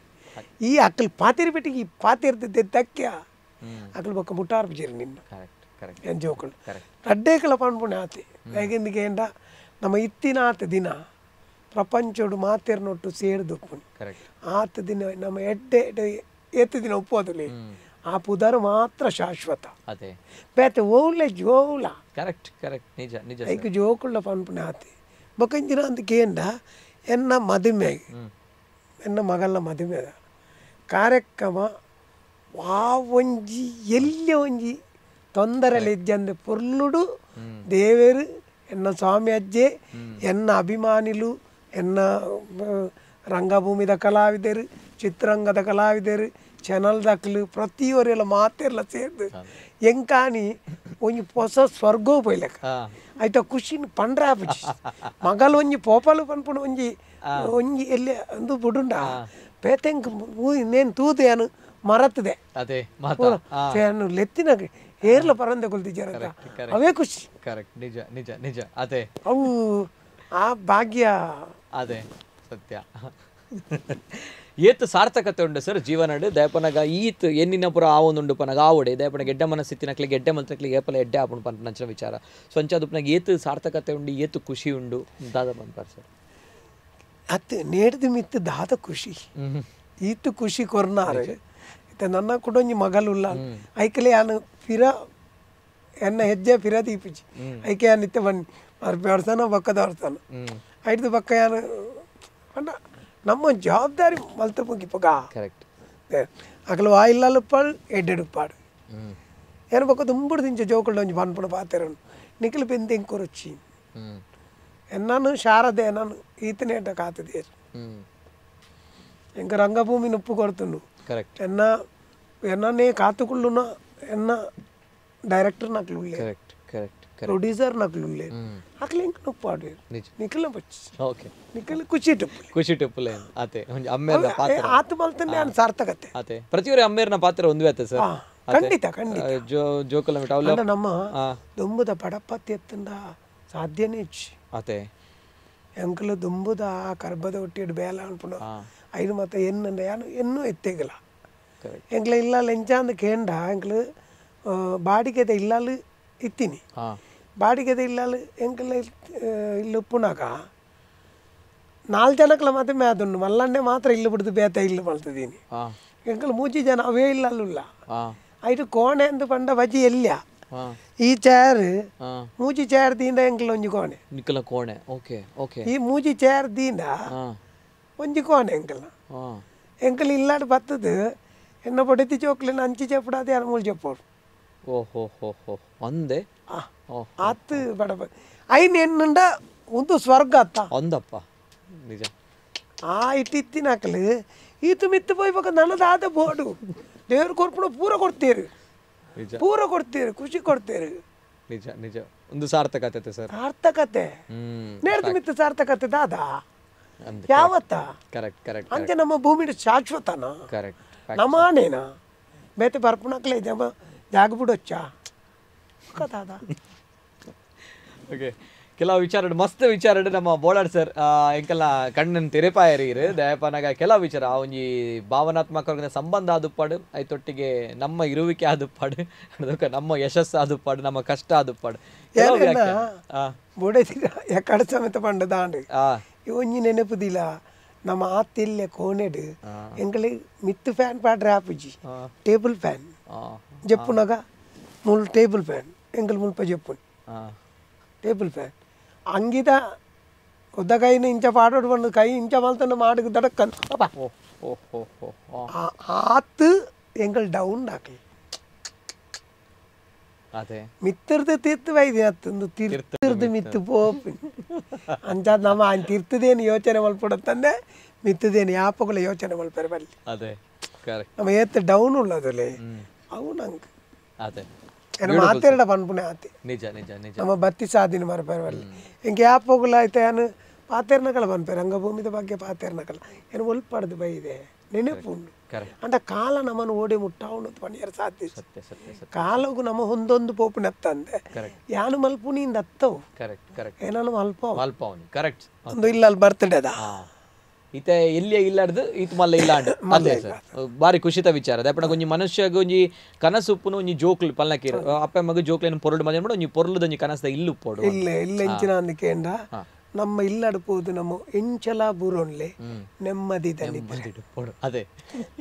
ಈ ಅಕ್ಕಲ್ ಪಾತಿರಿ ಪೆಟ್ಟಿಗೆ ಪಾತಿರ್ತಿದ್ದೆ ತಕ್ಕ್ಯ ಅಕ್ಕಲ್ ಬೊಕ್ಕ ಮುಟ್ಟಾರ್ ಬಿಜಿರಿ ನಿನ್ನ ಏನು ಜೋಕುಳು ಅಡ್ಡೇಕಲ ಪಣ್ಪುಣೆ ಆತೆ ಹೇಗೆಂದಿಗೆ ಎಂಡ ನಮ್ಮ ಇತ್ತಿನ ಆತ ದಿನ ಪ್ರಪಂಚಡು ಮಾತೇರ್ನೊಟ್ಟು ಸೇರಿದುಪ್ಪುನಿ ಆತ ದಿನ ನಮ್ಮ ಎಡ್ಡೆ ಎತ್ತು ದಿನ ಉಪ್ಪೋದಲ್ಲಿ ಆ ಪುದರ್ ಮಾತ್ರ ಶಾಶ್ವತ ಬೇತೆ ಓವ್ಲೆ ಜೋವ್ಲ ಐಕ್ ಜೋಕುಳ್ಳ ಪನ್ಪುಣೆ ಆತೆ ಬೊಕಂಜಿನ ಅಂದಕೇಂಡ ಎನ್ನ ಮದುಮೆಗೆ ಎನ್ನ ಮಗಲ್ನ ಮದುಮೆದ ಕಾರ್ಯಕ್ರಮ ಆ ಒಂಜಿ ಎಲ್ಲಿ ಒಂಜಿ ತೊಂದರೆಲಿ ಇಜ್ಜಂದೆ ಪೊರ್ಲುಡು ದೇವೇರು ಎನ್ನ ಸ್ವಾಮಿ ಅಜ್ಜೆ ಎನ್ನ ಅಭಿಮಾನಿಲು ಎನ್ನ ರಂಗಭೂಮಿದ ಕಲಾವಿದರು ಚಿತ್ರರಂಗದ ಕಲಾವಿದರು ಚಾನಲ್ ದಾಖಲು ಪ್ರತಿಯೊರೆಲ್ಲ ಮಾತೆಲ್ಲ ಸೇರ್ದು ಎಂಕಾನಿ ಒಂಜಿ ಹೊಸ ಸ್ವರ್ಗೋ ಪೋಯ್ಲೆಕ್ಕ ಆಯ್ತಾ ಖುಷಿನ ಪಂಡ್ರಾಪಿಚಿ ಮಗಲು ಒಂಜಿ ಪೋಪಲು ಪನ್ಪುಡು ಒಂಜಿ ಎಲ್ಲಿ ಅಂದು ಬುಡುಂಡ ಪೇತೆಂಕ್ ನೇನು ತೂದು ಏನು ಮರತ್ತದೆ ಲೆತ್ತಿನ ಏರ್ಲ ಪರಂದೆ ಕೊಲ್ತಿದ್ದಾರ ಅವೇ ಖುಷಿ ನಿಜ ನಿಜ ನಿಜ ಅದೇ ಅವು ಆ ಭಾಗ್ಯ ಅದೇ ಸತ್ಯ ಏತ್ ಸಾರ್ಥಕತೆ ಉಂಡು ಸರ್ ಜೀವನಡು ದಯಪನಗ ಈತ್ ಎನ್ನಿನ ಪುರ ಆವೊಂದುಂಡು ಪನಗ ಆವೊಡೆ ದಯಪನ ಗೆಡ್ಡೆ ಮನಸ್ಸಿತ್ತಿನಕ್ಲೆ ಗೆಡ್ಡೆ ಮಲ್ತಕ್ಲೆ ಏಪಲ ಎಡ್ಡೆ ಆಪುಂಡು ಪಂಪ ನಂಚಿನ ವಿಚಾರ ಸೊಂಚಾದುಪ್ನಾಗ ಏತ್ ಸಾರ್ಥಕತೆ ಉಂಡು ಏತ್ ಖುಷಿ ಉಂಡು ದಾದ ಪನ್ಪಾರ್ ಸರ್ ಅತ್ತೆ ನೇಡ್ದು ಮಿತ್ತು ದಾದ ಖುಷಿ ಈತು ಖುಷಿ ಕೊರ್ನಾರು ನನ್ನ ಕುಡೊಂಜಿ ಮಗಲುಲ್ಲ ಐಕಲೆ ಯಾನು ಫಿರ ಎನ್ನ ಹೆಜ್ಜೆ ಫಿರ ದೀಪಿಚಿ ಐಕೆ ಯಾನು ನಿತ್ಯ ಬನ್ನಿ ಅರ್ಪಿ ಹೊಡ್ಸನ ಬಕ್ಕದ ಹೊಡ್ಸನ ಐದು ಬಕ್ಕ ಯಾನು ಅಣ್ಣ ನಮ್ಮ ಜವಾಬ್ದಾರಿ ಮಲ್ತ ಮುಗಿಪಗ ಅಕಲು ವಾಯಿಲ್ಲಾಲು ಪಾಡು ಎಡ್ಡೆಡು ಪಾಡು ಏನು ಬಕ್ಕ ದುಂಬುಡು ದಿಂಚ ಜೋಕುಳ್ಳು ಒಂಜಿ ಬನ್ಪುಣ ಪಾತೆರನು ನಿಖಿಲ್ ಬೆಂದೆ ಕೊರೊಚ್ಚಿ ಎನ್ನನು ಶಾರದೆ ನಾನು ಈತನೇಟ ಕಾತದೇರು ಎಂಕ ರಂಗಭೂಮಿ ನೊಪ್ಪು ಕೊಡ್ತುಂಡು ಎನ್ನ ಎನ್ನನೇ ಕಾತುಕೊಳ್ಳುನ ಎನ್ನ ಡೈರೆಕ್ಟರ್ ನಕ್ಲು ಪ್ರೊಡ್ಯೂಸರ್ ನಕ್ಲು ಅಕ್ಲೆ ಇಂಕ ನೊಪ್ಪಾಡು ನಿಖಿಲ ಬಚ್ಚಿ ನಿಖಿಲ ಖುಷಿ ಟೆಪ್ಪುಲೆ ಆತೆ ಅಮ್ಮೇರ್ನ ಪಾತ್ರ ಆತ ಮಲ್ತನೆ ನಾನು ಸಾರ್ಥಕತೆ ಆತೆ ಪ್ರತಿಯೊರೆ ಅಮ್ಮೇರ್ನ ಪಾತ್ರ ಒಂದುವೇತೆ ಸರ್ ಖಂಡಿತ ಖಂಡಿತ ಜೋಕಲ ಮಿಟಾವ್ಲ ನಮ್ಮ ದುಂಬುದ ಪಡಪತ್ತಿ ಎತ್ತಂಡ ಸಾಧ್ಯನೇ ಆತೆ ಎಂಕಲು ದುಂಬುದ ಕರ್ಬದ ಒಟ್ಟಿಡು ಬೇಲ ಅನ್ಪುಣ ಐದು ಮತ್ತೆ ಎನ್ನಂಡ ಯಾನು ಎನ್ನೂ ಎತ್ತೆಗಲ ಎಂಕ್ಲ ಇಲ್ಲಲ್ಲ ಎಂಚಾಂದ ಕೇಂಡ ಎಂಕ್ಲು ಬಾಡಿಗೆದ ಇಲ್ಲಾಲು ಇತ್ತೀನಿ ಬಾಡಿಗೆದ ಇಲ್ಲಾಲು ಎಂಕಲ ಇಲ್ಲಿ ಉಪ್ಪುನಾಗ 4 ಜನಕ್ಲ ಮತ್ತೆ ಮೇದುಂಡು ಮಲ್ಲಂಡೆ ಮಾತ್ರ ಇಲ್ಲು ಬಿಡ್ದು ಬೇತ ಇಲ್ಲು ಮಲ್ತದೀನಿ ಎಂಕಲು 3 ಜನ ಅವೇ ಇಲ್ಲಲ್ಲ ಐದು ಕೋಣೆ ಎಂದು ಪಂಡ ಬಜಿ ಎಲ್ಯ ಈ ಚೇರ್ 3 ಚೇರ್ ದಿಂದ ಎಂಕಲ್ ಒಂಜಿ ಕೋಣೆ ನಿಕಲ ಕೋಣೆ ಓಕೆ ಓಕೆ ಈ 3 ಚೇರ್ ದಿಂದ ಒಂಜಿ ಕೋಣೆ ಎಂಕಲ್ ಇಲ್ಲಾಡು ಬತ್ತದು ಎನ್ನ ಪೊಡೆತಿ ಚೋಕ್ಲಿನ ಅಂಚಿ ಚೆಪ್ಪಡಾದೆ ಅನ್ಮೂಲ್ ಚೆಪ್ಪೋಡು ಓಹೋ ಹೋ ಹೋ ಒಂದೇ ಆತು ಬಡಬ ಐನ್ ಎನ್ನುಂಡ ಒಂದು ಸ್ವರ್ಗ ಅತ್ತ ಒಂದಪ್ಪ ನಿಜ ಆ ಇಟ್ಟಿತ್ತಿನಕಲು ಈತು ಮಿತ್ತು ಪೋಯ್ ಬಕ್ಕ ನನ್ನದಾದ ಬೋಡು ದೇವ್ರ ಕೊರ್ಪುಣ ಪೂರ ಕೊಡ್ತೀರಿ ಪೂರ ಕೊಡ್ತೀರಿ ಖುಷಿ ಕೊಡ್ತೀರಿ ನಿಜ ನಿಜ ಒಂದು ಸಾರ್ಥಕತೆ ಸರ್ ಸಾರ್ಥಕತೆ ನೇಡ್ದು ಮಿತ್ತು ಸಾರ್ಥಕತೆ ದಾದ ಯಾವತ್ತ ಕರೆಕ್ಟ್ ಕರೆಕ್ಟ್ ಅಂತೆ ನಮ್ಮ ಭೂಮಿ ಶಾಶ್ವತನ ಕರೆಕ್ಟ್ ನಮಾನೇನ ಬೇತೆ ಬರ್ಪುಣಕ್ಲೆ ಜಮ ಜಾಗ ಬಿಡೊಚ್ಚ ಕಥಾದ ಓಕೆ ಕೆಲವು ವಿಚಾರ ಮಸ್ತ್ ವಿಚಾರ ನಮ್ಮ ಬೋಳಾರ್ ಸರ್ ಎಂಕಲ್ಲ ಕಣ್ಣನ್ನು ತೆರೆಪಾಯರಿ ದಯಪನಾಗ ಕೆಲವು ವಿಚಾರ ಒಂಜಿ ಭಾವನಾತ್ಮಕ ಸಂಬಂಧ ಆದುಪಾಡು ಐತೊಟ್ಟಿಗೆ ನಮ್ಮ ಇರುವಿಕೆ ಆದುಪಾಡು ಅದಕ್ಕೆ ನಮ್ಮ ಯಶಸ್ಸು ಆದುಪಾಡು ನಮ್ಮ ಕಷ್ಟ ಆದುಪಾಡು ಬೋಡೈತಿಗ ಎಕ್ಕಡ ಸಮೇತ ಪಂಡ ದಾಂಡು ಒಂಜಿ ನೆನಪುದಿಲ್ಲ ನಮ್ಮ ಆತಿಲ್ಯ ಕೋನೆಡು ಎಂಕಲಿ ಮಿತ್ತು ಫ್ಯಾನ್ ಪಾಡ್ರೆ ಆಪುಜಿ ಟೇಬಲ್ ಫ್ಯಾನ್ చెప్పునగా ముల్ టేబుల్ ఫ్యాన్ ఎంకల్ ముల్ప చెప్పు టేబుల్ ఫ్యాన్ అంగిత ఉద్దకైన ఇంచ పాడోడు పండు కై ఇంచ మల్తన్న మాటకు దడక్కన్ ఆత్ ఎంకల్ డౌన్ నాకి ಅದೇ ಮಿತ್ತರ್ದ ತೀರ್ಥ ವೈದ್ಯ ಅತ್ತಂದು ತೀರ್ಥದ ಮಿತ್ತು ಪೋಪಿ ಅಂಚ ನಮ್ಮ ఆయన ತೀರ್ಥದೇನು ಯೋಚನೆ ಮಲ್ಪಡುತ್ತಂದೆ ಮಿತ್ತದೇನು ಯಾಪಗಳ ಯೋಚನೆ ಮಲ್ಪರೆ ಬಲ್ಲಿ ಅದೇ ಕರೆಕ್ಟ್ ನಮ್ಮ ಏತ್ ಡೌನ್ ಉಳ್ಳದಲೆ ಅವು ನಂಗೆ ಅದೇ ಮಾತೆರಡ ಪನ್ಪುನೆ ಆತಿ ನಿಜ ನಿಜ ನಿಜ ನಮ್ಮ ಬತ್ತಿ ಸಾದಿನ ಮರಪರೆ ಬಲ್ಲಿ ಇಂಗೆ ಯಾಪಗಳ ಐತೆ ಏನು ಪಾತೆರ್ನಕಲ ಪನ್ಪರೆ ರಂಗಭೂಮಿದ ಬಗ್ಗೆ ಪಾತೆರ್ನಕಲ ಏನು ಒಲ್ಪಡ್ದು ಬೈದೆ ನೆನಪುಂಡು ಅಂಡ ಕಾಲ ನಮ್ಮನ್ನು ಓಡಿ ಮುಟ್ಟಾವಣದು ಪಣಿಯರ್ ಸಾಧ್ಯ ಸತ್ಯ ಸತ್ಯ ಸತ್ಯ ಕಾಲಗು ನಮ್ಮ ಹೊಂದೊಂದು ಪೋಪುನ ಅತ್ತಂದೆ ಯಾನು ಮಲ್ಪುನಿಂದ ಅತ್ತವು ಕರೆಕ್ಟ್ ಕರೆಕ್ಟ್ ಏನಾನು ಮಲ್ಪವು ಮಲ್ಪವನಿ ಕರೆಕ್ಟ್ ಒಂದು ಇಲ್ಲ ಅಲ್ಲಿ ಬರ್ತಡೇದ ಈತ ಎಲ್ಲಿಯ ಇಲ್ಲಾಡ್ದು ಈತ ಮಲ್ಲ ಇಲ್ಲಾಂಡ್ ಅದೇ ಸರ್ ಬಾರಿ ಖುಷಿತ ವಿಚಾರ ದಪ್ಪಣ ಒಂಜಿ ಮನುಷ್ಯಗ ಒಂಜಿ ಕನಸು ಉಪ್ಪುನು ಒಂಜಿ ಜೋಕ್ಲು ಪಲ್ಲಕೀರ ಅಪ್ಪ ಮಗ ಜೋಕ್ಲೇನು ಪೊರಡು ಮಜ ಮಾಡು ಒಂಜಿ ಪೊರ್ಲದ ಒಂಜಿ ಕನಸದ ಇಲ್ಲು ಪೋಡು ಇಲ್ಲ ಇಲ್ಲ ಎಂಚಿನ ಅಂದಿಕೆಂಡ ನಮ್ಮ ಇಲ್ಲಡ್ಬೋದು ನಮ್ಮ ಎಂಚಲ ಬೂರೊನ್ಲೆ ನೆಮ್ಮದಿ ಪೋಡು ಅದೇ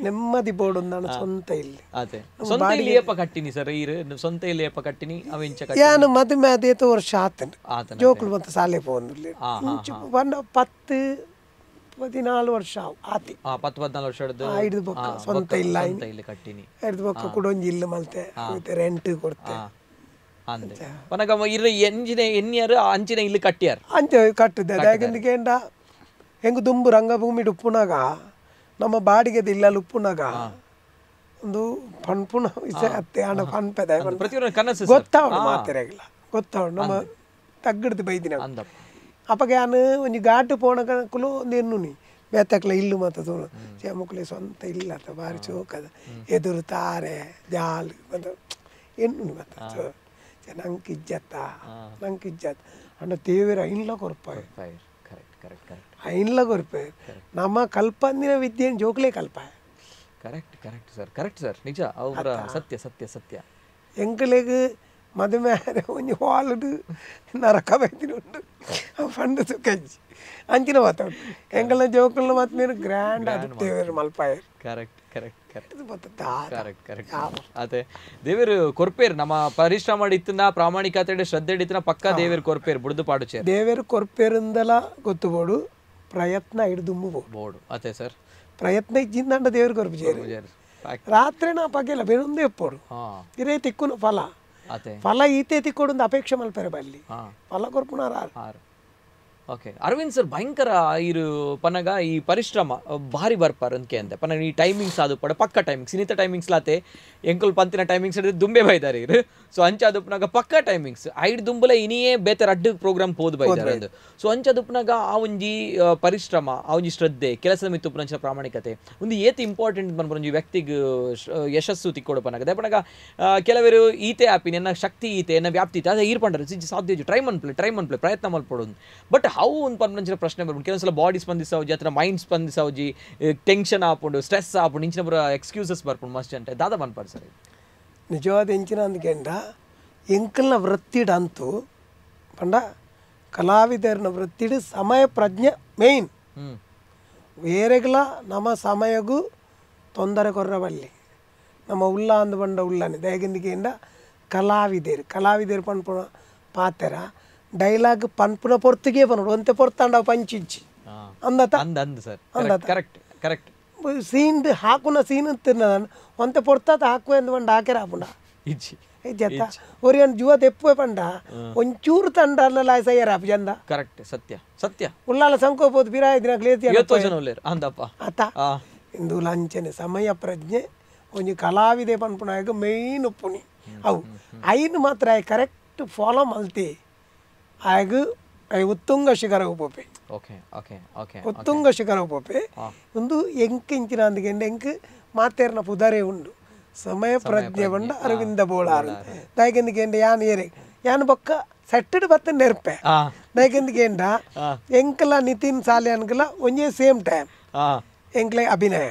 ನೆಮ್ಮದಿ ಬೋಡು ನಾನು ಸ್ವಂತ ಇಲ್ಲಿ ಅದೇ ಸ್ವಂತ ಇಲ್ಲಿ ಏಪ ಕಟ್ಟಿನಿ ಸರ್ ಈರು ಸ್ವಂತ ಇಲ್ಲಿ ಏಪ ಕಟ್ಟಿನಿ ಅವೆಂಚ ಯಾನು ಮದುವೆ ಅದೇತು ವರ್ಷ ಆತನು ಜೋಕ್ಲು ಮತ್ತೆ ಸಾಲೆ ಪೋಂದುಲ್ಲೆ ಬಂದ 10-14 ವರ್ಷ ಆತಿ 10-14 ವರ್ಷ ಐದು ಬೊಕ್ಕ ಸ್ವಂತ ಇಲ್ಲ ಇಲ್ಲಿ ಕಟ್ಟಿನಿ ಐದು ಬೊಕ್ಕ ಕೊಡೊಂಜಿ ಇಲ್ಲ ಮಲ್ತೆ ರೆಂಟ್ ಕೊಡ್ತೆ ಅಂದೆ ಪನಗ ಇರ ಎಂಜಿನ ಎನ್ನಿಯರು ಅಂಚಿನ ಇಲ್ಲಿ ಕಟ್ಟಿಯಾರ ಅಂಚೆ ಕಟ್ಟಿದೆ ಯಾಕೆಂದಿಕೆಂಡ ಹೆಂಗು ದುಂಬು ರಂಗಭೂಮಿ ಉಪ್ಪುನಾಗ ನಮ್ಮ ಬಾಡಿಗೆ ಇಲ್ಲ ಉಪ್ಪುನಾಗ ಒಂದು ಪನ್ಪುಣ ವಿಷಯ ಅತ್ತೆ ಹಣ ಪನ್ಪೆದ ಗೊತ್ತಾವಣ ಮಾತೆರೆಗಿಲ್ಲ ಗೊತ್ತಾವಣ ನಮ್ಮ ತಗ್ಗಡ್ದು ಬೈದಿನ ಅಪ್ಪಗೆ ನಾನು ಒಂಜಿ ಘಾಟು ಪೋಣಕಲು ಒಂದು ಎನ್ನುನಿ ಬೇತಕ್ಲ ಇಲ್ಲು ಮಾತ ತೋಣ ಚಮಕ್ಲೆ ಸ್ವಂತ ಇಲ್ಲ ಅತ್ತ ಬಾರಿ ಚೋಕದ ಎದುರು ತಾರೆ ಜಾಲು ಮತ್ತು ಎನ್ನುನಿ ಮತ್ತ ನಂಗೆ ಇಜ್ಜತ್ತ ಅಣ್ಣ ತೇವರ ಐನ್ಲ ಕೊರ್ಪಾಯ್ ಐನ್ಲ ಕೊರ್ಪಾಯ್ ನಮ್ಮ ಕಲ್ಪಂದಿನ ವಿದ್ಯೆ ಜೋಕ್ಲೆ ಕಲ್ಪಾಯ್ correct correct sir correct sir ನಿಜ ಅವರ ಸತ್ಯ ಸತ್ಯ ಸತ್ಯ ಎಂಕಲೆಗ್ ಮದುವೆ ಒಂಜಿ ಹಾಲುಡು ನರಕ ಬೈದಿನುಂಡು ಪಂಡು ಸುಖಜ್ಜಿ ಅಂಚಿನ ಮಾತಾಡು ಎಂಕಲ್ನ ಜೋಕಲ್ನ ಮಾತು ನೀನು ಗ್ರ್ಯಾಂಡ್ ಅದು ತೇವರು ಮಲ್ಪಾಯರ್ ಕರೆಕ್ಟ್ ಕರೆಕ್ಟ್ ಕರೆಕ್ಟ್ ಕರೆಕ್ಟ್ ಅದೇ ದೇವರು ಕೊರ್ಪೇರ್ ನಮ್ಮ ಪರಿಶ್ರಮ ಮಾಡಿತ್ತನ ಪ್ರಾಮಾಣಿಕತೆ ಶ್ರದ್ಧೆ ಇಡಿತನ ಪಕ್ಕ ದೇವರು ಕೊರ್ಪೇರ್ ಬುಡ್ದು ಪಾಡುಚೆ ದೇವರು ಕೊರ್ಪೇರಿಂದಲ ಗೊತ್ತುಬೋಡು ಪ್ರಯತ್ನ ಹಿಡಿದು ಬೋಡು ಅದೇ ಸರ್ ಪ್ರಯತ್ನ ಇಜ್ಜಿಂದಂಡ ದೇವರು ಕೊರ್ಪೇರು ರಾತ್ರಿ ನಾ ಪಗೆಲ್ಲ ಬೇರೊಂದೇ ಎಪ್ಪೋಡು ಇರೇ ತಿಕ್ಕುನ ಫಲ ಫಲ ಈತೆ ತಿಕ್ಕೊಡೊಂದು ಅಪೇಕ್ಷೆ ಮಲ್ಪರೆ ಬಲ್ಲಿ ಫಲ ಕೊರ್ಪುನಾರ ಓಕೆ ಅರವಿಂದ್ ಸರ್ ಭಯಂಕರ ಇರು ಪನಗ ಈ ಪರಿಶ್ರಮ ಭಾರಿ ಬರ್ಪಾರ ಅಂದ್ಕೆ ಅಂತೆ ಪನಗ ಈ ಟೈಮಿಂಗ್ಸ್ ಅದು ಪಡ ಪಕ್ಕ ಟೈಮಿಂಗ್ಸ್ ಇನ್ನಿತ ಟೈಮಿಂಗ್ಸ್ ಲಾತೆ ಎಂಕಲ್ ಪಂತಿನ ಟೈಮಿಂಗ್ಸ್ ಹಿಡಿದು ದುಂಬೆ ಬೈದಾರೆ ಇರು ಸೊ ಅಂಚಾದುಪ್ನಾಗ ಪಕ್ಕ ಟೈಮಿಂಗ್ಸ್ ಐಡ್ ದುಂಬಲೆ ಇನಿಯೇ ಬೇತರ ಅಡ್ಡು ಪ್ರೋಗ್ರಾಮ್ ಹೋದ್ ಬೈದಾರೆ ಅದು ಸೊ ಅಂಚಾದುಪ್ನಾಗ ಆ ಒಂಜಿ ಪರಿಶ್ರಮ ಆ ಒಂಜಿ ಶ್ರದ್ಧೆ ಕೆಲಸದ ಮಿತ್ತು ಪುನಂಚಿನ ಪ್ರಾಮಾಣಿಕತೆ ಒಂದು ಏತ್ ಇಂಪಾರ್ಟೆಂಟ್ ಬಂದ್ಬಂಜಿ ವ್ಯಕ್ತಿಗೆ ಯಶಸ್ಸು ತಿಕ್ಕೊಡು ಪನಗ ಅದೇ ಪನಗ ಕೆಲವರು ಈತೆ ಆಪಿನ ಎನ್ನ ಶಕ್ತಿ ಈತೆ ಎನ್ನ ವ್ಯಾಪ್ತಿ ಈತೆ ಅದೇ ಈರ್ಪಂಡ್ರೆ ಸಾಧ್ಯ ಟ್ರೈ ಮನ್ಪ್ಲೆ ಪ್ರಯತ್ನ ಮಲ್ಪಡೋದು ಬಟ್ ಹೌ ಒಂದು ಪರ್ಮನೆಂಚಿನ ಪ್ರಶ್ನೆ ಬರ್ಬೋದು ಕೆಲವೊಂದ್ಸಲ ಬಾಡಿ ಸ್ಪಂದಿಸೋಜಿ ಅಥವಾ ಮೈಂಡ್ ಸ್ಪಂದಿಸೋಜಿ ಟೆನ್ಷನ್ ಆಪುಂಡು ಸ್ಟ್ರೆಸ್ ಆಪುಂಡು ಇಂಚಿನ ಬರೋ ಎಕ್ಸ್ಕ್ಯೂಸಸ್ ಬರ್ಪುಂಡು ಮಸ್ಟ್ అంటే ದಾದ ಮನ್ಪಾಡು ಸರ್ ನಿಜವಾದ ಎಂಚಿನ ಅಂದ್ಕೆಂಡ ಎಂಕಲ್ನ ವೃತ್ತಿಡ್ ಅಂತು ಪಂಡ ಕಲಾವಿದರ್ನ ವೃತ್ತಿಡ್ ಸಮಯ ಪ್ರಜ್ಞೆ ಮೇಯ್ನ್ ಬೇರೆಗಳ ನಮ್ಮ ಸಮಯಗೂ ತೊಂದರೆ ಕೊರ್ರವಲ್ಲಿ ನಮ್ಮ ಉಲ್ಲ ಅಂದು ಬಂಡ ಉಲ್ಲನೆ ದಯಗೆಂದಿಕೆಂಡ ಕಲಾವಿದರು ಪನ್ಪುಣ ಪಾತೆರ ಡೈಲಾಗ್ ಪನ್ಪುನ ಪೊರ್ತುಗೆ ಪನ್ನೋಡು ಒಂತೆ ಪೊರ್ತಾಂಡ ಪಂಚಿಜ್ಜಿ ಅಂದತ ಕರೆಕ್ಟ್ ಸೀನ್ ಹಾಕುನ ಸೀನ್ ತಿನ್ನ ಒಂತೆ ಪೊರ್ತಾತ ಹಾಕು ಎಂದು ಬಂಡ ಹಾಕೆರ ಹಾಪುಂಡ ಇಜ್ಜತ್ತ ಒರಿಯನ್ ಜುವ ತೆಪ್ಪೆ ಪಂಡ ಒಂಚೂರು ತಂಡ ಅಲ್ಲ ಸಯ್ಯರ ಹಾಪು ಜಂದ ಕರೆಕ್ಟ್ ಸತ್ಯ ಸತ್ಯ ಉಳ್ಳಾಲ ಸಂಕೋಪೋದು ಬಿರಾಯ ದಿನ ಕ್ಲೇತಿ ಅಂದಪ್ಪ ಅತ್ತ ಇಂದು ಲಂಚನೆ ಸಮಯ ಪ್ರಜ್ಞೆ ಒಂಜಿ ಕಲಾವಿದೆ ಪನ್ಪುನಾಗ ಮೇಯ್ನ್ ಉಪ್ಪುನಿ ಅವು ಐನು ಮಾತ್ರ ಕರೆಕ್ಟ್ ಫಾಲೋ ಮಲ್ತಿ ಆಗ ಉತ್ತುಂಗ ಶಿಖರ ಉಪೋಪೆ ಉತ್ತುಂಗ ಶಿಖರ ಉಪೋಪೆ ಒಂದು ಎಂಕ್ ಇಂಚಿನ ಅಂದಿಗೆಂಡು ಎಂಕ್ ಮಾತೇರ್ನ ಪುದರೆ ಉಂಡು ಸಮಯ ಪ್ರಜ್ಞೆ ಬಂಡ ಅರವಿಂದ ಬೋಳಾರ್ ದೈಗಂದಿಗೆಂಡ ಯಾನ್ ಏರೆ ಯಾನ್ ಬೊಕ್ಕ ಸೆಟ್ಟಡ್ ಬತ್ತ ನೆರ್ಪೆ ದೈಗಂದಿಗೆಂಡ ಎಂಕಲ ನಿತಿನ್ ಸಾಲಿಯನ್ಗಲ ಒಂಜೇ ಸೇಮ್ ಟೈಮ್ ಎಂಕ್ಲೆ ಅಭಿನಯ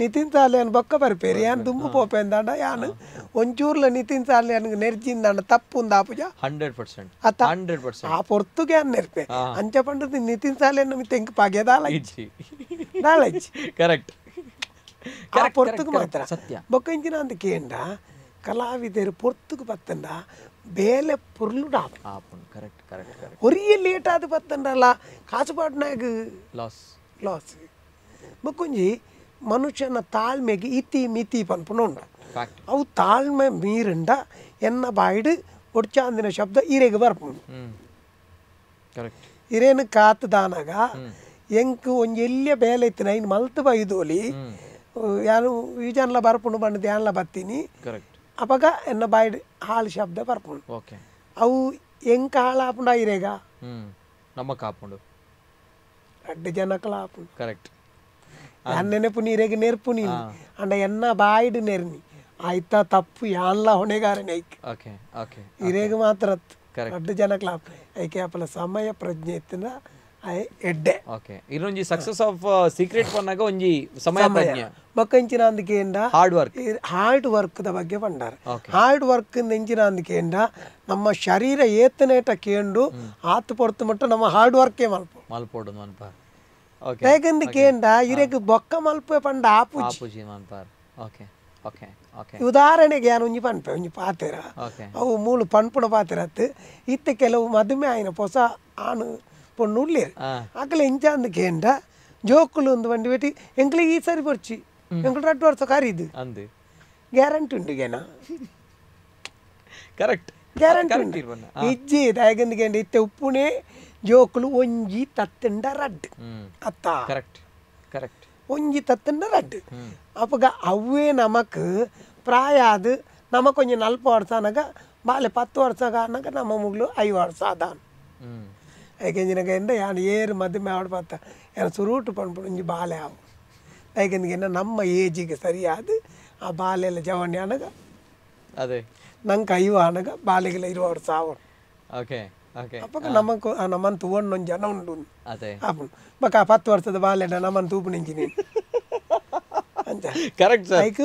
ನಿತಿನ್ ಸಾಲಿಯನ್ ಬೊಕ್ಕ ಬರ್ಪೇರಿ ಯಾನ್ ದುಂಬು ಪೋಪೆ ಅಂದಾಂಡ ಯಾನ್ ಒಂಚೂರ್ಲ ನಿತಿನ್ ಸಾಲಿಯನ್ ನೆರ್ಜಿಂದಾಂಡ ತಪ್ಪು ಉಂದ ಆಪುಜ 100% ಆ ಪೊರ್ತುಗೆ ಯಾನ್ ನೆರ್ಪೆ ಅಂಚ ಪಂಡದ ನಿತಿನ್ ಸಾಲಿಯನ್ ಮಿತ್ತ ಎಂಕ್ ಪಾಗೆ ದಾಲಜ್ಜಿ ಕರೆಕ್ಟ್ ಆ ಪೊರ್ತುಗೆ ಮಾತ್ರ ಸತ್ಯ ಬೊಕ್ಕ ಇಂಚಿನ ಅಂದ ಕೇಂಡ ಕಲಾವಿದರು ಪೊರ್ತುಗೆ ಬತ್ತಂಡ ಬೇಲೆ ಪುರ್ಲುಡ ಒರಿಯ ಲೇಟ್ ಆದ ಬತ್ತಂಡಲ್ಲ ಕಾಸುಪಾಟ್ನಾಗ ಲಾಸ್ ಬೊಕ್ಕೊಂಜಿ ಮನುಷ್ಯನ ತಾಳ್ಮೆಗೆ ಇತಿ ಮಿತಿ ಪನ್ಪುನುಂಡ ಅವು ತಾಳ್ಮೆ ಮೀರಿಂಡ ಎನ್ನ ಬಾಯಿಡು ಒಡ್ಚಾಂದಿನ ಶಬ್ದ ಇರೆಗೆ ಬರ್ಪುಂಡು ಇರೇನು ಕಾತದಾನಾಗ ಎಂಕ್ ಒಂಜಿ ಎಲ್ಲಿಯ ಬೇಲೆ ಇತ್ತಿನ ಐನು ಮಲ್ತು ಬೈದೋಲಿ ಯಾನು ಈಜನ್ಲ ಬರ್ಪುಂಡು ಬಂಡದು ಯಾನ್ಲ ಬತ್ತೀನಿ ಅಪಗ ಎನ್ನ ಬಾಯಿಡು ಹಾಳು ಶಬ್ದ ಬರ್ಪುಂಡು ಅವು ಎಂಕ ಹಾಳಾಪುಂಡ ಇರೇಗ ನಮ್ಮ ಕಾಪುಂಡು ಅಡ್ಡ ಜನಕಲ ಆಪುಂಡು ಕರೆಕ್ಟ್ ಯಾನ್ ನೆನಪು ನೀರೆಗೆ ನೆರ್ಪು ನೀನು ಅಂಡ ಎನ್ನ ಬಾಯಿಡು ನೆರ್ನಿ ಆಯ್ತಾ ತಪ್ಪು ಯಾನ್ಲ ಹೊಣೆಗಾರನೆ ಐಕ್ ಇರೇಗ ಮಾತ್ರ ಅಡ್ಡ ಜನಕಲ ಐಕೆ ಅಪಲ ಸಮಯ ಪ್ರಜ್ಞೆ ಇತ್ತಿನ ಎಡ್ಡೆ ಇನ್ನೊಂಜಿ ಸಕ್ಸಸ್ ಆಫ್ ಸೀಕ್ರೆಟ್ ಪನ್ನಾಗ ಒಂಜಿ ಸಮಯ ಪ್ರಜ್ಞೆ ಬೊಕ್ಕಂಚಿನ ಅಂದಿಕೆಂಡ ಹಾರ್ಡ್ ವರ್ಕ್ ದ ಬಗ್ಗೆ ಪಂಡಾರ ಹಾರ್ಡ್ ವರ್ಕ್ ಎಂಚಿನ ಅಂದಿಕೆಂಡ ನಮ್ಮ ಶರೀರ ಏತನೇಟ ಕೇಂಡು ಆತು ಪೊರ್ತು ಮಟ್ಟ ನಮ್ಮ ಹಾರ್ಡ್ ವರ್ಕೇ ಮಲ್ಪೋಡು ಹೇಗಂದಿಕೆಂಡ ಇರೆಗ್ ಬೊಕ್ಕ ಮಲ್ಪೆ ಪಂಡ ಆಪುಜಿ ಉದಾಹರಣೆಗೆ ಯಾನು ಒಂಜಿ ಪನ್ಪೆ ಒಂಜಿ ಪಾತೆರ ಅವು ಮೂಲು ಪನ್ಪುಣ ಪಾತೆರತ್ ಇತ್ತ ಕೆಲವು ಮದುವೆ ಆಯ್ನ ಹೊಸ ಆಣು ಪೊಣ್ಣು ಉಳ್ಳೇರು ಅಕಲೆ ಇಂಚ ಅಂದಿಕೆಂಡ ಜೋಕುಲು ಒಂದು ಬಂಡಿ ಬೆಟ್ಟಿ ಎಂಕ್ಲಿಗೆ ಈ ಸರಿ ಬರ್ಚಿ ಎಂಕ್ಲು 2 ವರ್ಷ ಕರೀದು ಗ್ಯಾರಂಟಿ ಉಂಟು ಗೇನ ಗ್ಯಾರಂಟಿ ಉಂಟು ಇಜ್ಜಿ ದಯಗಂದಿಗೆಂಡ ಇತ್ತೆ ಉಪ್ಪುನೇ ಜೋಕುಲು ಒಂಜಿ ತತ್ತಂಡ ರಡ್ ಅತ್ತ ಒಂಜಿ ತತ್ತಂಡ ರಡ್ ಅಪ್ಪಗ ಅವೇ ನಮಕ್ ಪ್ರಾಯ ಅದು ನಮಕ್ ಒಂಜಿ 40 ವರ್ಷ ಅನಗ ಬಾಲೆ 10 ವರ್ಷ ಅನ್ನಗ ನಮ್ಮ ಮುಗ್ಲು 5 ವರ್ಷ ಅದಾನ ಯಾಕೆಂಜಿನಗೆಂಡ ಯಾನು ಏರು ಮದುವೆ ಆಡ್ಬತ್ತ ಯಾನು ಸುರೂಟು ಪಣ್ಪು ಒಂಜಿ ಬಾಲೆ ಆವು ಯಾಕೆಂದಿಗೆ ನಮ್ಮ ಏಜಿಗೆ ಸರಿಯಾದ ಆ ಬಾಲೆ ಎಲ್ಲ ಜವಣಿ ಅನಗ ಅದೇ ನಂಗೆ 5 ಅನಗ ಬಾಲೆಗೆಲ್ಲ 20 ವರ್ಷ ಆವು ಅಪ್ಪಗ ನಮಕ್ ನಮ್ಮನ್ನು ತೂವಣ್ಣು ಒಂದು ಜನ ಉಂಡು ಆಪುಂಡು ಬಕ 10 ವರ್ಷದ ಬಾಲೆನ ನಮ್ಮನ್ನು ತೂಪು ನಿಂಚಿನಿ ಐಕ್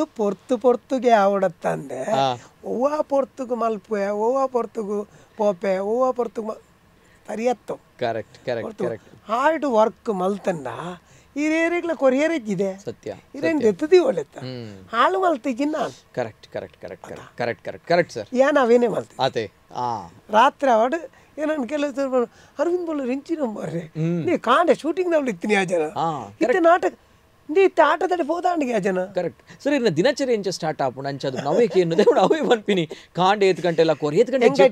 ಪೊರ್ತುಗೆ ಆವಡತ್ತಂದೆ ಓವಾ ಪೊರ್ತುಗು ಮಲ್ಪೆ ಓವಾ ಪೊರ್ತುಗು ಪೋಪೆ ಓವಾ ಪೊರ್ತುಗು ಸರಿಯತ್ತು ಹಾರ್ಡ್ ವರ್ಕ್ ಮಲ್ತಂಡ ಹಿರಿಯರಿಗ್ಲ ಕೊರಿಯರಿಜ್ಜಿದೆ ಸತ್ಯ ಇರೇನು ಎತ್ತದಿ ಒಳ್ಳೆತ್ತ ಹಾಳು ಮಲ್ತಿಜ್ಜಿ ನಾನು ಕರೆಕ್ಟ್ ಸರ್ ಏನ್ ಅವೇನೇ ಮಲ್ತಿ ರಾತ್ರಿ ಅವಡು ಏನನ್ ಕೆಲವು ಅರವಿಂದ್ ಬೋಲರ್ ಇಂಚಿನ ಬರ್ರೆ ನೀ ಕಾಂಡೆ ಶೂಟಿಂಗ್ ನಾವು ಇತ್ತೀನಿ ಆ ಜನ ಇತ್ತೆ ನಾಟಕ ನೀ ಇತ್ತೆ ಆಟದಡಿ ಹೋದಾಂಡಿಗೆ ಆ ಜನ ಕರೆಕ್ಟ್ ಸರ್ ಇನ್ನ ದಿನಚರಿ ಎಂಚ ಸ್ಟಾರ್ಟ್ ಆಪುಂಡು ಅಂಚದು ನವೇಕೆ ಎನ್ನುದೆ ಅವೇ ಮನ್ಪಿನಿ ಕಾಂಡೆ 7 ಗಂಟೆ ಎಲ್ಲ ಕೋರಿ 7 ಗಂಟೆ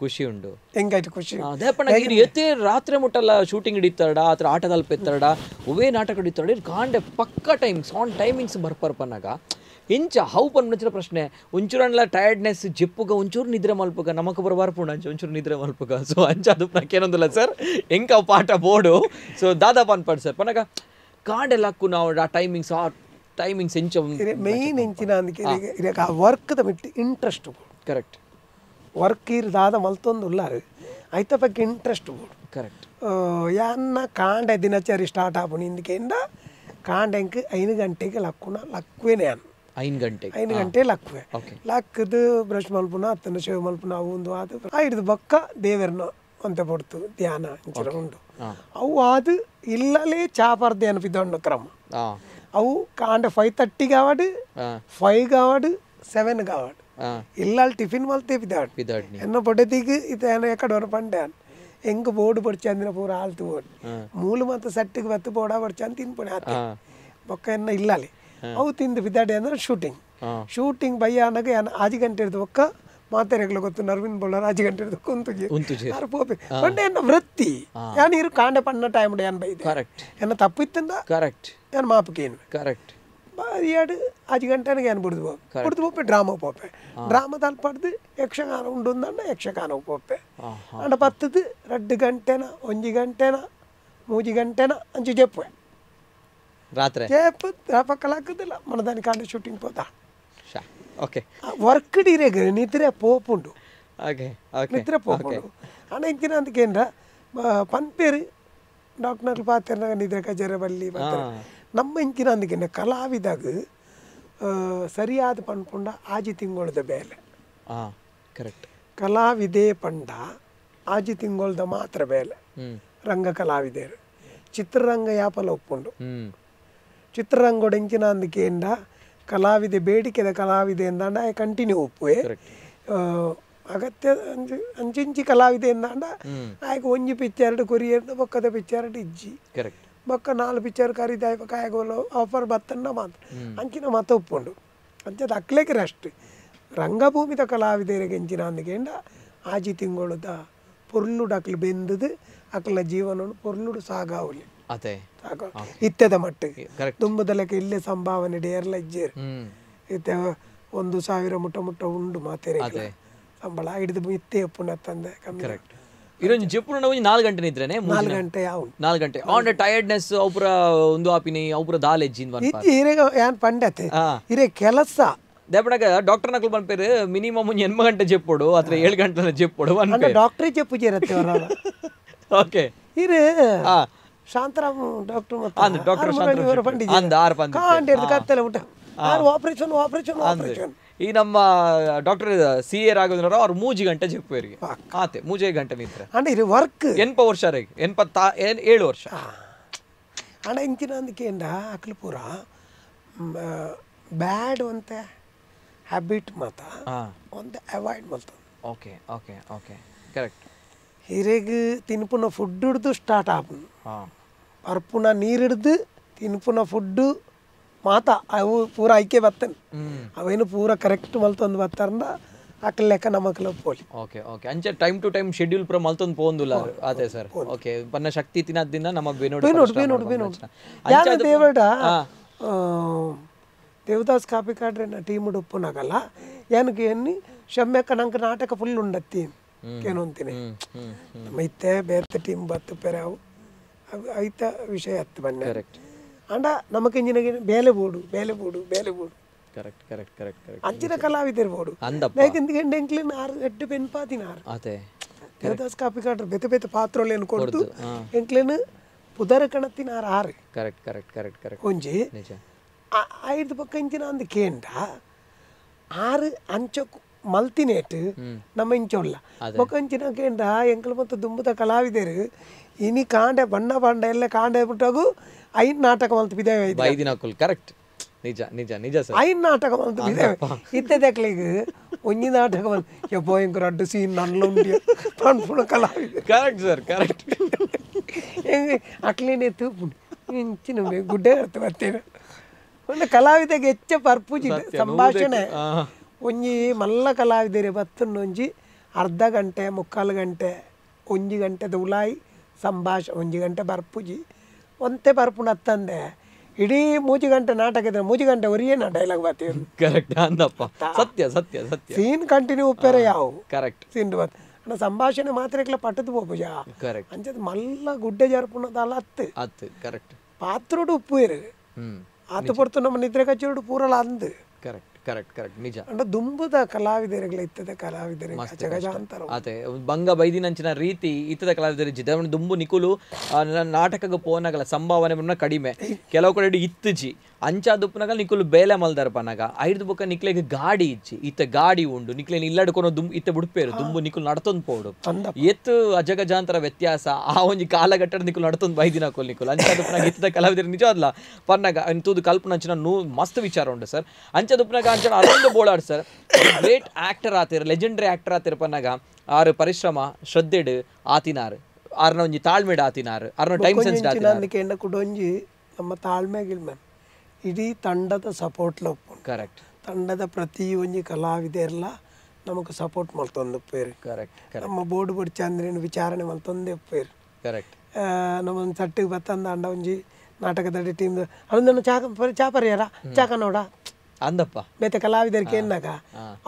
ಖುಷಿ ಉಂಡು ಹೆಂಗಾಯ್ತು ಖುಷಿ ದೇಪಣ್ಣ ಇರು ಎತ್ತೆ ರಾತ್ರಿ ಮುಟ್ಟಲ್ಲ ಶೂಟಿಂಗ್ ಹಿಡಿತಾಡ ಆತರ ಆಟದಲ್ಲಿ ಪೆತ್ತಾಡ ಒವೇ ನಾಟಕ ಹಿಡಿತಾಡ ಕಾಂಡೆ ಪಕ್ಕ ಟೈಮಿಂಗ್ಸ್ ಆನ್ ಟೈಮಿಂಗ್ಸ್ ಬರ್ಪರ್ಪನ್ನಾಗ ಇಂಚ ಹೌ ಪನ್ಮಂಚಿನ ಪ್ರಶ್ನೆ ಒಂಚೂರನ್ಲ ಟಯರ್ಡ್ನೆಸ್ ಜೆಪ್ಪುಗ ಒಂಚೂರು ನಿದ್ರೆ ಮಲ್ಪುಗ ನಮಕ್ ಬರ್ಪುಂಡು ಅಂಚ ಒಂಚೂರು ನಿದ್ರೆ ಮಲ್ಪುಗ ಸೊ ಅಂಚ ಅದು ನಾಕೇನೊಂದಿಲ್ಲ ಸರ್ ಎಂಕ ಪಾಠ ಬೋರ್ಡು ಸೊ ದಾದಾ ಪನ್ಪಡ್ ಸರ್ ಪನ್ನಾಗ ಕಾಂಡೆಲ್ಲಕ್ಕು ನಾವು ಆ ಟೈಮಿಂಗ್ಸ್ ಎಂಚ ಮೇನ್ ಎಂಚಿನ ಅದಕ್ಕೆ ಆ ವರ್ಕ್ ಬಿಟ್ಟು ಇಂಟ್ರೆಸ್ಟ್ ಕರೆಕ್ಟ್ ವರ್ಕ್ ಇರ್ದಾದ ಮಲ್ತೊಂದು ಉಳ್ಳಾರು ಐತ ಬಗ್ಗೆ ಇಂಟ್ರೆಸ್ಟ್ ಬೋಡು ಕರೆಕ್ಟ್ ಯಾನ್ನ ಕಾಂಡೆ ದಿನಚರಿ ಸ್ಟಾರ್ಟ್ ಆಪುಣಿ ಇಂದಕ್ಕೆಂಡ ಕಾಂಡೆಂಕ್ 5 ಗಂಟೆಗೆ ಲಕ್ಕುವೇನೆ ಅನ್ 5 ಗಂಟೆ ಲಕ್ಕುವೆ ಲಕ್ಕದು ಬ್ರಷ್ ಮಲ್ಪುನ ಅತ್ತನ ಶೇವ್ ಮಲ್ಪುನ ಅವು ಒಂದು ಅದು ಹಿಡಿದು ಬೊಕ್ಕ ದೇವರನ್ನ ಅಂತ ಪಡ್ತು ಧ್ಯಾನ ಇಂಚಿನ ಉಂಡು ಅವು ಅದು ಇಲ್ಲಲೇ ಚಾಪರ್ದೆ ಅನ್ಪಿದ್ದೊಂಡು ಕ್ರಮ ಅವು ಕಾಂಡೆ 5:30 ಕಾವಡು 5 ಕಾವಡು 7 ಕಾವಡು ಇಲ್ಲ ಟಿಫಿನ್ ಮಲ್ತೆ ಪಿದಾಡ್ ಎನ್ನ ಪೊಡೆತಿಗೆ ಇತೇನ ಎಕಡೆ ಪಂಡೆ ಎಂಗ ಬೋರ್ಡ್ ಪಡ್ಚಂದಿನ ಪೂರ ಆಲ್ತು ಬೋರ್ಡ್ ಮೂಲು ಮತ್ತು ಸಟ್ಟಿಗೆ ಬತ್ತು ಬೋಡ ಪಡ್ಚಂದು ತಿನ್ಪುಣೆ ಆತ ಬೊಕ್ಕ ಎನ್ನ ಇಲ್ಲಲಿ ಅವು ತಿಂದು ಬಿದ್ದಾಡೆ ಅಂದ್ರೆ ಶೂಟಿಂಗ್ ಬಯ್ಯ ಅನ್ನಗ 5 ಗಂಟೆ ಇರ್ದು ಬೊಕ್ಕ ಮಾತೆರೆಗ್ಲ ಗೊತ್ತು ಅರವಿಂದ್ ಬೋಲಾರ್ 5 ಗಂಟೆ ಇರ್ದು ಕುಂತುಜಿ ಪೋಪೆ ಪಂಡೆ ಎನ್ನ ವೃತ್ತಿ ಯಾನ್ ಇರು ಕಾಂಡೆ ಪಣ್ಣ ಟೈಮ್ ಯಾನ್ ಬೈದೆ ಎನ್ನ ತಪ್ಪಿತ್ತಂದ ಯಾನ್ ಮಾಪಕೇನು ಕರೆಕ್ಟ್ ಬಾರಿಯಾಡು 5 ಗಂಟೆಗೆ ಏನು ಬಿಡ್ದು ಪೋಪೆ ಡ್ರಾಮಾ ಪೋಪೆ ಡ್ರಾಮಾದಲ್ಲಿ ಪಡ್ದು ಯಕ್ಷಗಾನ ಉಂಡುಂದಂಡ ಯಕ್ಷಗಾನ ಪೋಪೆ ಅಂಡ ಪತ್ತದು 2 ಗಂಟೆನ 1 ಗಂಟೆನ 3 ಗಂಟೆನ ಅಂಚು ಜೆಪ್ಪೆ ರಾತ್ರಿ ಜೆಪ್ಪು ರಾಪಕ್ಕಲಾಕದಿಲ್ಲ ಮನದಾನಿ ಕಾಂಡೆ ಶೂಟಿಂಗ್ ಪೋತಾ ಓಕೆ ವರ್ಕ್ ಡೀರೆಗ್ ನಿದ್ರೆ ಪೋಪುಂಡು ಓಕೆ ಓಕೆ ನಿದ್ರೆ ಪೋಪುಂಡು ಅಣ್ಣ ಇಂಚಿನ ಅದಕ್ಕೇಂದ್ರ ಪನ್ಪೇರು ಡಾಕ್ಟರ್ಗಳು ಪಾತ್ರ ನಿದ್ರೆ ಕಜರ ಬಲ್ಲಿ ನಮ್ಮ ಇಂಚಿನ ಅದಕ್ಕೇಂದ್ರ ಕಲಾವಿದಾಗ ಸರಿಯಾದ ಪನ್ಪುಂಡ ಆಜಿ ತಿಂಗೊಳ್ದ ಬೇಲೆ ಕರೆಕ್ಟ್ ಕಲಾವಿದೆ ಪಂಡ ಆಜಿ ತಿಂಗೊಳ್ದ ಮಾತ್ರ ಬೇಲೆ ರಂಗ ಕಲಾವಿದೇರು ಚಿತ್ರರಂಗ ಯಾಪಲ ಒಪ್ಪುಂಡು ಚಿತ್ರರಂಗೋಡ ಇಂಚಿನ ಅಂದಕೇಂಡ ಕಲಾವಿದೆ ಬೇಡಿಕೆದ ಕಲಾವಿದೆ ಎಂದಾಂಡ ಕಂಟಿನ್ಯೂ ಒಪ್ಪುವೆ ಅಗತ್ಯ ಅಂಚಿಂಚಿ ಕಲಾವಿದೆ ಎಂದಾಂಡ ಆಯ್ಕೆ ಒಂಜಿ ಪಿಕ್ಚರ್ ಕೊರಿಯರ್ ಬೊಕ್ಕದ ಪಿಕ್ಚರ್ ಇಜ್ಜಿ ಬೊಕ್ಕ 4 ಪಿಕ್ಚರ್ ಕರೀದ ಕಾಯಗೋಲು ಆಫರ್ ಬತ್ತನ್ನ ಮಾತ್ರ ಅಂಚಿನ ಮತ ಒಪ್ಪುಂಡು ಅಂಚದ ಅಕ್ಲೆಗೆ ಅಷ್ಟು ರಂಗಭೂಮಿದ ಕಲಾವಿದರಿಗೆ ಎಂಚಿನ ಅಂದಕೇಂಡ ಆಜಿ ತಿಂಗೊಳುದ ಪೊರ್ಲುಡು ಅಕ್ಲು ಬೆಂದದು ಅಕ್ಲ ಜೀವನ ಪೊರ್ಲುಡು ಸಾಗಾವಲಿ ಅದೇ ಇತ್ತದ ಮಟ್ಟಿಗೆ ತುಂಬದ ಲೆಕ್ಕ ಇಲ್ಲೇ ಸಂಭಾವನೆ ಡೇರ್ಲ ಇಜ್ಜೇರು ಇತ್ತ 1,000 ಮುಟ್ಟ ಉಂಡು ಮಾತೇರೆ ಸಂಬಳ ಹಿಡಿದು ಇತ್ತೆ ಪುನಃ ತಂದೆ ಕರೆಕ್ಟ್ ಇರೋಂಜಿ ಜೆಪ್ಪುನ ನಾವು 4 ಗಂಟೆ ನಿದ್ರೆನೆ 4 ಗಂಟೆ ಯಾವು 4 ಗಂಟೆ ಆನ್ ಟೈರ್ಡ್ನೆಸ್ ಔಪುರ ಒಂದು ಆಪಿನಿ ಔಪುರ ದಾಲೆಜ್ಜಿನ್ ಇಜ್ಜಿ ಇರೆಗ ಯಾನ್ ಪಂಡತೆ ಇರೆ ಕೆಲಸ ದೇಪಡಗ ಡಾಕ್ಟರ್ ನಕಲ್ ಬನ್ಪೇರು ಮಿನಿಮಮ್ 8 ಗಂಟೆ ಜೆಪ್ಪೋಡು ಅಥವಾ 7 ಗಂಟೆ ಜೆಪ್ಪೋಡು ಅಣ್ಣ ಡಾಕ್ಟರ್ ಜೆಪ್ಪು ಜೇರತ್ತೆ ಅವರ ಓಕೆ ಇರೆ ಶಾಂತರಾಮ್ ಡಾಕ್ಟರ್ ಮತ್ತೆ ಡಾಕ್ಟರ್ ಶಾಂತರಾಮ್ ಪಂಡಿತ ಅಂದ 6 ಪಂದ ಕಾಂಡೆರ್ದು ಕತ್ತಲೆ ಉಂಟ ಆಪರೇಷನ್ ಈ ನಮ್ಮ ಡಾಕ್ಟರ್ CA ರಾಘವೇಂದ್ರ ಅವ್ರು 3 ಗಂಟೆ ಜೆಪ್ಪುವರಿಗೆ ಆತೆ 3 ಗಂಟೆ ನಿಂತ್ರೆ ಅಣ್ಣ ಇದು ವರ್ಕ್ 80 ವರ್ಷ 87 ವರ್ಷ ಅಣ್ಣ ಇಂಚಿನ ಅಂದಕೇಂಡ ಅಕ್ಲು ಪೂರ ಬ್ಯಾಡ್ ಅಂತ ಹ್ಯಾಬಿಟ್ ಮಾತ ಒಂದು ಅವಾಯ್ಡ್ ಮಾಡ್ತಾನೆ ಓಕೆ ಓಕೆ ಓಕೆ ಕರೆಕ್ಟ್ ಹಿರೆಗ್ ತಿನ್ಪುನ ಫುಡ್ ಹಿಡ್ದು ಸ್ಟಾರ್ಟ್ ಆಪುನು ಪರ್ಪುನ ನೀರು ಹಿಡ್ದು ತಿನ್ಪುನ ಫುಡ್ಡು ಮಾತ ಅವು ಪೂರ ಐಕೆ ಬತ್ತನ್ ಅವೇನು ಪೂರ ಕರೆಕ್ಟ್ ಮಲ್ತೊಂದು ಬತ್ತಾರಂದ ಅಕ್ಲ ಲೆಕ್ಕ ನಮಕ್ಲ ಪೋಲಿ ಓಕೆ ಓಕೆ ಅಂಚೆ ಟೈಮ್ ಟು ಟೈಮ್ ಶೆಡ್ಯೂಲ್ ಪೂರ ಮಲ್ತೊಂದು ಪೋಂದುಲ್ಲ ಅದೇ ಸರ್ ಓಕೆ ಪನ್ನ ಶಕ್ತಿ ತಿನ್ನದಿಂದ ನಮ್ಮ ಬೇನೋಡು ಯಾರು ದೇವಡ ದೇವದಾಸ್ ಕಾಪಿ ಕಾಡ್ರೆ ನಾ ಟೀಮ್ ಉಪ್ಪುನಾಗಲ್ಲ ಏನಕ್ಕೆ ಎನ್ನಿ ಶಮ್ಯಕ್ಕ ನಂಗೆ ನಾಟಕ ಫುಲ್ ಉಂಡತ್ತಿ ಏನು ಅಂತೀನಿ ನಮ್ಮ ಇತ್ತೆ ಬೇರೆ ಟೀಮ್ ಬತ್ತು ಪೇರೆ ಅವು ಐತ ವಿಷಯ ಹತ್ತು ಬನ್ನಿ ಅಂಡ ನಮಕ್ ಇಂಜಿನಿಗೆ ಬೇಲೆ ಬೋಡು ಕರೆಕ್ಟ್ ಕರೆಕ್ಟ್ ಕರೆಕ್ಟ್ ಕರೆಕ್ಟ್ ಅಂಚಿನ ಕಲಾವಿದರು ಬೋಡು ಬೇಕಿಂದ ಎಂಕ್ಲಿನ 6-8 ಪೆನ್ ಪಾತಿನಾರು ಅದೇ ದೇವದಾಸ್ ಕಾಪಿ ಕಾಡ್ರೆ ಬೆತೆ ಪಾತ್ರೋಲೆ ಅನ್ಕೊಡ್ತು ಎಂಕ್ಲಿನ ಪುದರ ಕಣತ್ತಿನ 6 ಕರೆಕ್ಟ್ ಕರೆಕ್ಟ್ ಕರೆಕ್ಟ್ ಕರೆಕ್ಟ್ ಒಂಜಿ ನಿಜ 5 ಪಕ್ಕ ಇಂಚಿನ ಅಂದ ಕೇಂಡ 6 ಅಂಚಕು ಮಲ್ತಿನೇಟ್ ನಮ್ಮ ಇಂಚೊಲ್ಲ ಪಕ್ಕ ಇಂಚಿನ ಕೇಂಡ ಎಂಕ್ಲು ಮತ್ತು ದುಂಬುದ ಕಲಾವಿದರು ಇನಿ ಕಾಂಡೆ ಬಣ್ಣ ಎಲ್ಲ ಕಾಂಡೆ ಬಿಟ್ಟಾಗು 5 ನಾಟಕ ಮಲ್ತು ಬಿದ್ದೇವೆ 5 ದಿನ ಕರೆಕ್ಟ್ ನಿಜ ನಿಜ ನಿಜ ಸರ್ 5 ನಾಟಕ ಮಲ್ತು ಬಿದ್ದೇವೆ ಇತ್ತದಕ್ಲಿಗೆ ಒಂಜಿ ನಾಟಕ ಮಲ್ತು ಭಯಂಕರ ಅಡ್ಡು ಸೀನ್ ನನ್ನುಂಡಿ ಪಣ್ಪುಣ ಕಲಾವಿದರು ಕರೆಕ್ಟ್ ಸರ್ ಕರೆಕ್ಟ್ ಅಕ್ಲೇನೆ ತೂಪುಂಡು ಇಂಚಿನ ಗುಡ್ಡೆ ಅರ್ಥ ಬರ್ತೇನೆ ಒಂದು ಕಲಾವಿದಗೆ ಹೆಚ್ಚ ಪರ್ಪುಜಿ ಸಂಭಾಷಣೆ ಒಂಜಿ ಮಲ್ಲ ಕಲಾವಿದರೆ ಬತ್ತನ್ನು ಒಂಜಿ ಅರ್ಧ ಗಂಟೆ 3/4 ಗಂಟೆ 1 ಗಂಟೆದ ಉಲಾಯಿ ಸಂಭಾಷಣೆ 1 ಗಂಟೆ ಬರ್ಪುಜಿ ಒಂತೆ ಬರ್ಪುಣ ಹತ್ತಂದೆ ಇಡೀ 3 ಗಂಟೆ ನಾಟಕ ಇದ್ರೆ 3 ಗಂಟೆ ಒರಿಯೇನ ಡೈಲಾಗ್ ಬರ್ತೀವಿ ಕರೆಕ್ಟ್ ಅಂದಪ್ಪ ಸತ್ಯ ಸತ್ಯ ಸತ್ಯ ಸೀನ್ ಕಂಟಿನ್ಯೂ ಉಪ್ಪೇರೆ ಯಾವ ಕರೆಕ್ಟ್ ಸೀನ್ ಬತ್ ಅಣ್ಣ ಸಂಭಾಷಣೆ ಮಾತ್ರ ಪಟ್ಟದು ಪೋಪುಜ ಕರೆಕ್ಟ್ ಅಂಚದ ಮಲ್ಲ ಗುಡ್ಡೆ ಜರ್ಪುಣದಲ್ಲ ಅತ್ತು ಕರೆಕ್ಟ್ ಪಾತ್ರೋಡು ಉಪ್ಪು ಇರು ಆತು ಪೊರ್ತು ನಮ್ಮ ನಿದ್ರೆ ಕಚ್ಚೋಡು ಪೂರಲ್ಲ ಅಂದು ಕರೆಕ್ಟ್ ಕರೆಕ್ಟ್ ಕರೆಕ್ಟ್ ನಿಜ ಅಂಡ ದುಂಬುದ ಕಲಾವಿದರಿಗಳ ಇತ್ತದ ಕಲಾವಿದರಿಗೆ ಅಜಗಜಾಂತರ ಅದೇ ಬಂಗ ಬೈದಿನಂಚಿನ ರೀತಿ ಇತ್ತದ ಕಲಾವಿದರ ಜಿದ ದುಂಬು ನಿಕುಲು ನಾಟಕಕ್ಕೆ ಪೋನಗಲ ಸಂಭಾವನೆ ಕಡಿಮೆ ಕೆಲವು ಕಡೆ ಇತ್ತುಜಿ ಅಂಚಾದುಪ್ಪನಾಗ ನಿಕುಲು ಬೇಲೆ ಮಲ್ದಾರ ಪನಾಗ 5 ಬುಕ್ಕ ನಿಕ್ಲೆಗೆ ಗಾಡಿ ಇಚ್ಚಿ ಇತ್ತ ಗಾಡಿ ಉಂಡು ನಿಕ್ಲೇನು ಇಲ್ಲಡ್ಕೊನೋ ಇತ್ತ ಬಿಡ್ಪೇರು ದುಂಬು ನಿಕುಲು ನಡ್ತೊಂದು ಪೋಡು ಎತ್ತು ಅಜಗಜಾಂತರ ವ್ಯತ್ಯಾಸ ಆ ಒಂಜಿ ಕಾಲಘಟ್ಟದ ನಿಕುಲು ನಡ್ತೊಂದು ಬೈದಿನ ಕೊಲ್ ನಿಕುಲು ಅಂಚಾದುಪ್ಪನಾಗ ಇತ್ತದ ಕಲಾವಿದರ ನಿಜ ಅಲ್ಲ ಪನ್ನಾಗ ಅಂತೂದು ಕಲ್ಪನಾ ಅಂಚಿನ ಮಸ್ತ್ ವಿಚಾರ ಉಂಡು ಸರ್ ಅಂಚಾದುಪ್ಪನಾಗ ಅಂಚನ Arvind Bolar sir great actor ಆತಿರ್ ಲೆಜೆಂಡರಿ ಆಕ್ಟರ್ ಆತಿರ್ ಪನ್ನಾಗ ಆರು ಪರಿಶ್ರಮ ಶ್ರದ್ಧೆಡ್ ಆತಿನಾರು ಆರ್ನ ಒಂಜಿ ತಾಳ್ಮೆಡ್ ಆತಿನಾರು ಆರ್ನ ಟೈಮ್ ಸೆನ್ಸ್ ಆತಿನಾರು ಕುಡೊಂಜಿ ನಮ್ಮ ತಾಳ್ಮೆ ಗಿಲ್ಮೆ ಇಡೀ ತಂಡದ ಸಪೋರ್ಟ್ಲ ಒಪ್ಪು ಕರೆಕ್ಟ್ ತಂಡದ ಪ್ರತಿ ಒಂಜಿ ಕಲಾವಿದೆರ್ಲ ನಮಗೆ ಸಪೋರ್ಟ್ ಮಲ್ತೊಂದು ಉಪ್ಪೇರು ಕರೆಕ್ಟ್ ನಮ್ಮ ಬೋರ್ಡ್ ಬಡ್ ಚಂದ್ರನ ವಿಚಾರಣೆ ಮಲ್ತೊಂದೇ ಉಪ್ಪೇರು ಕರೆಕ್ಟ್ ನಮ್ಮೊಂದು ಸಟ್ಟಿಗೆ ಬತ್ತಂದ ಅಂಡ ಒಂಜಿ ನಾಟಕದ ಟೀಮ್ ಅದನ್ನ ಚಾಪರ್ಯಾರ ಚಾಕ ನೋಡ ಅಂದಪ್ಪ ಬೇತೆ ಕಲಾವಿದರಿಗೆ ಏನಾಗ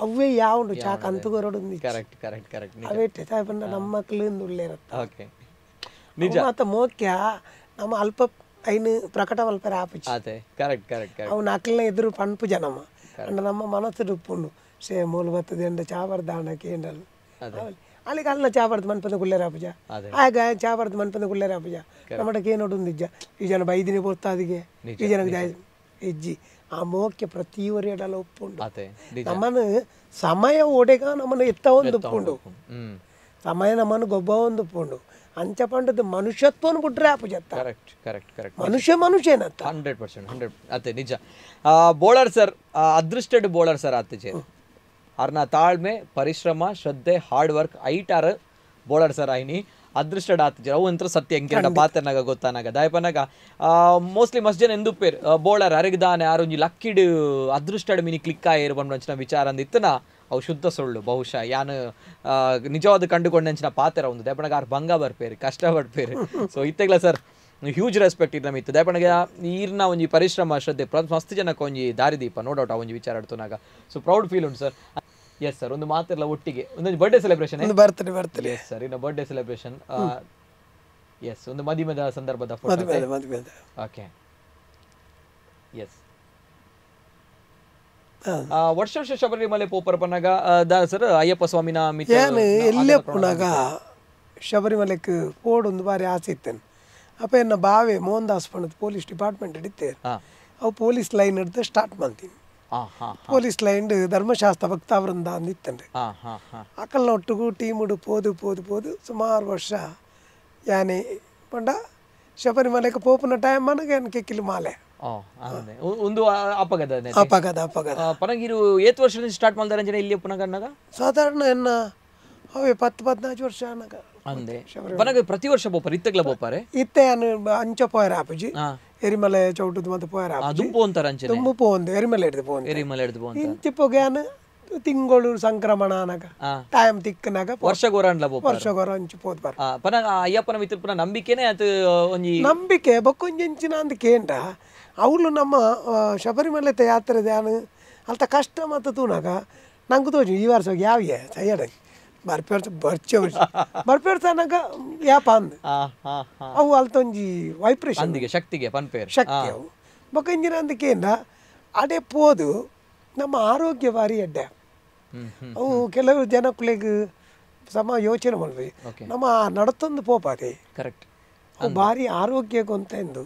ಅವೇ ಯಾವುದು ಚಾಕ ಅಂತಗೋರಡು ಕರೆಕ್ಟ್ ಕರೆಕ್ಟ್ ಕರೆಕ್ಟ್ ಅವೇ ಸಾಹೇಬ್ ನಮ್ಮ ಮಕ್ಕಳಿಂದ ಉಳ್ಳೇರತ್ತ ಓಕೆ ನಿಜ ಮತ್ತೆ ಮೋಕ್ಯ ನಮ್ಮ ಅಲ್ಪ ಐನು ಪ್ರಕಟ ಮಲ್ಪರ ಆಪುಜಿ ಅದೇ ಕರೆಕ್ಟ್ ಕರೆಕ್ಟ್ ಅವ್ನ ಅಕ್ಲನ ಎದುರು ಪಣ್ಪು ಜನಮ್ಮ ಅಂಡ ನಮ್ಮ ಮನಸ್ಸು ಉಪ್ಪುಂಡು ಸೇಮೂಲು ಬರ್ತದೆ ಅಂಡ ಚಾವರ್ದಾಣಕ್ಕೆ ಏನಲ್ಲ ಅಲ್ಲಿಗೆ ಅಲ್ಲ ಚಾವರ್ದು ಮನ್ಪದ ಗುಲ್ಲೇರ ಪೂಜ ಆಗ ಚಾವರ್ದು ಮನ್ಪದ ಗುಲ್ಲೇರ ಪೂಜ ನಮ್ಮಡಕ್ಕೆ ಏನೋಡು ನಿಜ ಈ ಜನ ಬೈದಿನಿ ಬರ್ತಾದಿಗೆ ಈ ಜನಕ್ಕೆ ಹೆಜ್ಜಿ ಆ ಮೋಕ್ಕೆ ಪ್ರತಿಯೊರು ಎಡಲ್ಲ ಒಪ್ಪುಂಡು ನಮ್ಮನ್ನು ಸಮಯ ಒಡೆಗ ನಮ್ಮನ್ನು ಎತ್ತ ಒಂದು ಉಪ್ಪುಂಡು ಸಮಯ ನಮ್ಮನ್ನು ಗೊಬ್ಬ ಒಂದು ಉಪ್ಪುಂಡು ಅಂಚ ಪಂಡದ ಮನುಷ್ಯತ್ವನು ಬಿಟ್ರೆ ಆಪು ಜತ್ತ ಮನುಷ್ಯನತ್ತ 100% ಅತ್ತೆ ನಿಜ ಬೋಳರ್ ಸರ್ ಅದೃಷ್ಟಡ್ ಬೋಳರ್ ಸರ್ ಆತಚೆ ಅವ್ರನ್ನ ತಾಳ್ಮೆ ಪರಿಶ್ರಮ ಶ್ರದ್ಧೆ ಹಾರ್ಡ್ ವರ್ಕ್ ಐಟಾರ ಬೋಳರ್ ಸರ್ ಆಯ್ನಿ ಅದೃಷ್ಟಡ್ ಆತಜೆ ಅವು ಅಂತ ಸತ್ಯ ಎಂಕೆಂಡ ಪಾತ್ರನಾಗ ಗೊತ್ತಾನಾಗ ದಾಯಪನಾಗ ಮೋಸ್ಟ್ಲಿ ಮಸ್ಟ್ ಜನ ಎಂದು ಪೇರ್ ಬೋಳರ್ ಅರಗದಾನೆ ಯಾರು ಲಕ್ಕಿಡ್ ಅದೃಷ್ಟಡ್ ಮಿನಿ ಕ್ಲಿಕ್ ಆಯಿರು ಬಂದ ವಿಚಾರ ಅಂದಿತ್ತನ ಅವು ಶುದ್ಧ ಸುಳ್ಳು ಬಹುಶಃ ಯಾನು ನಿಜವಾದ ಕಂಡುಕೊಂಡಂಚಿನ ಪಾತ್ರ ಒಂದು ದಯಪಣಗ ಆರು ಭಂಗ ಬರ್ಪೇರು ಕಷ್ಟ ಪಡ್ಪೇರು ಸೊ ಇತ್ತೆಗ್ಲ ಸರ್ ಹ್ಯೂಜ್ ರೆಸ್ಪೆಕ್ಟ್ ಇದು ನಮಿತ್ತು ದಯಪಣಗ ಈರ್ನ ಒಂಜಿ ಪರಿಶ್ರಮ ಶ್ರದ್ಧೆ ಮಸ್ತ್ ಜನಕ್ಕೆ ಒಂಜಿ ದಾರಿದೀಪ ನೋ ಡೌಟ್ ಆ ಒಂಜಿ ವಿಚಾರ ಆಡ್ತುನಾಗ ಸೊ ಪ್ರೌಡ್ ಫೀಲ್ ಉಂಟು ಸರ್ ಎಸ್ ಸರ್ ಒಂದು ಮಾತೆಲ್ಲ ಒಟ್ಟಿಗೆ ಒಂದು ಬರ್ಡೇ ಸೆಲೆಬ್ರೇಷನ್ ಎಸ್ ಸರ್ ಇನ್ನು ಬರ್ಡೇ ಸೆಲೆಬ್ರೇಷನ್ ಎಸ್ ಒಂದು ಮದುವೆದ ಸಂದರ್ಭದ ಓಕೆ ಎಸ್ ವರ್ಷ ವರ್ಷ ಶಬರಿಮಲೆ ಪೋಪರ್ ಪನ್ನಾಗ ಸರ್ ಅಯ್ಯಪ್ಪ ಸ್ವಾಮಿನ ಎಲ್ಲೇ ಪುನಾಗ ಶಬರಿಮಲೆಗೆ ಪೋಡೊಂದು ಬಾರಿ ಆಸೆ ಇತ್ತೇನೆ ಅಪ್ಪ ಎನ್ನ ಬಾವೆ ಮೋಹನ್ ದಾಸ್ ಪಂಡದ ಪೊಲೀಸ್ ಡಿಪಾರ್ಟ್ಮೆಂಟ್ ಹಿಡಿತೇವೆ ಅವು ಪೊಲೀಸ್ ಲೈನ್ ಹಿಡಿದು ಸ್ಟಾರ್ಟ್ ಮಾಡ್ತೀನಿ ಪೊಲೀಸ್ ಲೈನ್ ಧರ್ಮಶಾಸ್ತ್ರ ಭಕ್ತಾವೃಂದ ಅಂದಿತ್ತಂಡ್ರಿ ಅಕಲ್ನ ಒಟ್ಟಿಗೂ ಟೀಮುಡು ಪೋದು ಸುಮಾರು ವರ್ಷ ಯಾನೆ ಪಂಡ ಶಬರಿಮಲೆಗೆ ಪೋಪುನ ಟೈಮ್ ನನಗೆ ಕೆಕ್ಕಿಲು ಮಾಲೆ ಒಂದು ಅಪಘಾತ ಪನಗಿರು ಏತ್ ವರ್ಷ ಸ್ಟಾರ್ಟ್ ಮಾಡ್ತಾರೆ ಇಲ್ಲಿ ಪುನಗನ್ನಾಗ ಸಾಧಾರಣ ಎನ್ನ ಅವೇ 10-14 ವರ್ಷ ಅನ್ನಗ ಅಂದೆ ಪನಗ ಪ್ರತಿ ವರ್ಷ ಬೋಪಾರ ಇತ್ತಗ್ಲ ಬೋಪಾರೆ ಇತ್ತೆ ಅಂಚ ಪೋಯರ ಆಪುಜಿ ಎರಿಮಲೆ ಚೌಟದ ಮತ್ತೆ ಪೋಯರ ಆಪುಜಿ ದುಂಪು ಅಂತಾರ ಅಂಚೆ ದುಂಪು ಪೋಂದು ಎರಿಮಲೆ ಹಿಡಿದು ಪೋಂದು ಇಂಚಿ ಪೊಗ್ಯಾನ ತಿಂಗಳು ಸಂಕ್ರಮಣ ಅನ್ನಗ ಟೈಮ್ ತಿಕ್ಕನಾಗ ವರ್ಷಗೋರ ಅಂಡ್ಲ ಬೋಪಾರ ವರ್ಷಗೋರ ಅಂಚು ಪೋದ್ ಬಾರ ಪನಗ ಅಯ್ಯಪ್ಪನ ಮಿತ್ರ ಪುನ ನಂಬಿಕೆನೇ ಅದು ಒಂಜಿ ನಂಬಿಕೆ ಬಕ್ಕೊಂಜಿಂಚಿನ ಅಂದ ಕೇಂಡ ಅವಳು ನಮ್ಮ ಶಬರಿಮಲೆ ಯಾತ್ರೆ ಧ್ಯಾನ ಅಲ್ತ ಕಷ್ಟ ಮತ್ತು ತೂನಾಗ ನಂಗೆ ತೋಜು ಈ ವರ್ಷ ಯಾವ ಸೈಯಡ ಬರ್ಪೇರ್ತಾನಾಗ ಯಾಪ ಅಂದ್ ಅವು ಅಲ್ತೊಂಜಿ ವೈಬ್ರೇಷನ್ ಶಕ್ತಿಗೆ ಶಕ್ತಿ ಅವು ಬೊಕ್ಕಂಜಿನ ಅಂದಕ್ಕೇಂದ ಅಡೆ ಪೋದು ನಮ್ಮ ಆರೋಗ್ಯ ಬಾರಿ ಎಡ್ಡೆ ಅವು ಕೆಲವು ಜನಕ್ಕಳಿಗೆ ಸಮ ಯೋಚನೆ ಮಾಡ್ಬೇಕು ನಮ್ಮ ನಡತೊಂದು ಪೋಪಾದೆ ಕರೆಕ್ಟ್ ಅವು ಭಾರಿ ಆರೋಗ್ಯಕ್ಕೆ ಅಂತ ಎಂದು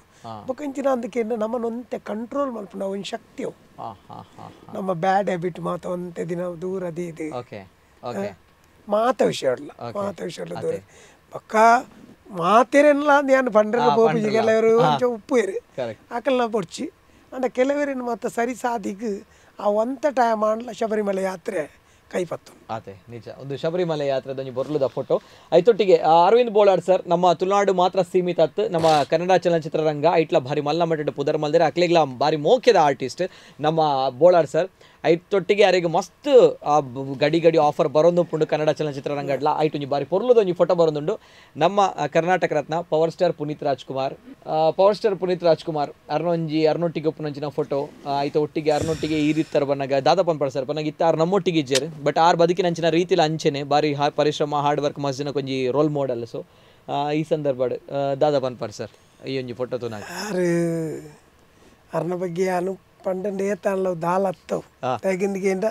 ಬೊಕ್ಕಂಚಿನ ಅಂದಕ್ಕೆ ನಮ್ಮನ್ನೊಂತೆ ಕಂಟ್ರೋಲ್ ಮಲ್ಪ ನಾವು ಒಂದು ಶಕ್ತಿ ಅವು ನಮ್ಮ ಬ್ಯಾಡ್ ಹ್ಯಾಬಿಟ್ ಮಾತ ಒಂತೆ ದಿನ ದೂರದಿ ಇದು ಮಾತ ವಿಷಯ ದೂರ ಪಕ್ಕ ಮಾತೇರೆಲ್ಲ ನಾನು ಪಂಡ್ರೆಲ್ಲ ಬೋಪಿಜಿ ಕೆಲವರು ಉಪ್ಪು ಏರಿ ಆಕಲ್ನ ಪೊಡ್ಚಿ ಅಂಡ ಕೆಲವರೇನು ಮಾತ ಸರಿ ಸಾದಿಗೆ ಆ ಒಂತ ಟೈಮ್ ಆಂಡ್ಲ ಶಬರಿಮಲೆ ಯಾತ್ರೆ ಕೈಪತ್ತು ಅದೇ ನಿಜ ಒಂದು ಶಬರಿಮಲೆ ಯಾತ್ರೆದ ಬರ್ಲದ ಫೋಟೋ ಐತೊಟ್ಟಿಗೆ ಅರವಿಂದ್ ಬೋಲಾರ್ ಸರ್ ನಮ್ಮ ತುಳುನಾಡು ಮಾತ್ರ ಸೀಮಿತ ಅತ್ತು ನಮ್ಮ ಕನ್ನಡ ಚಲನಚಿತ್ರರಂಗ ಐಟ್ಲ ಭಾರಿ ಮಲ್ಲ ಮಟ್ಟ ಪುದರ್ ಮಲ್ದರೆ ಅಕ್ಲೆಗ್ಲ ಭಾರಿ ಮೋಖ್ಯದ ಆರ್ಟಿಸ್ಟ್ ನಮ್ಮ ಬೋಲಾರ್ ಸರ್ ಐತೊಟ್ಟಿಗೆ ಯಾರಿಗೆ ಮಸ್ತ್ ಆ ಗಡಿ ಆಫರ್ ಬರೋದು ಪುಂಡು ಕನ್ನಡ ಚಲನಚಿತ್ರರಂಗ ಅಡ್ಲ ಐಟು ಬಾರಿ ಪೊರ್ಲದೊಂದು ಫೋಟೋ ಬರೋದುಂಡು ನಮ್ಮ ಕರ್ನಾಟಕ ರತ್ನ ಪವರ್ ಸ್ಟಾರ್ ಪುನೀತ್ ರಾಜ್ಕುಮಾರ್ ಅರ್ನೊಟ್ಟಿಗೆ ಉಪ್ಪುನಂಚಿನ ಫೋಟೋ ಐತ ಒಟ್ಟಿಗೆ ಅರ್ನೊಟ್ಟಿಗೆ ಈ ರೀತಿ ಬನ್ನಾಗ ದಾದಾಪನ್ ಪಡ್ಸರ್ ಬನ್ನಾಗ ಇತ್ತ ಆರ್ ನಮ್ಮೊಟ್ಟಿಗೆ ಇಜ್ಜೇರು ಬಟ್ ಆರ್ ಬದುಕಿನಂಚಿನ ರೀತಿಲಿ ಅಂಚೆನೆ ಬಾರಿ ಪರಿಶ್ರಮ ಹಾರ್ಡ್ ವರ್ಕ್ ಮಸ್ತ್ ಜನ ಕೊಂಜಿ ರೋಲ್ ಮಾಡೆಲ್ ಸೊ ಈ ಸಂದರ್ಭ ದಾದಾಪನ್ ಪಡ್ಸರ್ ಈ ಒಂಜಿ ಫೋಟೋ ತೋನಾಗ ಅರ್ನ ಬಗ್ಗೆ ನಾನು ಪಂಡಂಡ ಏತಾನ್ಲವ್ ದಾಲತ್ತವ್ ತೆಗಿಂದಿಗೆಂಡ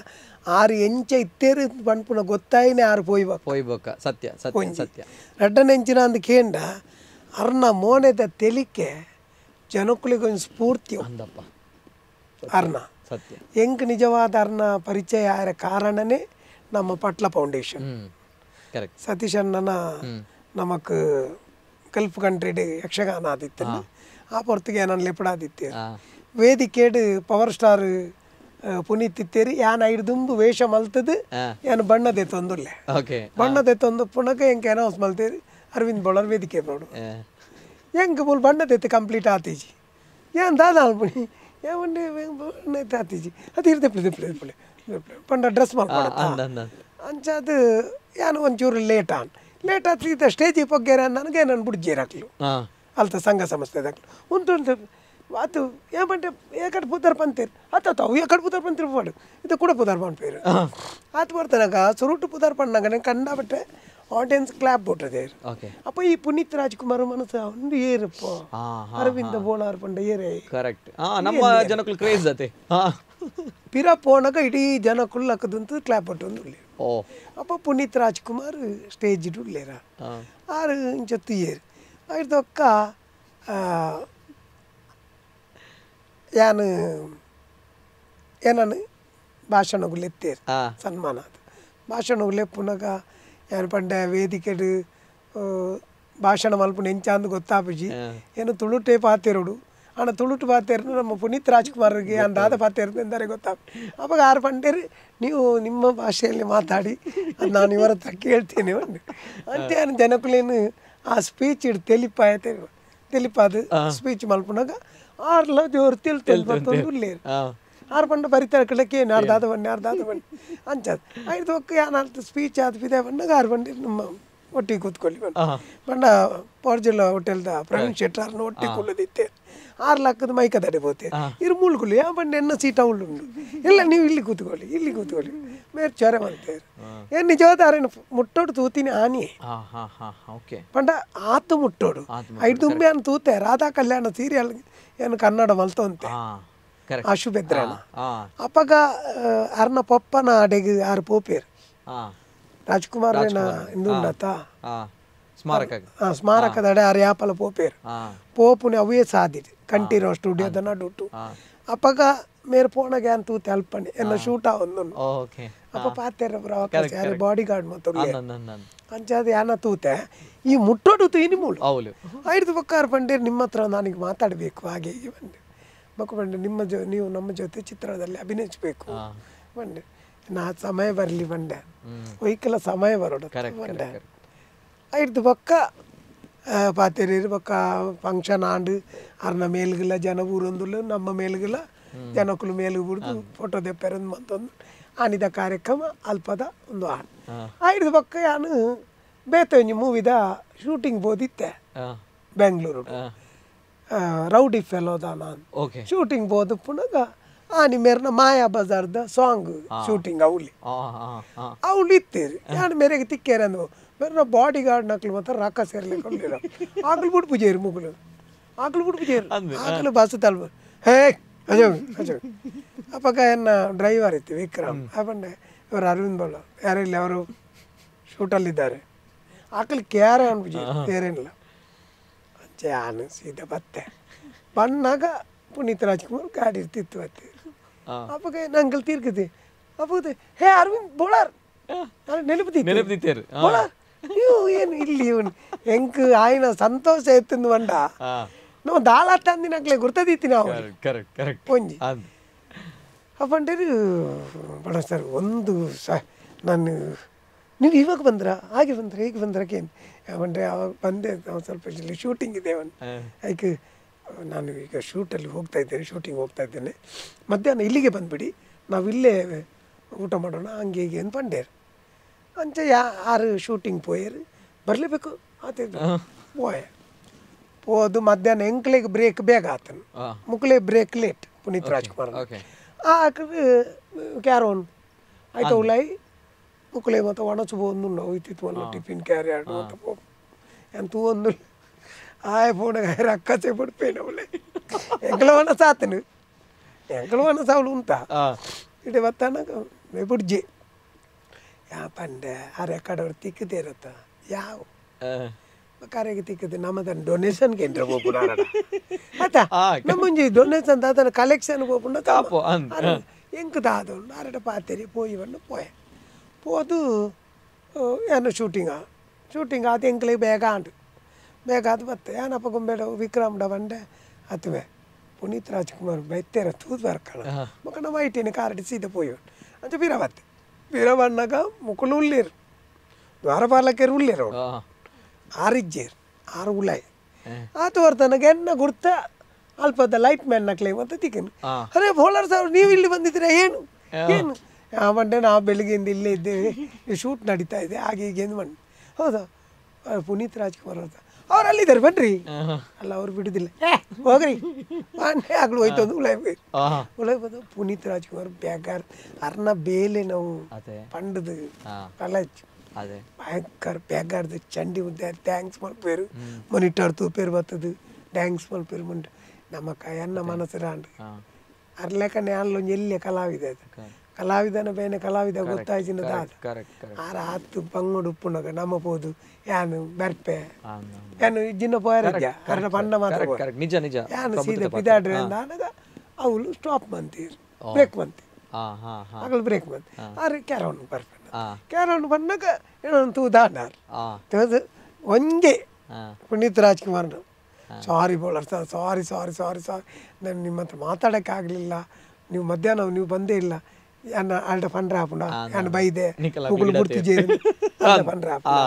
ಆರು ಎಂಚ ಇತ್ತೇರು ಪಂಪುನ ಗೊತ್ತಾಯಿನೇ ಆರು ಪೋಯ್ಬೇಕ ಸತ್ಯ ರಡ್ಡನೆಂಚಿನ ಅಂದ ಕೇಂಡ ಅರ್ನ ಮೋನೆದ ತೆಲಿಕೆ ಜನಕ್ಕಳಿಗೆ ಒಂದು ಸ್ಫೂರ್ತಿ ಅಂದಪ್ಪ ಅರ್ನ ಸತ್ಯ ಹೆಂಗ್ ನಿಜವಾದ ಅರ್ನ ಪರಿಚಯ ಆರ ಕಾರಣನೇ ನಮ್ಮ ಪಟ್ಲ ಫೌಂಡೇಶನ್ ಸತೀಶ್ ಅಣ್ಣನ ನಮಕ್ ಗಲ್ಫ್ ಕಂಟ್ರಿಡ್ ಯಕ್ಷಗಾನ ಆದಿತ್ತ ಆ ಪೊರ್ತಿಗೆ ನಾನು ಲೆಪಡಾದಿತ್ತೆ ವೇದಿಕೆಡ್ ಪವರ್ ಸ್ಟಾರ್ ಪುನೀತ್ ಇತ್ತೇರಿ ಯಾನ್ ಐದು ದುಂಬು ವೇಷ ಮಲ್ತದು ಯಾನು ಬಣ್ಣದೆ ತೊಂದುಲ್ಲೆ ಬಣ್ಣದೆ ತೊಂದು ಪುನಕ ಹೆಂಗೆ ಅನೌನ್ಸ್ ಮಲ್ತೇರಿ ಅರವಿಂದ್ ಬೋಳರ್ ವೇದಿಕೆ ನೋಡು ಹೆಂಗೆ ಬುಲ್ ಬಣ್ಣದೆತ್ತು ಕಂಪ್ಲೀಟ್ ಆತೀಜಿ ಏನ್ ದಾದ ಅಲ್ಪುಣಿ ಯಾವಂಡೆ ಬಣ್ಣದ ಆತೀಜಿ ಅದು ಇರ್ದೆ ಪಂಡ ಡ್ರೆಸ್ ಮಾಡ್ಕೊಂಡು ಅಂಚದು ಯಾನು ಒಂಚೂರು ಲೇಟ್ ಆತೀತ ಸ್ಟೇಜಿಗೆ ಪೊಗ್ಗೇರ ನನಗೆ ನಾನು ಬುಡ್ಜೇರಾಕ್ಲು ಅಲ್ತ ಸಂಘ ಸಂಸ್ಥೆದಾಗ್ಲು ಉಂಟು ಅದು ಏಮಂటే ఏకడ పుదర్ పంతేరు అత ఏకడ పుదర్ పంతేరు వాడు ఇది కూడా పుదర్ పన్ పేరు అది పడతానక సురుటు పుదర్ పన్నాక నేను కండబట్టే ಆಡಿಯನ್ಸ್ ಕ್ಲಾಪ್ ಕೊಟ್ಟದೇರು ಅಪ್ಪ ಈ ಪುನೀತ್ ರಾಜ್ಕುಮಾರ್ ಮನಸ್ಸು ಒಂದು ಏರಪ್ಪ ಅರವಿಂದ ಬೋಳಾರ್ ಪಂಡ ಏರೇ ಕರೆಕ್ಟ್ ನಮ್ಮ ಜನಕ್ಕಳು ಕ್ರೇಜ್ ಅತೆ ಪಿರ ಪೋಣಗ ಇಡೀ ಜನ ಕುಳ್ಳಕ್ಕದಂತ ಕ್ಲಾಪ್ ಹೊಟ್ಟೊಂದು ಉಳ್ಳಿ ಓ ಅಪ್ಪ ಪುನೀತ್ ರಾಜ್ಕುಮಾರ್ ಸ್ಟೇಜ್ ಉಳ್ಳೇರ ಆರು ಇಂಚ ತುಯ್ಯರು ಐದೊಕ್ಕ ಯಾನು ಏನನ್ನು ಭಾಷಣಗಳು ಎತ್ತೇರು ಸನ್ಮಾನ ಅದು ಭಾಷಣಗಳು ಎಪ್ಪುನಾಗ ಏನು ಪಂಡೆ ವೇದಿಕೆಡು ಭಾಷಣ ಮಲ್ಪುನ ಎಂಚಾಂದು ಗೊತ್ತಾಪಜಿ ಏನು ತುಳುಟೇ ಪಾತಿರೋಡು ಆನ ತುಳುಟು ಪಾತೇರು ನಮ್ಮ ಪುನೀತ್ ರಾಜ್ಕುಮಾರ್ಗೆ ಅಂದಾದ ಪಾತೇರು ಎಂದರೆ ಗೊತ್ತಾಪ ಅವಾಗ ಆರು ಪಂಡೇರು ನೀವು ನಿಮ್ಮ ಭಾಷೆಯಲ್ಲಿ ಮಾತಾಡಿ ಅದು ನಾನು ಇವರ ಹತ್ರ ಕೇಳ್ತೇನೆ ಅಂತೇನು ಜನಕ್ಕಲೇನು ಆ ಸ್ಪೀಚ್ ಇಡು ತೆಲಿಪಾದ ಸ್ಪೀಚ್ ಮಲ್ಪುನಾಗ ಆರ್ಲ ಜೋರು ತಿಳ್ತೊಂದು ಉಳ್ಳೇರು ಆರು ಪಂಡ ಬರಿತಾರೆ ಕಳಕ್ಕೆ ಏನು ಅರ್ಧಾದ ಬನ್ನಿ ಅಂಚದು ಐದು ಒಕ್ಕ ಏನಾರ್ದು ಸ್ಪೀಚ್ ಆದ ಬಿದೆ ಬಂದಾಗ ಆರು ಬಂಡಿ ನಮ್ಮ ಒಟ್ಟಿಗೆ ಕೂತ್ಕೊಳ್ಳಿ ಬಂಡ ಪೋರ್ಜಿಲ್ಲ ಹೋಟೆಲ್ದ ಪ್ರವೀಣ್ ಶೆಟ್ಟಾರ್ನ ಒಟ್ಟಿಗೆ ಕುಳ್ಳದಿತ್ತೆ 6 ಲಕ್ಷದ ಮೈಕ ತಡೆ ಬೋತೆ ಇರು ಮುಳ್ಕೊಳ್ಳಿ ಆ ಬಂಡೆ ಎನ್ನ ಸೀಟ ಉಳ್ಳುಂಡು ಇಲ್ಲ ನೀವು ಇಲ್ಲಿ ಕೂತ್ಕೊಳ್ಳಿ ಮೇರೆ ಚೊರೆ ಮಾಡ್ತೇವೆ ಏನು ನಿಜವಾದ ಮುಟ್ಟೋಡು ತೂತೀನಿ ಆನಿ ಪಂಡ ಆತು ಮುಟ್ಟೋಡು ಐದು ದುಂಬೆ ಅನ್ನು ತೂತೆ ರಾಧಾ ಕಲ್ಯಾಣ ಸೀರಿಯಲ್ ಏನು ಕನ್ನಡ ಮಲ್ತಂತೆ ಆಶು ಬೆದ್ರಣ ಅಪ್ಪಗ ಅರ್ನ ಪಪ್ಪನ ಅಡೆಗೆ ಆರು ಪೋಪೇರು ರಾಜ್ಕುಮಾರ್ ಇಂದು ಉಂಡತ್ತ ಸ್ಮಾರಕದ ಅಡೆ ಆರು ಯಾಪಲ ಪೋಪೇರು ಪೋಪುನೆ ಅವೇ ಸಾದಿದೆ ಕಂಠೀರೋ ಸ್ಟುಡಿಯೋದ ನಡುಟು ಅಪ್ಪಗ ಮೇರೆ ಪೋಣಗೆ ಅಂತೂ ತೆಲ್ಪಣೆ ಎಲ್ಲ ಶೂಟ ಒಂದು ಅಪ್ಪ ಪಾತೇರ ಯಾರು ಬಾಡಿ ಗಾರ್ಡ್ ಮತ್ತು ಅಂಚಾದ ಯಾನ ತೂತೆ ಈ ಮುಟ್ಟೋಡು ತೂಯಿನಿ ಮೂಳು ಐದು ಪಕ್ಕ ಪಂಡೇರು ನಿಮ್ಮ ಹತ್ರ ನನಗೆ ಮಾತಾಡಬೇಕು ಹಾಗೆ ಹೀಗೆ ಬಂದೆ ಬಂಡೆ ನೀವು ನಮ್ಮ ಜೊತೆ ಚಿತ್ರದಲ್ಲಿ ಅಭಿನಯಿಸಬೇಕು ಬಂಡೆ ನಾ ಸಮಯ ಬರಲಿ ಬಂಡೆ ಒಯ್ಕಲ ಸಮಯ ಬರೋಡು ಬಂಡೆ ಐದು ಪಕ್ಕ ಪಾತೇರಿ ಪಕ್ಕ ಫಂಕ್ಷನ್ ಆಂಡು ಅರ್ನ ಮೇಲ್ಗಿಲ್ಲ ಜನ ಊರೊಂದುಲ್ಲ ನಮ್ಮ ಮೇಲ್ಗಿಲ್ಲ ಜನಕ್ಕಲು ಮೇಲು ಬಿಡ್ದು ಫೋಟೋ ದೆಪ್ಪೆರೊಂದು ಮಂತೊಂದು ಆನಿದ ಕಾರ್ಯಕ್ರಮ ಅಲ್ಪದ ಒಂದು ಹಾಡು ಐದು ಪಕ್ಕ ನಾನು ಬೇತೊಂಜಿ ಮೂವಿದ ಶೂಟಿಂಗ್ ಬೋದಿತ್ತೆ ಬೆಂಗಳೂರು ರೌಡಿ ಫೆಲೋದ ನಾನು ಶೂಟಿಂಗ್ ಬೋದು ಪುನಗ ಆನಿ ಮೇರ್ನ ಮಾಯಾ ಬಜಾರ್ದ ಸಾಂಗ್ ಶೂಟಿಂಗ್ ಅವಳು ಇತ್ತೀರಿ ನಾನು ಮೇರೆಗೆ ತಿಕ್ಕೇರಿ ಅಂದು ಮೇರ್ನ ಬಾಡಿ ಗಾರ್ಡ್ ನಕ್ಲು ಮಾತ್ರ ರೊಕ್ಕ ಸೇರ್ಲಿಕ್ಕೆ ಆಗ್ಲು ಬಿಟ್ಟು ಪೂಜೇರಿ ಮುಗುಲು ಆಗ್ಲು ಬಿಟ್ಟು ಪೂಜೇರಿ ಆಗ್ಲು ಬಸ್ ತಲ್ಬ ಹೇ ಅಜೋ ಅಪ್ಪಗ ಎನ್ನ ಡ್ರೈವರ್ ಇತ್ತು ವಿಕ್ರಮ್ ಅಪ್ಪಂಡೆ ಇವರು ಅರವಿಂದ್ ಬೋಲಾರ್ ಯಾರಿಲ್ಲ ಅವರು ಶೂಟಲ್ಲಿದ್ದಾರೆ ಆಕಲಿ ಕ್ಯಾರ ಅನ್ಪೂಜಿ ಬೇರೇನಿಲ್ಲ ನಾನು ಸೀದಾ ಬತ್ತೆ ಬಣ್ಣಾಗ ಪುನೀತ್ ರಾಜ್ಕುಮಾರ್ ಗಾಡಿ ಇರ್ತಿತ್ತು ಅತ್ತೆ ಅಪ್ಪಗ ನಂಗಲ್ ತೀರ್ಕತೆ ಅಪ್ಪದೆ ಹೇ ಅರವಿಂದ್ ಬೋಲಾರ್ ನೆನಪುದಿತ್ತು ಬೋಲಾರ್ ನೀವು ಏನು ಇಲ್ಲಿ ಇವನು ಹೆಂಗ್ ಆಯ್ನ ಸಂತೋಷ ಎತ್ತಂದು ಬಂಡ ನಾವು ದಾಳ ತಂದಿನಾಗ್ಲೇ ಗುರ್ತದಿತ್ತಿ ನಾವು ಒಂಜಿ ಅಪ್ಪಂಡೇರು ಬಡ ಸರ್ ಒಂದು ನಾನು ನೀವು ಇವಾಗ ಬಂದ್ರ ಹಾಗೆ ಬಂದ್ರೆ ಹೇಗೆ ಬಂದ್ರಕೇನು ಬಂದರೆ ಅವಾಗ ಬಂದೆ ನಾವು ಸ್ವಲ್ಪ ಇಲ್ಲಿ ಶೂಟಿಂಗ್ ಇದೆ ಅದಕ್ಕೆ ನಾನು ಈಗ ಶೂಟಿಂಗ್ ಹೋಗ್ತಾ ಇದ್ದೇನೆ ಮಧ್ಯಾಹ್ನ ಇಲ್ಲಿಗೆ ಬಂದುಬಿಡಿ ನಾವು ಇಲ್ಲೇ ಊಟ ಮಾಡೋಣ ಹಂಗೆ ಹೀಗೆ ಅಂತ ಬಂಡೇರು ಅಂಚೆ ಯಾರು ಶೂಟಿಂಗ್ ಪೋಯರು ಬರಲೇಬೇಕು ಆತ ಹೋದು ಮಧ್ಯಾಹ್ನ ಎಂಕ್ಲೆಗೆ ಬ್ರೇಕ್ ಬೇಗ ಆತನು ಮುಕ್ಲೆ ಬ್ರೇಕ್ ಲೇಟ್ ಪುನೀತ್ ರಾಜ್ಕುಮಾರ್ ಕ್ಯಾರೋನ್ ಆಯ್ತು ಉಳ್ಳಾಯಿ ಮುಕ್ಲೆ ಮತ್ತು ಒಣಚುಬೋದು ಹೋಯ್ತಿತ್ತು ಒಂದು ಟಿಫಿನ್ ಕ್ಯಾರಿ ಆಡು ಅಂತ ಎಂತೂ ಒಂದು ಆಯ್ ಫೋನಾಗ ರೊಕ್ಕ ಸೇಬಿಡ್ಪೇನು ಅವಳೆ ಎಂಕಲ ಒಣ ಸಾತನು ಎಂಕಲ ಒಣ ಸಾವಳು ಉಂಟ ಇಡೀ ಬತ್ತಾನಾಗ ಬಿಡ್ಜಿ ಯಾ ಪಂಡೆ ಆ ರೆಕಾರ್ಡ್ ತಿಕ್ಕದೇ ಇರತ್ತ ಯಾವ ಕರೆಗೆ ತಿಕ್ಕದೆ ನಮ್ಮದನ್ನು ಡೊನೇಷನ್ ಕೇಂದ್ರ ಹೋಗ್ಬಿಡ ಆಯ್ತಾ ನಮ್ಮಂಜಿ ಡೊನೇಷನ್ ಅದನ್ನು ಕಲೆಕ್ಷನ್ ಹೋಗ್ಬಿಡ ಎಂಕ್ ದಾದ ಆರಡ ಪಾತೇರಿ ಪೋಯಿ ಬಣ್ಣ ಪೋದು ಏನು ಶೂಟಿಂಗ್ ಆದ ಎಂಕ್ಲಿಗೆ ಬೇಗ ಆದ ಮತ್ತೆ ಏನಪ್ಪ ಗೊಂಬೇಡ ವಿಕ್ರಮ್ಡ ಬಂಡೆ ಅತ್ವೆ ಪುನೀತ್ ರಾಜ್ಕುಮಾರ್ ಬೆತ್ತೇರ ತೂದು ಬರ್ಕಣ ಮಕ್ಕ ನಮ್ಮ ಐಟಿನ ಕಾರಡಿ ಸೀದಾ ಪೋಯಿ ಅಂತ ಬೀರ ಬಣ್ಣಾಗ ಮುಕ್ಕಳು ಉಳ್ಳೇರು ದ್ವಾರಪಾಲಕರು ಉಳ್ಳೇರು ಅವಳು ಆರಿಜ್ಜೇರು 6 ಉಳ್ಳಾಯಿ ಆತು ಬರ್ತನಗೆ ಎನ್ನ ಗುರ್ತ ಅಲ್ಪದ ಲೈಟ್ ಮ್ಯಾನ್ ನಕ್ಲೆ ಅಂತ ತಿಕ್ಕನು ಅರೇ ಬೋಲರ್ ಸಾರ್ ನೀವು ಇಲ್ಲಿ ಬಂದಿದ್ದೀರಾ ಏನು ಮಂಡೆ ನಾವು ಬೆಳಿಗ್ಗೆಯಿಂದ ಇಲ್ಲೇ ಇದ್ದೇವೆ ಶೂಟ್ ನಡೀತಾ ಇದೆ ಹಾಗೆ ಹೀಗೆ ಎಂದು ಮಂಡೆ ಹೌದಾ ಪುನೀತ್ ರಾಜ್ಕುಮಾರ್ ಅಂತ ಅವ್ರು ಅಲ್ಲಿದ್ದಾರೆ ಬನ್ರಿ ಅಲ್ಲ ಅವ್ರು ಬಿಡುದಿಲ್ಲ ಹೋಗ್ರಿ ಮಂಡೆ ಆಗ್ಲು ಹೋಯ್ತು ಒಂದು ಉಳಾಯ್ ಬಂದು ಪುನೀತ್ ರಾಜ್ಕುಮಾರ್ ಬ್ಯಾಗಾರ್ ಅರ್ನ ಬೇಲೆ ನಾವು ಪಂಡದು ಕಲಾಚ್ ಭಯಂಕರ ಬ್ಯಾಗಾರ್ದು ಚಂಡಿ ಮುದ್ದೆ ಥ್ಯಾಂಕ್ಸ್ ಮಲ್ಪೇರು ಮಾನಿಟರ್ ತೂಪೇರು ಬರ್ತದು ಥ್ಯಾಂಕ್ಸ್ ಮಲ್ಪೇರು ಮುಂಡೆ ನಮ್ಮ ಕೈಯನ್ನ ಮನಸ್ಸು ರಾಂಡು ಅರ್ಲೆಕನೆ ಅಲ್ಲೊಂದು ಎಲ್ಲಿಯ ಕಲಾವಿದ ಕಲಾವಿದನ ಬೇನೆ ಕಲಾವಿದ ಗೊತ್ತಾಯ್ತಿನ ದಾದ ಆರ ಹತ್ತು ಪಂಗುಡು ಉಪ್ಪುನಗ ನಮ್ಮ ಪೋದು ಯಾನು ಬೆರ್ಪೆ ಯಾನು ಇಜ್ಜಿನ ಪೋಯರಜ್ಜ ಅರ್ನ ಪಂಡ ಮಾತ್ರ ನಿಜ ನಿಜ ಯಾನು ಸೀದಾ ಪಿದಾಡ್ರಿ ಅಂದಾಗ ಅವಳು ಸ್ಟಾಪ್ ಮಂತೀರು ಬ್ರೇಕ್ ಮಂತಿ ಅಗಳು ಬ್ರೇಕ್ ಮಂತಿ ಆರೆ ಕ್ಯಾರೌಂಡ್ ಬರ್ಪೆ ಕ್ಯಾರೌಂಡ್ ಬಂದಾಗ ಏನೊಂದು ತೂದಾಡ್ನಾರು ತೂದು ಒಂದೇ ಪುನೀತ್ ರಾಜ್ಕುಮಾರ್ ಸಾರಿ ಬೋಲರ್ ಸರ್ ಸಾರಿ ಸಾರಿ ಸಾರಿ ಸಾರಿ ನಾನು ನಿಮ್ಮ ಹತ್ರ ಮಾತಾಡೋಕ್ಕಾಗಲಿಲ್ಲ ನೀವು ಮಧ್ಯಾಹ್ನ ನೀವು ಬಂದೇ ಇಲ್ಲ ಯಾನ ಆಲ್ಟ ಪಂಡ್ರೆ ಹಾಪುಂಡ ಯಾನು ಬೈದೆ ಮುಗುಳು ಮುರ್ತಿಜೇರಿ ಪಂಡ್ರೆ ಹಾಪುಂಡ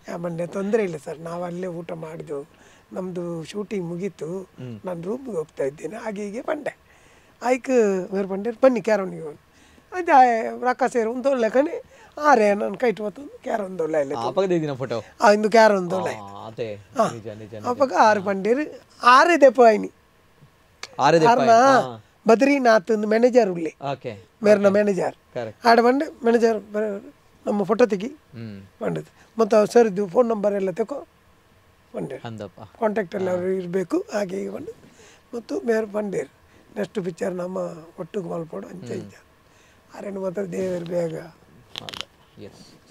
ಯಾ ಮಂಡೆ ತೊಂದರೆ ಇಲ್ಲ ಸರ್ ನಾವು ಅಲ್ಲೇ ಊಟ ಮಾಡಿದ್ದು ನಮ್ಮದು ಶೂಟಿಂಗ್ ಮುಗೀತು ನಾನು ರೂಮ್ಗೆ ಹೋಗ್ತಾ ಇದ್ದೇನೆ ಹಾಗೆ ಹೀಗೆ ಬಂಡೆ ಆಯ್ಕೆ ಬೇರೆ ಬಂಡೆ ಬನ್ನಿ ಕ್ಯಾರೌಂಡಿಗೆ ಅದು ರೊಕ್ಕ ಸೇರಿ ಒಂದು ಒಳ್ಳೆ ಕಣಿ ಆರೆ ನಾನು ಕೈಟ್ ಮತ್ತೊಂದು ಕ್ಯಾರ ಒಂದು ಒಳ್ಳೆ ಇಲ್ಲ ಫೋಟೋ ಇಂದು ಕ್ಯಾರ ಒಂದು ಒಳ್ಳೆ ಅಪ್ಪಾಗ ಆರು ಪಂಡೇರು ಆರೇ ದೆಪ್ಪ ಆಯ್ನಿ ಆರ್ನ ಬದ್ರಿನಾಥ್ ಮ್ಯಾನೇಜರ್ ಉಳ್ಳಿ ಮೇರ್ನ ಮ್ಯಾನೇಜರ್ ಆಡ ಬಂಡೆ ಮ್ಯಾನೇಜರ್ ನಮ್ಮ ಫೋಟೋ ತೆಗಿ ಬಂಡದು ಮತ್ತು ಸರ್ದು ಫೋನ್ ನಂಬರ್ ಎಲ್ಲ ತಗೋ ಬಂಡೆ ಕಾಂಟ್ಯಾಕ್ಟ್ ಎಲ್ಲ ಇರಬೇಕು ಹಾಗೆ ಈಗ ಬಂದು ಮತ್ತು ಮೇರೆ ಬಂಡೇರು ನೆಕ್ಸ್ಟ್ ಪಿಕ್ಚರ್ ನಮ್ಮ ಒಟ್ಟಿಗೆ ಮಲ್ಪೋಡು ಅಂಚೆ ಇಂಚ ಆರೇನು ಮಾತ್ರ ದೇವರು ಬೇಗ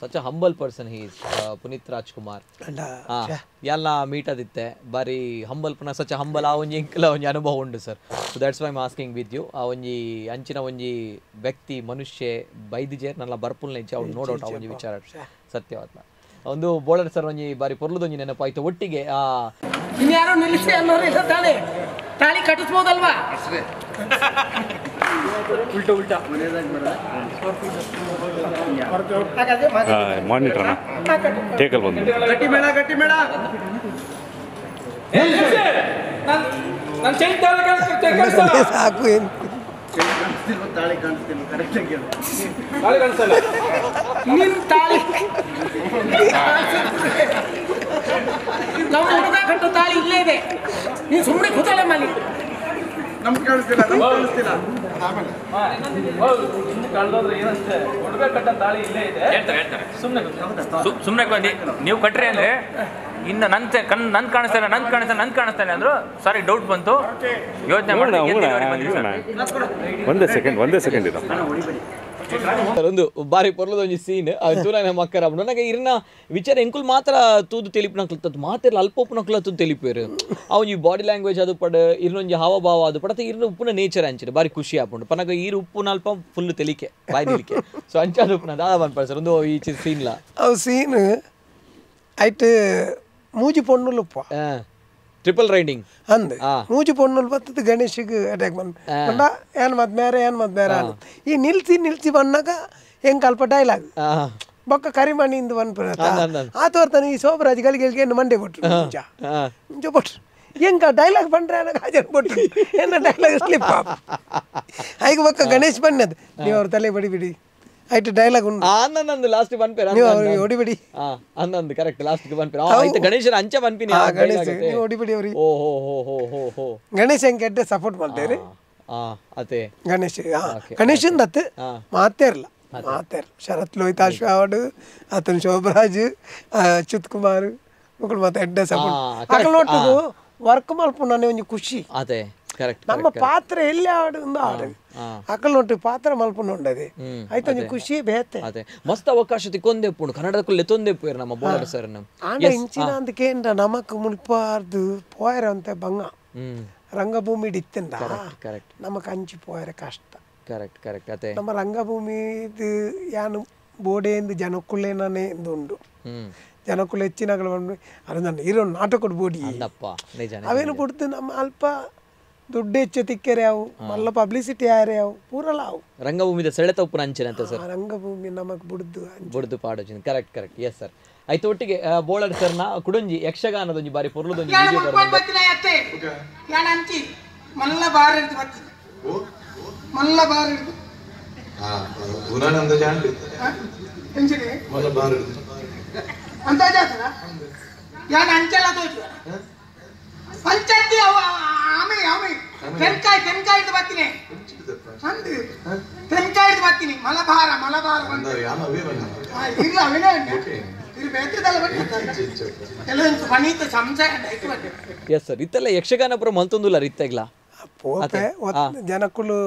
such a humble person he is Puneeth Rajkumar ಎಲ್ಲ ಮೀಟ್ ಆದಿತ್ತೆ ಬಾರಿ ಹಂಬಲ್ ಪುನಃ ಸಚ್ ಹಂಬಲ್ ಆ ಒಂಜಿ ಇಂಕಲ ಒಂಜಿ ಅನುಭವ ಉಂಡು sir so that's why I am asking with you ಆ ಒಂಜಿ ಅಂಚಿನ ಒಂಜಿ ವ್ಯಕ್ತಿ ಮನುಷ್ಯ ಬೈದಿಜೇರ್ ನನ್ನ ಬರ್ಪುಲ್ನ ಇಚ್ಛೆ ಅವ್ರು ನೋಡೋಟ ಒಂಜಿ ವಿಚಾರ ಸತ್ಯವಾದ ಒಂದು ಬೋಳರ್ ಸರ್ ಒಂಜಿ ಬಾರಿ ಪೊರ್ಲುದೊಂಜಿ ನೆನಪಾಯ್ತು ಒಟ್ಟಿಗೆ ಇನ್ಯಾರೋ ನಿಲ್ಲಿಸಿ ಅನ್ನೋರು ಇಲ್ಲ ತಾಳೆ ತಾಳಿ ಕಟ್ಟಿಸ್ಬೋದಲ್ವಾ ಉಲ್ಟಾ ಮಾನಿಟರ್ ಟೇಕಲ್ ಬಂದು ಗಟ್ಟಿ ಮೇಳ ಸಾಕು ಏನು ನಿನ್ ತಾಳಿ ನಮ್ಮ ಹುಡುಗ ಕಟ್ಟು ತಾಳಿ ಇಲ್ಲೇ ಇದೆ ನೀನು ಸುಮ್ಮನೆ ಕೂತಲ್ಲ ಮಲ್ಲಿ ನಮ್ಗೆ ಕಾಣಿಸ್ತಿಲ್ಲ ಸುಮ್ಮನೆ ಬಂದು ನೀವು ಕಟ್ರಿ ಅಂದ್ರೆ ಇನ್ನು ನನ್ ಕಾಣಿಸ್ತಾನೆ ಅಂದ್ರು ಸಾರಿ ಡೌಟ್ ಬಂತು ಯೋಚನೆ ಮಾಡಿ ಒಂದೇ ಸೆಕೆಂಡ್ ಇದು ಒಂದು ಬಾರಿ ಪೊರ್ಲದ ಒಂಜಿ ಸೀನ್ ತೂನ ಮಕ್ಕರ ನನಗೆ ಇರ್ನ ವಿಚಾರ ಎಂಕುಲ್ ಮಾತ್ರ ತೂದು ತಿಳಿಪಿನಕ್ಲತ್ತದ್ದು ಮಾತೆಲ್ಲ ಅಲ್ಪ ಉಪ್ಪುನಕ್ಲ ತೂದು ತಿಳಿಪೇರು ಅವನ್ ಬಾಡಿ ಲ್ಯಾಂಗ್ವೇಜ್ ಅದು ಪಡ ಇರ್ನೊಂಜಿ ಹಾವಭಾವ ಅದು ಪಡತ ಇರ್ನ ಉಪ್ಪುನ ನೇಚರ್ ಅಂಚಿರು ಬಾರಿ ಖುಷಿ ಆಪುಂಡು ಪನಗ ಈರು ಉಪ್ಪುನ ಅಲ್ಪ ಫುಲ್ ತೆಲಿಕೆ ಬಾಯಿ ತಿಳಿಕೆ ಸೊ ಅಂಚಾದ ಉಪ್ಪುನ ದಾದ ಬಂದ್ಪಡ ಸರ್ ಒಂದು ಈ ಸೀನ್ಲ ಅವು ಸೀನ್ ಐಟ್ ಮೂಜಿ ಪೊಣ್ಣುಲುಪ್ಪ ಟ್ರಿಪಲ್ ರೈಡಿಂಗ್ ಅಂದ್ ಮೂಜಿ ಪೊಣ್ಣುಲ್ ಬತ್ತದ ಗಣೇಶಿಗೆ ಅಟ್ಯಾಕ್ ಬಂದ ಏನ್ ಮದ್ಮೇರೆ ಈ ನಿಲ್ಸಿ ಬಂದಾಗ ಹೆಂಗ್ ಅಲ್ಪ ಡೈಲಾಗ್ ಬೊಕ್ಕ ಕರಿಮಣಿಯಿಂದ ಬಂದ್ಬಿಡ ಆತೋರ್ತಾನೆ ಈ ಶೋಭರಾಜ್ ಗಳಿಗೆ ಮಂಡೆ ಕೊಟ್ರು ಮುಂಚೆ ಕೊಟ್ರು ಹೆಂಗ ಡೈಲಾಗ್ ಬಂದ್ರೆ ಹಾಜರ್ ಕೊಟ್ರು ಏನ ಡೈಲಾಗ್ ಸ್ಲಿಪ್ ಆಯ್ಕೆ ಬೊಕ್ಕ ಗಣೇಶ್ ಬಣ್ಣದ್ ನೀವು ಅವ್ರ ತಲೆ ಬಡಿಬಿಡಿ ಆಯ್ತು ಡೈಲಾಗ್ ಉಂಟು ಆನಂದ್ ಲಾಸ್ಟ್ ಬಂದ್ಪೇರ ಹೊಡಿಬಿಡಿ ಆನಂದ್ ಕರೆಕ್ಟ್ ಲಾಸ್ಟ್ ಬಂದ್ಪೇರ ಆಯ್ತು ಗಣೇಶನ ಅಂಚೆ ಬಂದ್ಪಿನಿ ಗಣೇಶ್ ನೀವು ಹೊಡಿಬಿಡಿ ಅವ್ರಿಗೆ ಓಹೋ ಗಣೇಶ್ ಹೆಂಗೆ ಎಡ್ಡೆ ಸಪೋರ್ಟ್ ಮಾಡ್ತೇರಿ ಅದೇ ಗಣೇಶನ್ ದತ್ತು ಮಾತೇರ್ಲ ಶರತ್ ಲೋಹಿತ್ ಅಶ್ವಾಡ್ ಆತನ ಶೋಭರಾಜ್ ಅಚ್ಯುತ್ ಕುಮಾರ್ ಮಕ್ಕಳು ಮತ್ತೆ ಎಡ್ಡೆ ಸಪೋರ್ಟ್ ಮಕ್ಕಳು ನೋಟು ವರ್ಕ್ ಮಲ್ಪುಂಡ ಒಂಜಿ ಖುಷಿ ಅದೇ ಕರೆಕ್ಟ್ ನಮ್ಮ ಪಾತ್ರ ಎಲ್ಲಿ ಆಡು ಅಕ್ಕಲ್ ನೋಟ್ಟು ಪಾತ್ರ ಮಲ್ಪುಂಡು ಉಂಡದೆ ಆಯ್ತು ಖುಷಿ ಬೇತೆ ಅದೇ ಮಸ್ತ್ ಅವಕಾಶ ತಿಕ್ಕೊಂದೆ ಪುಂಡು ಕನ್ನಡದಲ್ಲಿ ತೊಂದೆ ಪೋಯ್ರು ನಮ್ಮ ಬೋಲರ್ ಸರ್ ಆಂಡ ಇಂಚಿನ ಅಂದಕೇಂದ್ರ ನಮಕ್ ಮುಲ್ಪಾರ್ದು ಪೋಯರ ಅಂತ ಬಂಗ ರಂಗಭೂಮಿ ಇತ್ತಿಂದ ನಮಕ್ ಅಂಚಿ ಪೋಯರ ಕಷ್ಟ ಕರೆಕ್ಟ್ ಅದೇ ನಮ್ಮ ರಂಗಭೂಮಿ ಯಾನು ಬೋಡೆಂದು ಜನಕ್ಕುಳ್ಳೇನೇ ಉಂಡು ಜನಕ್ಕುಲ್ಲ ಹೆಚ್ಚಿನಗಳು ಬಂದು ಅದು ನನ್ನ ಹೀರೋ ನಾಟಕದ ಬೋಡಿ ಅವೇನು ಬಿಡ್ತು ನಮ್ಮ ಅಲ್ಪ ದುಡ್ಡು ಹೆಚ್ಚು ತಿಕ್ಕರೆ ಅವು ಮಲ್ಲ ಪಬ್ಲಿಸಿಟಿ ಯಾರೇ ಅವು ಪೂರಲ್ಲ ಅವು ರಂಗಭೂಮಿದ ಸೆಳೆತ ಉಪ್ಪು ಅಂಚನೆ ಅಂತ ಸರ್ ರಂಗಭೂಮಿ ನಮಕ್ ಬುಡ್ದು ಪಾಡೋಜಿನ ಕರೆಕ್ಟ್ ಎಸ್ ಸರ್ ಆಯ್ತು ಒಟ್ಟಿಗೆ ಬೋಳರ್ ಸರ್ನ ಕುಡಂಜಿ ಯಕ್ಷಗಾನದೊಂಜಿ ಬಾರಿ ಪೊರ್ಲದೊಂಜಿ ಪಂಚಾಯತಿ ತೆನ್ಕಾಯ್ದು ಬರ್ತೀನಿ ಬರ್ತೀನಿ ಮಲಬಾರ ಇಲ್ಲ ಎಸ್ ಸರ್ ಇತ್ತೆಲ್ಲ ಯಕ್ಷಗಾನ ಪುರ ಮಲ್ತೊಂದುಲ್ಲ ಇತ್ತಾಗ್ಲ ಪೋಪೆ ಜನಕ್ಕುಲು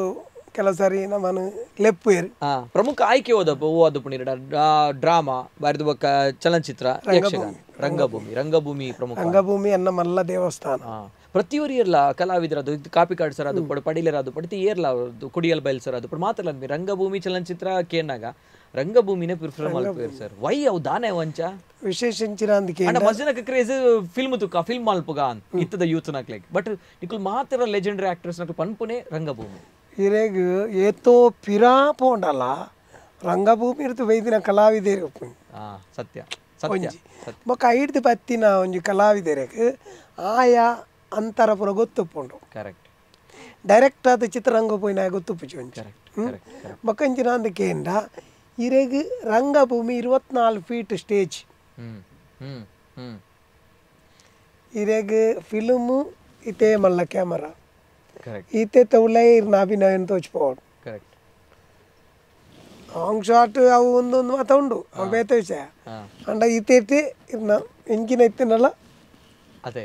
ಕೆಲವು ಸಾರಿ ನಮ್ಮನ್ನು ಲೆಪ್ಪು ಏರಿ ಪ್ರಮುಖ ಆಯ್ಕೆ ಓದಪ್ಪ ಪುಣಿರ ಡ್ರಾಮಾ ಬಾರಿದ ಬೊಕ್ಕ ಚಲನಚಿತ್ರ ಯಕ್ಷಗಾನ ರಂಗಭೂಮಿ ಪ್ರಮುಖ ರಂಗಭೂಮಿ ಅನ್ನ ಮಲ್ಲ ದೇವಸ್ಥಾನ ಪ್ರತಿಯೊರು ಇರ್ಲ ಕಲಾವಿದರದು ಕಾಪಿ ಕಾರ್ಡ್ ಸರ್ ಅದು ಪಡ ಪಡಿಲರದು ಪಡಿತಿ ಏರ್ಲ ಅವ್ರದ್ದು ಕುಡಿಯಲ್ ಬೈಲ್ ಸರ್ ಅದು ಪಡ ಮಾತ್ರ ರಂಗಭೂಮಿ ಚಲನಚಿತ್ರ ಕೇನಾಗ ರಂಗಭೂಮಿನೇ ಪ್ರಿಫರ್ ಮಲ್ಪೇರ್ ಸರ್ ವೈ ಅವು ದಾನೆ ವಂಚ ವಿಶೇಷ ಅಂಚಿನ ಮಜನಕ ಕ್ರೇಜ್ ಫಿಲ್ಮ್ ತುಕ ಫಿಲ್ಮ್ ಮಲ್ಪುಗ ಇತ್ತದ ಯೂತ್ ನಕ್ಲೆಗ್ ಬಟ್ ನಿಕುಲ್ ಮಾತ್ರ ಲೆಜೆಂಡರಿ ಆಕ್ಟರ್ಸ್ ನಕ್ಲು ಪನ್ಪುನೆ ರಂಗಭೂಮಿ ಇರೆಗ್ ಏತೋ ಪಿರಾ ಪೋಂಡಲ್ಲ ರಂಗಭೂಮಿ ಇರ್ತು ವೈದಿನ ಕಲಾವಿದರು ಸತ್ಯ ಒಂಜಿ ಬೊಕ್ಕ ಐಡ್ದು ಪತ್ತಿನ ಒಂಜಿ ಕಲಾವಿದರಿಗೆ ಆಯಾ ಅಂತರ ಪುರ ಗೊತ್ತುಪ್ಪುಂಡು ಕರೆಕ್ಟ್ ಡೈರೆಕ್ಟ್ ಆದ ಚಿತ್ರರಂಗ ಪೋಯಿನ ಗೊತ್ತುಪ್ಪುಜಿ ಒಂಜಿ ಬೊಕ್ಕಂಚಿನ ಅಂದಕೇಂಡ ಇರೆಗ್ ರಂಗಭೂಮಿ 24 ಫೀಟ್ ಸ್ಟೇಜ್ ಇರೆಗ್ ಫಿಲ್ಮು ಇತೇ ಮಲ್ಲ ಕ್ಯಾಮರಾ ಈತೆ ತೌಲೈ ಇರ್ನ ಅಭಿನಯ ತೋಚ್ಪೋಡು ಲಾಂಗ್ ಶಾಟ್ ಅವು ಒಂದೊಂದು ಮಾತ ಉಂಡು ಅವು ಬೇತ ವಿಷಯ ಅಂಡ ಈತೆ ಇರ್ನ ಎಂಚಿನ ಇತ್ತಿನಲ್ಲ ಅದೇ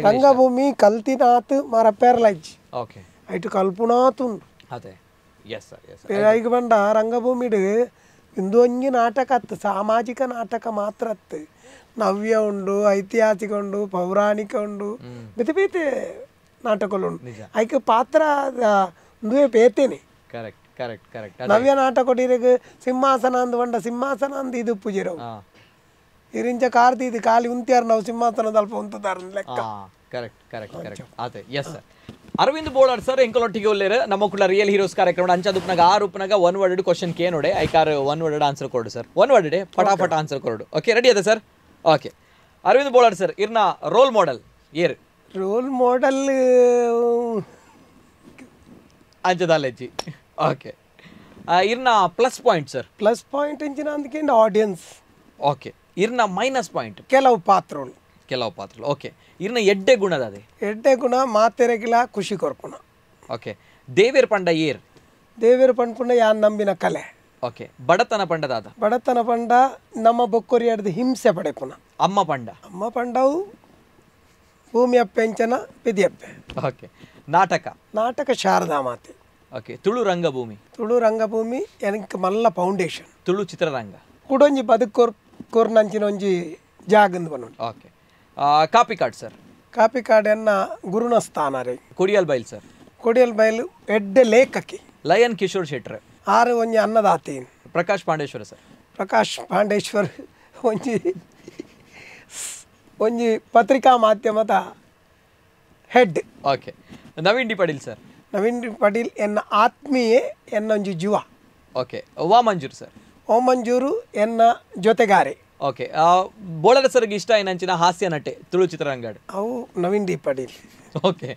ರಂಗಭೂಮಿ ಕಲ್ತಿನಾತ್ ಮರ ಪೇರ್ಲೈಜ್ ಐಟು ಕಲ್ಪುನಾತ್ ಉಂಡು ಅದೇ ಈಗ ಬಂಡ ರಂಗಭೂಮಿಡ್ ಇಂದು ಒಂಜಿ ನಾಟಕ ಅತ್ತು ಸಾಮಾಜಿಕ ನಾಟಕ ಮಾತ್ರ ಅತ್ತು ನವ್ಯ ಉಂಡು ಐತಿಹಾಸಿಕ ಉಂಡು ಪೌರಾಣಿಕ ಉಂಡು ಬೇತೆ ಬೇತೆ ನಾಟಕಗಳು ಉಂಡು ಐಕೆ ಪಾತ್ರ ಒಂದುವೆ ಬೇತೇನೆ ನವ್ಯ ನಾಟಕ ಕೊಟ್ಟಿರಗ ಸಿಂಹಾಸನ ಅಂದ್ ಬಂಡ ಸಿಂಹಾಸನ ಅಂದ್ ಇದು ಪೂಜಿರವು ಇರಿಂಚ ಕಾರ್ತಿ ಇದು ಖಾಲಿ ಉಂತ್ಯಾರ ನಾವು ಸಿಂಹಾಸನದ ಅಲ್ಪ ಉಂತದಾರ ಲೆಕ್ಕ ಅದೇ yes sir Arvind Bolar sir ಎಂಕಲೊಟ್ಟಿಗೆ ಒಳ್ಳೆಯ ನಮ್ಮ ಕೂಡ ರಿಯಲ್ ಹೀರೋಸ್ ಕಾರ್ಯಕ್ರಮ ಅಂಚದುಪ್ನಾಗ ಆ ರೂಪನಾಗ ಒನ್ ವರ್ಡ್ ಕ್ವಶನ್ ಕೇನೋಡೆ ಐಕಾರ್ ಒನ್ ವರ್ಡ್ ಆನ್ಸರ್ ಕೊಡು ಸರ್ ಒನ್ ವರ್ಡ್ ಫಟಾಫಟ್ ಆನ್ಸರ್ ಕೊಡು ಓಕೆ ರೆಡಿ ಅದ sir okay Arvind Bolar sir ಇರ್ನ ರೋಲ್ ಮಾಡೆಲ್ ಏರ್ ರೋಲ್ ಮಾಡೆಲ್ ಅಂಚದಾಲೆಜ್ಜಿ ಓಕೆ ಇರ್ನ plus point sir plus point ಎಂಚಿನ ಅಂದ್ಕೇಂಡ ಆಡಿಯನ್ಸ್ ಓಕೆ ಇರ್ನ ಮೈನಸ್ ಪಾಯಿಂಟ್ ಕೆಲವು ಪಾತ್ರಗಳು ಓಕೆ ಇರ್ನ ಎಡ್ಡೆ ಗುಣದ ಅದೇ ಎಡ್ಡೆ ಗುಣ ಮಾತೆರೆಗಿಲ ಖುಷಿ ಕೊರ್ಪುಣ ಓಕೆ ದೇವೇರ್ ಪಂಡ ಏರ್ ದೇವೇರು ಪಂಡ್ಪುಣ ಯಾನ್ ನಂಬಿನ ಕಲೆ ಓಕೆ ಬಡತನ ಪಂಡದಾದ ಬಡತನ ಪಂಡ ನಮ್ಮ ಬೊಕ್ಕೊರಿ ಹಿಡ್ದು ಹಿಂಸೆ ಪಡೆಪುಣ ಅಮ್ಮ ಪಂಡವು ಭೂಮಿ ಅಪ್ಪೆಂಚನ ಪಿದಿಯಪ್ಪೆ ಓಕೆ ನಾಟಕ ಶಾರದಾ ಮಾತೆ ಓಕೆ ತುಳು ರಂಗಭೂಮಿ ಎನಕ್ ಮಲ್ಲ ಫೌಂಡೇಶನ್ ತುಳು ಚಿತ್ರರಂಗ ಕುಡೊಂಜಿ ಕೊರ್ನಂಚಿನ ಒಂಜಿ ಜಾಗಂದು ಬನ್ನು okay copy card sir copy card ಎನ್ನ ಗುರುನ ಸ್ಥಾನ ರೇ ಕೊಡಿಯಲ್ ಬೈಲ್ ಸರ್ ಕೊಡಿಯಲ್ ಬೈಲು ಎಡ್ಡೆ ಲೇಖಕಿ ಲಯನ್ ಕಿಶೋರ್ ಶೆಟ್ರ್ ಆರು ಒಂಜಿ ಅನ್ನದಾತಿ ಪ್ರಕಾಶ್ ಪಾಂಡೇಶ್ವರ ಸರ್ ಒಂಜಿ ಪತ್ರಿಕಾ ಮಾಧ್ಯಮದ head okay Naveen D Padil ಎನ್ನ ಆತ್ಮೀಯೆ ಎನ್ನ ಒಂಜಿ ಜುವ ಓಕೆ ವಾಮಂಜೂರ್ ಸರ್ ಓಮಂಜೂರು ಎನ್ನ ಜೊತೆಗಾರೆ ಓಕೆ ಬೋಳರ ಸರ್ಗೆ ಇಷ್ಟ ಏನಂಚಿನ ಹಾಸ್ಯ ನಟೆ ತುಳು ಚಿತ್ರರಂಗಡ್ ಅವು ನವೀನ್ ಡಿ ಪಡೀಲ್ ಓಕೆ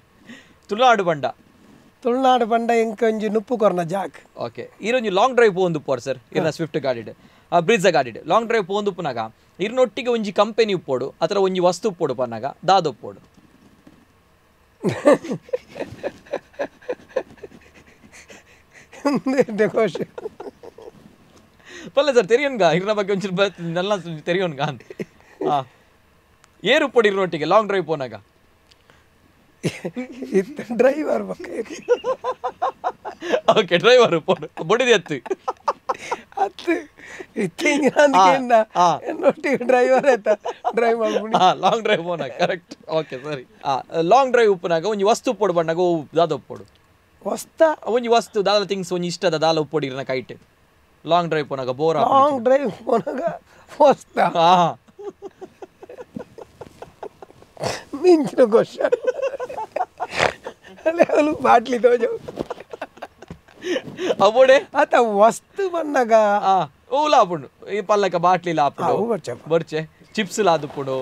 ತುಳುನಾಡು ಬಂಡ ಎಂಕ ಒಂಜಿ ನುಪ್ಪು ಕೊರ್ನ ಜಾಗ್ ಓಕೆ ಈರೊಂಜಿ ಲಾಂಗ್ ಡ್ರೈವ್ ಪೋಂದು ಪೋರ್ ಸರ್ ಇರ್ನ ಸ್ವಿಫ್ಟ್ ಗಾಡಿಡ್ ಬ್ರಿಡ್ಜ ಗಾಡಿಡ್ ಲಾಂಗ್ ಡ್ರೈವ್ ಪೋಂದು ಪುನಗ ಇರ್ನೊಟ್ಟಿಗೆ ಒಂಜಿ ಕಂಪೆನಿ ಉಪ್ಪೋಡು ಅಥವಾ ಒಂಜಿ ವಸ್ತು ಉಪ್ಪೋಡು ಪನ್ನಗ ದಾದೊಪ್ಪೋಡು ಪಲ್ಲ ಸರ್ ತೆರಿಯೋನ್ಗ ಇರ್ನ ಬಗ್ಗೆ ಒಂಚೂರು ನೆಲ್ಲ ತೆರಿಯೋನ್ಗ ಅಂತ ಏರು ಪೊಡಿ ಇರ್ನೊಟ್ಟಿಗೆ ಲಾಂಗ್ ಡ್ರೈವ್ ಪೋನಾಗ ಡ್ರೈವರ್ ಓಕೆ ಡ್ರೈವರ್ ಬೊಡಿದೆ ಡ್ರೈವರ್ ಡ್ರೈವ್ ಲಾಂಗ್ ಡ್ರೈವ್ ಪೋನಾಗ ಕರೆಕ್ಟ್ ಓಕೆ ಸರಿ ಲಾಂಗ್ ಡ್ರೈವ್ ಉಪ್ಪನಾಗ ಒಂಜಿ ವಸ್ತು ಉಪ್ಪೋಡು ಬಣ್ಣಾಗ ದಾದ ಉಪ್ಪೋಡು ಒಂಜಿ ವಸ್ತು ದಾದ ಥಿಂಗ್ಸ್ ಒಂಜಿ ಇಷ್ಟದ ದಾಲ ಉಪ್ಪೋಡಿ ಇರ್ನ ಕೈಟ್ ಲಾಂಗ್ ಡ್ರೈವ್ ಪೋನಾಗ ಬೋರ್ ಲಾಂಗ್ ಡ್ರೈವ್ ಪೋನಾಗ ವಸ್ತ ಮಿಂಚಿನ ಕ್ವಶನ್ ಬಾಟ್ಲಿ ತೋಜು ಅವಡೆ ಆತ ವಸ್ತು ಬನ್ನಗ ಲಾಪುಂಡು ಈ ಪಲ್ಲಕ ಬಾಟ್ಲಿ ಲಾಪುಂಡು ಬರ್ಚೆ ಚಿಪ್ಸ್ ಲಾದುಪ್ಪುಡು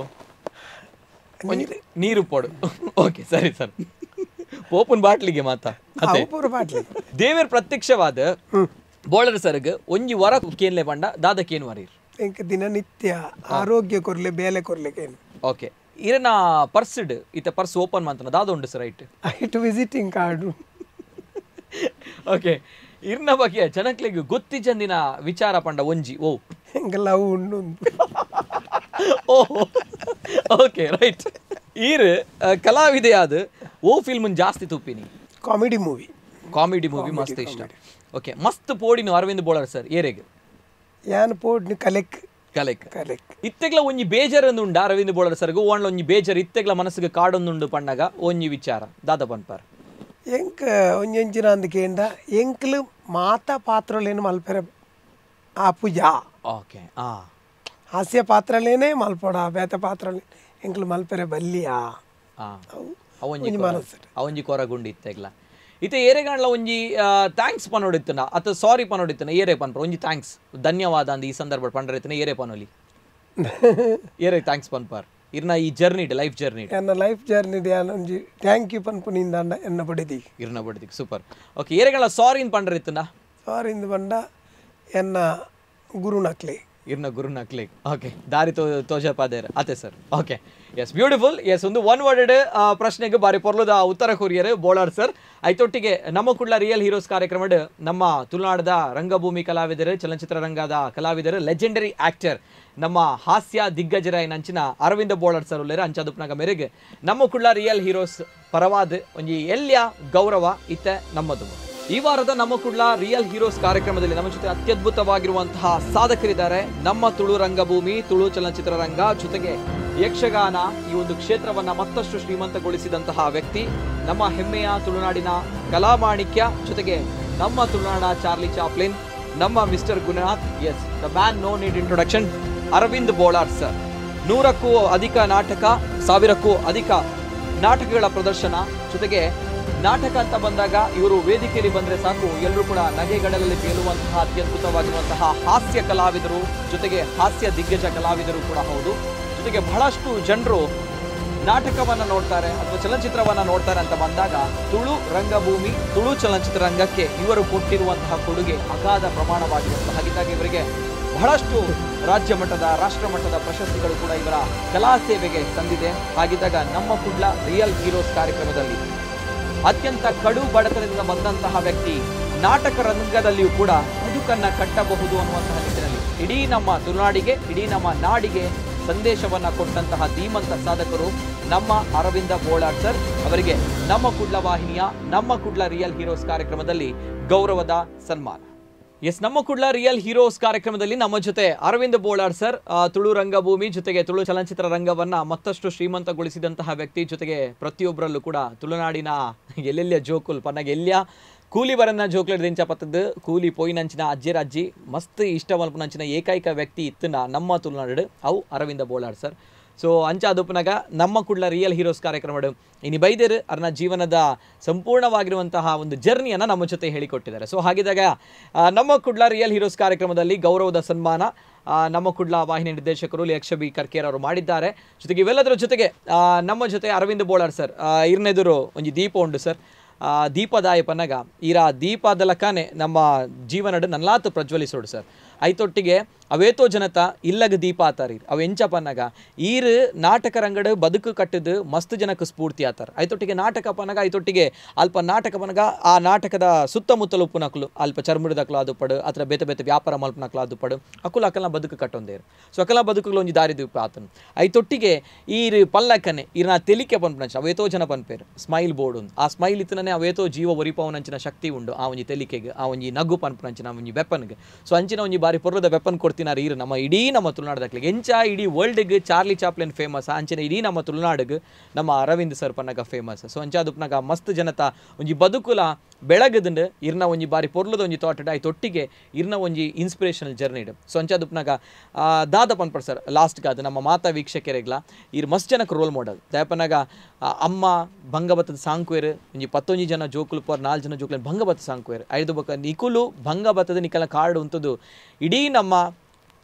ನೀರು ಪೋಡು ಓಕೆ ಸರಿ ಸರ್ ಓಪನ್ ಬಾಟ್ಲಿಗೆ ಮಾತಾ ದೇವೇರ್ ಪ್ರತ್ಯಕ್ಷವಾದ ಬೋಳರ್ ಸರ್ಗ್ ಒಂಜಿ ವರ ಕೇನ್ಲೆ ಪಂಡ ದಾದಕೇನು ವರೀರ್ ಎಂಕ ದಿನನಿತ್ಯ ಆರೋಗ್ಯ ಕೊರ್ಲೆ ಬೇಲೆ ಕೊರ್ಲೆಕೇನು ಓಕೆ ಇರನ ಪರ್ಸ್ಡ್ ಇತ್ತ ಪರ್ಸ್ ಓಪನ್ ಮಾಡ್ತಾನ ದಾದ ಉಂಡು ಸರ್ ಐಟ್ ವಿಸಿಟಿಂಗ್ ಕಾರ್ಡು ಓಕೆ ಇರ್ನ ಬಗ್ಗೆ ಜನಕ್ಲೆಗ್ ಗೊತ್ತಿ ಜಂದಿನ ವಿಚಾರ ಪಂಡ ಒಂಜಿ ಎಂಕ ಲವ್ ಉಂಡು ಓ ಓಕೆ ರೈಟ್ ಈರ್ ಕಲಾವಿದೆಯಾದ ಓ ಫಿಲ್ಮ್ ಜಾಸ್ತಿ ತುಪ್ಪಿನಿ ಕಾಮಿಡಿ ಮೂವಿ ಮಸ್ತ್ ಇಷ್ಟ. ಓಕೆ ಮಸ್ತ್ ಪೋಡಿನು ಅರವಿಂದ್ ಬೋಳರ್ ಸರ್ ಏರೆಗ್ ಯಾನ್ ಪೋಡ್ನಿ ಕಲೆಕ್ ಇತ್ತೆಗ್ಲ ಒಂಜಿ ಬೇಜಾರೊಂದುಂಡ ಅರವಿಂದ್ ಬೋಳರ್ ಸರ್ಗು ಓಣ್ಲ ಒಂಜಿ ಬೇಜಾರು ಇತ್ತೆಗ್ಲ ಮನಸ್ಸಿಗೆ ಕಾಡೊಂದುಂಡು ಪಣ್ಣಗ ಒಂಜಿ ವಿಚಾರ ದಾದ ಪನ್ಪಾರ್ ಎಂಕ್ ಒಂಜೊಂಜಿನ ಅಂದಕೇಂಡ ಎಂಕ್ಲು ಮಾತಾ ಪಾತ್ರಲೇನು ಮಲ್ಪೆರೆ ಆಪುಜಾ ಓಕೆ ಹಾಸ್ಯ ಪಾತ್ರಲೇನೆ ಮಲ್ಪೊಡ ಬೇತೆ ಪಾತ್ರ ಎಂಕ್ಲು ಮಲ್ಪೆರೆ ಬಲ್ಲಿಯಾ ಅವಂಜಿ ಕೊರಗುಂಡು ಇತ್ತೆಗ್ಲ ಇತ್ತೆ ಏರೆಗಾಣ್ಲ ಒಂಜಿ ಥ್ಯಾಂಕ್ಸ್ ಪನೋಡಿತ್ತನ ಅಥವಾ ಸಾರಿ ಪನೋಡಿತ್ತನ ಏರೆ ಪನ್ಪರ ಒಂಜಿ ಥ್ಯಾಂಕ್ಸ್ ಧನ್ಯವಾದ ಅಂದ ಈ ಸಂದರ್ಭ ಪಂಡ್ರೈತನ ಏರೆ ಪನೋಲಿ ಏರೆ ಥ್ಯಾಂಕ್ಸ್ ಪನ್ಪಾರ್ ಇರ್ನ ಈ ಜರ್ನಿ ಲೈಫ್ ಜರ್ನಿ ಎನ್ನ ಲೈಫ್ ಜರ್ನಿ ಒಂಜಿ ಥ್ಯಾಂಕ್ ಯು ಪನ್ಪುನಿಂದ ಎನ್ನ ಬಡಿದಿ ಇರ್ನ ಬಡಿದಿ ಸೂಪರ್. ಓಕೆ ಏರೆಗಳ ಸಾರಿ ಇನ್ ಪಂಡ್ರೈತನ ಸಾರಿ ಇಂದು ಬಂಡ ಎನ್ನ ಗುರು ನಕ್ಲೆ ಇರ್ನ ಗುರು ನಕ್ಲೆ. ಓಕೆ ದಾರಿ ತೋಜಪಾದೇರ್ ಅತೆ sir. Okay yes beautiful. Yes ಒಂದು ಒನ್ ವರ್ಡೆಡ್ ಪ್ರಶ್ನೆಗೆ ಬಾರಿ ಪೊರ್ಲದ ಉತ್ತರ ಕೊರಿಯರ್ ಬೋಳಾರ್ ಸರ್ ಐತೊಟ್ಟಿಗೆ ನಮ್ಮ ಕುಡ್ಲ ರಿಯಲ್ ಹೀರೋಸ್ ಕಾರ್ಯಕ್ರಮ ನಮ್ಮ ತುಳುನಾಡದ ರಂಗಭೂಮಿ ಕಲಾವಿದರು ಚಲನಚಿತ್ರ ರಂಗದ ಕಲಾವಿದರು ಲೆಜೆಂಡರಿ ಆಕ್ಟರ್ ನಮ್ಮ ಹಾಸ್ಯ ದಿಗ್ಗಜರ ನಂಚಿನ ಅರವಿಂದ ಬೋಳಾರ್ ಸರ್ ಉಳ್ಳೇರ ಅಂಚಾದುಪ್ನಾಗ ಮೇರೆಗೆ ನಮ್ಮ ಕುಡ್ಲ ರಿಯಲ್ ಹೀರೋಸ್ ಪರವಾದ ಒಂಜಿ ಎಲ್ಯ ಗೌರವ ಇತ್ತೆ ನಮ್ಮದು. ಈ ವಾರದ ನಮ್ಮ ಕುಡ್ಲ ರಿಯಲ್ ಹೀರೋಸ್ ಕಾರ್ಯಕ್ರಮದಲ್ಲಿ ನಮ್ಮ ಜೊತೆ ಅತ್ಯದ್ಭುತವಾಗಿರುವಂತಹ ಸಾಧಕರಿದ್ದಾರೆ. ನಮ್ಮ ತುಳು ರಂಗಭೂಮಿ ತುಳು ಚಲನಚಿತ್ರ ರಂಗ ಜೊತೆಗೆ ಯಕ್ಷಗಾನ ಈ ಒಂದು ಕ್ಷೇತ್ರವನ್ನ ಮತ್ತಷ್ಟು ಶ್ರೀಮಂತಗೊಳಿಸಿದಂತಹ ವ್ಯಕ್ತಿ, ನಮ್ಮ ಹೆಮ್ಮೆಯ ತುಳುನಾಡಿನ ಕಲಾಮಾಣಿಕ್ಯ, ಜೊತೆಗೆ ನಮ್ಮ ತುಳುನಾಡ ಚಾರ್ಲಿ ಚಾಪ್ಲಿನ್, ನಮ್ಮ mister Gunanath. Yes the man no need introduction, Aravind Bolar sir. 100ಕ್ಕೂ ಅಧಿಕ ನಾಟಕ, 1000ಕ್ಕೂ ಅಧಿಕ ನಾಟಕಗಳ ಪ್ರದರ್ಶನ, ಜೊತೆಗೆ ನಾಟಕ ಅಂತ ಬಂದಾಗ ಇವರು ವೇದಿಕೆಯಲ್ಲಿ ಬಂದ್ರೆ ಸಾಕು ಎಲ್ಲರೂ ಕೂಡ ನಗೆಗಡಲಲ್ಲಿ ತೇಲುವಂತಹ ಅತ್ಯದ್ಭುತವಾಗಿರುವಂತಹ ಹಾಸ್ಯ ಕಲಾವಿದರು, ಜೊತೆಗೆ ಹಾಸ್ಯ ದಿಗ್ಗಜ ಕಲಾವಿದರು ಕೂಡ ಹೌದು. ಜೊತೆಗೆ ಬಹಳಷ್ಟು ಜನರು ನಾಟಕವನ್ನ ನೋಡ್ತಾರೆ ಅಥವಾ ಚಲನಚಿತ್ರವನ್ನ ನೋಡ್ತಾರೆ ಅಂತ ಬಂದಾಗ ತುಳು ರಂಗಭೂಮಿ ತುಳು ಚಲನಚಿತ್ರ ರಂಗಕ್ಕೆ ಇವರು ಕೊಟ್ಟಿರುವಂತಹ ಕೊಡುಗೆ ಅಗಾಧ ಪ್ರಮಾಣವಾಗಿರುತ್ತದೆ. ಹಾಗಾಗಿ ಇವರಿಗೆ ಬಹಳಷ್ಟು ರಾಜ್ಯ ಮಟ್ಟದ ರಾಷ್ಟ್ರ ಮಟ್ಟದ ಪ್ರಶಸ್ತಿಗಳು ಕೂಡ ಇವರ ಕಲಾ ಸೇವೆಗೆ ಸಂದಿದೆ. ಹಾಗಿದ್ದಾಗ ನಮ್ಮ ಕುಡ್ಲ ರಿಯಲ್ ಹೀರೋಸ್ ಕಾರ್ಯಕ್ರಮದಲ್ಲಿ ಅತ್ಯಂತ ಕಡು ಬಡತನದಿಂದ ಬಂದಂತಹ ವ್ಯಕ್ತಿ ನಾಟಕ ರಂಗದಲ್ಲಿಯೂ ಕೂಡ ಬದುಕನ್ನ ಕಟ್ಟಬಹುದು ಅನ್ನುವಂತಹ ನಿಟ್ಟಿನಲ್ಲಿ ಇಡೀ ನಮ್ಮ ತುಳುನಾಡಿಗೆ ಇಡೀ ನಮ್ಮ ನಾಡಿಗೆ ಸಂದೇಶವನ್ನ ಕೊಟ್ಟಂತಹ ಧೀಮಂತ ಸಾಧಕರು ನಮ್ಮ ಅರವಿಂದ ಬೋಳಾರ್ ಸರ್. ಅವರಿಗೆ ನಮ್ಮ ಕುಡ್ಲ ವಾಹಿನಿಯ ನಮ್ಮ ಕುಡ್ಲ ರಿಯಲ್ ಹೀರೋಸ್ ಕಾರ್ಯಕ್ರಮದಲ್ಲಿ ಗೌರವದ ಸನ್ಮಾನ. ಎಸ್ ನಮ್ಮ ಕುಡ್ಲ ರಿಯಲ್ ಹೀರೋಸ್ ಕಾರ್ಯಕ್ರಮದಲ್ಲಿ ನಮ್ಮ ಜೊತೆ ಅರವಿಂದ್ ಬೋಳಾರ್ ಸರ್, ತುಳು ರಂಗಭೂಮಿ ಜೊತೆಗೆ ತುಳು ಚಲನಚಿತ್ರ ರಂಗವನ್ನ ಮತ್ತಷ್ಟು ಶ್ರೀಮಂತಗೊಳಿಸಿದಂತಹ ವ್ಯಕ್ತಿ, ಜೊತೆಗೆ ಪ್ರತಿಯೊಬ್ಬರಲ್ಲೂ ಕೂಡ ತುಳುನಾಡಿನ ಎಲ್ಲೆಲ್ಲ ಜೋಕುಲ್ ಪನ್ನಗೆ ಎಲ್ಯ ಕೂಲಿ ಬರನ್ನ ಜೋಕ್ಲೆಡ್ ದಿಂಚ ಪತ್ತದ್ದು ಕೂಲಿ ಪೋಯಿನಂಚಿನ ಅಜ್ಜಿರಾಜ್ಜಿ ಮಸ್ತ್ ಇಷ್ಟ ಮಲ್ಪನಂಚಿನ ಏಕೈಕ ವ್ಯಕ್ತಿ ಇತ್ತನ ನಮ್ಮ ತುಳುನಾಡು ಅವು ಅರವಿಂದ ಬೋಳಾರ್ ಸರ್. ಸೊ ಅಂಚ ಅದುಪನಾಗ ನಮ್ಮ ಕುಡ್ಲ ರಿಯಲ್ ಹೀರೋಸ್ ಕಾರ್ಯಕ್ರಮ ಇನ್ನು ಬೈದೇರು ಅರ್ನ ಜೀವನದ ಸಂಪೂರ್ಣವಾಗಿರುವಂತಹ ಒಂದು ಜರ್ನಿಯನ್ನು ನಮ್ಮ ಜೊತೆ ಹೇಳಿಕೊಟ್ಟಿದ್ದಾರೆ. ಸೊ ಹಾಗಿದ್ದಾಗ ನಮ್ಮ ಕುಡ್ಲ ರಿಯಲ್ ಹೀರೋಸ್ ಕಾರ್ಯಕ್ರಮದಲ್ಲಿ ಗೌರವದ ಸನ್ಮಾನ ನಮ್ಮ ಕುಡ್ಲ ವಾಹಿನಿ ನಿರ್ದೇಶಕರು ಯಕ್ಷ ಬಿ ಕರ್ಕೇರ್ ಅವರು ಮಾಡಿದ್ದಾರೆ. ಜೊತೆಗೆ ಇವೆಲ್ಲದರ ಜೊತೆಗೆ ನಮ್ಮ ಜೊತೆ ಅರವಿಂದ್ ಬೋಳಾರ್ ಸರ್ ಇರ್ನೆದುರು ಒಂದು ದೀಪ ಉಂಡು ಸರ್. ದೀಪದಾಯ ಪನ್ನಗ ಈರ ದೀಪದ ಲಕ್ಕನೆ ನಮ್ಮ ಜೀವನಡು ನಲ್ಲಾತು ಪ್ರಜ್ವಲಿಸೋಡು ಸರ್. ಐತೊಟ್ಟಿಗೆ ಅವೇತೋ ಜನತ ಇಲ್ಲಗ ದೀಪ ಆತಾರೀರ್ ಅವು ಎಂಚ ಪನ್ನಗ ಈರು ನಾಟಕ ರಂಗಡು ಬದುಕು ಕಟ್ಟದು ಮಸ್ತ್ ಜನಕ್ಕೆ ಸ್ಫೂರ್ತಿ ಆತಾರ. ಐತೊಟ್ಟಿಗೆ ನಾಟಕ ಪನ್ನಗ ಐತೊಟ್ಟಿಗೆ ಅಲ್ಪ ನಾಟಕ ಪನ್ನಗ ಆ ನಾಟಕದ ಸುತ್ತಮುತ್ತಲು ಉಪ್ಪುನಕ್ಲು ಅಲ್ಪ ಚರ್ಮುಡದಕ್ಲು ಅದು ಪಡು ಅಥವಾ ಬೇತೆ ಬೇತೆ ವ್ಯಾಪಾರ ಮಲ್ಪನಕ್ಲು ಅದು ಪಡು ಅಕುಲು ಅಕಲ್ನ ಬದುಕು ಕಟ್ಟೊಂದೇರು. ಸೊ ಅಕಲ ಬದುಕುಗಳು ಒಂಜಿ ದಾರಿ ದೀಪ ಆತನು. ಐತೊಟ್ಟಿಗೆ ಈರು ಪಲ್ಲಕ್ಕನೆ ಈರ್ನ ತೆಲಿಕೆ ಪನ್ಪನಂಚ ಅವೇತೋ ಜನ ಪನ್ಪೇರು ಸ್ಮೈಲ್ ಬೋರ್ಡ್ ಉಂದು ಆ ಸ್ಮೈಲ್ ಇತ್ತನೇ ಅವೇತೋ ಜೀವ ಒರಿಪವನಂಚಿನ ಶಕ್ತಿ ಉಂಡು ಆ ಒಂಜಿ ತೆಲಿಕೆಗೆ ಆ ಒಂಜಿ ನಗು ಪನ್ಪನಂಚಿನ ಒಂಜಿ ವೆಪನ್ಗೆ. ಸೊ ಅಂಚಿನ ಒಂಜಿ ಬಾರಿ ಪೊರ್ಲದ ವೆಪನ್ ಕೊಡ್ತಿನಾರ ಈರು ನಮ್ಮ ಇಡೀ ನಮ್ಮ ತುಳುನಾಡದಕ್ಲಿಗೆ ಎಂಚ ಇಡೀ ವರ್ಲ್ಡ್ಗೆ ಚಾರ್ಲಿ ಚಾಪ್ಲಿನ್ ಫೇಮಸ್ ಅಂಚಿನ ಇಡೀ ನಮ್ಮ ತುಳುನಾಡಿಗೆ ನಮ್ಮ ಅರವಿಂದ್ ಸರ್ ಪನ್ನಗ ಫೇಮಸ್. ಸೊ ಅಂಚಾದುಪ್ನಾಗ ಮಸ್ತ್ ಜನತ ಒಂಜಿ ಬದುಕುಲ ಬೆಳಗದಂಡು ಇರ್ನ ಒಂಜಿ ಬಾರಿ ಪೊರ್ಲದ ಒಂಜಿ ತೋಟಡ್ ಆಯ್ತೊಟ್ಟಿಗೆ ಇರ್ನ ಒಂಜಿ ಇನ್ಸ್ಪಿರೇಷನಲ್ ಜರ್ನಿ ಇಡು. ಸೊ ಅಂಚಾದುಪ್ನಾಗ ದಾದ ಪನ್ಪಡ್ ಸರ್ ಲಾಸ್ಟ್ಗೆ ಅದು ನಮ್ಮ ಮಾತಾ ವೀಕ್ಷಕರಿಗ್ಲ ಇರ್ ಮಸ್ತ್ ಜನಕ್ಕೆ ರೋಲ್ ಮಾಡೆಲ್ ದಯಪನಾಗ ಅಮ್ಮ ಭಂಗಬತ್ತದ ಸಾಂಕ್ವೇರು ಒಂಜಿ 11 ಜನ ಜೋಕುಲು ಪೋರ್ 4 ಜನ ಜೋಕುಲು ಭಂಗಬತ್ತ ಸಾಂಕ್ವೇರು ಐದು ಬೊಕ್ಕ ನಿಕುಲು ಭಂಗಬತ್ತದ ನಿಕಲ ಕಾರ್ಡ್ ಉಂತದು ಇಡೀ ನಮ್ಮ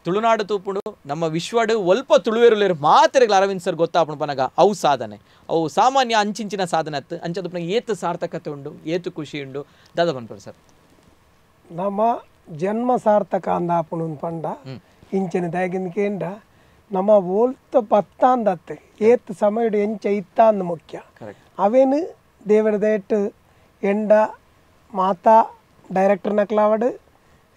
ತುಳುನಾಡು ತೂಪುಡು ನಮ್ಮ ವಿಶ್ವಡು ಒಲ್ಪ ತುಳುವೇರುಲೇರು ಮಾತ್ರೆಗಳು ಅರವಿಂದ್ ಸರ್ ಗೊತ್ತಾಪಣ ಪನಗ ಅವು ಸಾಧನೆ ಅವು ಸಾಮಾನ್ಯ ಅಂಚಿಂಚಿನ ಸಾಧನೆ ಅತ್ತು ಅಂಚದಪ್ಪನ ಏತು ಸಾರ್ಥಕತೆ ಉಂಡು ಏತು ಖುಷಿ ಉಂಡು ದಾದ ಪನ್ಪರು ಸರ್. ನಮ್ಮ ಜನ್ಮ ಸಾರ್ಥಕ ಅಂದಾಪುಣ ಪಂಡ ಇಂಚಿನ ದಯಗಿಂದ ನಮ್ಮ ಓಲ್ತ ಪತ್ತಾಂದತ್ತೆ ಏತ್ ಸಮಯಡು ಎಂಚ ಇತ್ತಾಂದು ಮುಖ್ಯ ಅವೇನು ದೇವರ ದಯಟ್ಟು ಎಂಡ ಮಾತಾ ಡೈರೆಕ್ಟರ್ ನಕ್ಲಾವಡು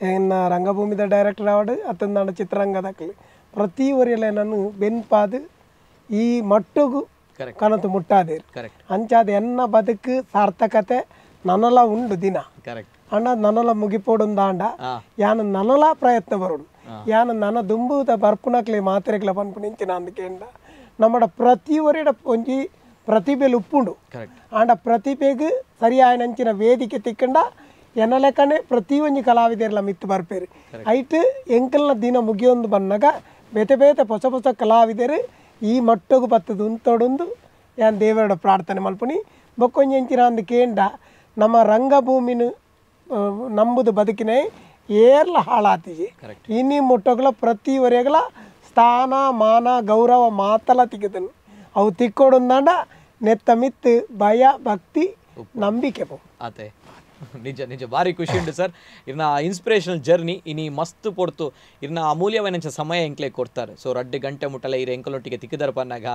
ಎನ್ನ ರಂಗಭೂಮಿದ ಡೈರೆಕ್ಟರ್ ಆವಡು ಅತ್ತಂದಾಂಡ ಚಿತ್ರರಂಗದಕ್ಲಿ ಪ್ರತಿ ಒರಿಯಲ್ಲ ನಾನು ಬೆನ್ಪಾದು ಈ ಮಟ್ಟುಗು ಕನತು ಮುಟ್ಟಾದೇರು ಕರೆಕ್ಟ್ ಅಂಚಾದ ಎನ್ನ ಬದುಕು ಸಾರ್ಥಕತೆ ನನಲ ಉಂಡು ದಿನ ಕರೆಕ್ಟ್ ಅಣ್ಣ ನನಲ ಮುಗಿಪೋಡುಂದಾಂಡ ಯಾನ ನನಲ ಪ್ರಯತ್ನ ಬರೋಡು ಯಾನ ನನ್ನ ದುಂಬುದ ಬರ್ಪುನಕ್ಲೆ ಮಾತ್ರೆಗ್ಲ ಪನ್ಪುನಿಂಚಿನ ಅಂದಕೇಂಡ ನಮ್ಮಡ ಪ್ರತಿಯೊರಿಡ ಒಂಜಿ ಪ್ರತಿಭೆಲು ಉಪ್ಪುಂಡು ಆಂಡ ಪ್ರತಿಭೆಗೆ ಸರಿಯಾಯನಂಚಿನ ವೇದಿಕೆ ತಿಕ್ಕಂಡ ಎನ್ನ ಲೆಕ್ಕನೆ ಪ್ರತಿ ಒಂಜಿ ಕಲಾವಿದರೆಲ್ಲ ಮಿತ್ತು ಬರ್ಪೇರು ಐಟ್ ಎಂಕಲ್ನ ದಿನ ಮುಗಿಯೊಂದು ಬನ್ನಾಗ ಬೇತೆ ಬೇತೆ ಹೊಸ ಹೊಸ ಕಲಾವಿದರು ಈ ಮಟ್ಟಗೂ ಬತ್ತದು ಉಂತೊಡೊಂದು ಯಾನ್ ದೇವರ ಪ್ರಾರ್ಥನೆ ಮಲ್ಪುನಿ ಬೊಕ್ಕೊಂಜಿ ಎಂಚಿನ ಅಂದಕೇಂಡ ನಮ್ಮ ರಂಗಭೂಮಿನ ನಂಬುದು ಬದುಕಿನ ಏರ್ಲ ಹಾಳಾತಿಜಿ ಇನ್ನಿ ಮುಟ್ಟೋಗ್ಲ ಪ್ರತಿ ಒರೆಗ್ಲ ಸ್ಥಾನ ಮಾನ ಗೌರವ ಮಾತಲ ತಿಕ್ಕದನು ಅವು ತಿಕ್ಕೊಡೊಂದಾಂಡ ನೆತ್ತ ಮಿತ್ತು ಭಯ ಭಕ್ತಿ ನಂಬಿಕೆ ಪೋ ಆತೆ ನಿಜ ನಿಜ ಭಾರಿ ಖುಷಿ ಉಂಟು ಸರ್ ಇರ್ನ ಇನ್ಸ್ಪಿರೇಷನಲ್ ಜರ್ನಿ ಇನಿ ಮಸ್ತ್ ಪೊರ್ತು ಇರ್ನ ಅಮೂಲ್ಯವಾದ ಸಮಯ ಎಂಕ್ಲೆ ಕೊಡ್ತಾರೆ ಸೊ 2 ಗಂಟೆ ಮುಟ್ಟಲ ಇರ ಎಂಕಲೊಟ್ಟಿಗೆ ತಿಕ್ಕಿದರ ಪನ್ನಾಗ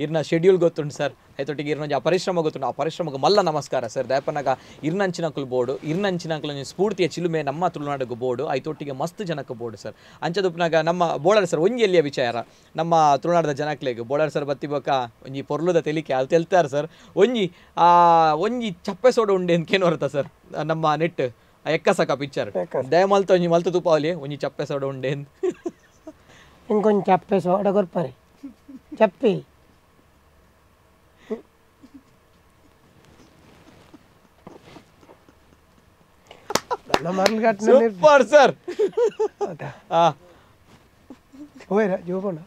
ಇರ್ನ ಶೆಡ್ಯೂಲ್ ಗೊತ್ತುಂಟು ಸರ್ ಐತೊಟ್ಟಿಗೆ ಇರ್ನೊಂಜಿ ಆ ಪರಿಶ್ರಮ ಗೊತ್ತುಂಟು ಆ ಪರಿಶ್ರಮಕ್ಕೆ ಮಲ್ಲ ನಮಸ್ಕಾರ ಸರ್ ದಯಪನ್ನಾಗ ಇರ್ನಂಚಿನಕುಲು ಬೋರ್ಡು ಇರ್ನಂಚಿನಕುಲು ಸ್ಫೂರ್ತಿಯ ಚಿಲುಮೆ ನಮ್ಮ ತುಳುನಾಡಿಗೆ ಬೋರ್ಡು ಐತೊಟ್ಟಿಗೆ ಮಸ್ತ್ ಜನಕ್ಕೆ ಬೋರ್ಡು ಸರ್ ಅಂಚದುಪ್ನಾಗ ನಮ್ಮ ಬೋಳರ್ ಸರ್ ಒಂಜಿ ಎಲ್ಲಿಯ ವಿಚಾರ ನಮ್ಮ ತುಳುನಾಡದ ಜನಕ್ಲೆಗೆ ಬೋಳರ್ ಸರ್ ಬತ್ತಿಬೊಕ್ಕ ಒಂಜಿ ಪೊರ್ಲುದ ತೆಲಿಕೆ ಅಲ್ಲಿ ತೆಲ್ತಾರೆ ಸರ್ ಒಂಜಿ ಚಪ್ಪೆ ಸೋಡ ಉಂಡೆ ಅಂತೇನು ಬರ್ತಾ ಸರ್ ನಮ್ಮ ನೆಟ್ ಎಕ್ಕಸಕ ಪಿಕ್ಚರ್ ದಯಮಲ್ತ ಒಂಜಿ ಮಲ್ತು ತುಪಾವಲಿ ಒಂಜಿ ಚಪ್ಪೆ ಸೋಡ ಉಂಡೆ ఇంకొంచెం చప్పేసి ఓడగొరపరి చెప్పి సూపర్ సార్ ಹೋಯ್ರ ಜೋಬೋಣ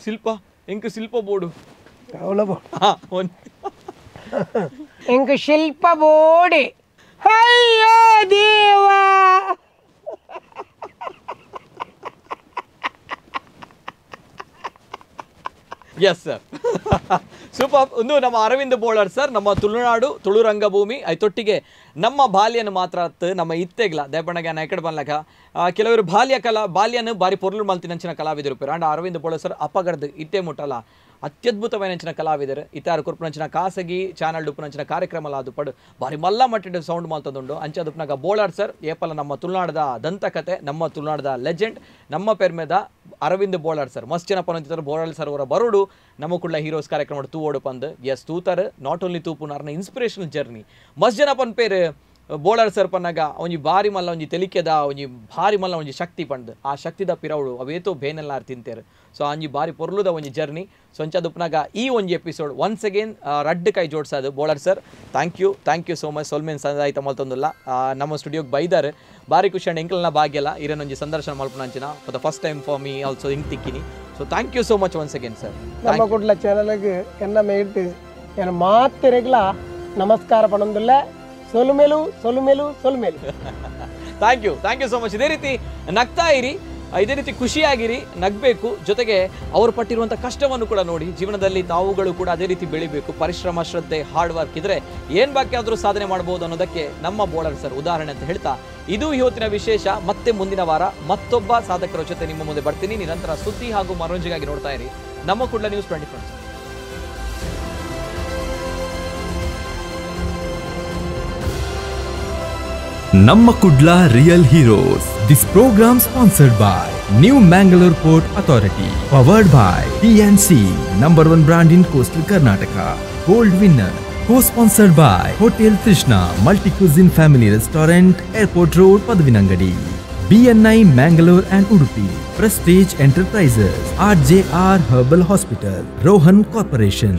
ಶಿಲ್ಪ ಎಂಕ ಶಿಲ್ಪ ಬೋರ್ಡು ಎಂಕ ಶಿಲ್ಪ ಬೋಡಿ ಅಯ್ಯೋ ದೇವಾ ಎಸ್ ಸರ್ ಸೂಪರ್ ಒಂದು ನಮ್ಮ ಅರವಿಂದ್ ಬೋಳರ್ ಸರ್ ನಮ್ಮ ತುಳುನಾಡು ತುಳು ರಂಗಭೂಮಿ ಐತೊಟ್ಟಿಗೆ ನಮ್ಮ ಬಾಲ್ಯನ ಮಾತ್ರ ನಮ್ಮ ಇತ್ತೆಗ್ಲ ದಯಪಣ್ಣಗೆ ಎಕಡೆ ಬನ್ಲಕ ಕೆಲವರು ಬಾಲ್ಯನ ಬಾರಿ ಪೊರ್ಲು ಮಲ್ತಿನಂಚಿನ ಕಲಾವಿದರು ಅಂಡ್ ಅರವಿಂದ್ ಬೋಳರ್ ಸರ್ ಅಪಗಡ್ದು ಇತ್ತೆ ಮುಟ್ಟಲ್ಲ ಅತ್ಯದ್ಭುತವಾದ ಕಲಾವಿದರು ಇತಾರು ಕುರ್ಪುನಂಚಿನ ಖಾಸಗಿ ಚಾನಲ್ ಡುಪ್ಪುನಂಚಿನ ಕಾರ್ಯಕ್ರಮ ಅದು ಪಡು ಬಾರಿ ಮಲ್ಲ ಮಟ್ಟಿದ ಸೌಂಡ್ ಮಾಲ್ತದುಂಡು ಅಂಚದುಪ್ನಾಗ ಬೋಳರ್ ಸರ್ ಏಪಲ ನಮ್ಮ ತುಳುನಾಡದ ದಂತಕತೆ ನಮ್ಮ ತುಳುನಾಡದ ಲೆಜೆಂಡ್ ನಮ್ಮ ಪೆರ್ಮೆದ ಅರವಿಂದ್ ಬೋಳರ್ ಸರ್ ಮಸ್ತ್ ಜನ ಪನಂತಿದ್ರು ಬೋಳರ್ ಸರ್ ಅವರ ಬರೋಡು ನಮ್ಮ ಕುಳ್ಳ ಹೀರೋಸ್ ಕಾರ್ಯಕ್ರಮ ತೂವೋಡು ಪಂದು ಎಸ್ ತೂತಾರೆ ನಾಟ್ ಓನ್ಲಿ ತೂಪುನಾರ್ನ ಇನ್ಸ್ಪಿರೇಷನಲ್ ಜರ್ನಿ ಮಸ್ತ್ ಜನ ಪನ್ ಪೇರು ಬೋಳರ್ ಸರ್ ಪನ್ನಾಗ ಒಂಜಿ ಬಾರಿ ಮಲ್ಲ ಒಂಜಿ ತೆಲಿಕೆದ ಒಂಜಿ ಭಾರಿ ಮಲ್ಲ ಒಂಜಿ ಶಕ್ತಿ ಪಂಡು ಆ ಶಕ್ತಿದ ಪಿರವಡು ಅವೇತೋ ಬೇನೆಲ್ಲಾರು ತಿಂತೇರು ಸೊ ಅಂಜಿ ಬಾರಿ ಪೊರ್ಲುದ ಒಂಜಿ ಜರ್ನಿ ಸೊ ಅಂಚದುಪ್ನಾಗ ಈ ಒಂಜಿ ಎಪಿಸೋಡ್ ಒನ್ಸ್ ಅಗೇನ್ ರಡ್ಡು ಕೈ ಜೋಡ್ಸೋದು Bolar sir thank you so much ಸೊಲ್ಮೇನ್ ಸಂದಾಯಿತ ಮಲ್ತೊಂದುಲ್ಲ ನಮ್ಮ ಸ್ಟುಡಿಯೋಗೆ ಬೈದಾರೆ ಬಾರಿ ಖುಷಿ ಅಂಡ್ ಎಂಕಲ್ನ ಭಾಗ್ಯಲ್ಲ ಇರೇನೊಂಜಿ ಸಂದರ್ಶನ ಮಲ್ಪುನಂಚಿನ for the first time for me also ಹಿಂಗೆ ತಿಕ್ಕಿನಿ so thank you so much once again sir ನಮ್ಮ ಕುಡ್ಲ ಚಾನಲ್ಗೆ ಎನ್ನ ಮೇಡ್ತು ಏನು ಮಾತೆರೆಗ್ಲ ನಮಸ್ಕಾರ ಪಣೊಂದುಲ್ಲ ಸೊಲುಮೆಲು ಥ್ಯಾಂಕ್ ಯು ಸೋ ಮಚ್ ಇದೇ ರೀತಿ ನಗ್ತಾ ಇರಿ ಇದೇ ರೀತಿ ಖುಷಿಯಾಗಿರಿ ನಗಬೇಕು ಜೊತೆಗೆ ಅವರು ಪಟ್ಟಿರುವಂಥ ಕಷ್ಟವನ್ನು ಕೂಡ ನೋಡಿ ಜೀವನದಲ್ಲಿ ತಾವುಗಳು ಕೂಡ ಅದೇ ರೀತಿ ಬೆಳಿಬೇಕು ಪರಿಶ್ರಮ ಶ್ರದ್ಧೆ ಹಾರ್ಡ್ ವರ್ಕ್ ಇದ್ರೆ ಏನು ಬೇಕಾದರೂ ಸಾಧನೆ ಮಾಡಬಹುದು ಅನ್ನೋದಕ್ಕೆ ನಮ್ಮ ಬೋಳರ್ ಸರ್ ಉದಾಹರಣೆ ಅಂತ ಹೇಳ್ತಾ ಇದು ಇವತ್ತಿನ ವಿಶೇಷ ಮತ್ತೆ ಮುಂದಿನ ವಾರ ಮತ್ತೊಬ್ಬ ಸಾಧಕರ ಜೊತೆ ನಿಮ್ಮ ಮುಂದೆ ಬರ್ತೀನಿ ನಿರಂತರ ಸುದ್ದಿ ಹಾಗೂ ಮನೋರಂಜನೆಗಾಗಿ ನೋಡ್ತಾ ಇರಿ ನಮ್ಮ Kudla news 24. Namma Kudla Real Heroes. This program sponsored by New Mangalore Port Authority. Powered by PNC, #1 brand in coastal Karnataka. Gold winner. Co-sponsored by Hotel Krishna, Multi-Cuisine Family Restaurant, Airport Road, Padavinangadi. BNI Mangalore and Udupi. Prestige Enterprises. RJR Herbal Hospital. Rohan Corporation.